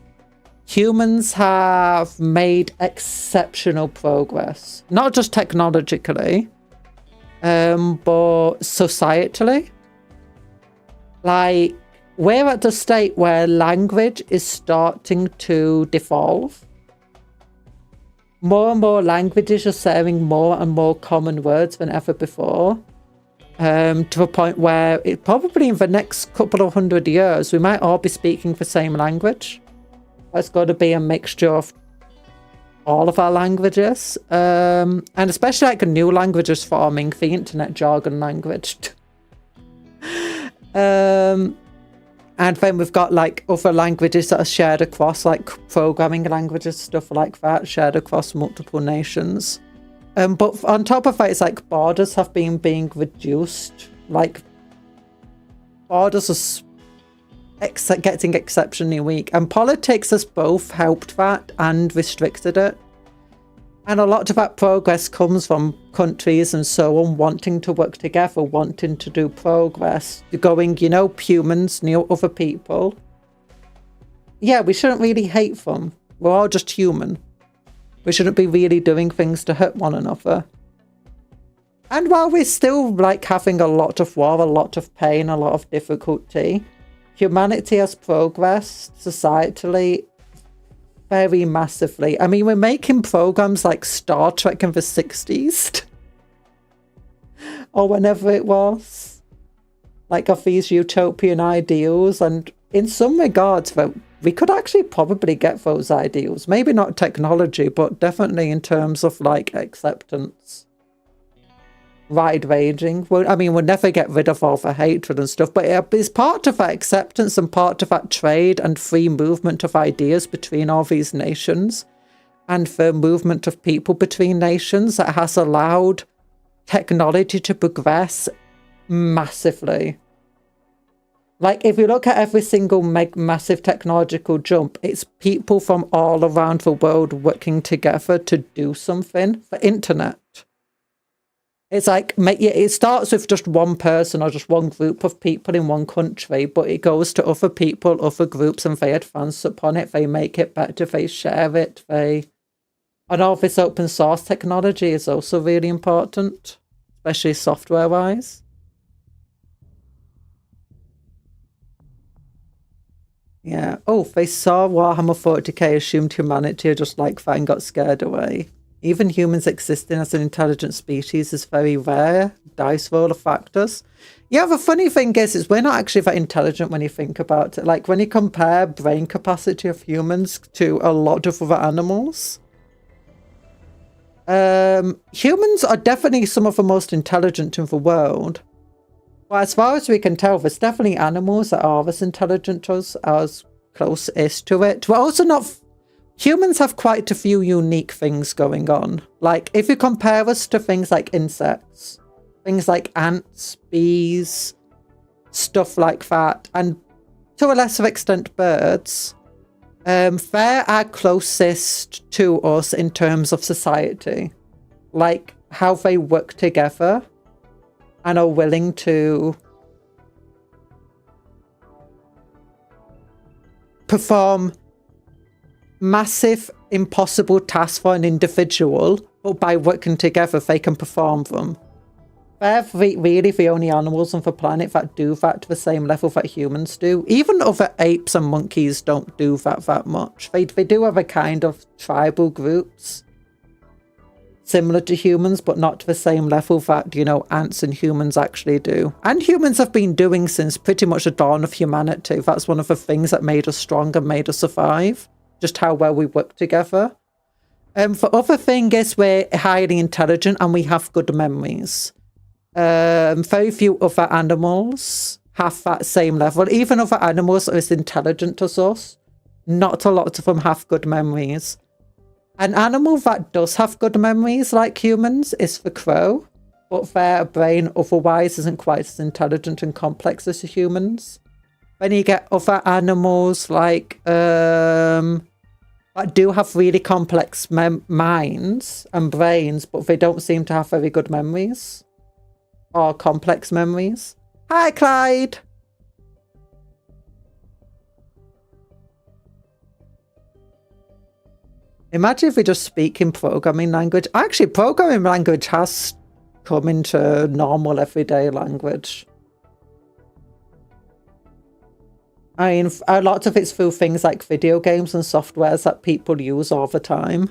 humans have made exceptional progress. Not just technologically, but societally. Like, we're at the state where language is starting to devolve. More and more languages are sharing more and more common words than ever before. To the point where it probably in the next couple of 100 years, we might all be speaking the same language. It's got to be a mixture of all of our languages. And especially like a new languages forming, the internet jargon language. And then we've got like other languages that are shared across, like programming languages, stuff like that, shared across multiple nations. But on top of that, it's like borders have been being reduced. Like borders are getting exceptionally weak. And politics has both helped that and restricted it. And a lot of that progress comes from countries and so on wanting to work together, wanting to do progress, going, you know, humans, other people. Yeah, we shouldn't really hate them. We're all just human. We shouldn't be really doing things to hurt one another. And while we're still like having a lot of war, a lot of pain, a lot of difficulty, humanity has progressed societally very massively. I mean, we're making programs like Star Trek in the 60s. Or whenever it was. Like of these utopian ideals. And in some regards, we could actually probably get those ideals. Maybe not technology, but definitely in terms of like acceptance. Wide-ranging. Well, I mean, we'll never get rid of all the hatred and stuff, but it's part of that acceptance and part of that trade and free movement of ideas between all these nations and the movement of people between nations that has allowed technology to progress massively. Like, if you look at every single massive technological jump, it's people from all around the world working together to do something for internet. It's like, it starts with just one person or just one group of people in one country, but it goes to other people, other groups, and they advance upon it. They make it better, they share it, and all this open source technology is also really important, especially software-wise. Yeah. Oh, they saw Warhammer 40k, assumed humanity are just like that and got scared away. Even humans existing as an intelligent species is very rare. Dice roll of factors. Yeah, the funny thing is we're not actually that intelligent when you think about it. Like, when you compare brain capacity of humans to a lot of other animals, humans are definitely some of the most intelligent in the world. But as far as we can tell, there's definitely animals that are as intelligent as closest to it. We're also not... Humans have quite a few unique things going on. Like, if you compare us to things like insects, things like ants, bees, stuff like that, and to a lesser extent birds, they're our closest to us in terms of society. Like, how they work together and are willing to perform massive, impossible tasks for an individual, but by working together, they can perform them. They're really the only animals on the planet that do that to the same level that humans do. Even other apes and monkeys don't do that much. They do have a kind of tribal groups similar to humans, but not to the same level that, you know, ants and humans actually do. And humans have been doing since pretty much the dawn of humanity. That's one of the things that made us strong and made us survive. Just how well we work together. For other things, we're highly intelligent and we have good memories. Very few other animals have that same level. Even other animals are as intelligent as us. Not a lot of them have good memories. An animal that does have good memories, like humans, is the crow, but their brain otherwise isn't quite as intelligent and complex as humans. When you get other animals like that do have really complex minds and brains, but they don't seem to have very good memories or complex memories. Hi, Clyde. Imagine if we just speak in programming language. Actually, programming language has come into normal everyday language. I mean, a lot of it's through things like video games and softwares that people use all the time.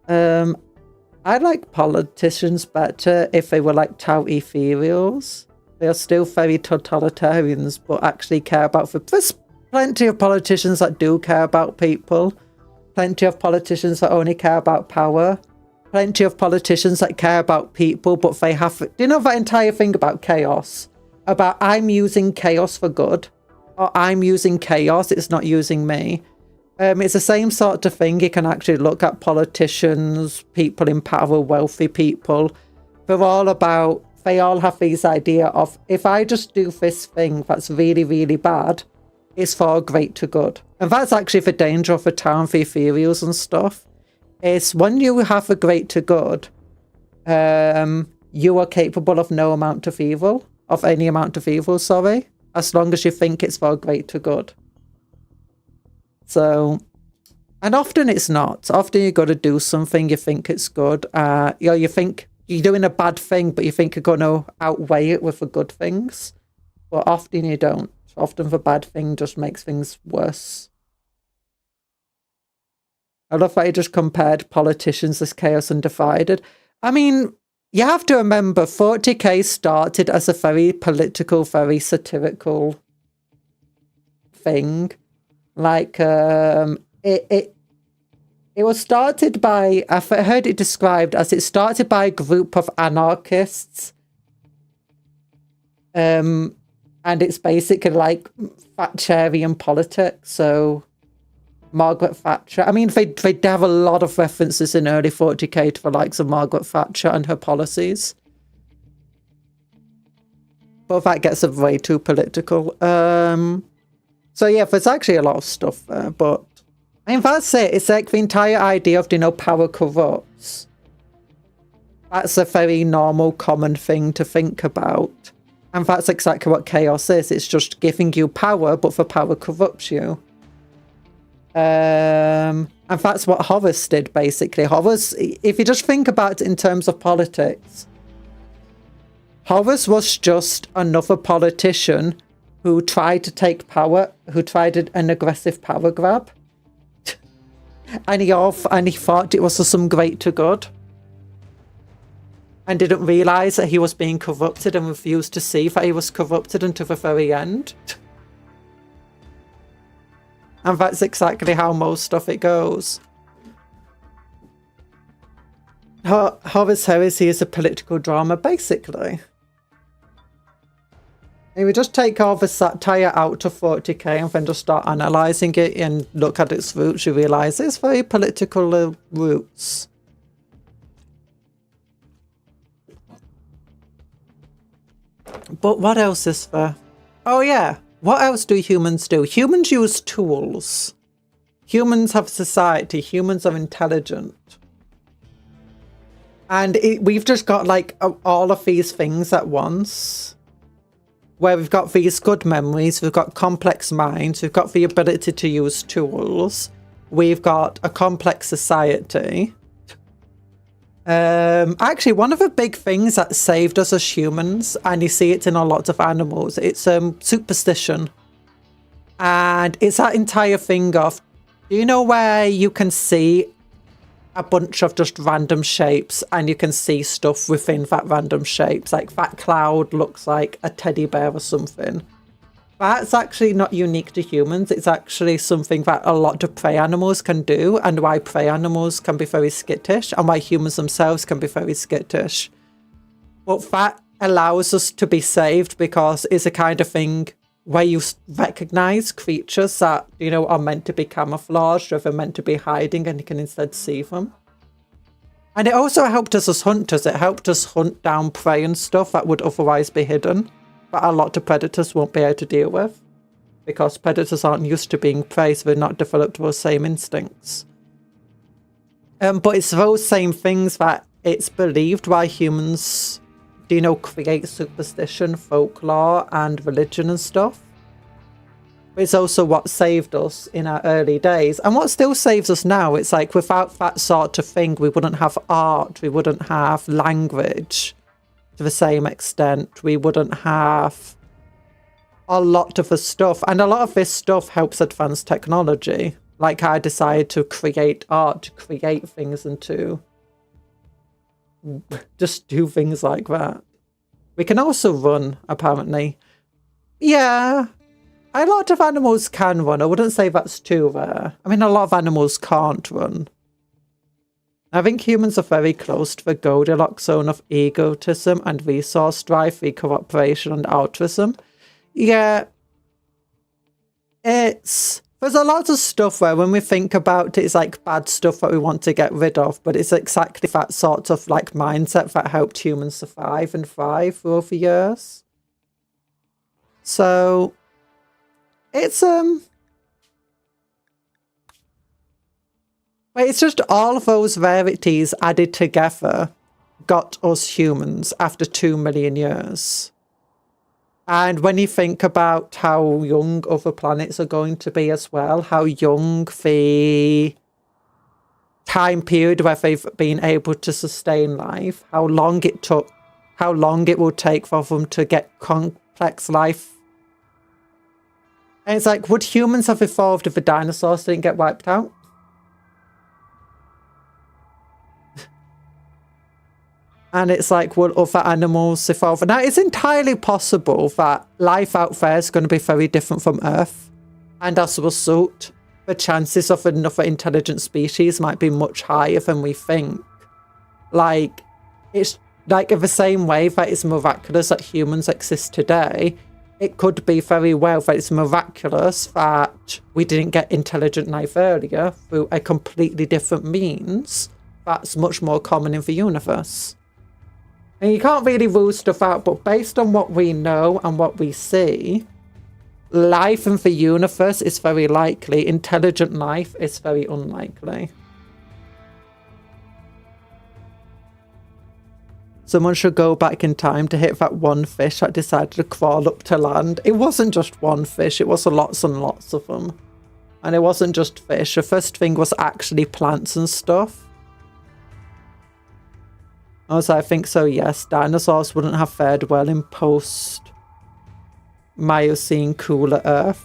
I like politicians better if they were like tout ethereals. They are still very totalitarians, but actually care about... There's plenty of politicians that do care about people. Plenty of politicians that only care about power. Plenty of politicians that care about people, but they have... Do you know that entire thing about chaos? About I'm using chaos for good, or I'm using chaos, it's not using me. It's the same sort of thing. You can actually look at politicians, people in power, wealthy people. They're all about, they all have this idea of, if I just do this thing that's really, really bad, it's for greater good. And that's actually the danger of the town, the ethereals and stuff. Is when you have a greater good, you are capable of no amount of evil. Of any amount of evil, sorry, as long as you think it's for greater good. So, and often it's not. Often you got to do something, you think it's good. You think you're doing a bad thing, but you think you're going to outweigh it with the good things. But often you don't. Often the bad thing just makes things worse. I love that you just compared politicians as chaos and divided. I mean... You have to remember, 40k started as a very political, very satirical thing. Like, it was started by, I've heard it described as it started by a group of anarchists. And it's basically like Thatcherian politics. So Margaret Thatcher. I mean, they have a lot of references in early 40k to the likes of Margaret Thatcher and her policies. But that gets way too political. So yeah, there's actually a lot of stuff there, but I mean, that's it. It's like the entire idea of, you know, power corrupts. That's a very normal, common thing to think about. And that's exactly what chaos is. It's just giving you power, but the power corrupts you. And that's what Horus did, basically. Horus, if you just think about it in terms of politics, Horus was just another politician who tried to take power, who tried an aggressive power grab. And he thought it was for some greater good. And didn't realise that he was being corrupted and refused to see that he was corrupted until the very end. And that's exactly how most of it goes. Horus Heresy is a political drama, basically. If we just take all the satire out to 40k and then just start analysing it and look at its roots, you realise it's very political roots. But what else is there? Oh yeah, what else do humans do? Humans use tools. Humans have society. Humans are intelligent. And we've just got like all of these things at once. Where we've got these good memories, we've got complex minds, we've got the ability to use tools, we've got a complex society. Actually, one of the big things that saved us as humans, and you see it in a lot of animals, it's superstition. And it's that entire thing of, do you know where you can see a bunch of just random shapes and you can see stuff within that random shapes? Like that cloud looks like a teddy bear or something. That's actually not unique to humans. It's actually something that a lot of prey animals can do, and why prey animals can be very skittish and why humans themselves can be very skittish. But that allows us to be saved because it's a kind of thing where you recognize creatures that, you know, are meant to be camouflaged or they're meant to be hiding and you can instead see them. And it also helped us as hunters. It helped us hunt down prey and stuff that would otherwise be hidden, but a lot of predators won't be able to deal with because predators aren't used to being prey, so they've not developed those same instincts. But it's those same things that it's believed why humans, you know, create superstition, folklore, and religion and stuff. It's also what saved us in our early days. And what still saves us now, it's like without that sort of thing, we wouldn't have art, we wouldn't have language to the same extent, we wouldn't have a lot of the stuff. And a lot of this stuff helps advance technology. Like I decided to create art, to create things and to just do things like that. We can also run, apparently. Yeah, a lot of animals can run. I wouldn't say that's too rare. I mean, a lot of animals can't run. I think humans are very close to the Goldilocks zone of egotism and resource drive, cooperation and altruism. Yeah, there's a lot of stuff where when we think about it, it's like bad stuff that we want to get rid of, but it's exactly that sort of like mindset that helped humans survive and thrive for over years. So it's but it's just all of those rarities added together got us humans after 2 million years. And when you think about how young other planets are going to be as well, how young the time period where they've been able to sustain life, how long it will take for them to get complex life. And it's like, would humans have evolved if the dinosaurs didn't get wiped out? And it's like, will other animals evolve? Now, it's entirely possible that life out there is going to be very different from Earth. And as a result, the chances of another intelligent species might be much higher than we think. Like, it's like in the same way that it's miraculous that humans exist today, it could be very well that it's miraculous that we didn't get intelligent life earlier through a completely different means that's much more common in the universe. And you can't really rule stuff out, but based on what we know and what we see, life in the universe is very likely. Intelligent life is very unlikely. Someone should go back in time to hit that one fish that decided to crawl up to land. It wasn't just one fish, it was lots and lots of them. And it wasn't just fish. The first thing was actually plants and stuff. Also, I think so, yes. Dinosaurs wouldn't have fared well in post-Miocene cooler Earth.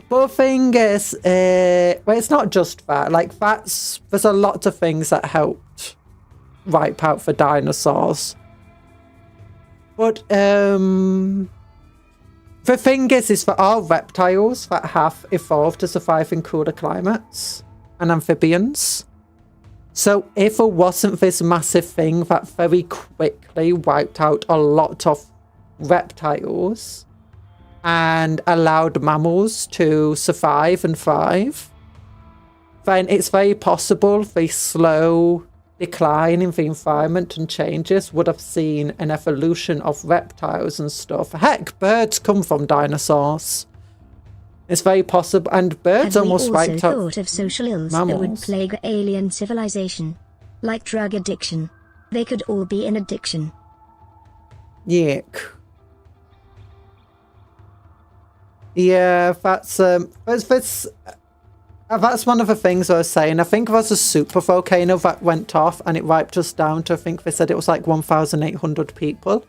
But the thing is, well, it's not just that. Like, there's a lot of things that helped wipe out for dinosaurs. But the thing is there are reptiles that have evolved to survive in cooler climates, and amphibians. So if it wasn't this massive thing that very quickly wiped out a lot of reptiles and allowed mammals to survive and thrive, then it's very possible the slow decline in the environment and changes would have seen an evolution of reptiles and stuff. Heck, birds come from dinosaurs. It's very possible, and birds almost wiped out thought of social ills mammals. that would plague alien civilization, like drug addiction. They could all be an addiction. Yuck. Yeah, that's one of the things I was saying. I think there was a super volcano that went off and it wiped us down to, I think they said it was like 1,800 people.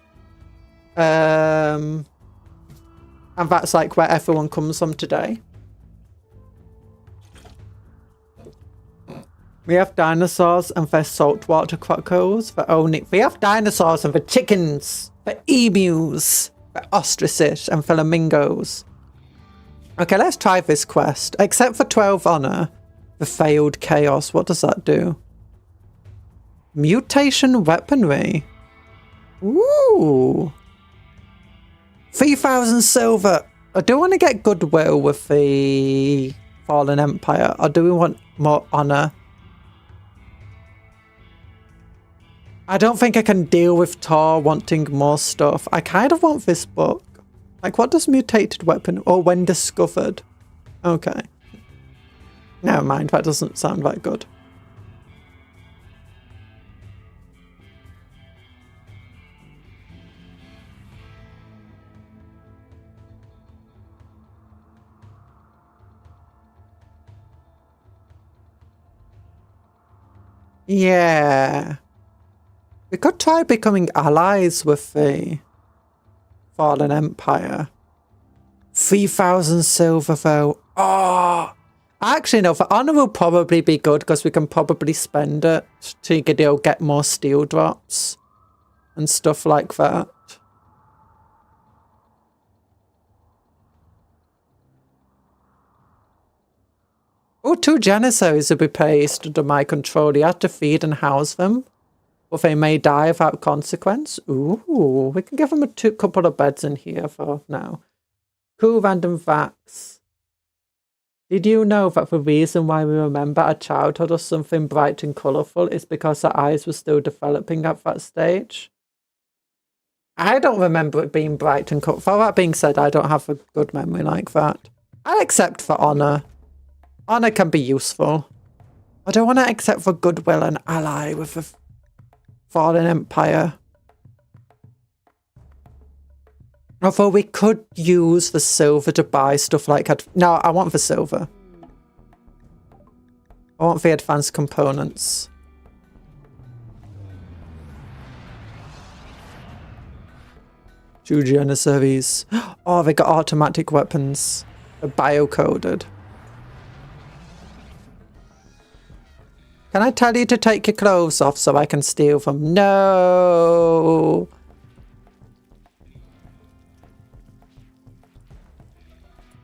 And that's like where everyone comes from today. We have dinosaurs and their saltwater crocodiles. We have dinosaurs and the chickens, the emus, the ostriches and flamingos. Okay, let's try this quest. Except for 12 honor, the failed chaos. What does that do? Mutation weaponry. Ooh. 3,000 silver. I do want to get goodwill with the Fallen Empire. Or do we want more honor? I don't think I can deal with Tor wanting more stuff. I kind of want this book. Like, what does mutated weapon or when discovered? Okay. Never mind, that doesn't sound that good. Yeah. We could try becoming allies with the Fallen Empire. 3,000 silver though. Oh, actually no, for honor will probably be good because we can probably spend it to get more steel drops and stuff like that. Oh, 2 Janissaries will be placed under my control. You have to feed and house them, or they may die without consequence. Ooh, we can give them a couple of beds in here for now. Cool random facts. Did you know that the reason why we remember our childhood as something bright and colourful is because our eyes were still developing at that stage? I don't remember it being bright and colourful. For that being said, I don't have a good memory like that. I'll accept for honour. Honour can be useful. I don't want to accept for goodwill and ally with the Fallen Empire. Although we could use the silver to buy stuff like... No, I want the silver. I want the advanced components. Two Janissaries. Oh, they got automatic weapons. They're biocoded. Can I tell you to take your clothes off so I can steal them? No!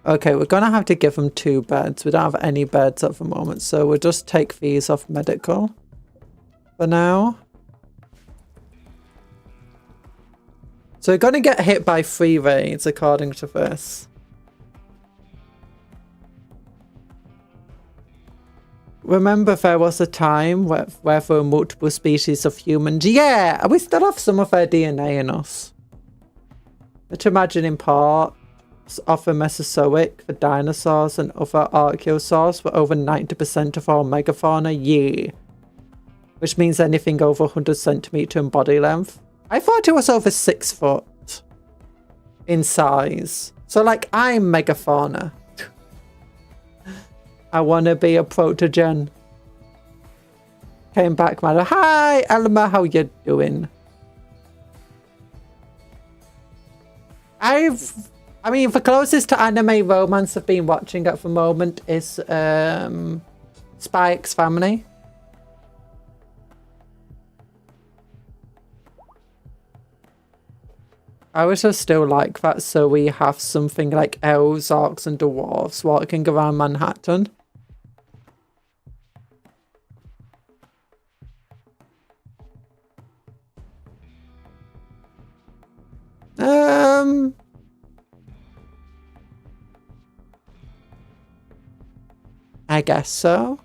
Okay, we're gonna have to give them 2 beds. We don't have any beds at the moment, so we'll just take these off medical for now. So we're going to get hit by 3 raids according to this. Remember there was a time where there were multiple species of humans. Yeah, we still have some of their DNA in us. But imagine in part of the Mesozoic, the dinosaurs and other archosaurs were over 90% of our megafauna. Yeah. Which means anything over 100 centimeter in body length. I thought it was over 6 foot in size. So like I'm megafauna. I want to be a protogen. Came back, man. Hi, Elma. How you doing? I mean, the closest to anime romance I've been watching at the moment is Spy X Family. I wish I still like that, so we have something like elves, orcs, and dwarves walking around Manhattan. I guess so.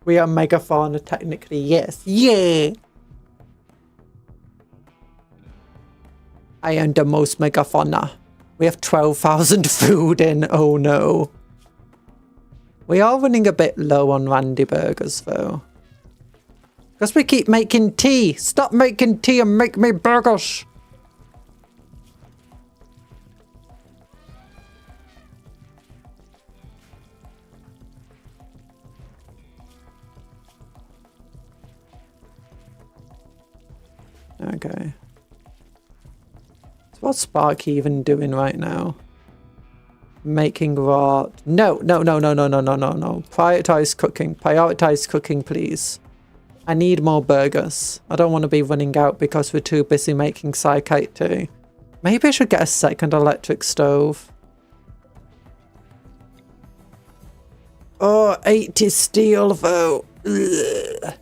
We are megafauna technically, yes. Yeah! I am the most megafauna. We have 12,000 food in, oh no. We are running a bit low on Randy burgers though. Because we keep making tea. Stop making tea and make me burgers. Okay. So what's Sparky even doing right now? Making raw... No. Prioritize cooking. Prioritize cooking, please. I need more burgers. I don't want to be running out because we're too busy making Psychite tea. Maybe I should get a second electric stove. Oh, 80 steel though. Ugh.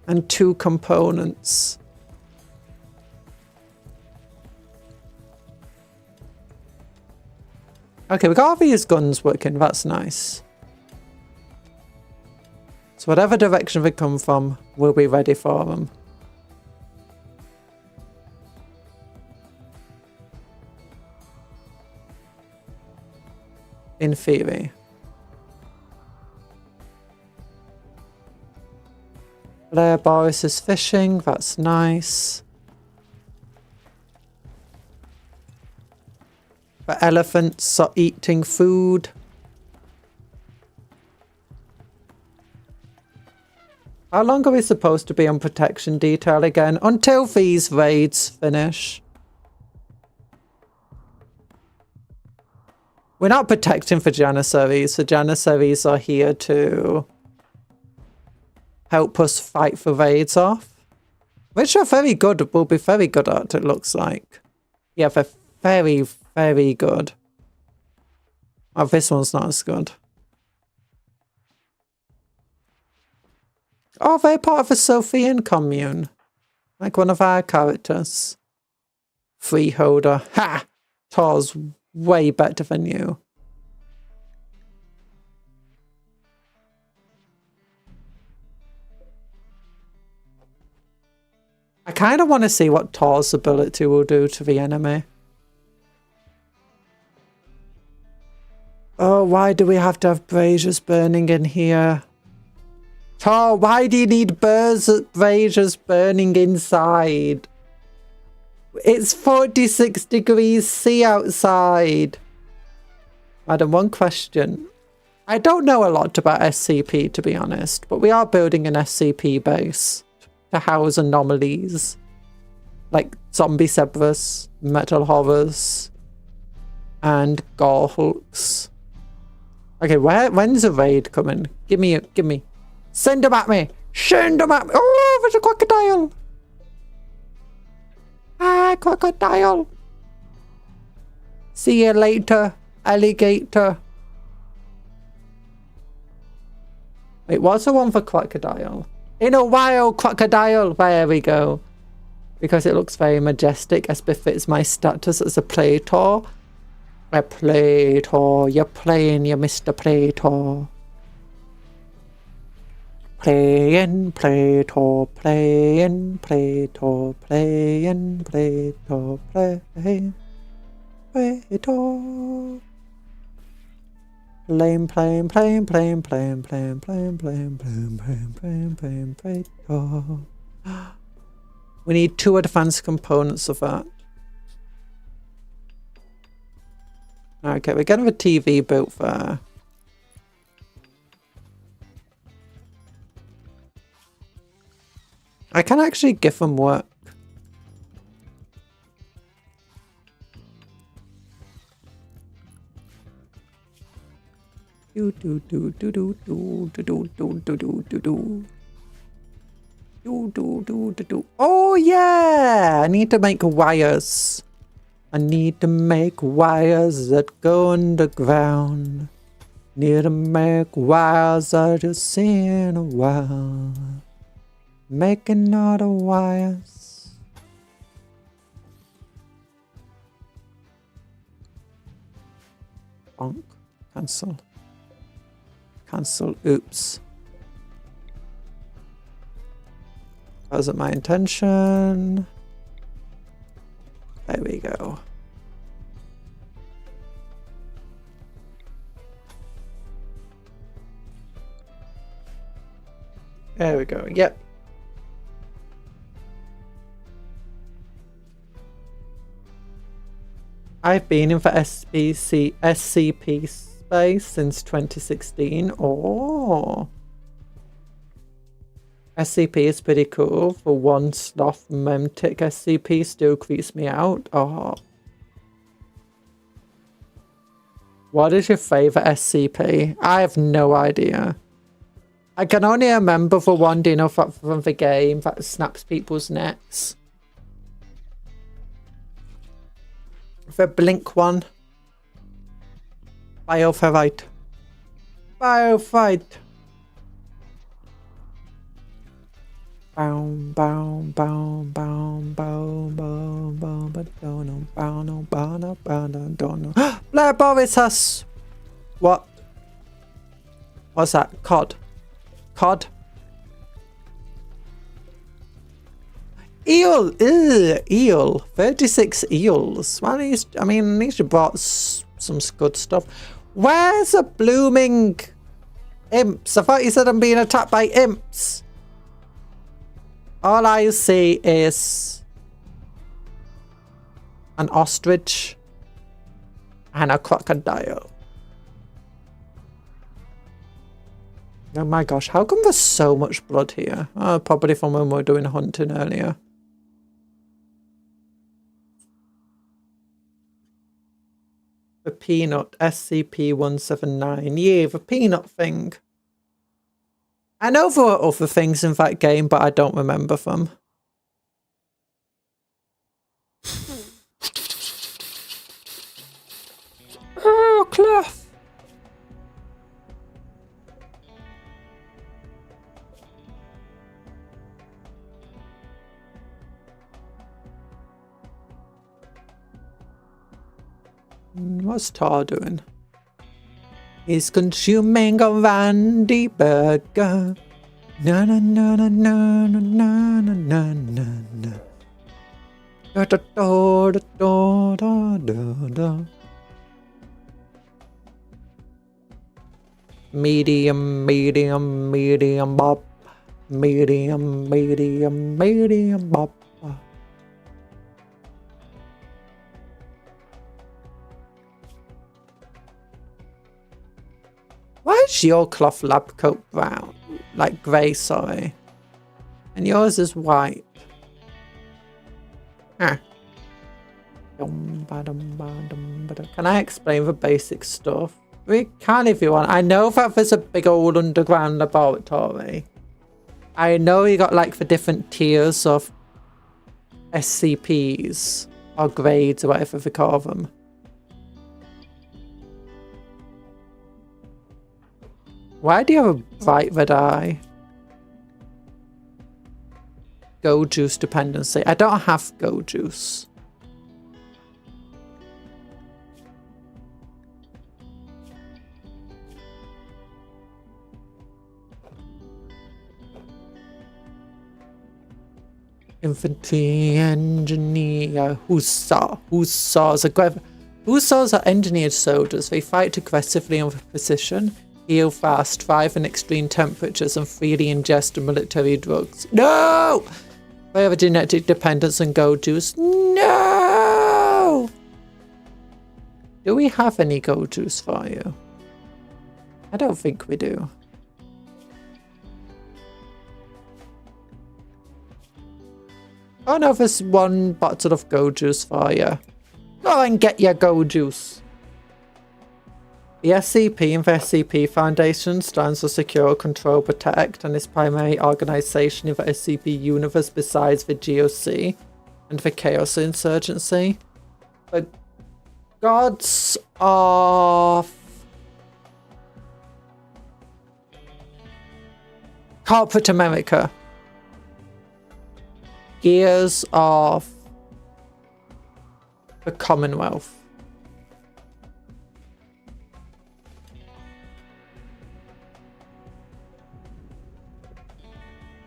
And 2 components. Okay, we got all these guns working. That's nice. So whatever direction they come from, we'll be ready for them. In theory. Blair Boris is fishing. That's nice. The elephants are eating food. How long are we supposed to be on protection detail again? Until these raids finish. We're not protecting for Janissaries. The Janissaries are here to help us fight the raids off. Which are very good. Will be very good at, it looks like. Yeah, they're very, very good. Oh, this one's not as good. Oh, they're part of the Sophian commune. Like one of our characters. Freeholder. Ha! Thor's way better than you. I kind of want to see what Thor's ability will do to the enemy. Oh, why do we have to have braziers burning in here? Thor, why do you need braziers burning inside? It's 46 degrees C outside. Madam, one question. I don't know a lot about SCP, to be honest, but we are building an SCP base to house anomalies. Like zombie Cerberus, metal horrors, and gore hulks. Okay, when's the raid coming? Give me. Send them at me! Send them at me! Oh, there's a crocodile! Ah, crocodile! See you later, alligator. It was the one for crocodile. In a wild crocodile. There we go. Because it looks very majestic as befits my status as a Plator. A Plator. You're playing, you Mr. Plator. Playing, Plator, playing, Plator, playing, Plator, playing, Plator. Playing, playing, playing, playing, playing, playing, playing, playing, playing, playing, playing, playing, Plator. We need 2 advanced components of that. Okay, we're getting a TV built there. I can actually give them work. Do do do do do do do do do do do do do. Do do do do do. Oh yeah! I need to make wires. I need to make wires that go underground. Need to make wires I just seen a while. Making all the wires. Bonk. Cancel. Cancel. Oops. That wasn't my intention. There we go. There we go. Yep. I've been in for SCP space since 2016. Oh. SCP is pretty cool. For one sloth memtic SCP still creeps me out. Oh. What is your favorite SCP? I have no idea. I can only remember the one, do you know, from the game that snaps people's necks. The Blink one. Bioferrite. Bioferrite. Boom, boom, boom, boom, boom, boom, boom, but don't know, bound, no, bound, no, bound, don't know. Blair Borisas! What? What's that? Cod. Cod. Eel! Ew, eel. 36 eels. Well, I mean, at least you brought some good stuff. Where's the blooming imps? I thought you said I'm being attacked by imps. All I see is an ostrich and a crocodile. Oh my gosh, how come there's so much blood here? Oh, probably from when we were doing hunting earlier. The peanut, SCP-179. Yeah, the peanut thing. I know there were other things in that game, but I don't remember them. Oh, cloth! What's Tar doing? He's consuming a Randy burger. Na na na na na na na na na na. Da da da da da da da. Medium, medium, medium bob. Medium, medium, medium bob. Why is your cloth lab coat brown? Like grey, sorry. And yours is white. Huh. Can I explain the basic stuff? We can if you want. I know that there's a big old underground laboratory. I know you got like the different tiers of SCPs or grades or whatever they call them. Why do you have a bright red eye? Go juice dependency. I don't have go juice. Infantry engineer. Hussars are engineered soldiers. They fight aggressively and with precision, heal fast, thrive in extreme temperatures, and freely ingest military drugs. No! They have a genetic dependence on gold juice. No! Do we have any gold juice for you? I don't think we do. Oh no, there's one bottle of gold juice for you. Go and get your gold juice. The SCP and the SCP Foundation stands for Secure, Control, Protect, and is primary organisation in the SCP universe besides the GOC and the Chaos Insurgency. The gods of Corporate America. Gears of the Commonwealth.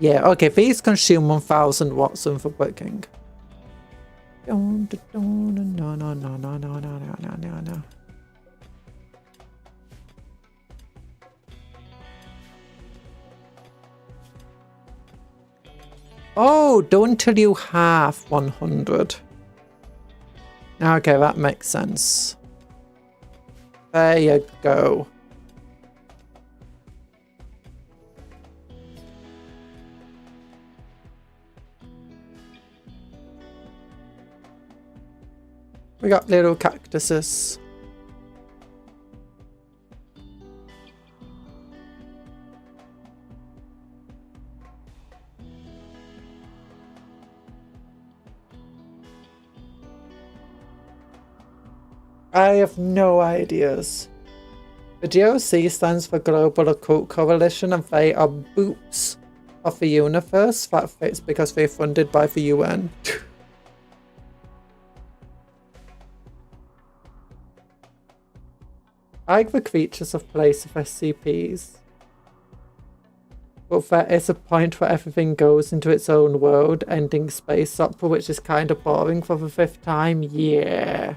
Yeah, okay, these consume 1000 watts for working. No. Oh, don't until you have 100. Okay, that makes sense. There you go. We got little cactuses. I have no ideas. The GOC stands for Global Occult Coalition, and they are boots of the universe. That fits because they're funded by the UN. I like the creatures of place of SCPs. But there is a point where everything goes into its own world, ending space opera, which is kind of boring for the 5th time. Yeah.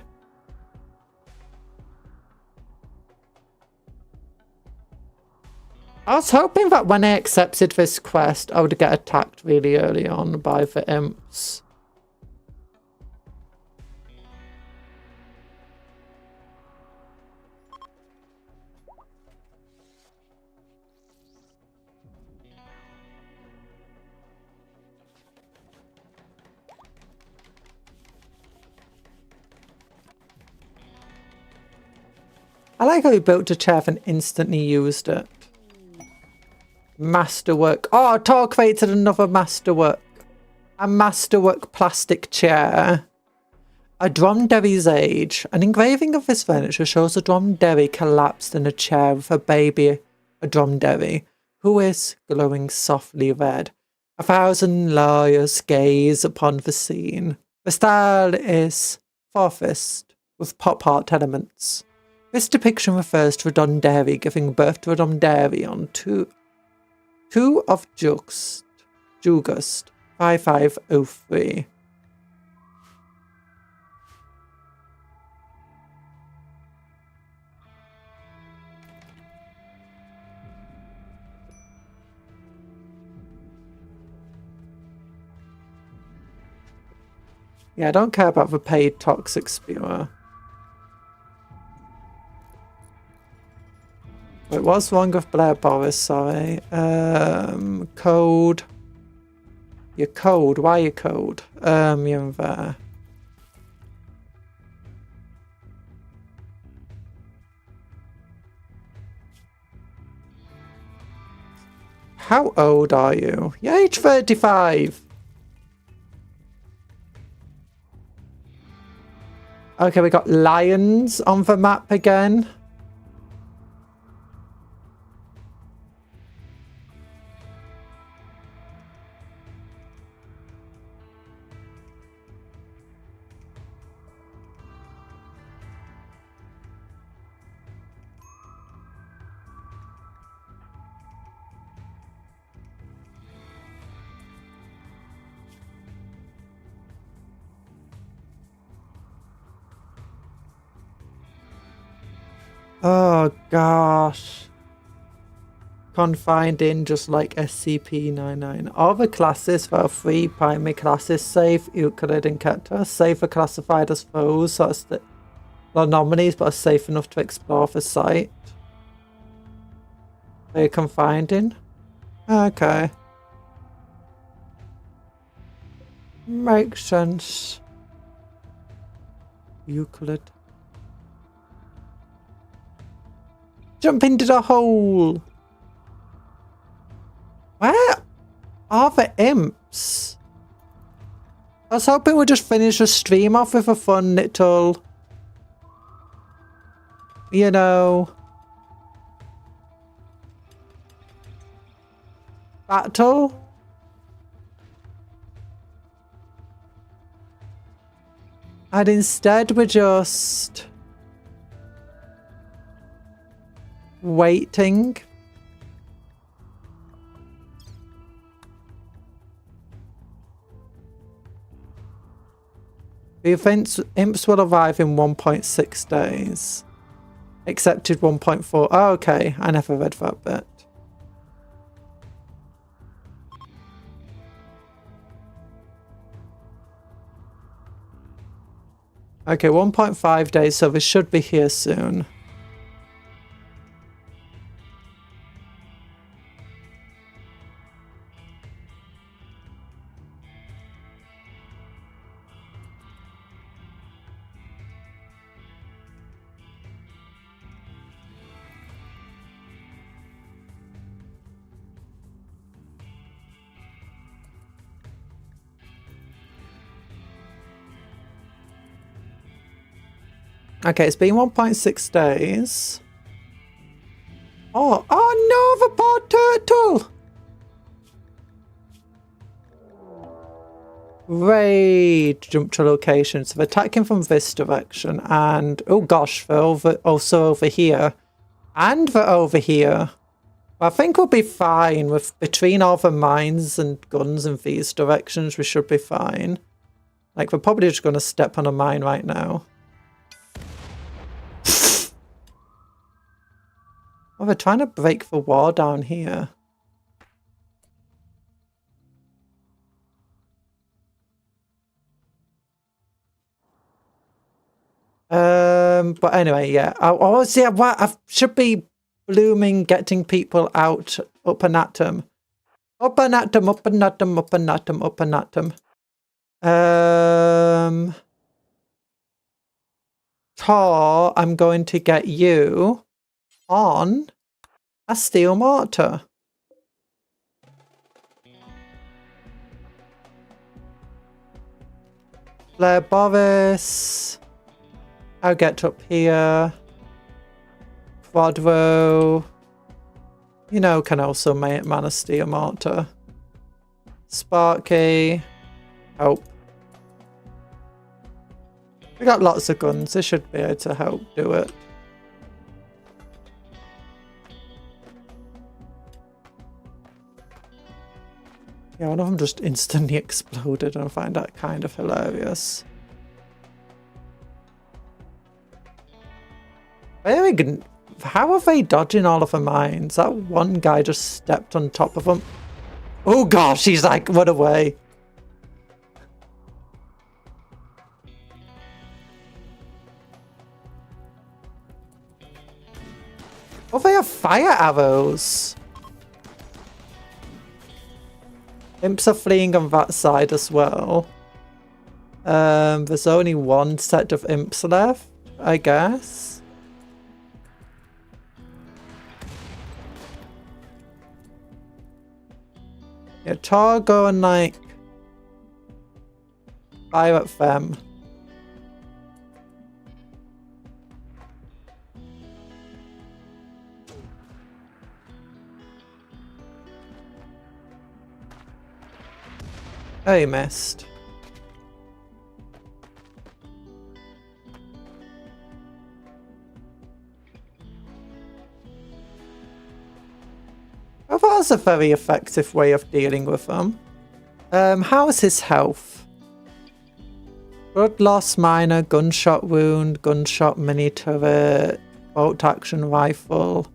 I was hoping that when I accepted this quest, I would get attacked really early on by the imps. I like how he built a chair and instantly used it. Masterwork. Oh, Tor created another masterwork. A masterwork plastic chair. A dromedairy's age. An engraving of this furniture shows a dromedary collapsed in a chair with a baby, a dromedary, who is glowing softly red. 1,000 lawyers gaze upon the scene. The style is forfist with pop art elements. This depiction refers to a dromedary giving birth to a dromedary on 2 of Jugust 5503. Yeah, I don't care about the paid toxic spewer. Wait, what's wrong with Blair Boris? Sorry. Code. You're cold. Why are you cold? You're in there. How old are you? You're age 35. Okay, we got lions on the map again. Oh gosh. Confined in just like SCP-99. All the classes that are free primary classes, save Euclid and Kepta, safe are classified as foes, so it's the anomalies, but are safe enough to explore the site. They're confined in? Okay. Makes sense. Euclid. Jump into the hole! Where are the imps? I was hoping we'd just finish the stream off with a fun little, you know, battle. And instead we're just waiting. The imps will arrive in 1.6 days. Accepted 1.4. Oh, okay. I never read that bit. Okay, 1.5 days, so we should be here soon. Okay, it's been 1.6 days. Oh no, the poor turtle! Raid. Jump to location. So they're attacking from this direction. And, oh gosh, they're also over here. And they're over here. I think we'll be fine with between all the mines and guns in these directions. We should be fine. Like, we're probably just going to step on a mine right now. Oh, they're trying to break the wall down here. But anyway, yeah. I should be blooming getting people out, up and at them. Up and at them, up and at them, up and at them, up and at them. Tor, I'm going to get you on a steel mortar. Blair Boris. I'll get up here. Quadro. You know, can also man a steel mortar. Sparky. Help. We got lots of guns. They should be able to help do it. Yeah, one of them just instantly exploded, and I find that kind of hilarious. Very good. How are they dodging all of the mines? That one guy just stepped on top of them. Oh gosh, he's like, run away. Oh, they have fire arrows. Imps are fleeing on that side as well. There's only one set of imps left, I guess. Yeah, Tor, go and like fire at them. Oh, you missed. Oh, that was a very effective way of dealing with them. How's his health? Blood loss minor, gunshot wound, gunshot mini turret, bolt action rifle.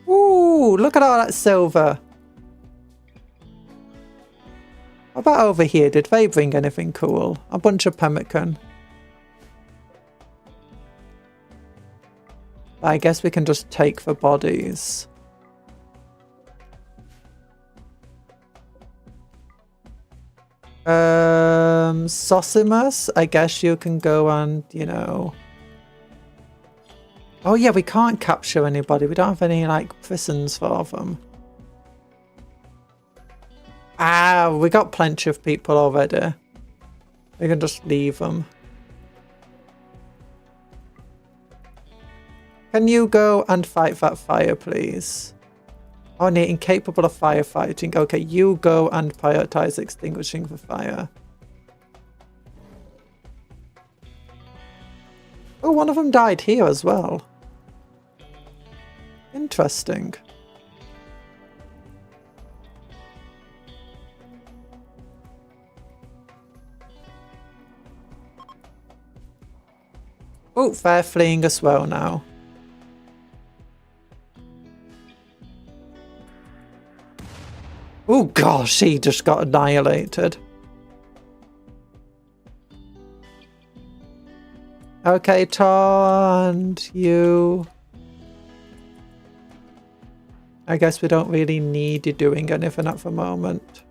Ooh, look at all that silver. What about over here? Did they bring anything cool? A bunch of pemmican. I guess we can just take the bodies. Sosimus, I guess you can go and, you know... Oh yeah, we can't capture anybody. We don't have any, like, prisons for them. Ah, we got plenty of people already. We can just leave them. Can you go and fight that fire, please? Oh, no, incapable of firefighting. Okay, you go and prioritize extinguishing the fire. Oh, one of them died here as well. Interesting. Oh, they're fleeing as well now. Oh gosh, he just got annihilated. Okay, and you. I guess we don't really need you doing anything at the moment.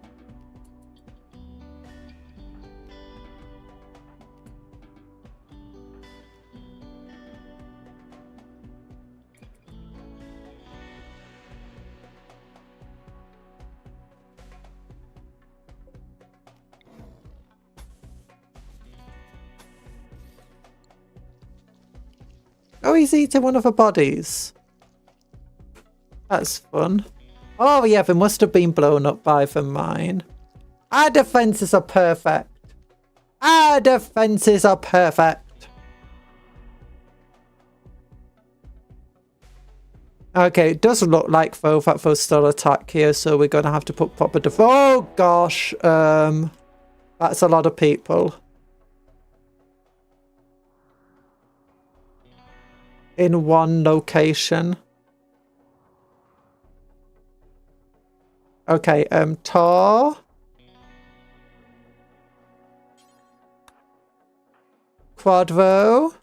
Oh, he's eating one of the bodies. That's fun. Oh yeah, they must have been blown up by the mine. Our defenses are perfect. Our defenses are perfect. Okay, it does look like though that they'll still attack here, so we're gonna have to put proper oh gosh, that's a lot of people. In one location. Okay, Tar. Quadro.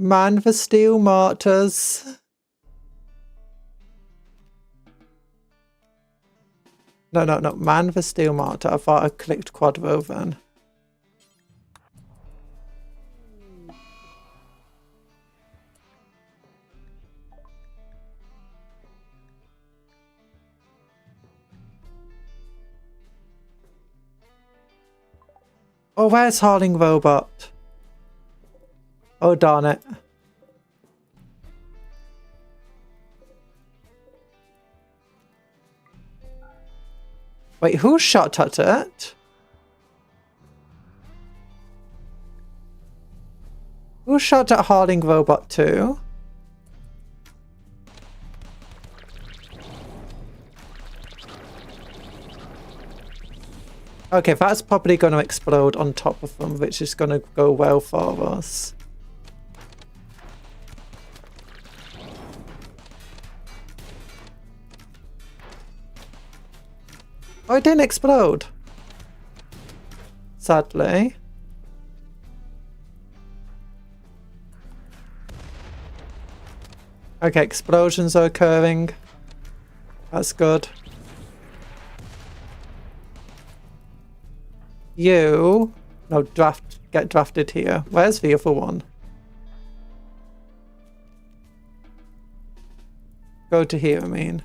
Man for steel martyrs. No. Man for steel martyr. I thought I clicked Quadro then. Oh, where's Hauling Robot? Oh, darn it. Wait, who shot at it? Who shot at Hauling Robot 2? Okay, that's probably going to explode on top of them, which is going to go well for us. Oh, it didn't explode. Sadly. Okay, explosions are occurring. That's good. You... No, get drafted here. Where's the other one? Go to here, I mean.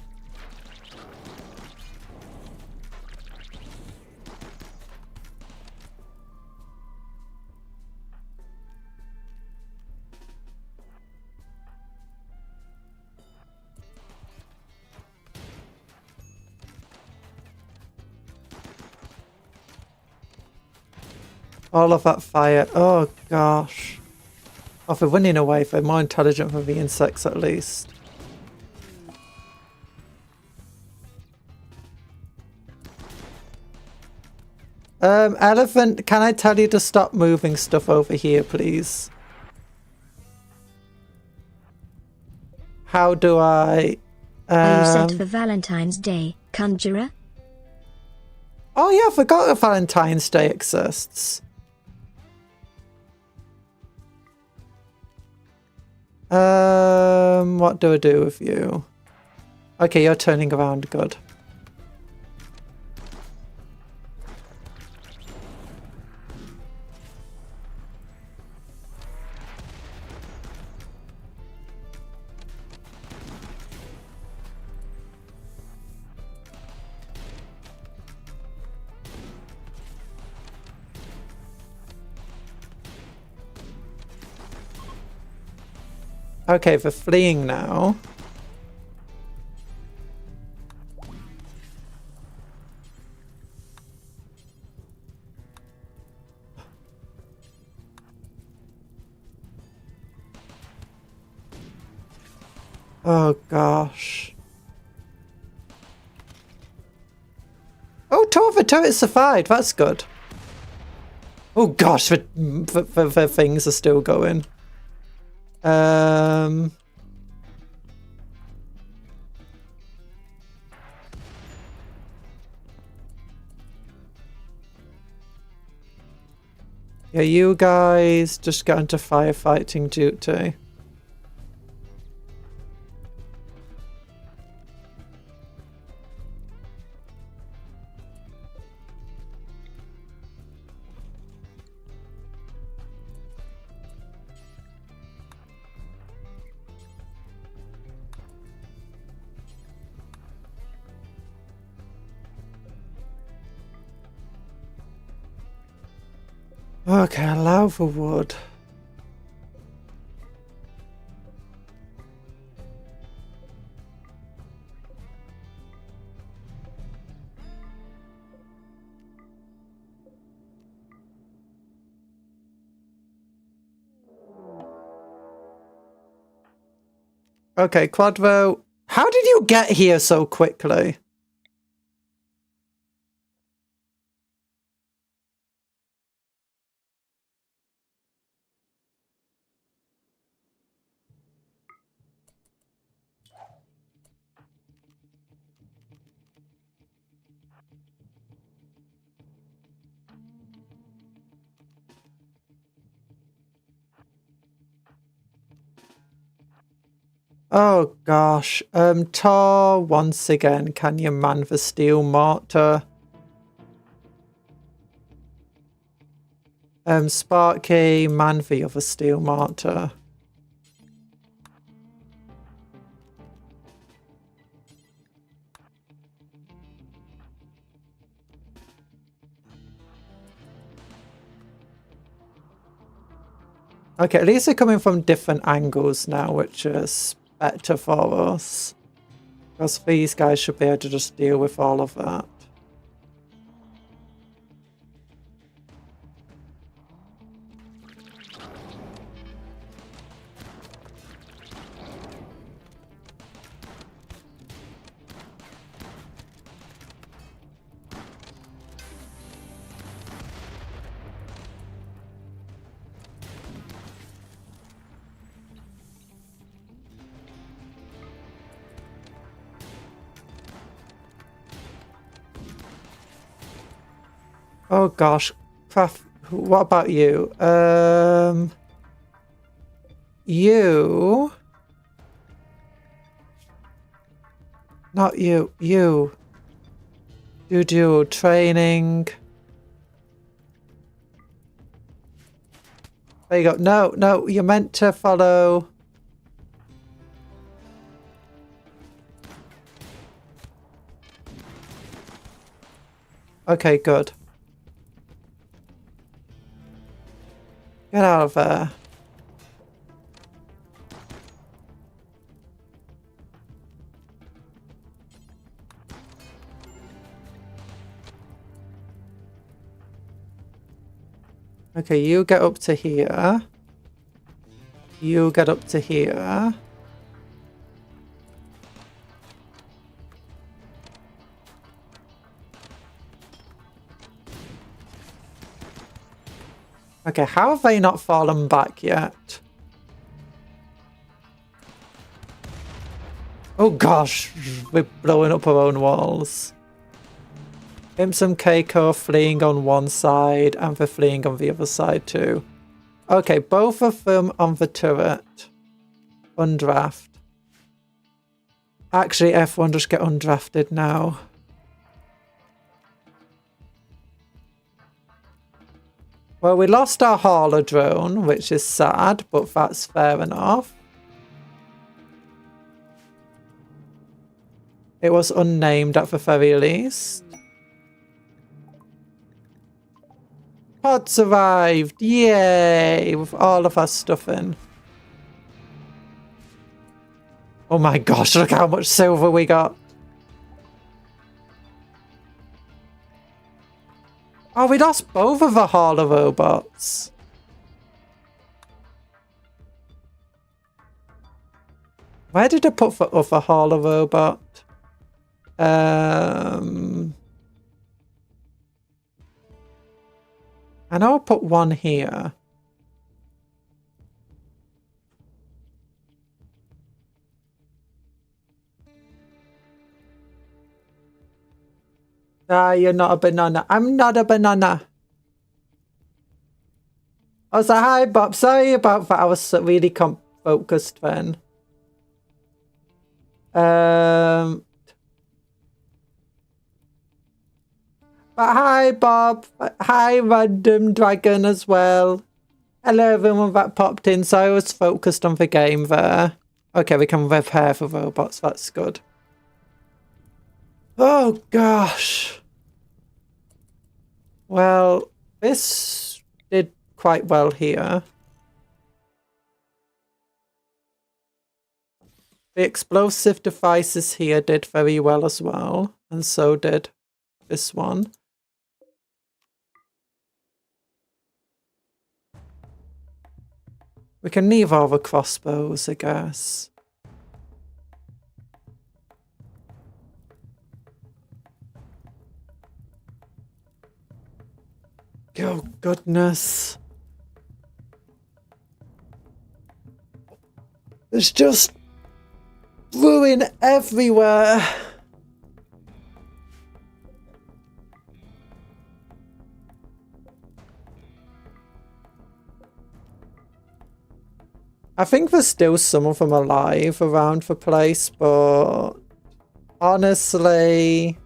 All of that fire. Oh, gosh. Oh, if we're running away, if they're more intelligent than the insects, at least. Elephant, can I tell you to stop moving stuff over here, please? How do I... Are you set for Valentine's Day, Conjuror? Oh yeah, I forgot that Valentine's Day exists. What do I do with you? Okay, you're turning around, good. Okay, they're fleeing now. Oh gosh. Oh, two of the turrets survived. That's good. Oh gosh, the things are still going. Yeah, you guys just got into firefighting duty. Okay, allow for wood. Okay, Quadro, how did you get here so quickly? Oh gosh. Tar, once again, can you man the steel mortar? Sparky, man the other steel mortar. Okay, at least they're coming from different angles now, which is better for us. Because these guys should be able to just deal with all of that. Oh gosh, Craft, what about you? You... Not you, you. Do training. There you go. No, no, you're meant to follow... Okay, good. Get out of there. Okay, you get up to here. You get up to here. Okay, how have they not fallen back yet? Oh gosh, we're blowing up our own walls. Imps and Keiko fleeing on one side and they're fleeing on the other side too. Okay, both of them on the turret. Undraft. Actually, everyone just get undrafted now. Well, we lost our hauler drone, which is sad, but that's fair enough. It was unnamed at the very least. Pod survived! Yay! With all of our stuff in. Oh my gosh, look how much silver we got. Oh, we lost both of the hauler robots. Where did I put the other hauler robot? I know I'll put one here. Ah, you're not a banana. I'm not a banana. I was like, hi, Bob. Sorry about that. I was really focused then. But hi, Bob. Hi, Random Dragon as well. Hello, everyone that popped in. So I was focused on the game there. Okay, we can repair the robots. That's good. Oh, gosh. Well, this did quite well here. The explosive devices here did very well as well. And so did this one. We can leave all the crossbows, I guess. Oh, goodness. There's just ruin everywhere. I think there's still some of them alive around the place, but honestly,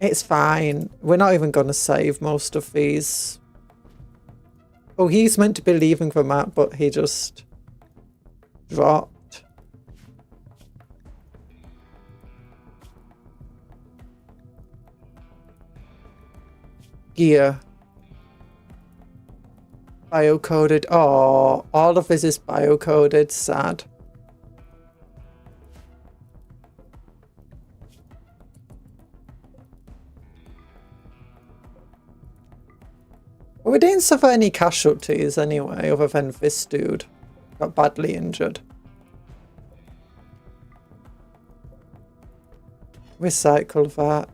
it's fine. We're not even going to save most of these. Oh, he's meant to be leaving the map, but he just dropped. Gear. Biocoded. Oh, all of this is biocoded. Sad. Well, we didn't suffer any casualties anyway, other than this dude got badly injured. Recycle that.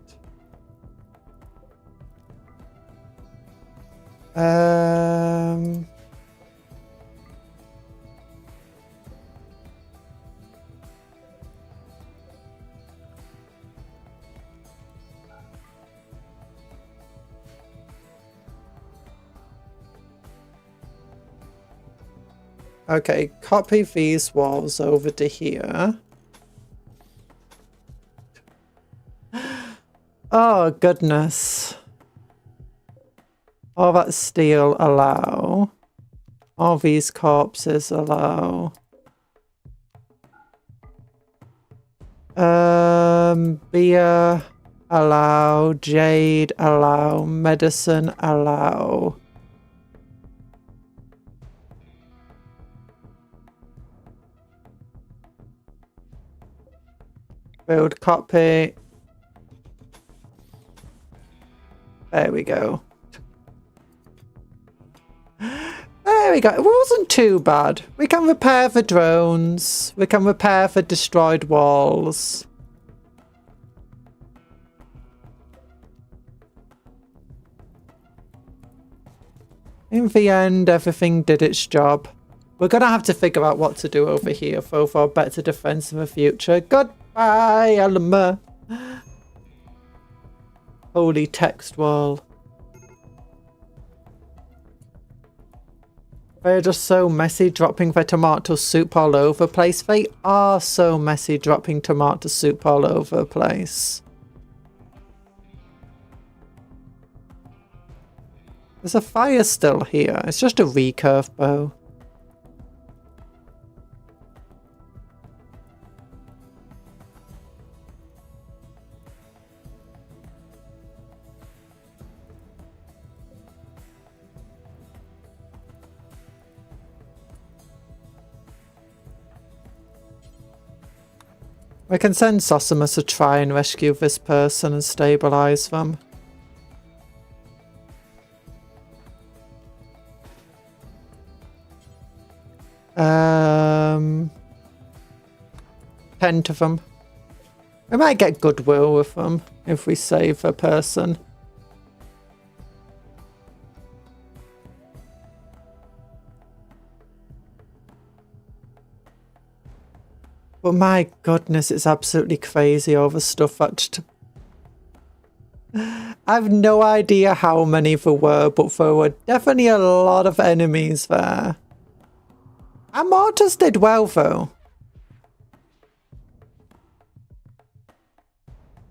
Okay, copy these walls over to here. Oh, goodness. All that steel allow. All these corpses allow. Beer allow. Jade allow. Medicine allow. Build copy. There we go. There we go. It wasn't too bad. We can repair for drones. We can repair for destroyed walls. In the end, everything did its job. We're going to have to figure out what to do over here for better defense in the future. Goodbye, Elma. Holy text wall. They're just so messy dropping their tomato soup all over the place. They are so messy dropping tomato soup all over the place. There's a fire still here. It's just a recurve bow. I can send Sosimus to try and rescue this person and stabilize them. Um, 10 of them. We might get goodwill with them if we save a person. But my goodness, it's absolutely crazy all the stuff that... I have no idea how many there were, but there were definitely a lot of enemies there. Our mortars did well, though.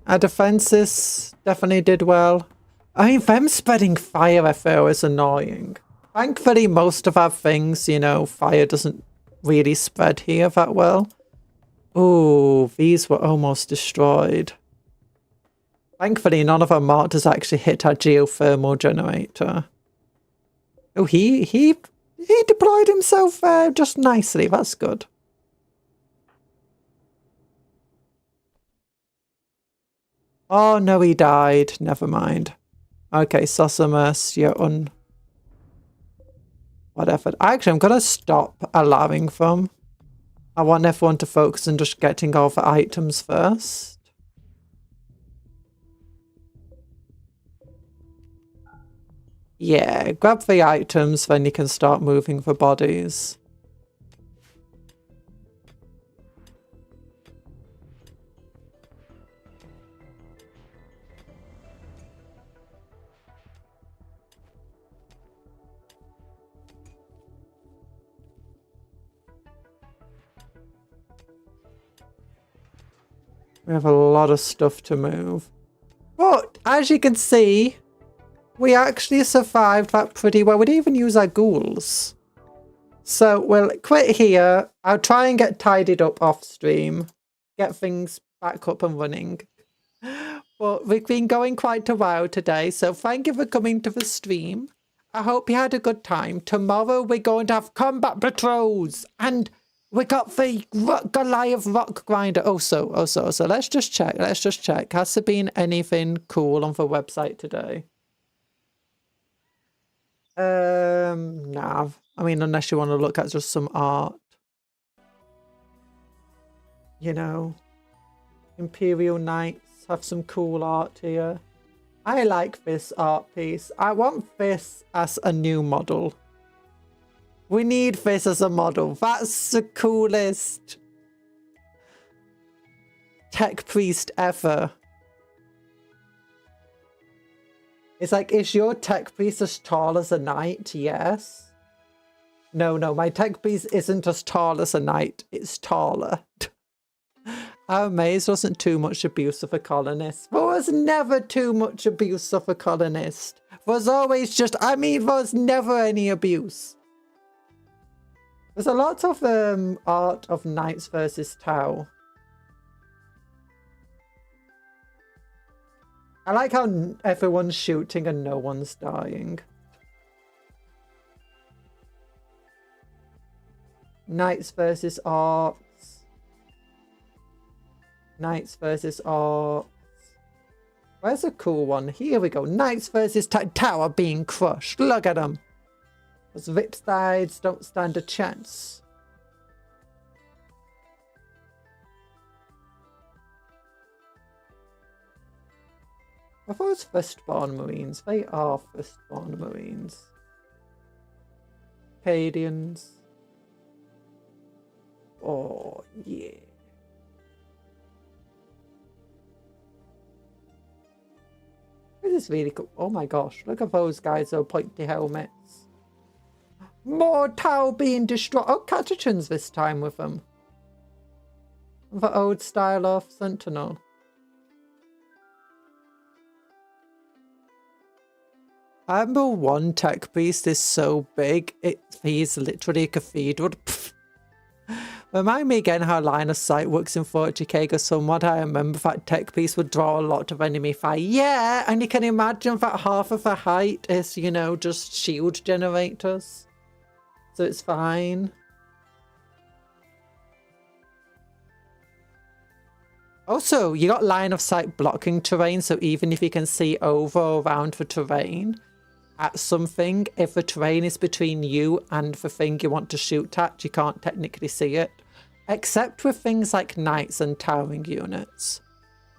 Our defenses definitely did well. I mean, them spreading fire everywhere is annoying. Thankfully, most of our things, you know, fire doesn't really spread here that well. Ooh, these were almost destroyed. Thankfully, none of our mortars actually hit our geothermal generator. Oh, he deployed himself there just nicely. That's good. Oh, no, he died. Never mind. Okay, Sosimus, you're whatever. Actually, I'm going to stop allowing them. I want everyone to focus on just getting all the items first. Yeah, grab the items, then you can start moving the bodies. We have a lot of stuff to move. But, as you can see, we actually survived that pretty well. We didn't even use our ghouls. So, we'll quit here. I'll try and get tidied up off stream. Get things back up and running. But we've been going quite a while today. So, thank you for coming to the stream. I hope you had a good time. Tomorrow, we're going to have combat patrols. And... we got the Goliath rock grinder. Also, let's just check. Has there been anything cool on the website today? Nah. I mean, unless you want to look at just some art. You know, Imperial Knights have some cool art here. I like this art piece. I want this as a new model. We need this as a model. That's the coolest tech priest ever. It's like, is your tech priest as tall as a knight? Yes. No, my tech priest isn't as tall as a knight. It's taller. Our maze wasn't too much abuse of a colonist. There was never too much abuse of a colonist. There's always just, I mean, there's never any abuse. There's a lot of art of knights versus Tau. I like how everyone's shooting and no one's dying. Knights versus orcs. Knights versus orcs. Where's a cool one? Here we go. Knights versus Tower being crushed. Look at them. Those Riptides don't stand a chance. Are those firstborn Marines? They are firstborn Marines. Cadians. Oh, yeah. This is really cool. Oh my gosh, look at those guys, those pointy helmets. More Tau being destroyed. Oh, Catachan's this time with them. The old style of Sentinel. I remember one tech beast is so big, he's literally a cathedral. Remind me again how line of sight works in 40k, because somewhat I remember that tech piece would draw a lot of enemy fire. Yeah, and you can imagine that half of the height is, you know, just shield generators. So it's fine. Also, you got line of sight blocking terrain, so even if you can see over or around the terrain at something, if the terrain is between you and the thing you want to shoot at, you can't technically see it. Except with things like knights and towering units.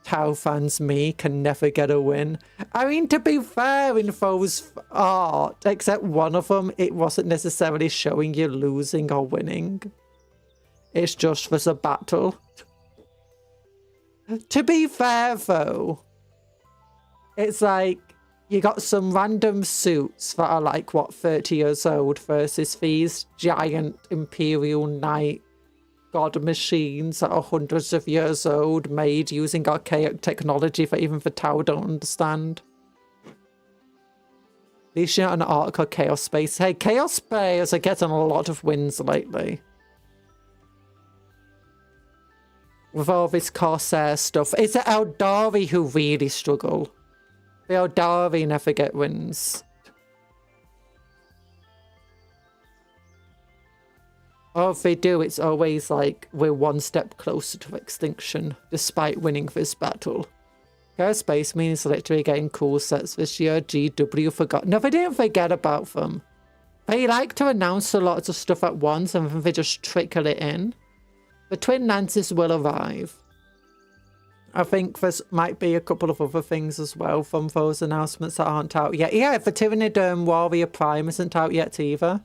Tau fans me can never get a win. I mean, to be fair, in those art, except one of them, it wasn't necessarily showing you losing or winning. It's just there's a battle. To be fair, though, it's like you got some random suits that are like, what, 30 years old versus these giant Imperial Knight god machines that are hundreds of years old, made using archaic technology that even the Tau don't understand. At least you're not an Arc or Chaos Space. Hey, Chaos Space are getting a lot of wins lately. With all this Corsair stuff. It's the Eldari who really struggle. The Eldari never get wins. Or if they do, it's always like we're one step closer to extinction, despite winning this battle. Chaos Space means literally getting cool sets this year. GW forgot. No, they didn't forget about them. They like to announce a lot of stuff at once and then they just trickle it in. The Twin Lances will arrive. I think there might be a couple of other things as well from those announcements that aren't out yet. Yeah, the Tyranid Warrior Prime isn't out yet either.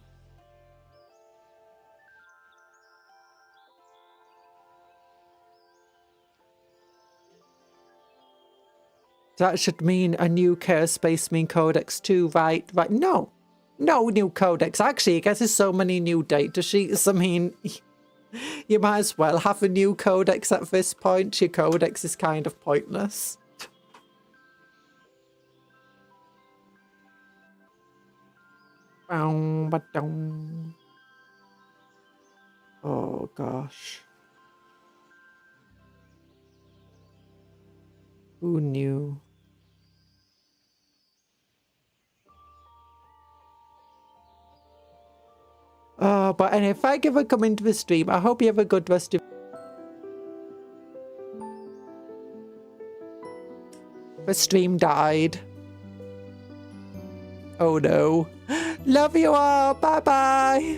That should mean a new Chaos Space Marine Codex too, right? Right? No. No new Codex. Actually, I guess there's so many new data sheets. I mean, you might as well have a new Codex at this point. Your Codex is kind of pointless. Oh, gosh. Who knew? But anyway, thank you for coming to the stream. I hope you have a good rest of... The stream died. Oh no. Love you all. Bye bye.